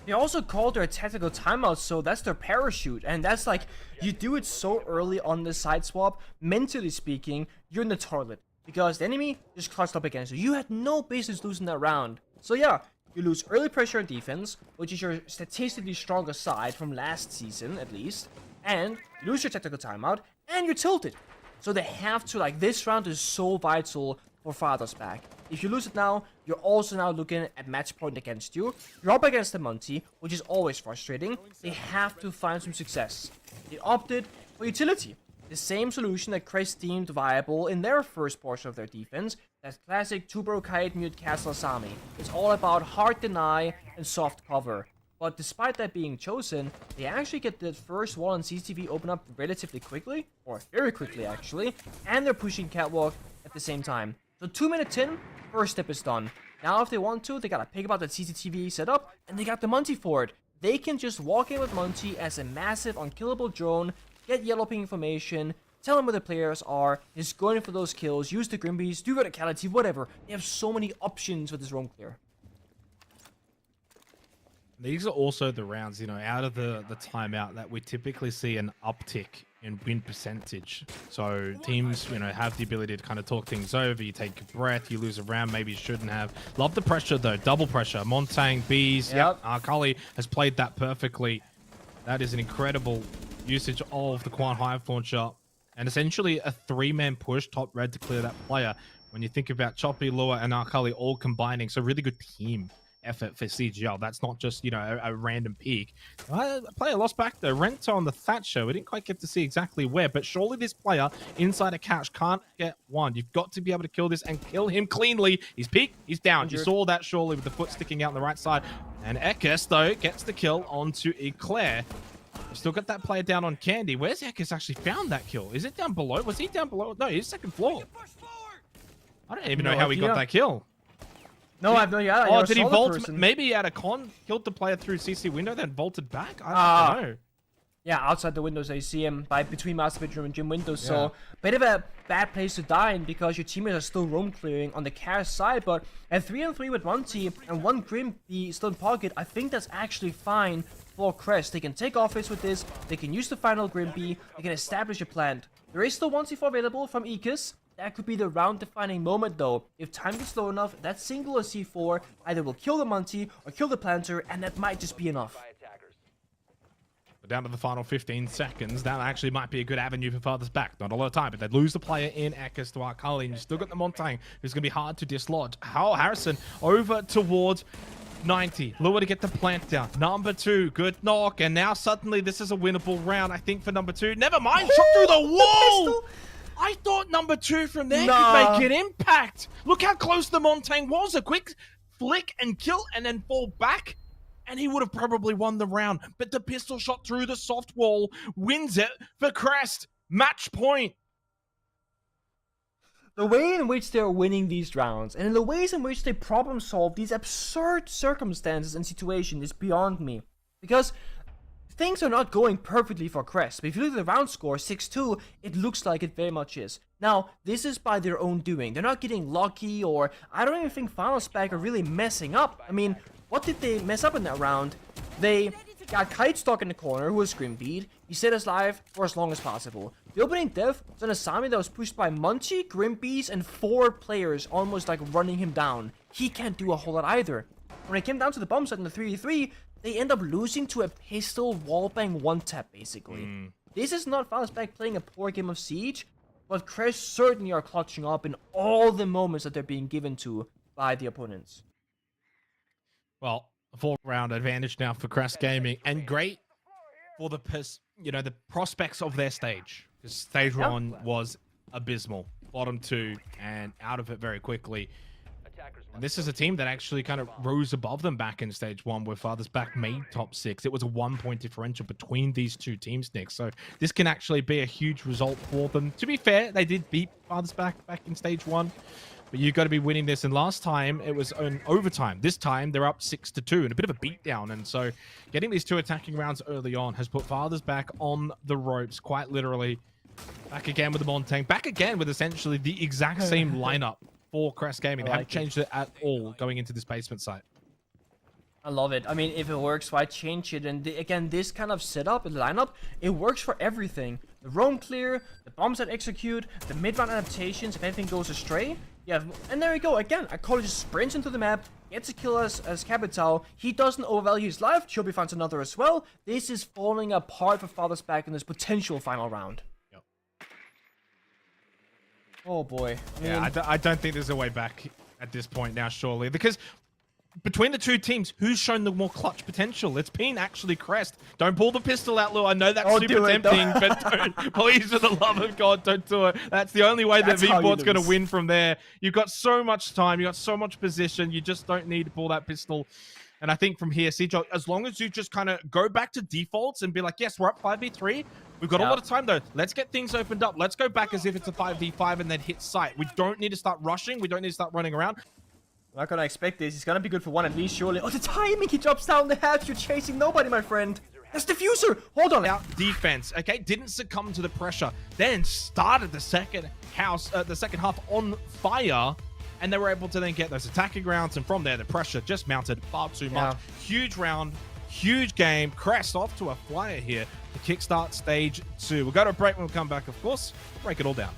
They also called their tactical timeout, so that's their parachute. And that's like, you do it so early on the side swap, mentally speaking, you're in the toilet. Because the enemy just clutched up against you. You had no business losing that round. So yeah, you lose early pressure and defense, which is your statistically stronger side from last season, at least. And you lose your tactical timeout, and you're tilted. So they have to, like, this round is so vital for Father's Back. If you lose it now, you're also now looking at match point against you. You're up against the Monty, which is always frustrating. They have to find some success. They opted for utility. The same solution that Crest deemed viable in their first portion of their defense. That classic Tubro Kite Mute Castle Sami. It's all about hard deny and soft cover. But despite that being chosen, they actually get the first wall on CCTV open up relatively quickly, or very quickly actually, and they're pushing Catwalk at the same time. So 2 minutes in, first step is done. Now if they want to, they gotta pick up that CCTV setup, and they got the Monty for it. They can just walk in with Monty as a massive unkillable drone, get yellow ping information, tell them where the players are, just go in for those kills, use the Grimbies, do verticality, whatever. They have so many options with this roam clear. These are also the rounds, you know, out of the timeout that we typically see an uptick in win percentage. So teams, you know, have the ability to kind of talk things over. You take a breath, you lose a round, maybe you shouldn't have. Love the pressure though, double pressure. Montang, Bees, Yep. Kali has played that perfectly. That is an incredible usage of the Quan Hive launcher. And essentially a 3-man push top red to clear that player. When you think about Choppy, Lua, and Akali all combining, so really good team effort for CGL. That's not just, you know, a random peak. Player lost back though. Rento on the Thatcher. We didn't quite get to see exactly where, but surely this player inside a couch can't get one. You've got to be able to kill this and kill him cleanly. He's peaked. He's down. You saw that surely with the foot sticking out on the right side. And Ekis, though, gets the kill onto Eclair. We've still got that player down on Candy. Where's Ekis actually found that kill? Is it down below? Was he down below? No, he's 2nd floor. I don't even know how he got that kill. No, I have no idea. Oh, did he vault? Maybe he had a con, killed the player through CC window, then vaulted back? I don't know. Yeah, outside the windows, I see him between master bedroom and gym windows. Yeah. So, bit of a bad place to die in because your teammates are still roam clearing on the Kaz side. But at 3-on-3 with one team and one Grimby still in pocket, I think that's actually fine for Crest. They can take office with this. They can use the final Grimby. They can establish a plant. There is still 1C4 available from Ekis. That could be the round-defining moment, though. If time gets slow enough, that single or C4 either will kill the Monty or kill the planter, and that might just be enough. Down to the final 15 seconds. That actually might be a good avenue for Father's Back. Not a lot of time, but they'd lose the player in Ekis to Akali, and you still got the Montang, who's going to be hard to dislodge. Harrison over towards 90. Lure to get the plant down. Number 2, good knock, and now suddenly this is a winnable round, I think, for number 2. Never mind, shot through the wall! I thought number 2 from there could make an impact. Look how close the Montang was. A quick flick and kill and then fall back. And he would have probably won the round. But the pistol shot through the soft wall wins it for Crest. Match point. The way in which they're winning these rounds and in the ways in which they problem solve these absurd circumstances and situations is beyond me. Because things are not going perfectly for Crest, but if you look at the round score, 6-2, it looks like it very much is. Now, this is by their own doing. They're not getting lucky, or I don't even think Final Spec are really messing up. I mean, what did they mess up in that round? They got Kite stuck in the corner, who was Grimbeed. He stayed alive for as long as possible. The opening death was an assignment that was pushed by Munchie, Grimbees, and 4 players almost like running him down. He can't do a whole lot either. When it came down to the bomb set in the 3v3, they end up losing to a pistol wallbang one-tap, basically. This is not Final Spec playing a poor game of Siege, but Crest certainly are clutching up in all the moments that they're being given to by the opponents. Well, a 4-round advantage now for Crest Gaming, and great for the the prospects of their stage. Because stage 1 was abysmal. Bottom 2 and out of it very quickly. And this is a team that actually kind of rose above them back in stage 1, where Father's Back made top 6. It was a 1-point differential between these two teams, Nick. So this can actually be a huge result for them. To be fair, they did beat Father's Back in stage 1. But you've got to be winning this. And last time, it was an overtime. This time, they're up 6-2 and a bit of a beatdown. And so getting these 2 attacking rounds early on has put Father's Back on the ropes, quite literally. Back again with the Montang. Back again with essentially the exact same lineup for Crest Gaming. They haven't changed it at all going into this basement site. I love it. I mean, if it works, why change it? And again, this kind of setup, the lineup, it works for everything. The roam clear, the bombs that execute, the mid-round adaptations, if anything goes astray. Yeah, and there we go. Again, Akali just sprints into the map, gets a kill as Capital. He doesn't overvalue his life. Chobi finds another as well. This is falling apart for Father's Back in this potential final round. Yep. Oh boy. I don't think there's a way back at this point now, surely. Because between the two teams, who's shown the more clutch potential? It's been actually Crest. Don't pull the pistol out, Lou. I know that's super tempting, but don't, please, for the love of God, don't do it. That's the only way that V-Board's going to win from there. You've got so much time. You've got so much position. You just don't need to pull that pistol. And I think from here, Sijo, as long as you just kind of go back to defaults and be like, yes, we're up 5v3. We've got a lot of time, though. Let's get things opened up. Let's go back as if it's a 5v5 and then hit site. We don't need to start rushing. We don't need to start running around. I'm not gonna expect this. He's gonna be good for 1 at least, surely. Oh, the timing! He drops down the hatch. You're chasing nobody, my friend. That's diffuser. Hold on. Out defense. Okay, didn't succumb to the pressure. Then started the second half on fire, and they were able to then get those attacking rounds. And from there, the pressure just mounted far too much. Huge round, huge game. Crest off to a flyer here to kickstart stage 2. We'll go to a break when we come back. Of course, break it all down.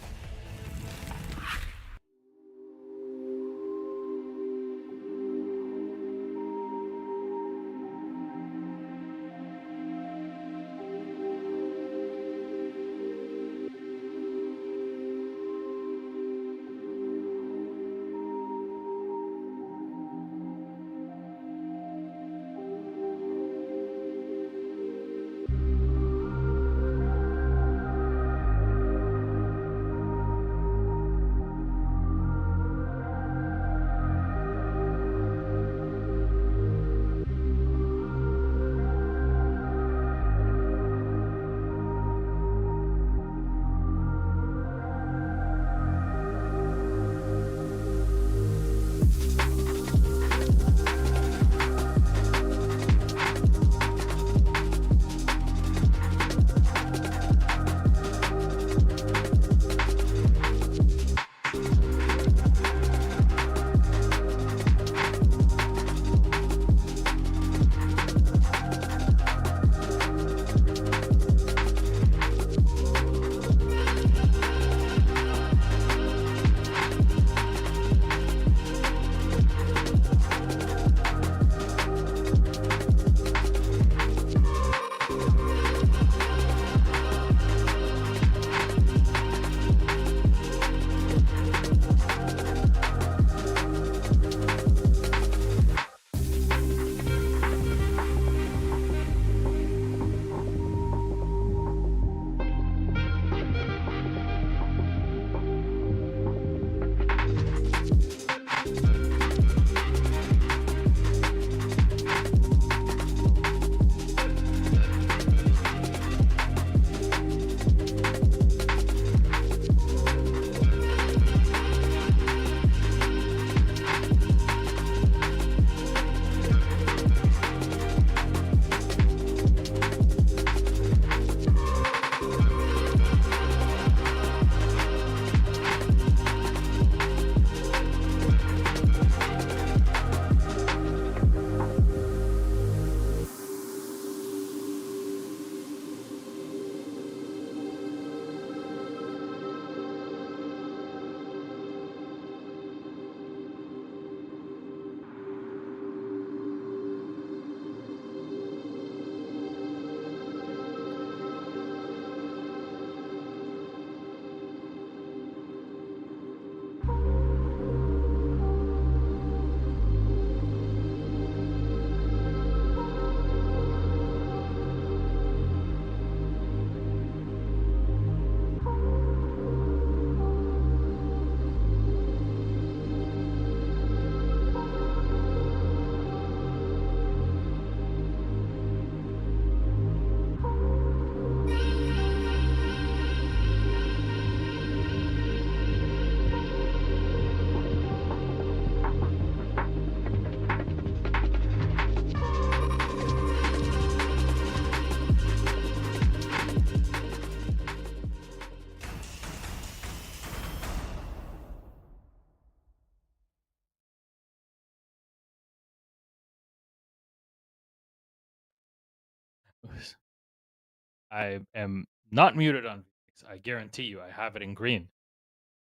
I am not muted on VX. I guarantee you, I have it in green.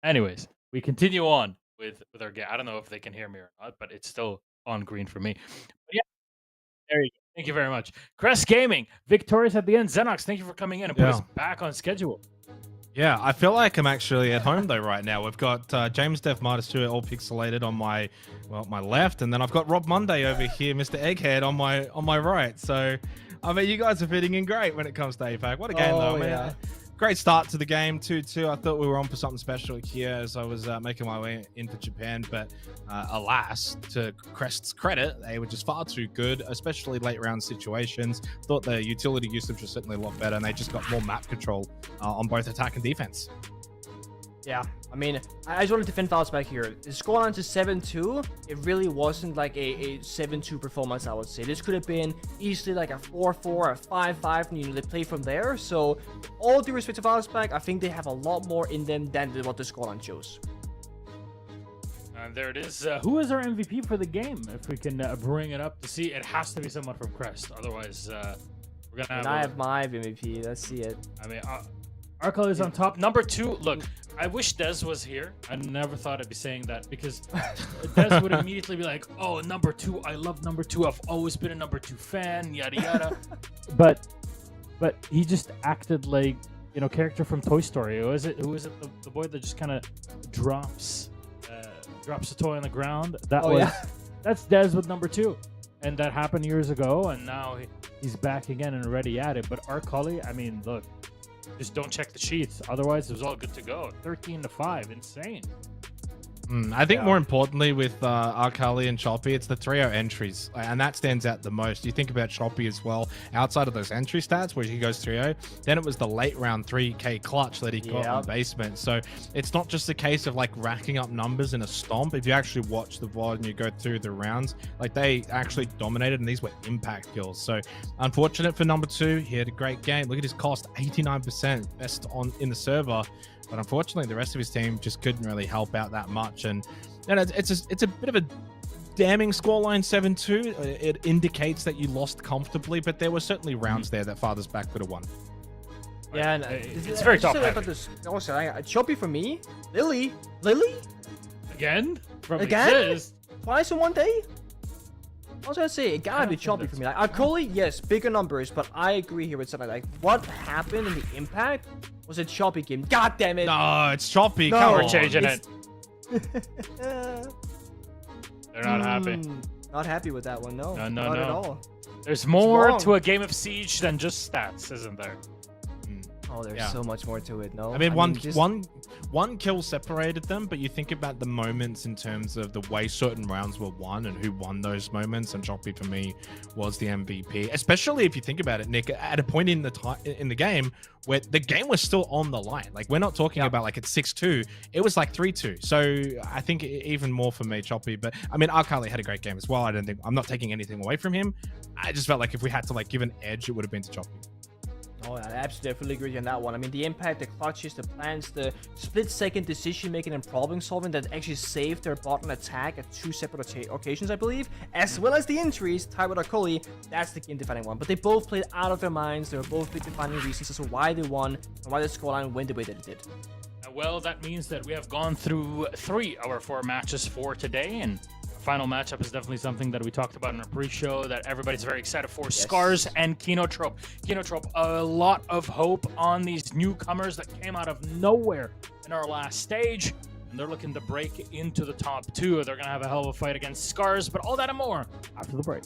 Anyways, we continue on with our game. I don't know if they can hear me or not, but it's still on green for me. But yeah, there you go. Thank you very much. Crest Gaming, victorious at the end. Xenox, thank you for coming in and put us back on schedule. Yeah, I feel like I'm actually at home though right now. We've got James Def Martis 2 all pixelated on my left, and then I've got Rob Monday over here, Mr. Egghead on my right. So, I mean, you guys are fitting in great when it comes to APAC. What a game though, man. Yeah. Great start to the game, 2-2. I thought we were on for something special here as I was making my way into Japan, but alas, to Crest's credit, they were just far too good, especially late round situations. Thought the utility usage was certainly a lot better, and they just got more map control on both attack and defense. Yeah, I mean, I just want to defend Val's back here. The scoreline to 7-2, it really wasn't like a 7-2 performance, I would say. This could have been easily like a 4-4, a 5-5, and you know, they play from there. So, all due respect to Val's back, I think they have a lot more in them than what the scoreline shows. And there it is. Who is our MVP for the game? If we can bring it up to see, it has to be someone from Crest. Otherwise, we're gonna have. I have my MVP. Let's see it. I mean, Arkel is on top. Number 2. Look, I wish Dez was here. I never thought I'd be saying that because Dez would immediately be like, "Oh, number 2. I love number 2. I've always been a number 2 fan." Yada yada. but he just acted like, you know, character from Toy Story. Who is it? The boy that just kind of drops a toy on the ground? That's Dez with number 2, and that happened years ago, and now he's back again and ready at it. But Arcali, I mean, look. Just don't check the sheets. Otherwise, it was all good to go. 13-5. Insane. I think more importantly with Arcali and Choppy, it's the 3-0 entries, and that stands out the most. You think about Choppy as well, outside of those entry stats where he goes 3-0, then it was the late round 3K clutch that he got on basement. So it's not just a case of like racking up numbers in a stomp. If you actually watch the VOD and you go through the rounds, like they actually dominated, and these were impact kills. So unfortunate for number 2, he had a great game. Look at his cost, 89%, best in the server. But unfortunately, the rest of his team just couldn't really help out that much. And it's a bit of a damning scoreline, 7-2. It indicates that you lost comfortably, but there were certainly rounds there that Father's Back could have won. Yeah, and it's very top heavy. Also, Choppy for me. Lily? Again? From Again? IGZIST? Twice in one day? I was gonna say, it gotta be Choppy for me. Like, Arcoli, yes, bigger numbers, but I agree here with something like what happened in the impact was a Choppy game. God damn it! No, it's Choppy. No, Come We're on. changing it. They're They're not happy. Not happy with that one, no. No, not at all. There's more wrong. to a game of Siege than just stats, isn't there? Oh, there's so much more to it, no? I mean, one kill separated them, but you think about the moments in terms of the way certain rounds were won and who won those moments, and Choppy for me was the MVP. Especially if you think about it, Nick, at a point in the game where the game was still on the line. Like, we're not talking about like it's 6-2, it was like 3-2. So I think even more for me, Choppy. But I mean, Arcali had a great game as well. I'm not taking anything away from him. I just felt like if we had to like give an edge, it would have been to Choppy. Oh, I absolutely fully agree on that one. I mean, the impact, the clutches, the plans, the split-second decision-making and problem-solving that actually saved their bottom attack at 2 separate occasions, I believe, as well as the injuries tied with Arcoli. That's the game-defining one. But they both played out of their minds. They were both big defining reasons as to why they won and why the scoreline went the way that it did. Well, that means that we have gone through 3 of our 4 matches for today, and final matchup is definitely something that we talked about in our pre-show that everybody's very excited for. SCARZ and KINOTROPE. KINOTROPE, a lot of hope on these newcomers that came out of nowhere in our last stage, and they're looking to break into the top 2. They're going to have a hell of a fight against SCARZ, but all that and more after the break.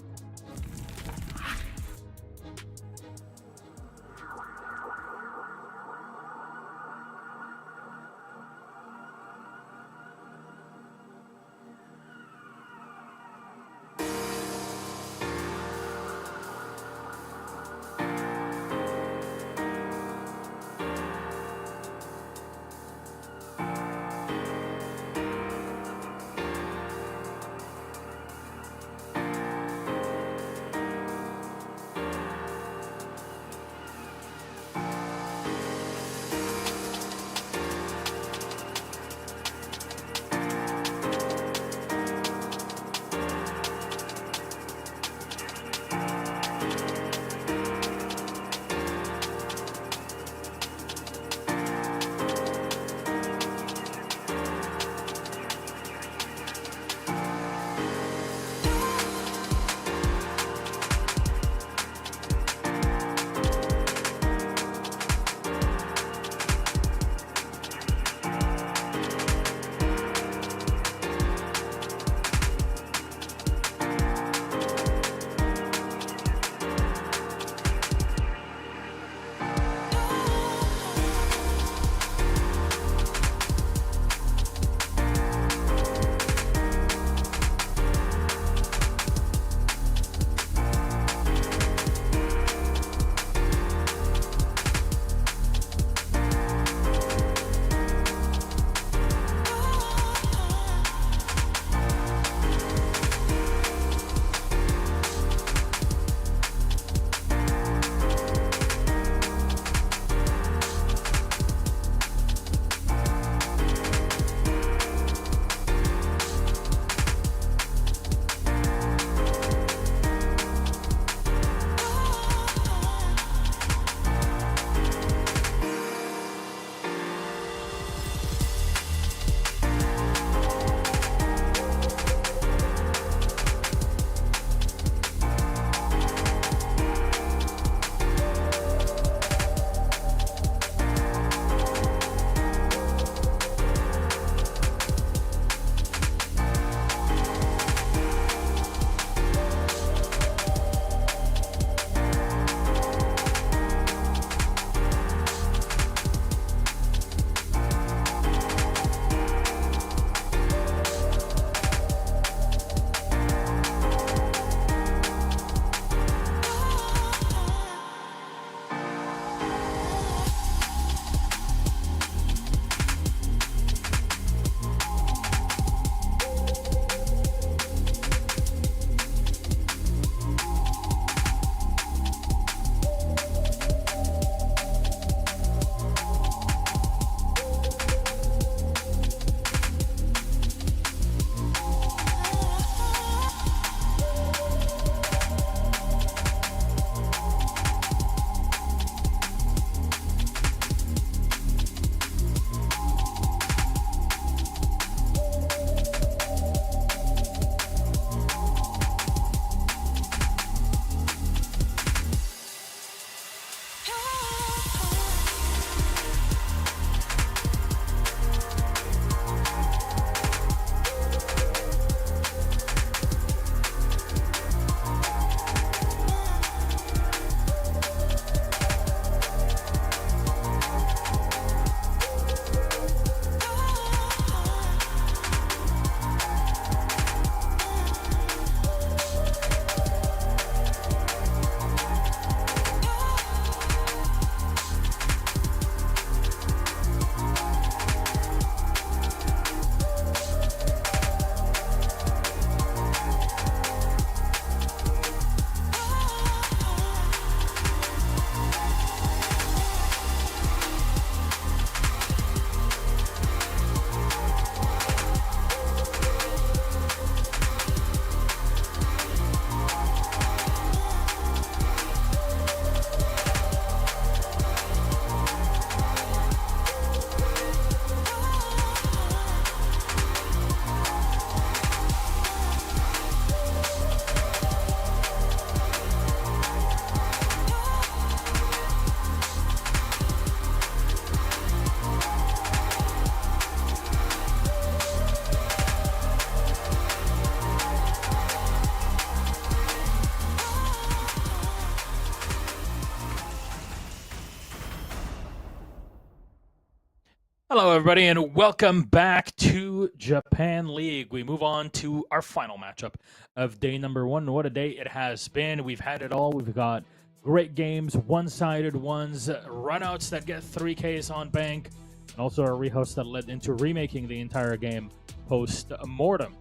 Hello, everybody, and welcome back to Japan League. We move on to our final matchup of day number 1. What a day it has been. We've had it all. We've got great games, one-sided ones, runouts that get 3Ks on bank, and also a rehost that led into remaking the entire game post-mortem.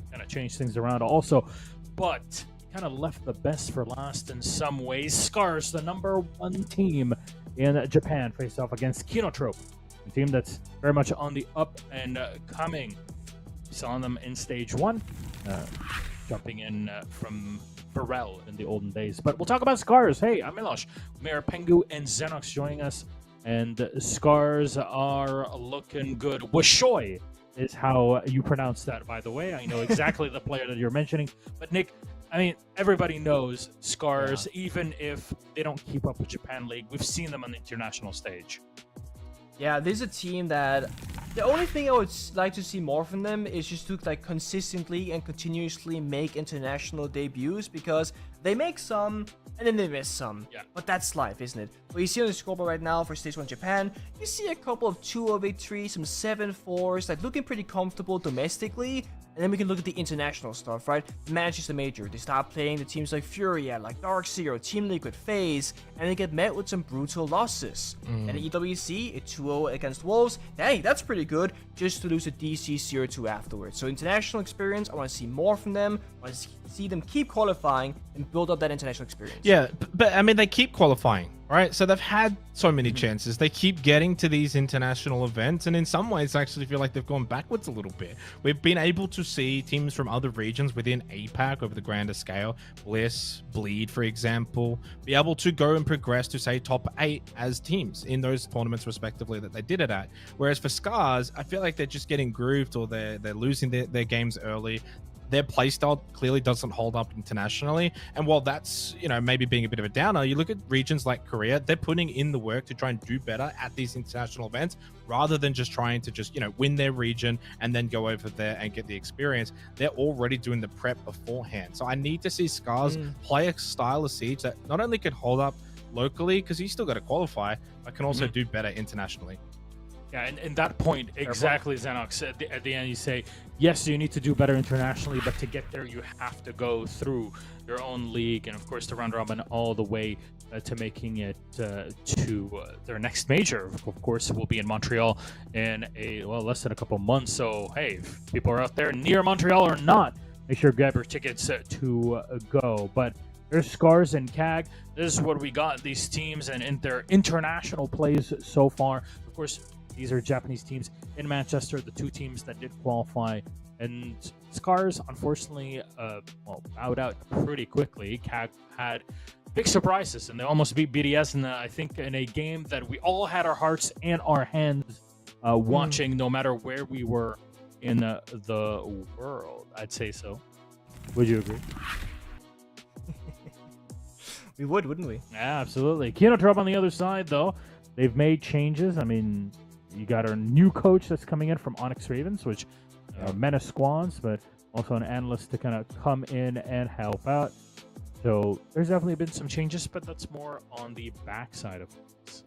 Kind of changed things around also, but kind of left the best for last in some ways. SCARZ, the number 1 team in Japan, faced off against KINOTROPE, a team that's very much on the up and coming. We saw them in stage 1, jumping in from Burrell in the olden days. But we'll talk about SCARZ. Hey, I'm Milosh, Mayor Pengu, and Xenox joining us. And SCARZ are looking good. Washoy is how you pronounce that, by the way. I know exactly the player that you're mentioning. But Nick, I mean, everybody knows SCARZ, even if they don't keep up with Japan League. We've seen them on the international stage. Yeah, this is a team that the only thing I would like to see more from them is just to like consistently and continuously make international debuts, because they make some and then they miss some. Yeah. But that's life, isn't it? What you see on the scoreboard right now for stage 1 Japan, you see a couple of 2-0 victories, some 7-4s, like looking pretty comfortable domestically. And then we can look at the international stuff, right? Manchester Major, they start playing the teams like Furia, like Dark Zero, Team Liquid, FaZe, and they get met with some brutal losses. And at EWC, a 2-0 against Wolves, hey, that's pretty good, just to lose a DC 0-2 afterwards. So international experience, I want to see more from them. I want to see them keep qualifying and build up that international experience. Yeah, but I mean, they keep qualifying, right? So they've had so many chances. They keep getting to these international events, and in some ways, I actually feel like they've gone backwards a little bit. We've been able to see teams from other regions within APAC over the grander scale, Bliss, Bleed, for example, be able to go and progress to, say, top 8 as teams in those tournaments, respectively, that they did it at. Whereas for SCARZ, I feel like they're just getting grooved, or they're losing their games early. Their playstyle clearly doesn't hold up internationally, and while that's, you know, maybe being a bit of a downer, you look at regions like Korea, they're putting in the work to try and do better at these international events, rather than just trying to just, you know, win their region and then go over there and get the experience. They're already doing the prep beforehand. So I need to see SCARZ play a style of Siege that not only can hold up locally, because you still got to qualify, but can also do better internationally. Yeah, and that point, exactly, Xenox. At the end, you say, yes, you need to do better internationally, but to get there, you have to go through your own league, and of course, the round robin all the way to making it to their next major. Of course, will be in Montreal in less than a couple months. So, hey, if people are out there near Montreal or not, make sure you grab your tickets to go. But there's SCARZ and KAG. This is what we got, these teams and their international plays so far. Of course, these are Japanese teams in Manchester, the 2 teams that did qualify. And SCARZ, unfortunately, bowed out pretty quickly. KAG had big surprises, and they almost beat BDS I think in a game that we all had our hearts and our hands watching, no matter where we were in the world. I'd say so. Would you agree? We would, wouldn't we? Yeah, absolutely. KINOTROPE on the other side, though, they've made changes. I mean, you got our new coach that's coming in from Onyx Ravens, which menace squads, but also an analyst to kind of come in and help out. So there's definitely been some changes, but that's more on the backside of things.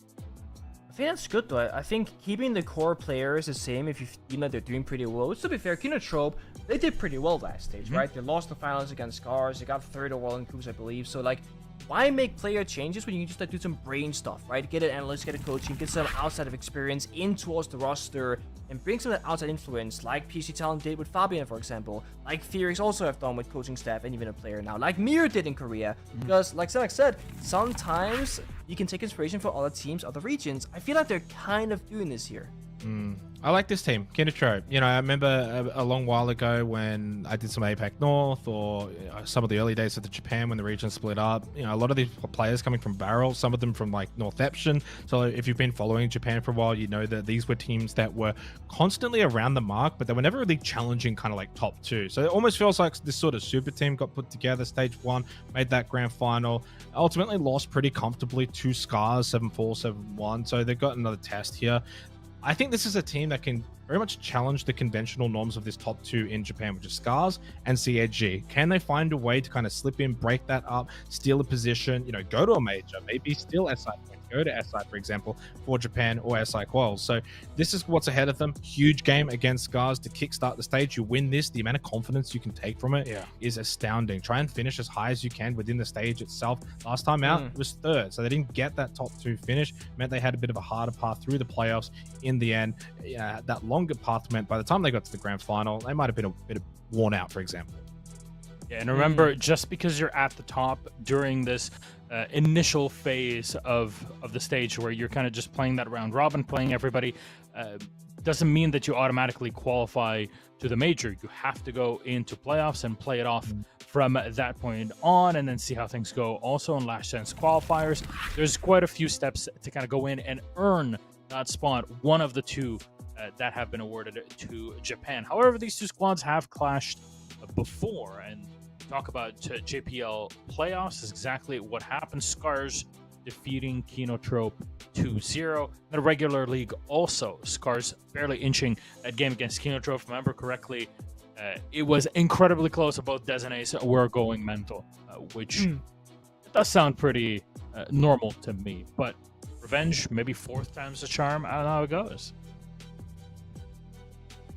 I think that's good, though. I think keeping the core players the same, if you feel that they're doing pretty well. Which, to be fair, KINOTROPE, they did pretty well last stage, right? They lost the finals against SCARZ. They got 3rd overall in Coops, I believe. So, like, why make player changes when you can just like do some brain stuff, right? Get an analyst, get a coaching, get some outside of experience in towards the roster, and bring some of that outside influence, like PC Talent did with Fabian, for example, like Theories also have done with coaching staff and even a player now, like Mir did in Korea. Because, like Xanax said, sometimes you can take inspiration from other teams, other regions. I feel like they're kind of doing this here. I like this team, KINOTROPE. You know, I remember a long while ago when I did some APAC North, or some of the early days of the Japan when the region split up. You know, a lot of these players coming from Barrel, some of them from like Northeption. So if you've been following Japan for a while, you know that these were teams that were constantly around the mark, but they were never really challenging kind of like top 2. So it almost feels like this sort of super team got put together. Stage 1 made that grand final, ultimately lost pretty comfortably to SCARZ 7-4, 7-1. So they've got another test here. I think this is a team that can very much challenge the conventional norms of this top 2 in Japan, which is SCARZ and CAG. Can they find a way to kind of slip in, break that up, steal a position, you know, go to a major, maybe steal SI points, go go to SI, for example, for Japan or SI quals. So this is what's ahead of them. Huge game against SCARZ to kickstart the stage. You win this, the amount of confidence you can take from it is astounding. Try and finish as high as you can within the stage itself. Last time out, it was third, so they didn't get that top 2 finish. Meant they had a bit of a harder path through the playoffs. In the end, that longer path meant by the time they got to the grand final, they might have been a bit worn out, for example. Yeah, and remember, just because you're at the top during this initial phase of the stage where you're kind of just playing that round robin, playing everybody, doesn't mean that you automatically qualify to the major. You have to go into playoffs and play it off from that point on, and then see how things go. Also, in last chance qualifiers, there's quite a few steps to kind of go in and earn that spot, one of the 2 that have been awarded to Japan. However, these 2 squads have clashed before, and talk about JPL playoffs is exactly what happened. SCARZ defeating KINOTROPE 2-0. The regular league also, SCARZ barely inching that game against KINOTROPE. If I remember correctly, it was incredibly close. Both Designates were going mental, which does sound pretty normal to me. But revenge, maybe 4th time's the charm. I don't know how it goes.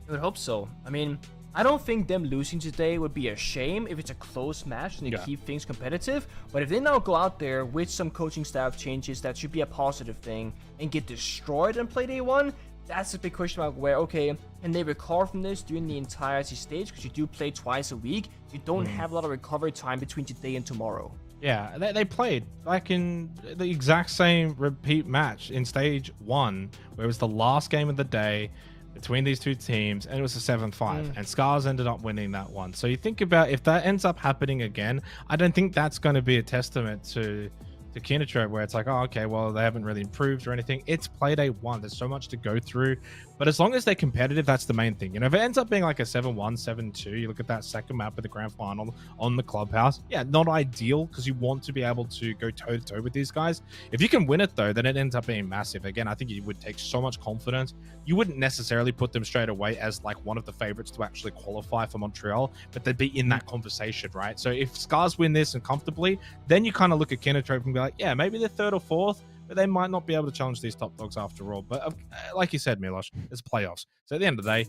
I would hope so. I mean, I don't think them losing today would be a shame if it's a close match and they keep things competitive. But if they now go out there with some coaching staff changes, that should be a positive thing, and get destroyed in Playday 1, that's a big question mark where, okay, can they recover from this during the entirety stage? Because you do play twice a week. You don't have a lot of recovery time between today and tomorrow. Yeah, they played like in the exact same repeat match in stage 1, where it was the last game of the day between these 2 teams, and it was a 7-5, and SCARZ ended up winning that one. So you think about if that ends up happening again, I don't think that's going to be a testament to KINOTROPE, where it's like, oh, okay, well, they haven't really improved or anything. It's Playday 1. There's so much to go through. But as long as they're competitive, that's the main thing. You know, if it ends up being like a 7-1, 7-2, you look at that second map of the grand final on the clubhouse. Yeah, not ideal, because you want to be able to go toe-to-toe with these guys. If you can win it, though, then it ends up being massive. Again, I think it would take so much confidence. You wouldn't necessarily put them straight away as like one of the favorites to actually qualify for Montreal, but they'd be in that conversation, right? So if SCARZ win this and comfortably, then you kind of look at KINOTROPE and be like, yeah, maybe they're 3rd or 4th, but they might not be able to challenge these top dogs after all. But like you said, Milos, it's playoffs. So at the end of the day,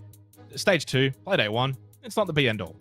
stage 2, Playday 1, it's not the be end all.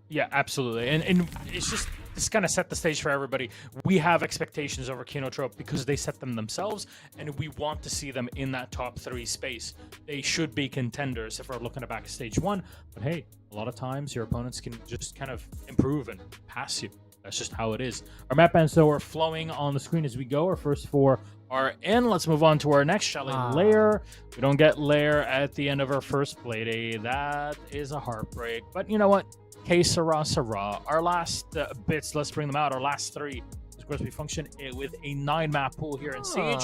Yeah, absolutely. And it's just kind of set the stage for everybody. We have expectations over KINOTROPE because they set them themselves, and we want to see them in that top 3 space. They should be contenders if we're looking back at stage 1. But hey, a lot of times your opponents can just kind of improve and pass you. That's just how it is. Our map bands, though, are flowing on the screen as we go. Our first 4 are in. Let's move on to our next, shall we? Lair. We don't get Lair at the end of our first Playday. That is a heartbreak. But you know what? Que sera, sera. Our last bits, let's bring them out. Our last 3. Of course, we function with a 9-map pool here in Siege.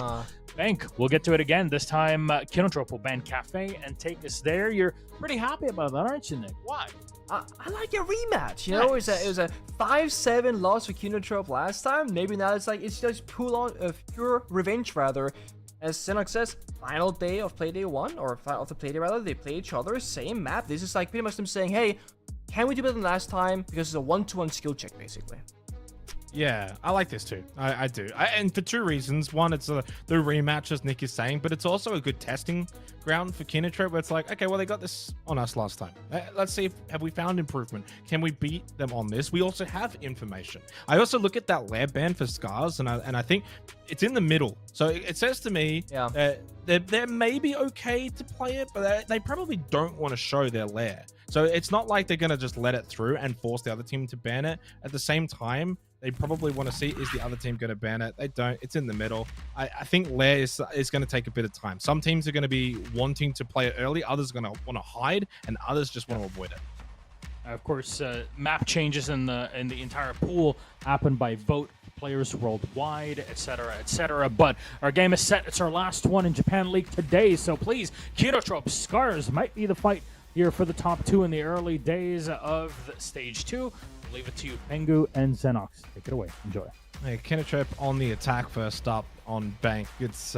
Bank, we'll get to it again. This time, KINOTROPE will ban Cafe and take us there. You're pretty happy about that, aren't you, Nick? Why? I like a rematch. You know, it was a 5-7 loss for KINOTROPE last time. Maybe now it's just pure revenge rather. As Xenox says, final day of Playday 1, or of the Playday rather, they play each other, same map. This is like pretty much them saying, hey, can we do better than last time? Because it's a 1-to-1 skill check, basically. Yeah, I like this too. I do. And for 2 reasons. One, it's the rematch, as Nick is saying, but it's also a good testing ground for KINOTROPE, where it's like, okay, well, they got this on us last time. Let's see, have we found improvement? Can we beat them on this? We also have information. I also look at that lair ban for SCARZ, and I think it's in the middle. So it says to me that they're maybe okay to play it, but they probably don't want to show their lair. So it's not like they're going to just let it through and force the other team to ban it. At the same time, they probably want to see, is the other team going to ban it? They don't. It's in the middle. I think Lair is going to take a bit of time. Some teams are going to be wanting to play it early. Others are going to want to hide, and others just want to avoid it. Of course, map changes in the entire pool happen by vote, players worldwide, etc., etc. But our game is set. It's our last one in Japan League today. So please, KINOTROPE, SCARZ might be the fight here for the top 2 in the early days of stage 2. Leave it to you, Pengu and Xenox. Take it away. Enjoy. Hey, KINOTROPE on the attack first up on Bank. It's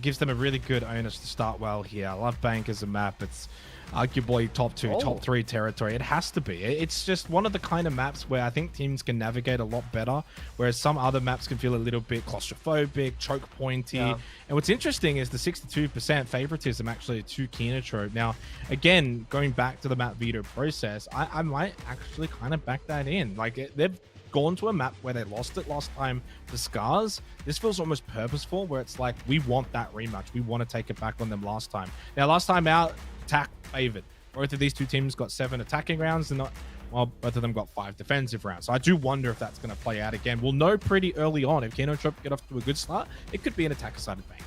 gives them a really good onus to start well here. I love Bank as a map. It's arguably top 2, top 3 territory. It has to be. It's just one of the kind of maps where I think teams can navigate a lot better, whereas some other maps can feel a little bit claustrophobic, choke pointy. Yeah. And what's interesting is the 62% favoritism actually to KINOTROPE. Now, again, going back to the map veto process, I might actually kind of back that in. Like, they've gone to a map where they lost it last time to SCARZ. This feels almost purposeful, where it's like, we want that rematch. We want to take it back on them last time. Now, last time out, attack favored. Both of these two teams got 7 attacking rounds, and well, both of them got 5 defensive rounds. So I do wonder if that's going to play out again. We'll know pretty early on. If KINOTROPE get off to a good start, it could be an attacker-sided Bank.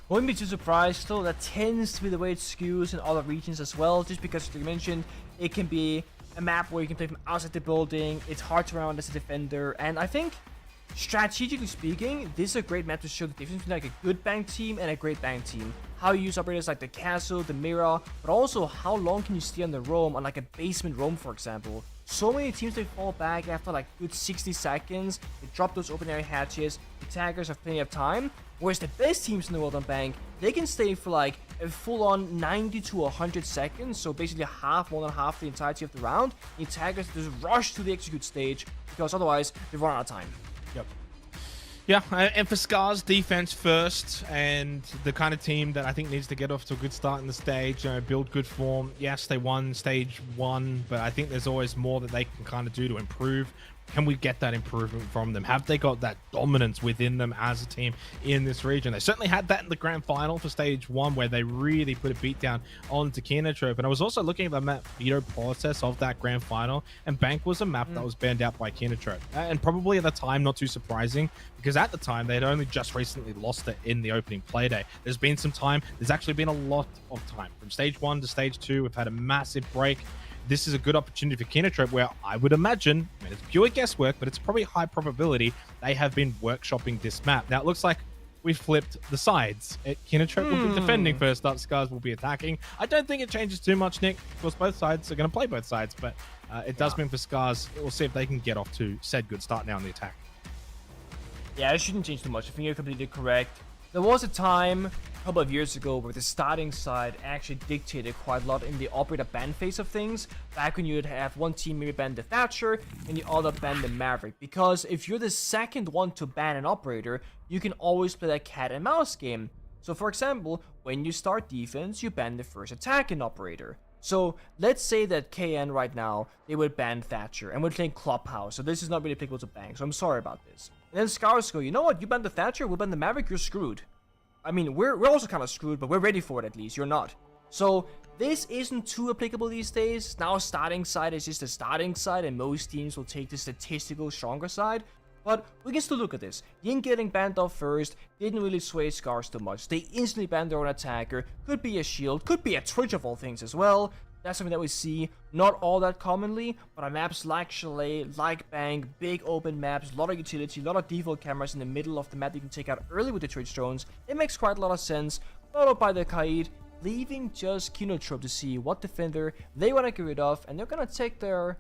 Wouldn't be too surprised, though. That tends to be the way it skews in other regions as well, just because, as you mentioned, it can be a map where you can play from outside the building. It's hard to run as a defender, and I think, strategically speaking, this is a great map to show the difference between like a good Bank team and a great Bank team. How you use operators like the castle, the mirror, but also how long can you stay on the roam, on like a basement roam, for example. So many teams, they fall back after like good 60 seconds, they drop those open area hatches, the attackers have plenty of time, whereas the best teams in the world on Bank, they can stay for like a full-on 90 to 100 seconds, so basically more than half the entirety of the round. The attackers just rush to the execute stage, because otherwise they run out of time. Yep. Yeah, and for SCARZ, defense first, and the kind of team that I think needs to get off to a good start in the stage, build good form. Yes, they won stage 1, but I think there's always more that they can kind of do to improve. Can we get that improvement from them? Have they got that dominance within them as a team in this region? They certainly had that in the grand final for stage 1, where they really put a beat down onto KINOTROPE. And I was also looking at the map veto process of that grand final, and Bank was a map that was banned out by KINOTROPE. And probably at the time, not too surprising, because at the time, they had only just recently lost it in the opening Playday. There's been some time. There's actually been a lot of time. From stage 1 to stage 2, we've had a massive break. This is a good opportunity for KINOTROPE, where I would imagine, I mean, it's pure guesswork, but it's probably high probability they have been workshopping this map. Now, it looks like we flipped the sides. KINOTROPE will be defending first up, SCARZ will be attacking. I don't think it changes too much, Nick. Of course, both sides are going to play both sides, but it does mean for SCARZ, we'll see if they can get off to said good start now in the attack. Yeah, it shouldn't change too much. I think you're completely correct. There was a time a couple of years ago where the starting side actually dictated quite a lot in the operator ban phase of things, back when you would have one team maybe ban the Thatcher and the other ban the Maverick, because if you're the second one to ban an operator, you can always play that cat and mouse game. So for example, when you start defense, you ban the first attacking operator. So let's say that KN right now, they would ban Thatcher and we're playing Clubhouse, so this is not really applicable to Bank, so I'm sorry about this. And then SCARZ go, you know what, you ban the Thatcher, we'll ban the Maverick, you're screwed. I mean, we're also kind of screwed, but we're ready for it at least, you're not. So this isn't too applicable these days. Now starting side is just a starting side, and most teams will take the statistical stronger side. But we can still look at this. Ying getting banned off first didn't really sway SCARZ too much. They instantly banned their own attacker. Could be a shield, could be a Twitch of all things as well. That's something that we see not all that commonly, but on maps like Chalet, like Bank, big open maps, a lot of utility, a lot of default cameras in the middle of the map you can take out early with the Twitch drones. It makes quite a lot of sense, followed by the Kaid, leaving just KINOTROPE to see what defender they want to get rid of, and they're going to take their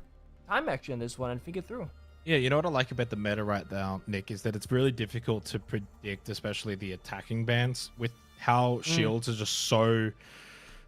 time actually on this one and think it through. Yeah, you know what I like about the meta right now, Nick, is that it's really difficult to predict, especially the attacking bans, with how shields are just so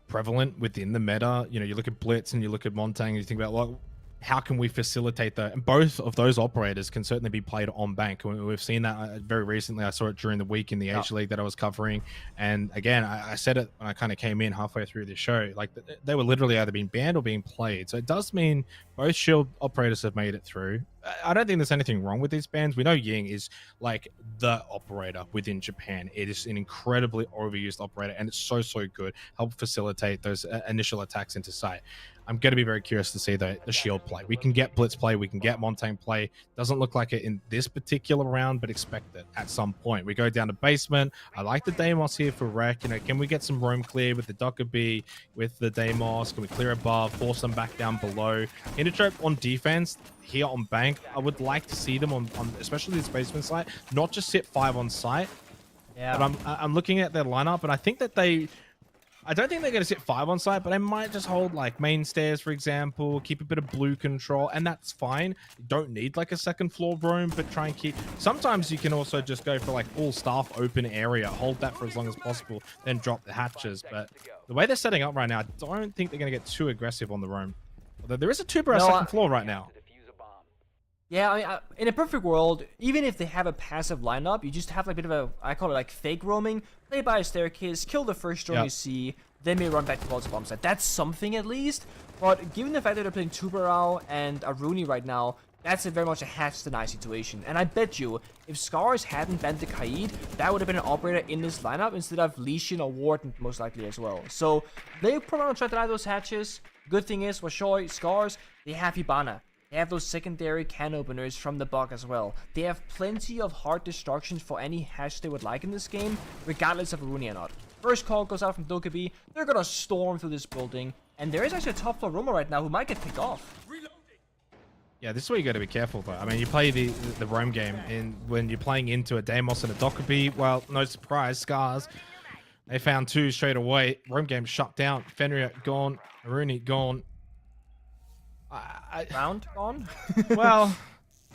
prevalent within the meta. You know, you look at Blitz and you look at Montang and you think about, well, how can we facilitate that? And both of those operators can certainly be played on Bank. We've seen that very recently. I saw it during the week in the Asia League that I was covering. And again, I said it when I kind of came in halfway through the show, like they were literally either being banned or being played. So it does mean both shield operators have made it through. I don't think there's anything wrong with these bans. We know Ying is like the operator within Japan. It is an incredibly overused operator, and it's so good. Help facilitate those initial attacks into sight. I'm going to be very curious to see the shield play. We can get Blitz play, we can get Montaigne play. Doesn't look like it in this particular round, but expect it at some point. We go down to basement. I like the Deimos here for Wreck. You know, can we get some roam clear with the Dokkaebi, with the Deimos? Can we clear above, force them back down below? KINOTROPE on defense here on Bank. I would like to see them on especially this basement site, not just sit 5 on site. Yeah. But I'm looking at their lineup, and I think that they I don't think they're going to sit 5 on site, but they might just hold like main stairs, for example, keep a bit of blue control, and that's fine. You don't need like a second floor room, but try and keep... Sometimes you can also just go for like full staff open area, hold that for as long as possible, then drop the hatches. But the way they're setting up right now, I don't think they're going to get too aggressive on the roam. Although there is a tuber second floor right now. Yeah, I mean, in a perfect world, even if they have a passive lineup, you just have like a bit of a, I call it like fake roaming, play by a staircase, kill the first drone you see, then maybe run back towards the bomb site. That's something at least, but given the fact that they're playing Tuberao and a Rooney right now, that's very much a hatch deny situation. And I bet you, if SCARZ hadn't banned the Kaid, that would have been an operator in this lineup instead of Lesion or Warden most likely as well. So they probably want to try to deny those hatches. Good thing is, for sure, SCARZ, they have Hibana. They have those secondary can openers from the bug as well. They have plenty of hard destructions for any hatch they would like in this game, regardless of a Rooney or not. First call goes out from Dokkaebi. They're gonna storm through this building, and there is actually a top floor roamer right now who might get picked off. Yeah, this is where you got to be careful though. I mean, you play the roam game, and when you're playing into a Deimos and a Dokkaebi, well, no surprise, SCARZ, they found 2 straight away. Roam game shut down. Fenrir gone. Rooney gone. Round gone? Well,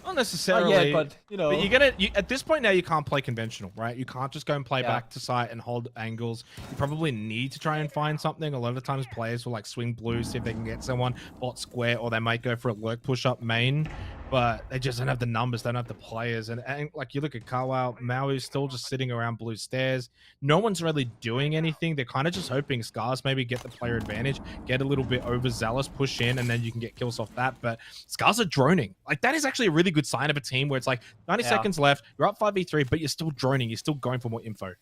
not necessarily. Yeah, but you know, but at this point now you can't play conventional, right? You can't just go and play back to site and hold angles. You probably need to try and find something. A lot of times players will like swing blue, see if they can get someone, bot square, or they might go for a lurk push up main. But they just don't have the numbers, don't have the players. And like you look at Carlisle, Maui's still just sitting around blue stairs. No one's really doing anything. They're kind of just hoping SCARZ maybe get the player advantage, get a little bit overzealous, push in, and then you can get kills off that. But SCARZ are droning. Like, that is actually a really good sign of a team where it's like 90 seconds left, you're up 5v3, but you're still droning. You're still going for more info.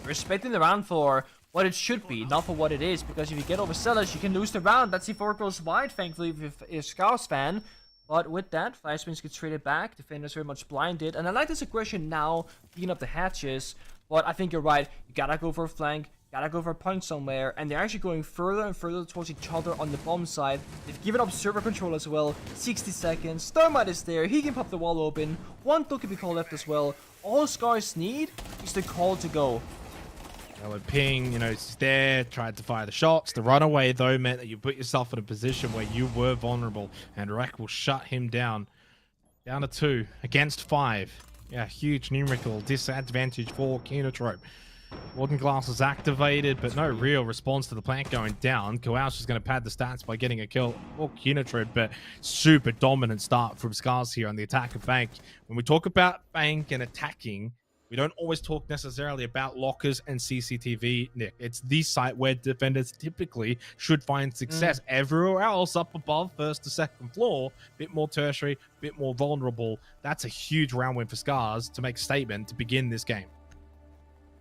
Respecting the round for what it should be, not for what it is. Because if you get overzealous, you can lose the round. That's if it goes wide, thankfully, if you're a SCARZ fan. But with that, Flashwings get traded back. Defenders very much blinded. And I like this aggression now, picking up the hatches. But I think you're right. You gotta go for a flank. Gotta go for a punch somewhere. And they're actually going further and further towards each other on the bomb side. They've given up server control as well. 60 seconds. Thermite is there. He can pop the wall open. 1 Dokkaebi call left as well. All SCARZ need is the call to go. Well, ping, you know, it's there, tried to fire the shots. The runaway, though, meant that you put yourself in a position where you were vulnerable, and Rek will shut him down. Down to 2 against 5. Yeah, huge numerical disadvantage for KINOTROPE. Warden Glass is activated, but no real response to the plant going down. Kowal's just going to pad the stats by getting a kill for KINOTROPE, but super dominant start from SCARZ here on the attack of Bank. When we talk about Bank and attacking, we don't always talk necessarily about lockers and CCTV, Nick. It's the site where defenders typically should find success. Everywhere else up above, first to second floor, bit more tertiary, bit more vulnerable. That's a huge round win for SCARZ to make a statement to begin this game.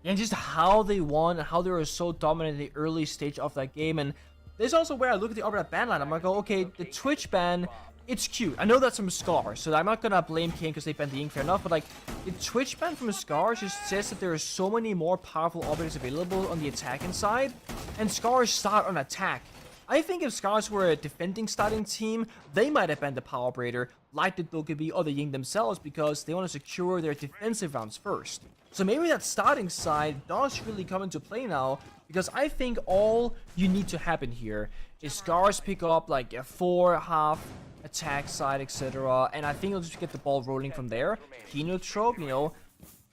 And just how they won and how they were so dominant in the early stage of that game. And this is also where I look at the Arbiter ban line. I'm like, oh, okay, the Twitch ban, it's cute. I know that's from SCARZ, so I'm not gonna blame King because they banned the Ink, fair enough. But like, the Twitch ban from SCARZ just says that there are so many more powerful operators available on the attacking side, and SCARZ start on attack. I think if SCARZ were a defending starting team, they might have banned the power operator, like the Dokkaebi or the Ying themselves, because they want to secure their defensive rounds first. So maybe that starting side does really come into play now, because I think all you need to happen here is SCARZ pick up like a 4.5 attack side, etc. And I think they'll just get the ball rolling from there. KINOTROPE, you know,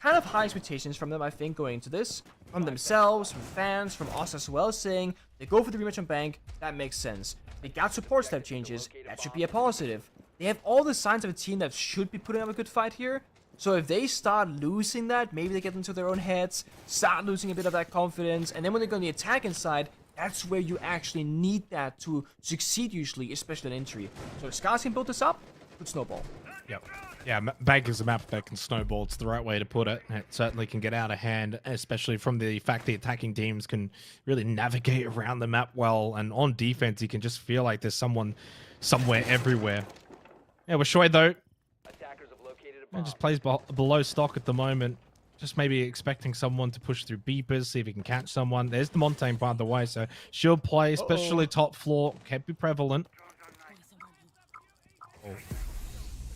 kind of high expectations from them, I think, going into this. From themselves, from fans, from us as well, saying they go for the rematch on Bank, that makes sense. They got support step changes, that should be a positive. They have all the signs of a team that should be putting up a good fight here. So if they start losing that, maybe they get into their own heads, start losing a bit of that confidence, and then when they go on the attacking side, that's where you actually need that to succeed usually, especially in entry. So if SCARZ can build this up, good snowball. Yep. Yeah, Bank is a map that can snowball. It's the right way to put it. It certainly can get out of hand, especially from the fact the attacking teams can really navigate around the map well. And on defense, you can just feel like there's someone somewhere everywhere. Yeah, with Shui, though, just plays below stock at the moment. Just maybe expecting someone to push through beepers, see if he can catch someone. There's the Montaigne, by the way, so she'll play, especially top floor. Can be prevalent. Oh.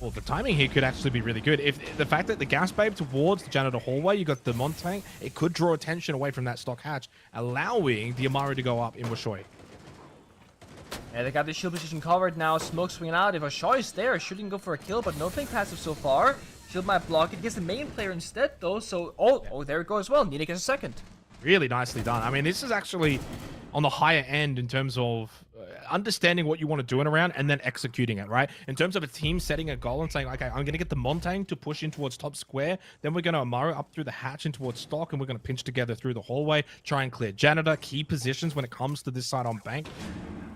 Well, the timing here could actually be really good. If the fact that the gas babe towards the janitor hallway, you got the Montang, it could draw attention away from that stock hatch, allowing the Amaru to go up in Washoy. Yeah, they got the shield position covered now. Smoke swinging out. If Washoy is there, shooting go for a kill, but no flank passive so far. Shield might block it. Gets the main player instead, though. So, oh, there it goes as well. Nina gets a second. Really nicely done. I mean, this is actually on the higher end in terms of understanding what you want to do in a round and then executing it, right? In terms of a team setting a goal and saying, okay, I'm going to get the Montang to push in towards top square, then we're going to Amaru up through the hatch in towards stock, and we're going to pinch together through the hallway, try and clear janitor, key positions when it comes to this side on bank.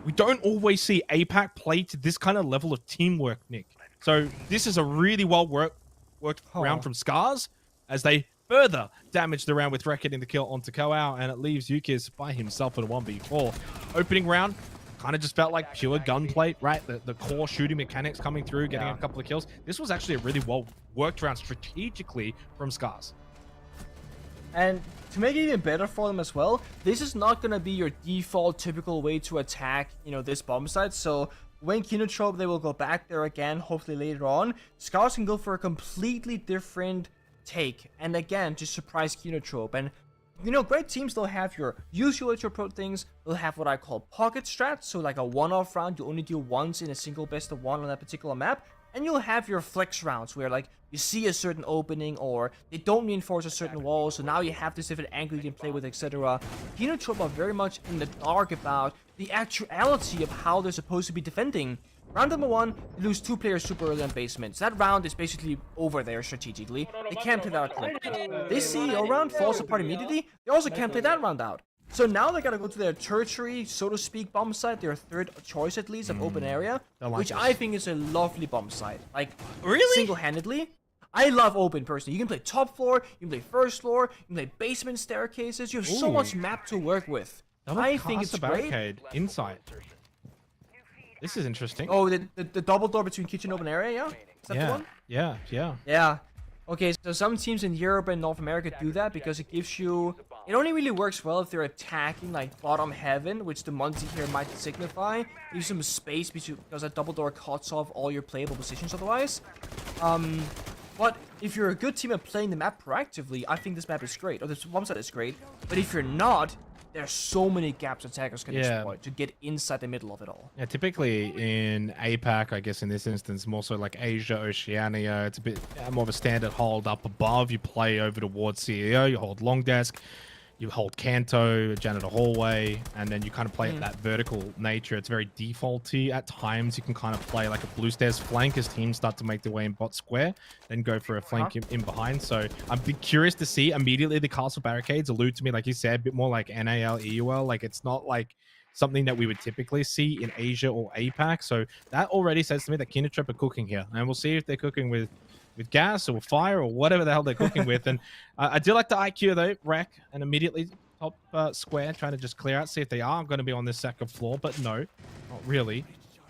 We don't always see APAC play to this kind of level of teamwork, Nick. So this is a really well worked round from SCARZ as they further damage the round with Rek getting the kill onto Koao, and it leaves Yukis by himself in a 1v4. Opening round kind of just felt like pure gunplay, right? The core shooting mechanics coming through, getting a couple of kills. This was actually a really well worked round strategically from SCARZ. And to make it even better for them as well, this is not going to be your default typical way to attack, you know, this bomb site. So when KINOTROPE, they will go back there again, hopefully later on. SCARZ can go for a completely different take, and again, just surprise KINOTROPE. And you know, great teams, they'll have your usual HO things. They'll have what I call pocket strats, so like a one-off round you only do once in a single best of one on that particular map. And you'll have your flex rounds where like you see a certain opening or they don't reinforce a certain wall, so now you have this different angle you can play with, etc. KINOTROPE are very much in the dark about the actuality of how they're supposed to be defending. Round number 1, you lose 2 players super early on basement. So that round is basically over there strategically. They can't play that out correctly. This CEO round falls apart immediately. They also can't play that round out. So now they gotta go to their tertiary, so to speak, bomb site, their third choice at least of open area, which I think is a lovely bomb site. Like, really? Single-handedly. I love open personally. You can play top floor, you can play first floor, you can play basement staircases. You have so much map to work with. I think it's great. Barricade inside. This is interesting. Oh, the double door between kitchen open area, yeah? Is that the one? Yeah. Okay, so some teams in Europe and North America do that because it gives you... It only really works well if they're attacking, like, bottom heaven, which the Monty here might signify. Leave some space because that double door cuts off all your playable positions otherwise. But if you're a good team at playing the map proactively, I think this map is great. Or this bomb site is great. But if you're not... There's so many gaps attackers can exploit to get inside the middle of it all. Yeah, typically in APAC, I guess in this instance, more so like Asia, Oceania, it's a bit more of a standard hold up above. You play over towards CEO, you hold long desk, you hold Kanto, janitor hallway, and then you kind of play at that vertical nature. It's very defaulty. At times, you can kind of play like a blue stairs flank as teams start to make their way in bot square, then go for a flank in behind. So I'm curious to see immediately the castle barricades allude to me, like you said, a bit more like NAL, EUL. Like it's not like something that we would typically see in Asia or APAC. So that already says to me that KINOTROPE are cooking here, and we'll see if they're cooking with gas or fire or whatever the hell they're cooking with. And I do like the IQ though, Rek, and immediately top square, trying to just clear out, see if they are going to be on this second floor, but no, not really.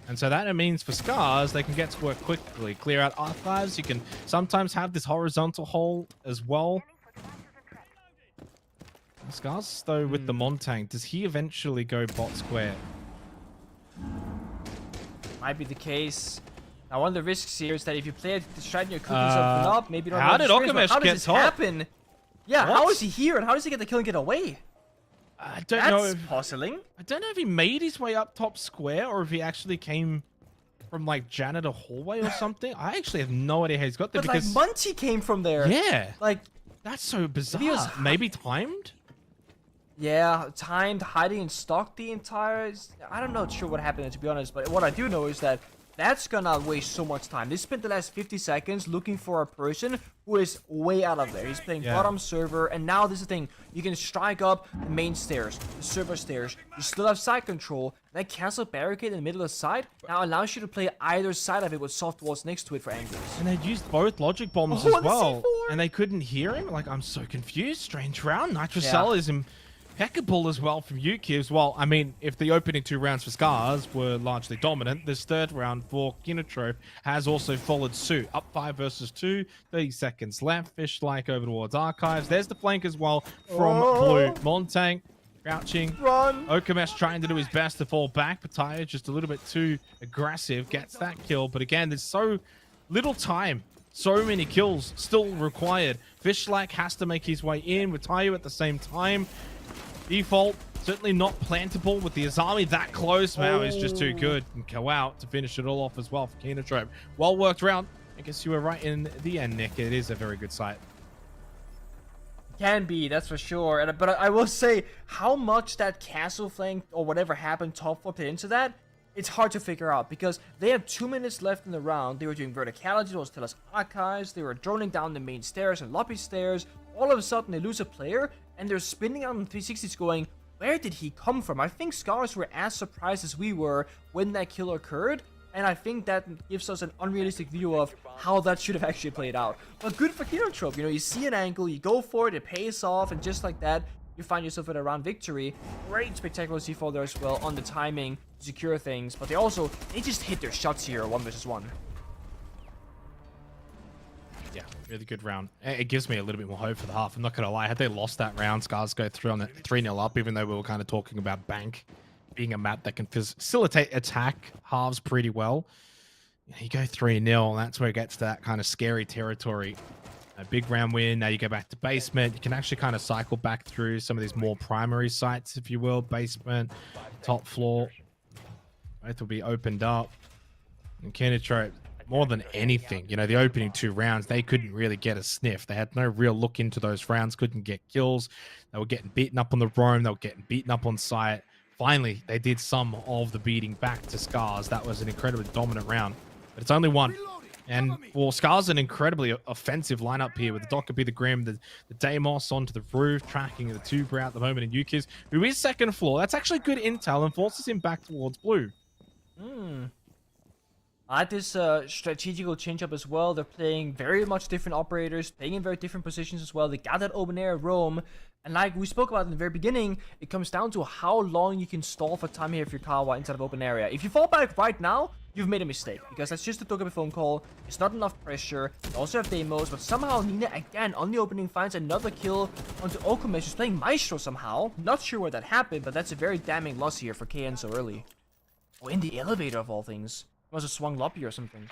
And so that means for SCARZ, they can get to work quickly, clear out archives. You can sometimes have this horizontal hole as well. SCARZ though with the Montang, does he eventually go bot square? Might be the case. Now, one of the risks here is that if you play it, distracting your cookies open up, maybe you don't how did Okamesh how does get this top? happen? Yeah, What? how is he here and how does he get the kill and get away? I don't know. That's puzzling. I don't know if he made his way up top square or if he actually came from like janitor hallway or something. I actually have no idea how he's got there But because like Munty came from there. yeah, Like, that's so bizarre. Maybe it was- Maybe timed. yeah, timed, hiding in stock the entire... I don't know sure what happened, to be honest, but what I do know is that that's gonna waste so much time. They spent the last 50 seconds looking for a person who is way out of there. He's playing bottom server, and now this is the thing. You can strike up the main stairs, the server stairs. You still have side control. That cancel barricade in the middle of the side now allows you to play either side of it with soft walls next to it for angles. And they used both logic bombs Oh, as on the well, C4. and they couldn't hear him. Like, I'm so confused. Strange round. Nitrocell is impeccable as well from Yuki as well. I mean, if the opening 2 rounds for SCARZ were largely dominant, this third round for KINOTROPE has also followed suit. Up 5 versus 2, 30 seconds left. Fish like over towards archives. There's the flank as well from Blue. Montang crouching. Run! Okamesh trying to do his best to fall back. Pataya just a little bit too aggressive. Gets that kill. But again, there's so Little time. So many kills still required. Fishlak has to make his way in with Tayu at the same time. Default, certainly not plantable with the Azami that close. Wow, is just too good. And go out to finish it all off as well for KINOTROPE. Well worked round. I guess you were right in the end, Nick. It is a very good site. Can be, that's for sure. But I will say, how much that castle flank or whatever happened top 4 played into that, it's hard to figure out because they had 2 minutes left in the round. They were doing verticality, those Tellus archives. They were droning down the main stairs and lobby stairs. All of a sudden, they lose a player and they're spinning out on 360s going, where did he come from? I think SCARZ were as surprised as we were when that kill occurred. And I think that gives us an unrealistic view of how that should have actually played out. But good for KINOTROPE. You know, you see an angle, you go for it, it pays off, and just like that, you find yourself at a round victory. Great spectacular C4 there as well on the timing to secure things. But they just hit their shots here, 1 versus 1. Yeah, really good round. It gives me a little bit more hope for the half. I'm not going to lie. Had they lost that round, SCARZ go through on that 3-0 up, even though we were kind of talking about Bank being a map that can facilitate attack halves pretty well. You go 3-0, that's where it gets to that kind of scary territory. A big round win, now you go back to basement. You can actually kind of cycle back through some of these more primary sites, if you will. Basement, top floor. Both will be opened up. And KINOTROPE, more than anything, you know, the opening 2 rounds, they couldn't really get a sniff. They had no real look into those rounds, couldn't get kills. They were getting beaten up on the roam, they were getting beaten up on site. Finally, they did some of the beating back to SCARZ. That was an incredibly dominant round, but it's only one. And for SCARZ, an incredibly offensive lineup here with the Dokkaebi, the Grim, the Deimos onto the roof, tracking the 2 at the moment in Yukiz, who is second floor. That's actually good intel and forces him back towards blue. I like this strategical change-up as well. They're playing very much different operators, playing in very different positions as well. They got that open air roam. And like we spoke about in the very beginning, it comes down to how long you can stall for time here if you're Kawa inside of open area. If you fall back right now, you've made a mistake. Because that's just a Dokkaebi phone call. It's not enough pressure. They also have Deimos. But somehow Nina, again, on the opening, finds another kill onto Okumesh, who's playing Maestro somehow. Not sure where that happened, but that's a very damning loss here for KN so early. Oh, in the elevator of all things. Must have swung lobby or something.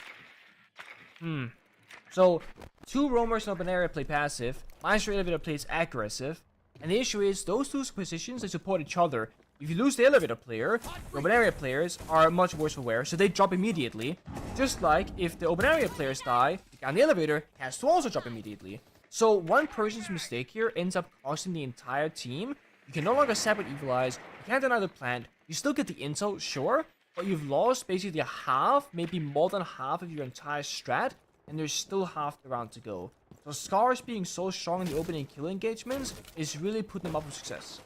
So, 2 roamers in open area play passive. Maestro elevator plays aggressive. And the issue is, those 2 positions, they support each other. If you lose the elevator player, the open area players are much worse for wear, so they drop immediately. Just like if the open area players die, the guy on the elevator has to also drop immediately. So one person's mistake here ends up costing the entire team. You can no longer separate Evilize, you can't deny the plant, you still get the intel, sure, but you've lost basically half, maybe more than half of your entire strat, and there's still half the round to go. So SCARZ being so strong in the opening kill engagements is really putting them up for success.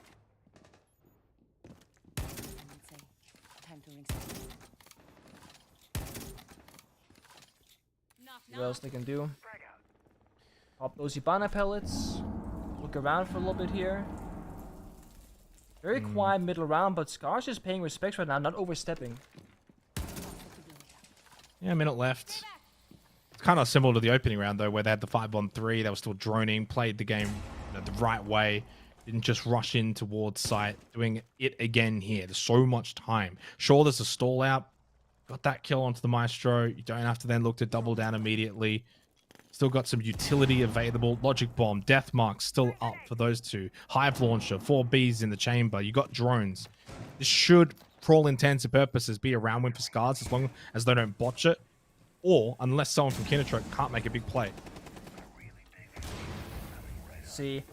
What else they can do? Pop those Ibana pellets. Look around for a little bit here. Very quiet middle round, but SCARZ is paying respects right now, not overstepping. Yeah, a minute left. It's kind of similar to the opening round, though, where they had the 5-on-3. They were still droning, played the game the right way. Didn't just rush in towards site, doing it again here. There's so much time. Sure, there's a stall out. Got that kill onto the Maestro. You don't have to then look to double down immediately. Still got some utility available. Logic Bomb, Death Mark still up for those 2. Hive Launcher, 4 Bs in the chamber. You got drones. This should, for all intents and purposes, be a round win for SCARZ as long as they don't botch it. Or unless someone from KINOTROPE can't make a big play. See.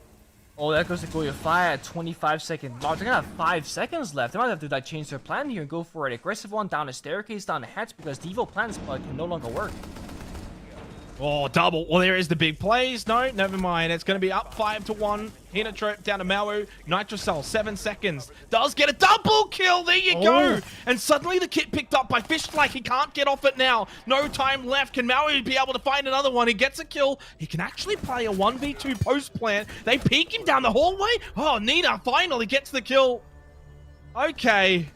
Oh, that goes to Goyo Fire at 25-second mark. They're gonna have 5 seconds left. They might have to like change their plan here and go for an aggressive one down a staircase, down a hatch, because Devo plan's can no longer work. Oh, double. Well, there is the big plays. No, never mind. It's going to be up 5-1. KINOTROPE down to Maui. Nitrocell, 7 seconds. Does get a double kill. There you go. And suddenly the kit picked up by Fishlak. He can't get off it now. No time left. Can Maui be able to find another one? He gets a kill. He can actually play a 1v2 post plant. They peek him down the hallway. Oh, Nina finally gets the kill. Okay.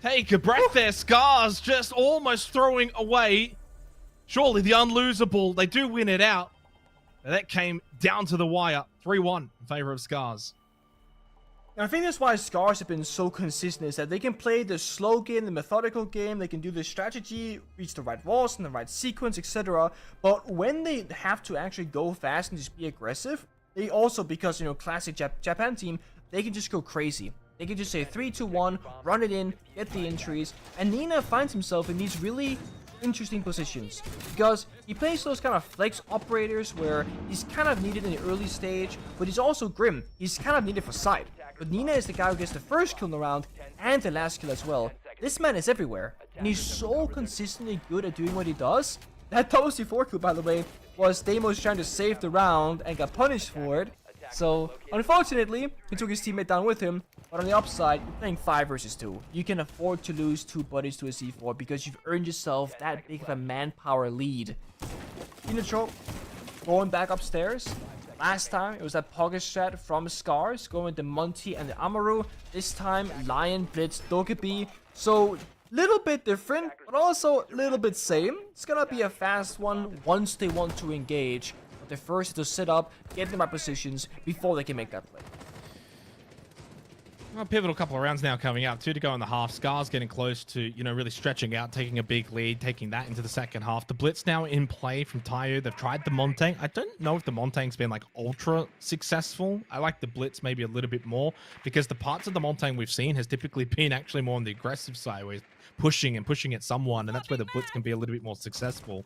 Take a breath there. SCARZ just almost throwing away. Surely the unlosable, they do win it out. But that came down to the wire. 3-1 in favor of SCARZ. And I think that's why SCARZ have been so consistent, is that they can play the slow game, the methodical game, they can do the strategy, reach the right walls in the right sequence, etc. But when they have to actually go fast and just be aggressive, they also, because, you know, classic Japan team, they can just go crazy. They can just say 3, 2, 1, run it in, get the entries, and Nina finds himself in these really interesting positions because he plays those kind of flex operators where he's kind of needed in the early stage, but he's also grim. He's kind of needed for side. But Nina is the guy who gets the first kill in the round and the last kill as well. This man is everywhere, and he's so consistently good at doing what he does. That double C4 kill, by the way, was Deimos trying to save the round and got punished for it. So, unfortunately, he took his teammate down with him. But on the upside, you're playing 5 versus 2. You can afford to lose 2 buddies to a C4 because you've earned yourself that big of a manpower lead. KINOTROPE going back upstairs. Last time, it was that pocket strat from SCARZ going with the Monty and the Amaru. This time, Lion, Blitz, Dokebi. So, little bit different, but also a little bit same. It's gonna be a fast one once they want to engage. But they're first to sit up, get in the right positions before they can make that play. Well, pivotal couple of rounds now coming up. 2 to go in the half. SCARZ getting close to, you know, really stretching out, taking a big lead, taking that into the second half. The Blitz now in play from Tayo. They've tried the Montang. I don't know if the Montang's been, like, ultra successful. I like the Blitz maybe a little bit more because the parts of the Montang we've seen has typically been actually more on the aggressive side where he's pushing at someone, and that's where the Blitz can be a little bit more successful.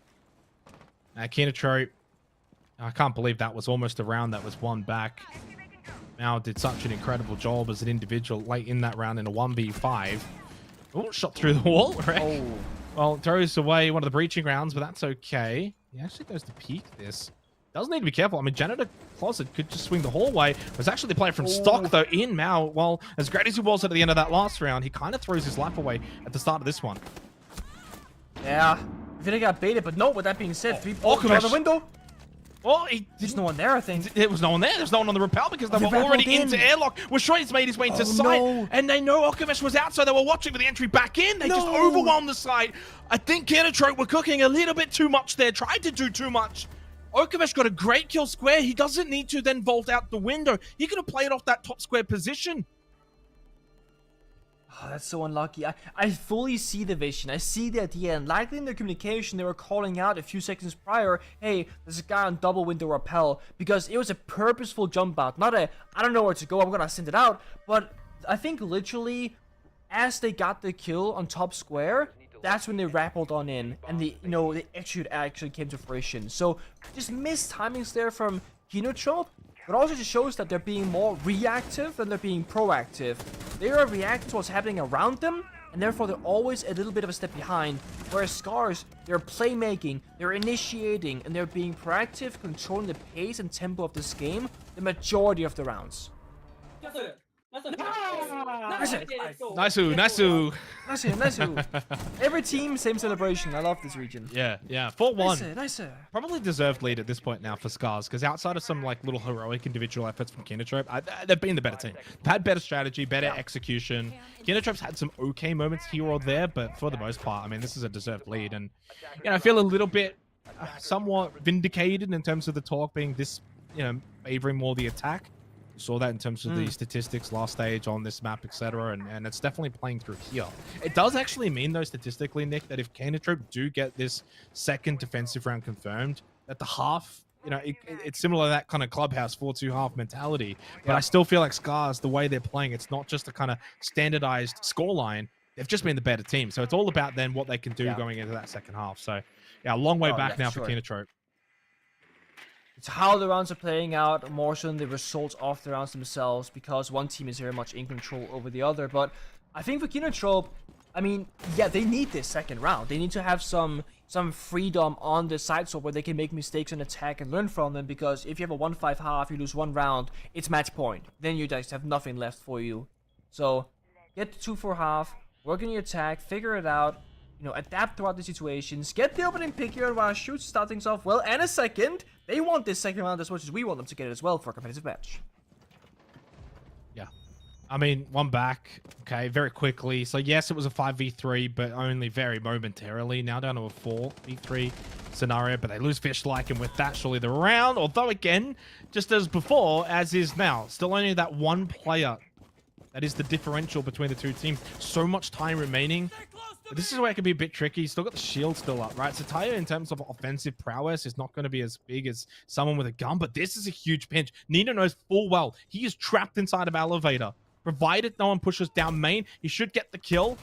KINOTROPE, I can't believe that was almost a round that was won back. Now did such an incredible job as an individual late in that round in a 1v5. Oh, shot through the wall. Right? Oh. Well, throws away one of the breaching rounds, but that's okay. He actually goes to peek this. Does need to be careful. I mean, Janitor Closet could just swing the hallway. It was actually the player from stock, though, in Mao. Well, as great as he was at the end of that last round, he kind of throws his life away at the start of this one. Yeah. I feel like I got baited, but no, with that being said, 3 balls out the window. Well, there's no one there, I think. There was no one there. There's no one on the rappel because they were already into airlock. Was sure he's made his way into site, and they know Okamesh was out, so they were watching for the entry back in. They just overwhelmed the site. I think KINOTROPE were cooking a little bit too much there, tried to do too much. Okamesh got a great kill square. He doesn't need to then vault out the window. He could have played off that top square position. Oh, that's so unlucky. I fully see the vision. I see the idea. And likely in their communication, they were calling out a few seconds prior, hey, there's a guy on double window rappel. Because it was a purposeful jump out. Not a, I don't know where to go, I'm going to send it out. But I think literally, as they got the kill on top square, that's when they rappelled on in. And the execute actually came to fruition. So, just missed timings there from KINOTROPE. But also just shows that they're being more reactive than they're being proactive. They are reacting to what's happening around them, and therefore they're always a little bit of a step behind. Whereas SCARZ, they're playmaking, they're initiating, and they're being proactive, controlling the pace and tempo of this game the majority of the rounds. Nice. Every team, same celebration. I love this region. Yeah. 4-1. Nice. Probably deserved lead at this point now for SCARZ, because outside of some like little heroic individual efforts from KINOTROPE, they've been the better team. They've had better strategy, better execution. KINOTROPE's had some okay moments here or there, but for the most part, I mean, this is a deserved lead. And, I feel a little bit somewhat vindicated in terms of the talk being this, favoring more the attack. You saw that in terms of the statistics last stage on this map, etc., and it's definitely playing through here. It does actually mean, though, statistically, Nick, that if KINOTROPE do get this second defensive round confirmed, that the half, it's similar to that kind of clubhouse 4-2 half mentality. But I still feel like SCARZ, the way they're playing, it's not just a kind of standardized scoreline. They've just been the better team. So it's all about then what they can do going into that second half. So, a long way back now for KINOTROPE. It's how the rounds are playing out more so than the results of the rounds themselves, because one team is very much in control over the other. But I think for KINOTROPE, I mean, they need this second round. They need to have some freedom on the side so where they can make mistakes on attack and learn from them, because if you have a 1-5 half, you lose one round, it's match point. Then you guys have nothing left for you. So get the 2-4 half, work on your attack, figure it out. Adapt throughout the situations, get the opening pick here while Shoots start things off well, and a second. They want this second round as much as we want them to get it as well for a competitive match. Yeah. I mean, one back, okay, very quickly. So, yes, it was a 5v3, but only very momentarily. Now down to a 4v3 scenario, but they lose Fish-like, and with that, surely the round. Although, again, just as before, as is now, still only that one player That is the differential between the two teams. So much time remaining. But this is where it can be a bit tricky. He's still got the shield still up, right? So Tayo, in terms of offensive prowess, is not going to be as big as someone with a gun, but this is a huge pinch. Nina knows full well he is trapped inside of elevator. Provided no one pushes down main, he should get the kill.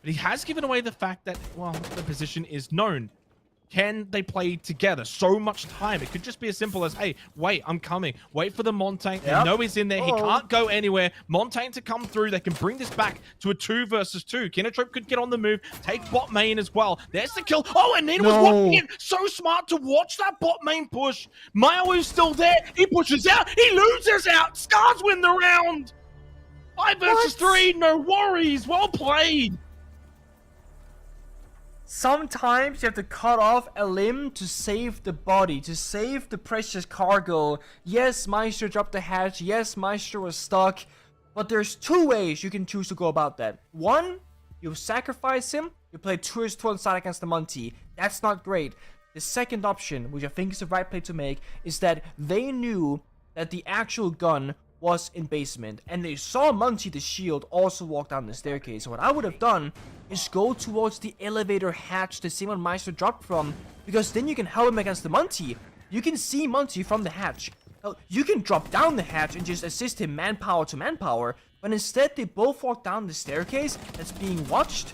But he has given away the fact that, well, the position is known. Can they play together? So much time. It could just be as simple as, hey, wait, I'm coming. Wait for the Montaigne. They know he's in there. He can't go anywhere. Montaigne to come through. They can bring this back to a 2 versus 2. KINOTROPE could get on the move. Take bot main as well. There's the kill. Oh, and Nina was watching it. So smart to watch that bot main push. Mayo is still there. He pushes out. He loses out. SCARZ win the round. 5 versus 3. No worries. Well played. Sometimes you have to cut off a limb to save the body, to save the precious cargo. Yes, Maestro dropped the hatch. Yes, Maestro was stuck. But there's 2 ways you can choose to go about that. One, you sacrifice him. You play 2 vs 2 on side against the Monty. That's not great. The second option, which I think is the right play to make, is that they knew that the actual gun was in basement, and they saw Monty the shield also walk down the staircase. So what I would have done is go towards the elevator hatch, the same one Maestro dropped from, because then you can help him against the Monty. You can see Monty from the hatch. Now, you can drop down the hatch and just assist him manpower to manpower, but instead they both walk down the staircase that's being watched.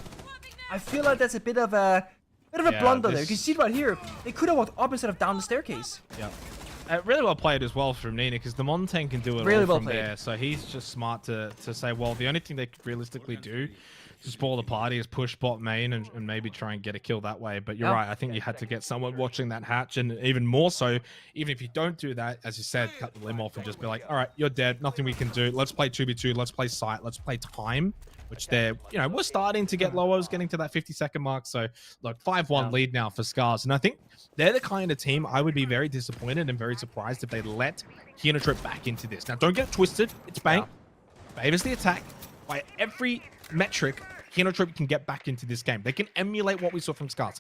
I feel like that's a bit of a blunder there. You can see it right here. They could have walked up instead of down the staircase. Yeah. Really well played as well from Nina, because the Montaigne can do it really all well from played. there. So he's just smart to say, well, the only thing they could realistically do to spoil the party is push bot main and maybe try and get a kill that way. But you're right. I think you had to get someone watching that hatch, and even more so, even if you don't do that, as you said, cut the limb off and just be like, all right, you're dead. Nothing we can do. Let's play 2v2. Let's play sight. Let's play time, which they're, you know, we're starting to get lower, getting to that 50-second mark. So, look, 5-1 lead now for SCARZ. And I think they're the kind of team I would be very disappointed and very surprised if they let KINOTROPE back into this. Now, don't get twisted. It's Bank. Favors the attack. By every metric, KINOTROPE can get back into this game. They can emulate what we saw from SCARZ.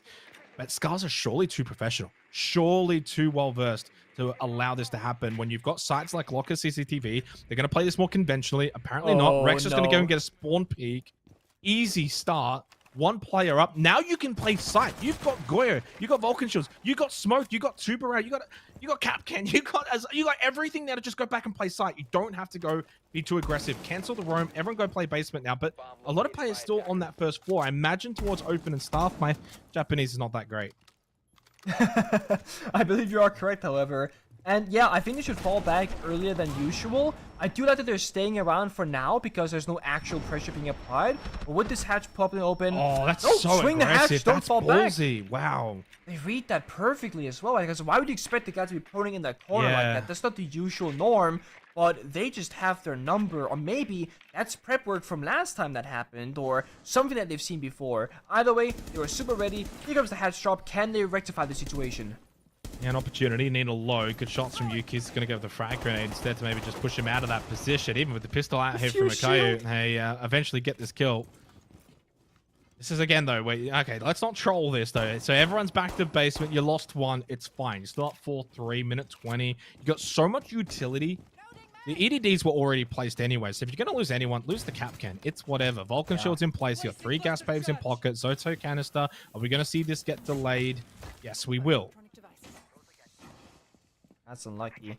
But SCARZ are surely too professional. Surely too well-versed to allow this to happen. When you've got sites like Locker CCTV, they're going to play this more conventionally. Apparently not. Rex is going to go and get a spawn peek. Easy start. 1 player up. Now you can play sight. You've got Goyo. You got Vulcan Shields. You got Smoke. You got Tubarao. You got Capcan. You got everything there to just go back and play sight. You don't have to go be too aggressive. Cancel the roam. Everyone go play basement now. But a lot of players still on that first floor. I imagine towards open and staff, my Japanese is not that great. I believe you are correct, however. And yeah, I think they should fall back earlier than usual. I do like that they're staying around for now because there's no actual pressure being applied. But with this hatch popping open... Oh, that's so swing aggressive. The hatch, don't fall ballsy. back. Wow. They read that perfectly as well. Because why would you expect the guy to be proning in that corner like that? That's not the usual norm. But they just have their number. Or maybe that's prep work from last time that happened. Or something that they've seen before. Either way, they were super ready. Here comes the hatch drop. Can they rectify the situation? Yeah, an opportunity. Nina low. Good shots from Yuki. He's going to go with the frag grenade instead to maybe just push him out of that position. Even with the pistol out here from Akayu, they eventually get this kill. This is again, though, wait, okay, let's not troll this, though. So everyone's back to basement. You lost 1. It's fine. You're still up 4-3, minute 20. You got so much utility. The EDDs were already placed anyway, so if you're going to lose anyone, lose the Capcan. It's whatever. Vulcan Shield's in place. You got 3 gas babes in pocket. Zoto canister. Are we going to see this get delayed? Yes, we will. That's unlucky.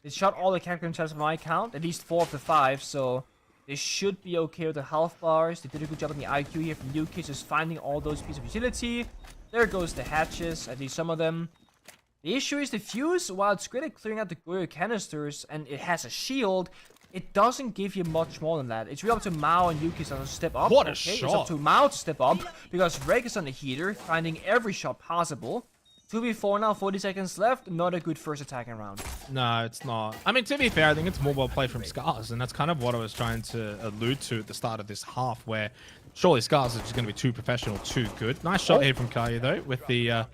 They shot all the Capcan traps from my count, at least 4 of the 5, so they should be okay with the health bars. They did a good job on the IQ here from UK, just finding all those pieces of utility. There goes the hatches, at least some of them. The issue is the fuse, while it's great at clearing out the Goyo canisters, and it has a shield, it doesn't give you much more than that. It's really up to Mao and Yuki to step up. What a shot! It's up to Mao to step up, because Reg is on the heater, finding every shot possible. 2v4 now, 40 seconds left. Not a good first attacking round. No, it's not. I mean, to be fair, I think it's more well played from SCARZ, and that's kind of what I was trying to allude to at the start of this half, where surely SCARZ is just going to be too professional, too good. Nice shot here from Kayu, though, with the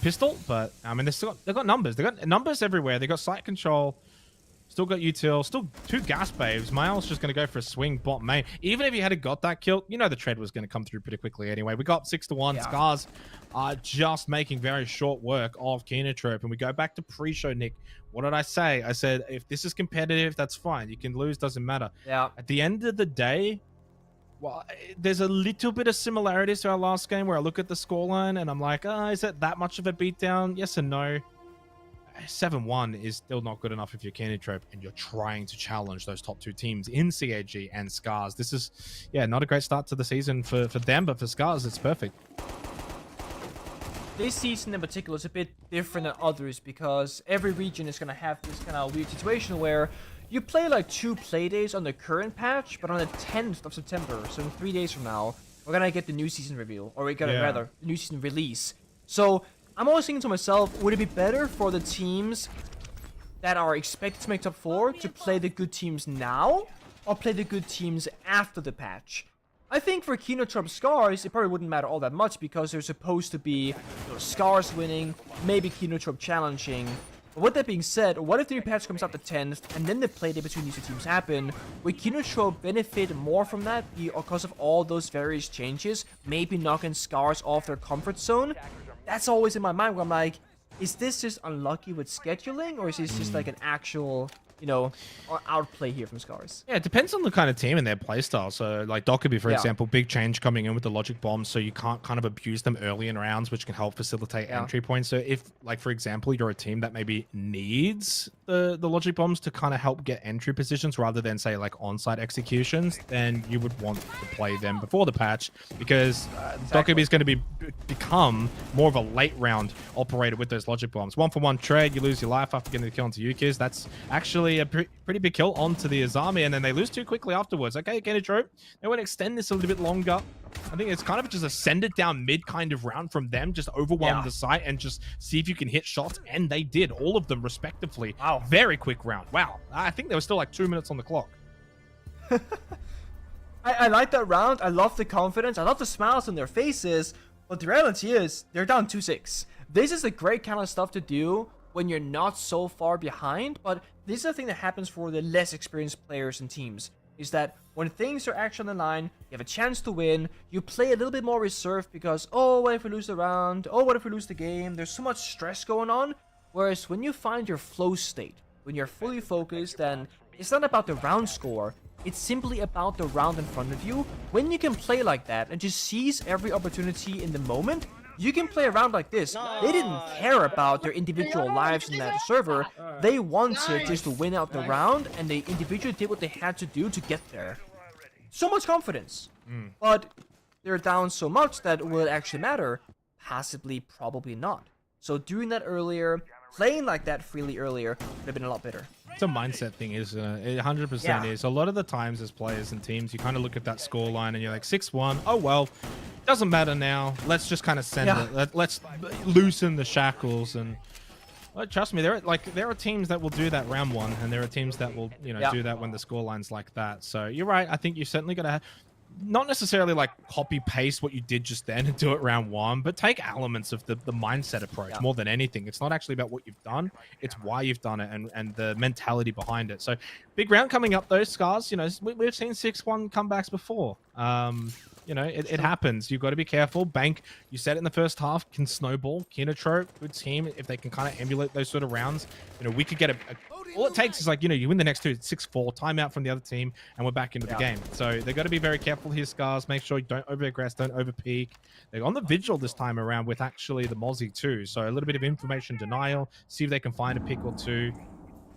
pistol, but I mean, they've got numbers. They've got numbers everywhere. They've got sight control. Still got util, still 2 gas babes. Miles just going to go for a swing bot main. Even if he had got that kill, you know the trade was going to come through pretty quickly anyway. We got 6-1. SCARZ are just making very short work of KINOTROPE. And we go back to pre-show, Nick. What did I say? I said, if this is competitive, that's fine. You can lose, doesn't matter. Yeah. At the end of the day, well, there's a little bit of similarities to our last game where I look at the scoreline and I'm like, is it that much of a beatdown? Yes and no. 7-1 is still not good enough if you're KINOTROPE and you're trying to challenge those top 2 teams in CAG and SCARZ. This is, not a great start to the season for them, but for SCARZ, it's perfect. This season in particular is a bit different than others because every region is going to have this kind of weird situation where you play like 2 Playdays on the current patch, but on the 10th of September, so in 3 days from now, we're going to get the new season reveal, or we're going to rather, the new season release. So I'm always thinking to myself, would it be better for the teams that are expected to make top 4 to play the good teams now, or play the good teams after the patch? I think for KINOTROPE SCARZ, it probably wouldn't matter all that much because they're supposed to be SCARZ winning, maybe KINOTROPE challenging. But with that being said, what if the new patch comes out the 10th, and then the Playday between these 2 teams happen? Would KINOTROPE benefit more from that because of all those various changes? Maybe knocking SCARZ off their comfort zone? That's always in my mind where I'm like, is this just unlucky with scheduling, or is this just like an actual, outplay here from SCARZ? Yeah, it depends on the kind of team and their playstyle. So, like Dockerby, for example, big change coming in with the logic bombs, so you can't kind of abuse them early in rounds, which can help facilitate entry points. So, if, like, for example, you're a team that maybe needs the logic bombs to kind of help get entry positions rather than, say, like on-site executions, then you would want to play them before the patch because Dockerby is going to become more of a late round operator with those logic bombs. 1-for-1 trade, you lose your life after getting the kill onto UKIS. That's actually a pretty big kill onto the Azami, and then they lose too quickly afterwards. Okay, KINOTROPE, they want to extend this a little bit longer. I think it's kind of just a send it down mid kind of round from them, just overwhelm the site and just see if you can hit shots, and they did, all of them respectively. Wow. Very quick round. Wow. I think there was still like 2 minutes on the clock. I like that round. I love the confidence. I love the smiles on their faces, but the reality is they're down 2-6. This is a great kind of stuff to do when you're not so far behind, but this is the thing that happens for the less experienced players and teams, is that when things are actually on the line, you have a chance to win, you play a little bit more reserved because, oh, what if we lose the round? Oh, what if we lose the game? There's so much stress going on. Whereas when you find your flow state, when you're fully focused, then it's not about the round score, it's simply about the round in front of you. When you can play like that and just seize every opportunity in the moment, you can play around like this. They didn't care about their individual lives in that server. They wanted just to win out the round, and they individually did what they had to do to get there. So much confidence. But they're down so much that will it actually matter? Possibly, probably not. So doing that earlier, playing like that freely earlier, would have been a lot better. It's a mindset thing, isn't it? It 100% is. A lot of the times as players and teams, you kind of look at that scoreline and you're like, 6-1, oh well, doesn't matter now. Let's just kind of send it. Let's loosen the shackles. And well, trust me, there are teams that will do that round 1, and there are teams that will, do that when the scoreline's like that. So you're right. I think you're certainly going to not necessarily like copy paste what you did just then and do it round 1, but take elements of the mindset approach more than anything. It's not actually about what you've done, it's why you've done it and the mentality behind it. So big round coming up though, SCARZ, we've seen 6-1 comebacks before. It happens. You've got to be careful. Bank, you said it in the first half, can snowball. KINOTROPE, good team. If they can kind of emulate those sort of rounds, we could get all it takes is you win the next 2, 6-4, timeout from the other team, and we're back into the game. So they've got to be very careful here, SCARZ. Make sure you don't over-aggress, don't over-peak. They're on the vigil this time around with actually the Mozzie too. So a little bit of information denial. See if they can find a pick or 2.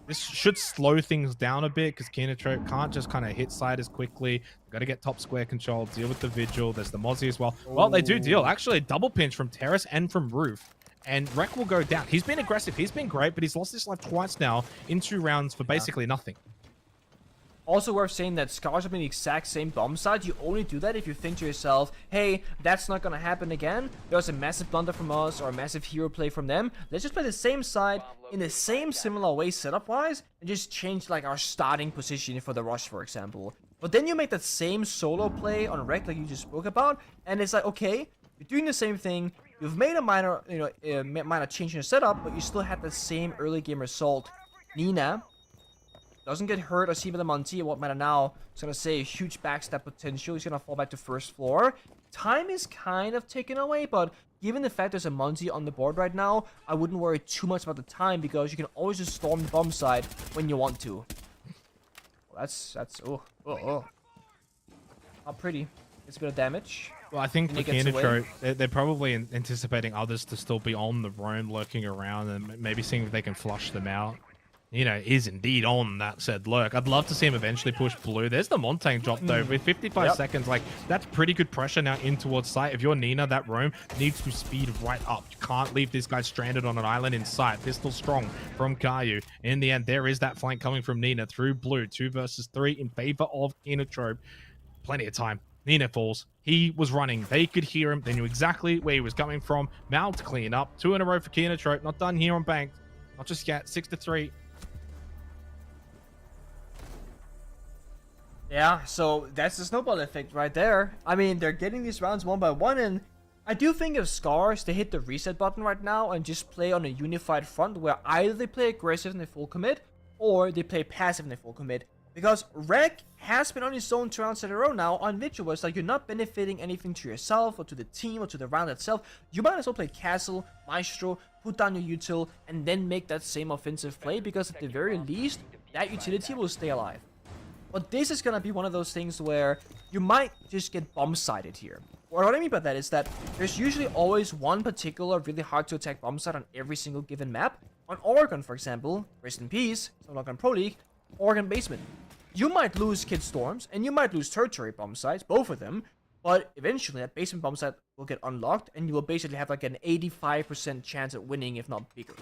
This should slow things down a bit because KINOTROPE can't just kind of hit side as quickly. They've got to get top square control, deal with the vigil. There's the Mozzie as well. Well, they do deal. Actually, a double pinch from Terrace and from Roof. And Rek will go down. He's been aggressive. He's been great, but he's lost his life twice now in 2 rounds for basically nothing. Also worth saying that SCARZ are in the exact same bomb side. You only do that if you think to yourself, hey, that's not going to happen again. There's a massive blunder from us or a massive hero play from them. Let's just play the same side in the same similar way setup-wise and just change like our starting position for the rush, for example. But then you make that same solo play on Rek like you just spoke about, and it's like, okay, you're doing the same thing. You've made a minor, minor change in your setup, but you still have the same early game result. Nina, doesn't get hurt or see by the Monty, what matter now? It's gonna say huge backstab potential. He's gonna fall back to first floor. Time is kind of taken away, but given the fact there's a Monty on the board right now, I wouldn't worry too much about the time because you can always just storm the bomb site when you want to. Well, that's not pretty. It's a bit of damage. Well, I think for he gets KINOTROPE, they're probably anticipating others to still be on the roam, lurking around, and maybe seeing if they can flush them out. Is indeed on that said lurk. I'd love to see him eventually push blue. There's the Montaigne drop though. With 55 seconds, like, that's pretty good pressure now in towards sight. If you're Nina, that roam needs to speed right up. You can't leave this guy stranded on an island in sight. Pistol strong from Caillou. In the end, there is that flank coming from Nina through blue. 2 versus 3 in favor of KINOTROPE. Plenty of time. Nina falls. He was running. They could hear him. They knew exactly where he was coming from. Mal to clean up. 2 in a row for KINOTROPE. Not done here on Bank. Not just yet. 6-3. Yeah, so that's the snowball effect right there. I mean, they're getting these rounds one by one, and I do think if SCARZ, they hit the reset button right now and just play on a unified front where either they play aggressive and they full commit, or they play passive and they full commit. Because Rek has been on his own 2 rounds in a row now on Vigil, where it's like you're not benefiting anything to yourself or to the team or to the round itself. You might as well play Castle, Maestro, put down your util, and then make that same offensive play, because at the very least, that utility will stay alive. But this is gonna be one of those things where you might just get bomb-sided here. What I mean by that is that there's usually always one particular really hard to attack bomb site on every single given map. On Oregon, for example, rest in peace, so not on Pro League, Oregon Basement. You might lose Kid Storms, and you might lose Tertiary bomb sites, both of them, but eventually that basement bomb site will get unlocked, and you will basically have like an 85% chance at winning, if not bigger.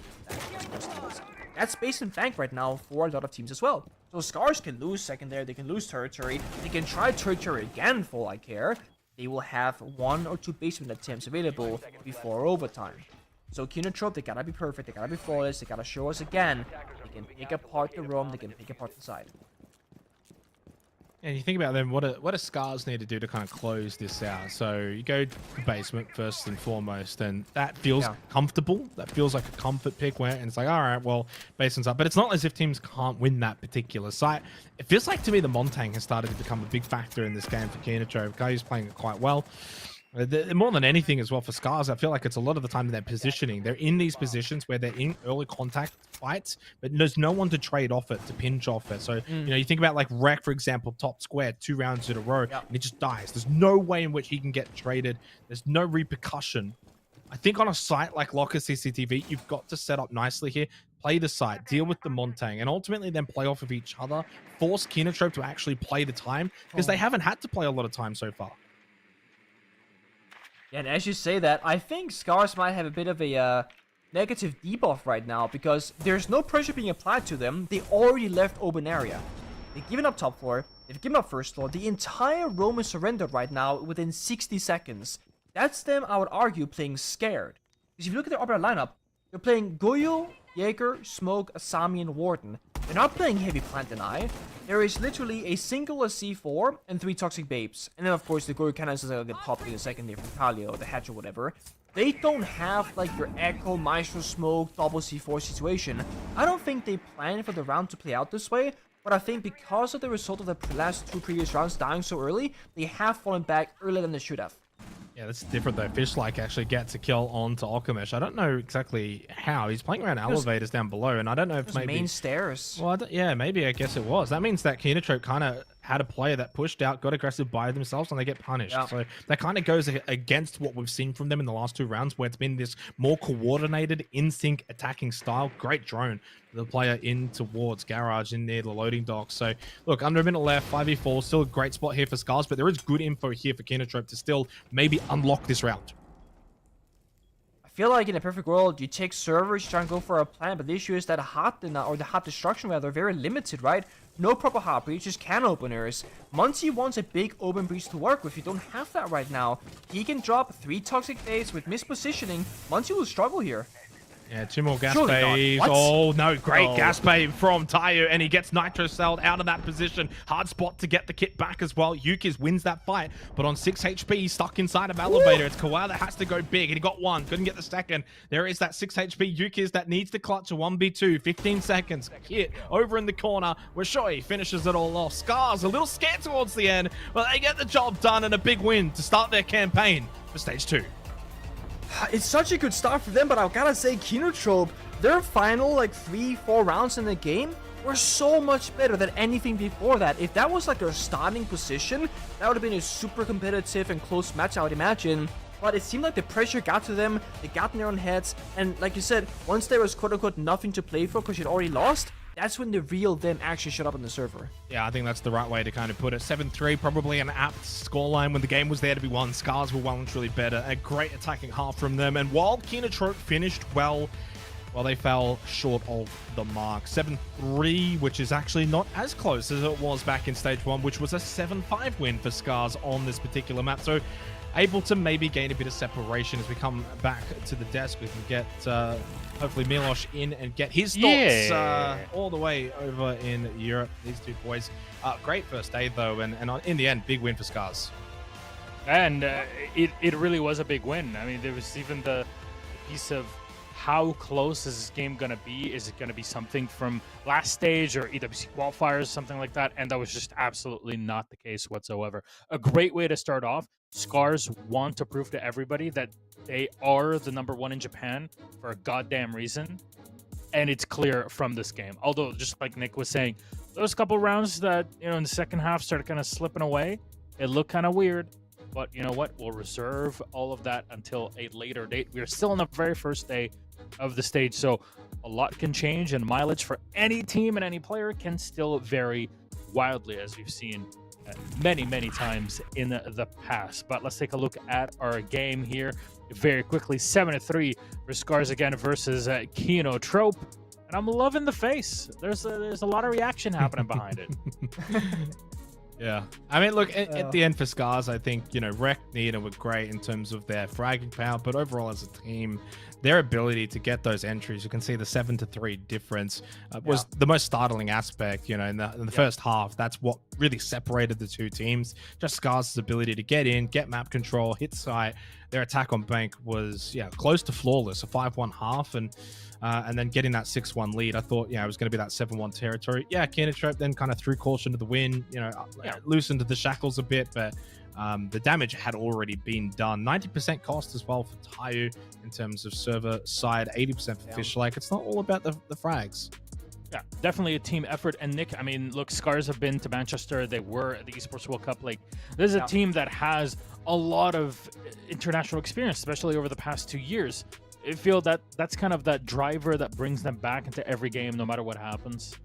That's basement bank right now for a lot of teams as well. So SCARZ can lose secondary, they can lose Tertiary, they can try Tertiary again for all I care. They will have 1 or 2 basement attempts available before overtime. So KINOTROPE, they gotta be perfect, they gotta be flawless, they gotta show us again. They can pick apart the roam, they can pick apart the side. And you think about them, what do SCARZ need to do to kind of close this out? So you go to the basement first and foremost, and that feels comfortable. That feels like a comfort pick where it's like, all right, well, basement's up. But it's not as if teams can't win that particular site. It feels like to me the Montaigne has started to become a big factor in this game for KINOTROPE. Caillou's playing it quite well. More than anything as well for SCARZ, I feel like it's a lot of the time their positioning. They're in these positions where they're in early contact fights, but there's no one to trade off it, to pinch off it. So, you think about like Rek, for example, top square, 2 rounds in a row, and he just dies. There's no way in which he can get traded. There's no repercussion. I think on a site like Locker CCTV, you've got to set up nicely here, play the site, deal with the Montaigne, and ultimately then play off of each other, force KINOTROPE to actually play the time, because they haven't had to play a lot of time so far. Yeah, and as you say that, I think SCARZ might have a bit of a negative debuff right now, because there's no pressure being applied to them. They already left open area. They've given up top floor, they've given up first floor. The entire roam is surrendered right now within 60 seconds. That's them, I would argue, playing scared. Because if you look at their opponent lineup, they're playing Goyo, Jaeger, Smoke, Asami, and Warden. They're not playing heavy plant deny. There is literally a single C4 and 3 toxic babes. And then of course the Goyo cannons is gonna get popped in a second there from Talia or the Hatch or whatever. They don't have like your Echo, Maestro, Smoke, double C4 situation. I don't think they plan for the round to play out this way. But I think because of the result of the last 2 previous rounds dying so early, they have fallen back earlier than they should have. Yeah, that's different though. Fishlike actually gets a kill onto Alchemist. I don't know exactly how. He's playing around elevators down below, and I don't know if maybe main stairs. Well, yeah, maybe I guess it was. That means that KINOTROPE kind of had a player that pushed out, got aggressive by themselves, and they get punished. Yeah. So that kind of goes against what we've seen from them in the last 2 rounds, where it's been this more coordinated, in-sync attacking style. Great drone. The player in towards Garage in near the loading dock. So look, under a minute left, 5v4, still a great spot here for SCARZ, but there is good info here for KINOTROPE to still maybe unlock this round. I feel like in a perfect world, you take servers, you try and go for a plan, but the issue is that hot destruction rather, very limited, right? No proper hot breach, just can openers. Muncie wants a big open breach to work with. You don't have that right now. He can drop 3 toxic days with mispositioning. Muncie will struggle here. Yeah, 2 more gas Surely not. bays. What? Oh, no. Great Oh. gas bay from Tayo, and he gets Nitro Celled out of that position. Hard spot to get the kit back as well. Yukiz wins that fight, but on 6 HP, he's stuck inside of Elevator. It's Kawhi that has to go big, and he got one. Couldn't get the second. There is that 6 HP Yukiz that needs to clutch a 1v2. 15 seconds. Hit over in the corner where Shoei finishes it all off. SCARZ a little scared towards the end, but they get the job done and a big win to start their campaign for Stage 2. It's such a good start for them, but I gotta say, KINOTROPE, their final like 3-4 rounds in the game were so much better than anything before that. If that was like their starting position, that would have been a super competitive and close match, I would imagine. But it seemed like the pressure got to them, they got in their own heads, and like you said, once there was quote-unquote nothing to play for because you'd already lost, that's when the real them actually showed up on the server. Yeah, I think that's the right way to kind of put it. 7-3, probably an apt scoreline when the game was there to be won. SCARZ were well and truly better. A great attacking half from them. And while KINOTROPE finished well, they fell short of the mark. 7-3, which is actually not as close as it was back in Stage 1, which was a 7-5 win for SCARZ on this particular map. So able to maybe gain a bit of separation as we come back to the desk. We can get hopefully Milosh in and get his thoughts all the way over in Europe. These two boys, great first day though, and in the end, big win for SCARZ. And it really was a big win. I mean, there was even the piece of how close is this game going to be? Is it going to be something from last stage or EWC qualifiers, something like that? And that was just absolutely not the case whatsoever. A great way to start off. SCARZ want to prove to everybody that they are the #1 in Japan for a goddamn reason. And it's clear from this game. Although, just like Nick was saying, those couple rounds that, in the second half started kind of slipping away, it looked kind of weird. But you know what? We'll reserve all of that until a later date. We are still on the very first day of the stage, so a lot can change, and mileage for any team and any player can still vary wildly, as we've seen many times in the past. But let's take a look at our game here very quickly. 7-3 for SCARZ again versus KINOTROPE, and I'm loving the face. There's a lot of reaction happening behind it. Yeah, I mean, look, at the end for SCARZ, I think, Rek, Nina were great in terms of their fragging power, but overall as a team, their ability to get those entries, you can see the 7-3 difference was the most startling aspect, in the first half. That's what really separated the two teams. Just SCARZ's ability to get in, get map control, hit site. Their attack on bank was, close to flawless, a 5-1 half, and then getting that 6-1 lead. I thought, it was going to be that 7-1 territory. KINOTROPE then kind of threw caution to the wind, loosened the shackles a bit, but the damage had already been done. 90% cost as well for Tayu in terms of server side, 80% for Fishlake. It's not all about the frags. Yeah, definitely a team effort. And Nick, I mean, look, SCARZ have been to Manchester. They were at the Esports World Cup. Like, this is a team that has a lot of international experience, especially over the past 2 years. I feel that that's kind of that driver that brings them back into every game, no matter what happens.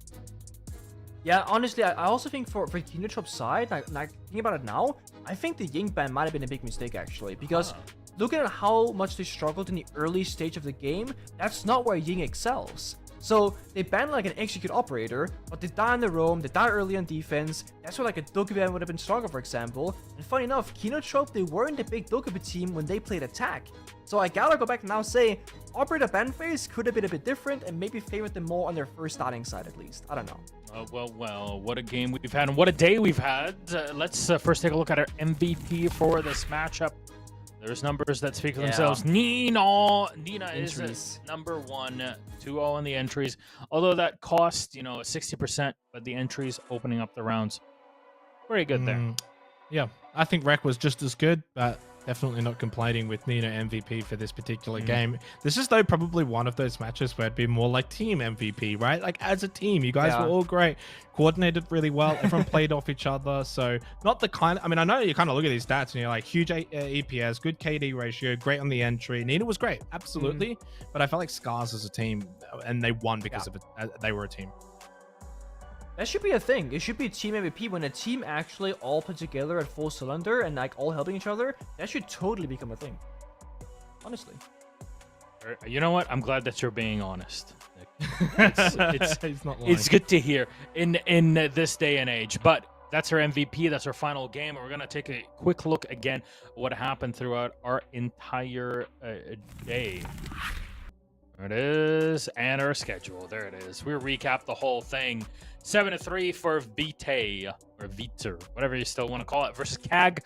Yeah, honestly, I also think for KINOTROPE's side, like thinking about it now, I think the Ying ban might have been a big mistake, actually, because looking at how much they struggled in the early stage of the game, that's not where Ying excels. So they banned like an execute operator, but they die in the roam, they die early on defense. That's where like a Dokkaeban would have been stronger, for example. And funny enough, KINOTROPE, they weren't a big Dokkaeban team when they played attack. So I gotta go back and now say, operator ban phase could have been a bit different and maybe favored them more on their first starting side at least. I don't know. Well, what a game we've had and what a day we've had. Let's first take a look at our MVP for this matchup. There's numbers that speak for themselves. Nina is #1, 2-0 in the entries. Although that cost, 60%, but the entries opening up the rounds. Very good there. Yeah, I think Rek was just as good, but definitely not complaining with Nina MVP for this particular game. This is, though, probably one of those matches where it'd be more like team MVP, right? Like, as a team, you guys were all great, coordinated really well, everyone played off each other. So, not the kind of, I mean, I know you kind of look at these stats and you're like, huge EPS, good KD ratio, great on the entry. Nina was great, absolutely. But I felt like SCARZ as a team, and they won because of it, they were a team. That should be a thing. It should be team MVP when a team actually all put together at full cylinder and like all helping each other. That should totally become a thing. Honestly. You know what? I'm glad that you're being honest. It's not lying. It's good to hear in this day and age. But that's our MVP. That's our final game. And we're going to take a quick look again at what happened throughout our entire day. There it is, and our schedule. There it is. We recap the whole thing. 7-3 for Vite, or Viter, whatever you still want to call it, versus CAG.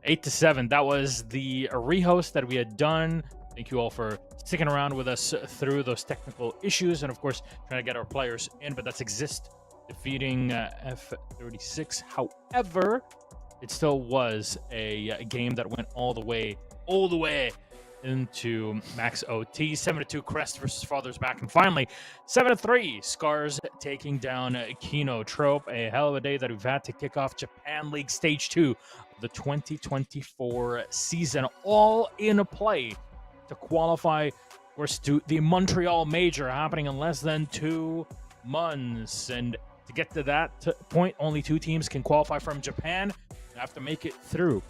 8-7. That was the rehost that we had done. Thank you all for sticking around with us through those technical issues, and of course, trying to get our players in. But that's IGZIST defeating F36. However, it still was a game that went all the way into max OT. 7-2 Crest versus Father's Back, and finally 7-3 SCARZ taking down KINOTROPE. A hell of a day that we've had to kick off Japan League Stage 2 of the 2024 season, all in play to qualify, of course, to the Montreal Major happening in less than 2 months. And to get to that point, only 2 teams can qualify from Japan. You have to make it through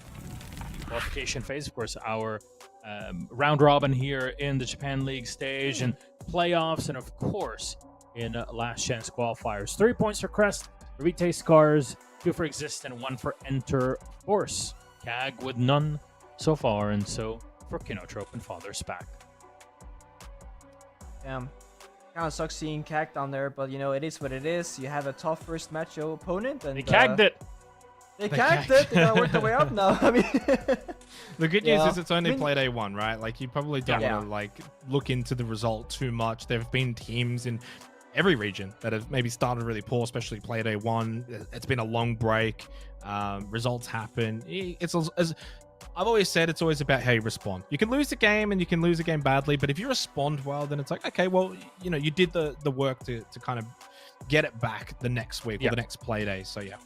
the qualification phase. Of course, our round robin here in the Japan League stage and playoffs, and of course in last chance qualifiers. 3 points for Crest, Vite, SCARZ, 2 for IGZIST, and 1 for Enter Force. CAG with none so far, and so for KINOTROPE and Father's Back. Damn. Kind of sucks seeing CAG down there, but you know, it is what it is. You have a tough first match opponent, and They CAG'd it. They CAG'd it. They gotta work their way up now. I mean, the good news is it's only Playday 1, right? Like, you probably don't Yeah. want to like look into the result too much. There have been teams in every region that have maybe started really poor, especially Playday 1. It's been a long break. Results happen. It's as I've always said, it's always about how you respond. You can lose a game and you can lose a game badly, but if you respond well, then it's like, okay, well, you know, you did the work to kind of get it back the next week or the next play day. So yeah.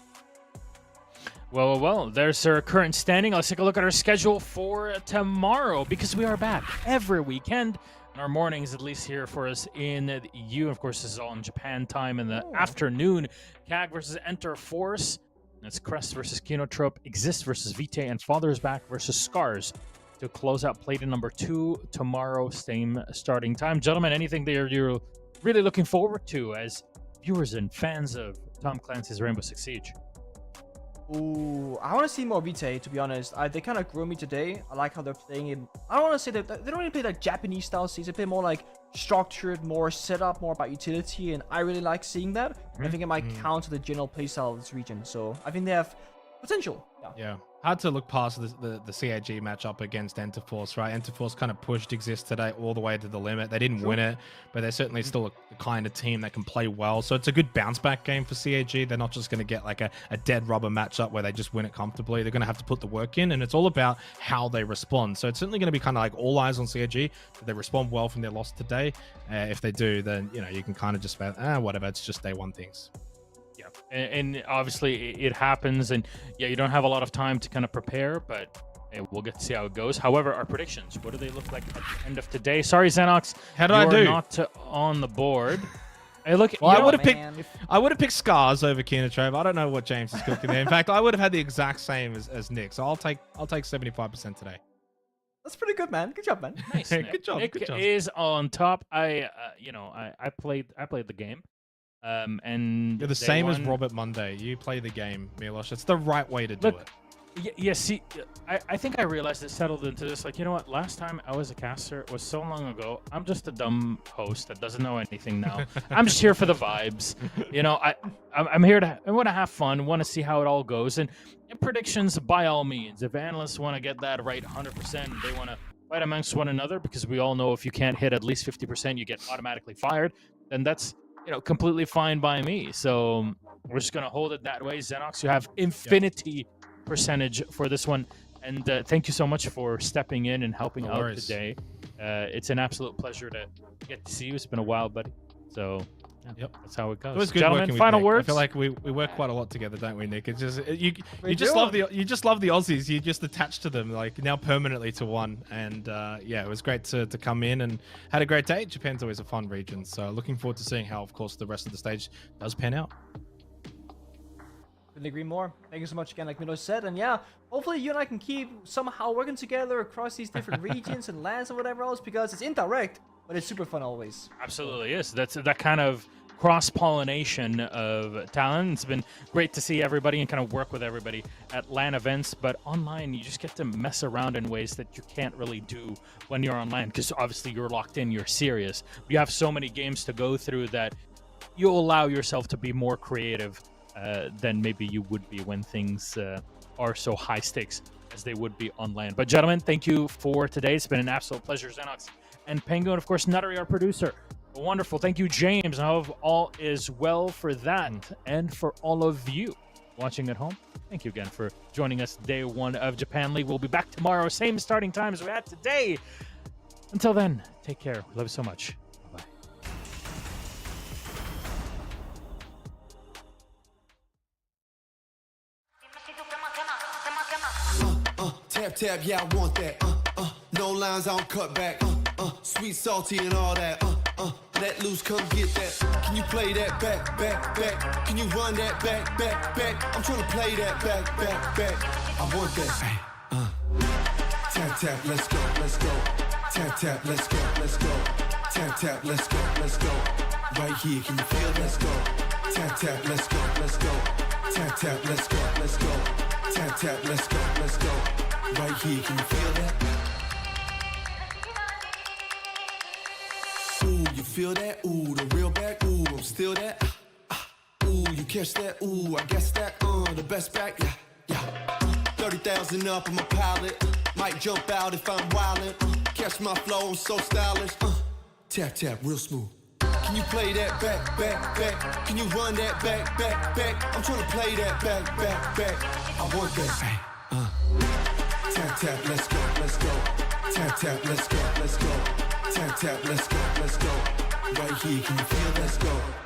Well, there's our current standing. Let's take a look at our schedule for tomorrow, because we are back every weekend. And our mornings, at least here for us in the EU. Of course, this is all in Japan time in the afternoon. CAG versus Enter Force. That's Crest versus KINOTROPE, IGZIST versus Vite, and Father's Back versus SCARZ to close out Playday number 2 tomorrow, same starting time. Gentlemen, anything that you're really looking forward to as viewers and fans of Tom Clancy's Rainbow Six Siege? ooh, I want to see more Vite, to be honest. They kind of grew me today. I like how they're playing it. I don't want to say that they don't really play like Japanese style Siege. They play more like structured, more setup, more about utility, and I really like seeing that. I think it might counter the general playstyle of this region. So I think they have potential. Yeah. Hard to look past the CAG matchup against Enterforce, right? Enterforce kind of pushed IGZIST today all the way to the limit. They didn't win it, but they're certainly still the kind of team that can play well. So it's a good bounce back game for CAG. They're not just going to get like a dead rubber matchup where they just win it comfortably. They're going to have to put the work in, and it's all about how they respond. So it's certainly going to be kind of like all eyes on CAG. If they respond well from their loss today, if they do, then, you know, you can kind of just whatever, it's just day one things. And obviously it happens, and yeah, you don't have a lot of time to kind of prepare, but we'll get to see how it goes. However, our predictions, what do they look like at the end of today? Sorry, Xenox, how did I do? Not on the board. Hey, look, well, I would have picked SCARZ over KINOTROPE. I don't know what James is cooking there. In fact, I would have had the exact same as Nick. So I'll take 75% today. That's pretty good, man. Good job, man. Nice. Good job. Nick good job. is on top. I played the game. And you're the same as Robert Monday. You play the game, Milosh. It's the right way to do it. Yeah, see, I think I realized it settled into this. Like, you know what? Last time I was a caster, it was so long ago. I'm just a dumb host that doesn't know anything now. I'm just here for the vibes. You know, I'm here I want to have fun, want to see how it all goes. And predictions, by all means. If analysts want to get that right 100%, they want to fight amongst one another, because we all know if you can't hit at least 50%, you get automatically fired. Then that's, you know, completely fine by me. So we're just gonna hold it that way. Xenox, you have infinity percentage for this one, and thank you so much for stepping in and helping out today. It's an absolute pleasure to get to see you. It's been a while, buddy. So that's how it goes. It was good. Gentlemen, final words. I feel like we work quite a lot together, don't we, Nick? It's just you just love the Aussies. You just attached to them, like now permanently to one. And yeah, it was great to come in and had a great day. Japan's always a fun region, so looking forward to seeing how, of course, the rest of the stage does pan out. Couldn't agree more. Thank you so much again, like Milo said. And yeah, hopefully you and I can keep somehow working together across these different regions and lands and whatever else, because it's indirect, but it's super fun always. Absolutely is. That's that kind of cross-pollination of talent. It's been great to see everybody and kind of work with everybody at LAN events, but online you just get to mess around in ways that you can't really do when you're online, because obviously you're locked in, you're serious. You have so many games to go through that you allow yourself to be more creative than maybe you would be when things are so high stakes as they would be on LAN. But gentlemen, thank you for today. It's been an absolute pleasure. Xenox and Penguin, of course, Nuttery, our producer. Wonderful. Thank you, James. I hope all is well for that. And for all of you watching at home, thank you again for joining us day one of Japan League. We'll be back tomorrow, same starting time as we had today. Until then, take care. We love you so much. Bye-bye. Tap, tap, yeah, I want that. No lines, I don't cut back. Sweet, salty, and all that. Let loose, come get that. Can you play that back, back, back? Can you run that back, back, back? I'm trying to play that back, back, back. I want that. Hey, tap, tap, let's go, let's go. Tap, tap, let's go, let's go. Tap, tap, let's go, let's go. Right here, can you feel? Let's go. Tap, tap, let's go, let's go. Tap, tap, let's go, let's go. Tap, tap, let's go, let's go. Right here, can you feel that? Ooh, you feel that? Ooh, the real back. Ooh, I'm still that. Ooh, you catch that? Ooh, I guess that. The best back. Yeah, yeah. 30,000 up on my palette. Might jump out if I'm wildin'. Catch my flow, I'm so stylish. Tap, tap, real smooth. Can you play that back, back, back? Can you run that back, back, back? I'm trying to play that back, back, back. I want that. Hey, tap, tap, let's go, let's go. Tap, tap, let's go, let's go. Tap, tap, let's go, let's go. Right here, can you feel? Let's go.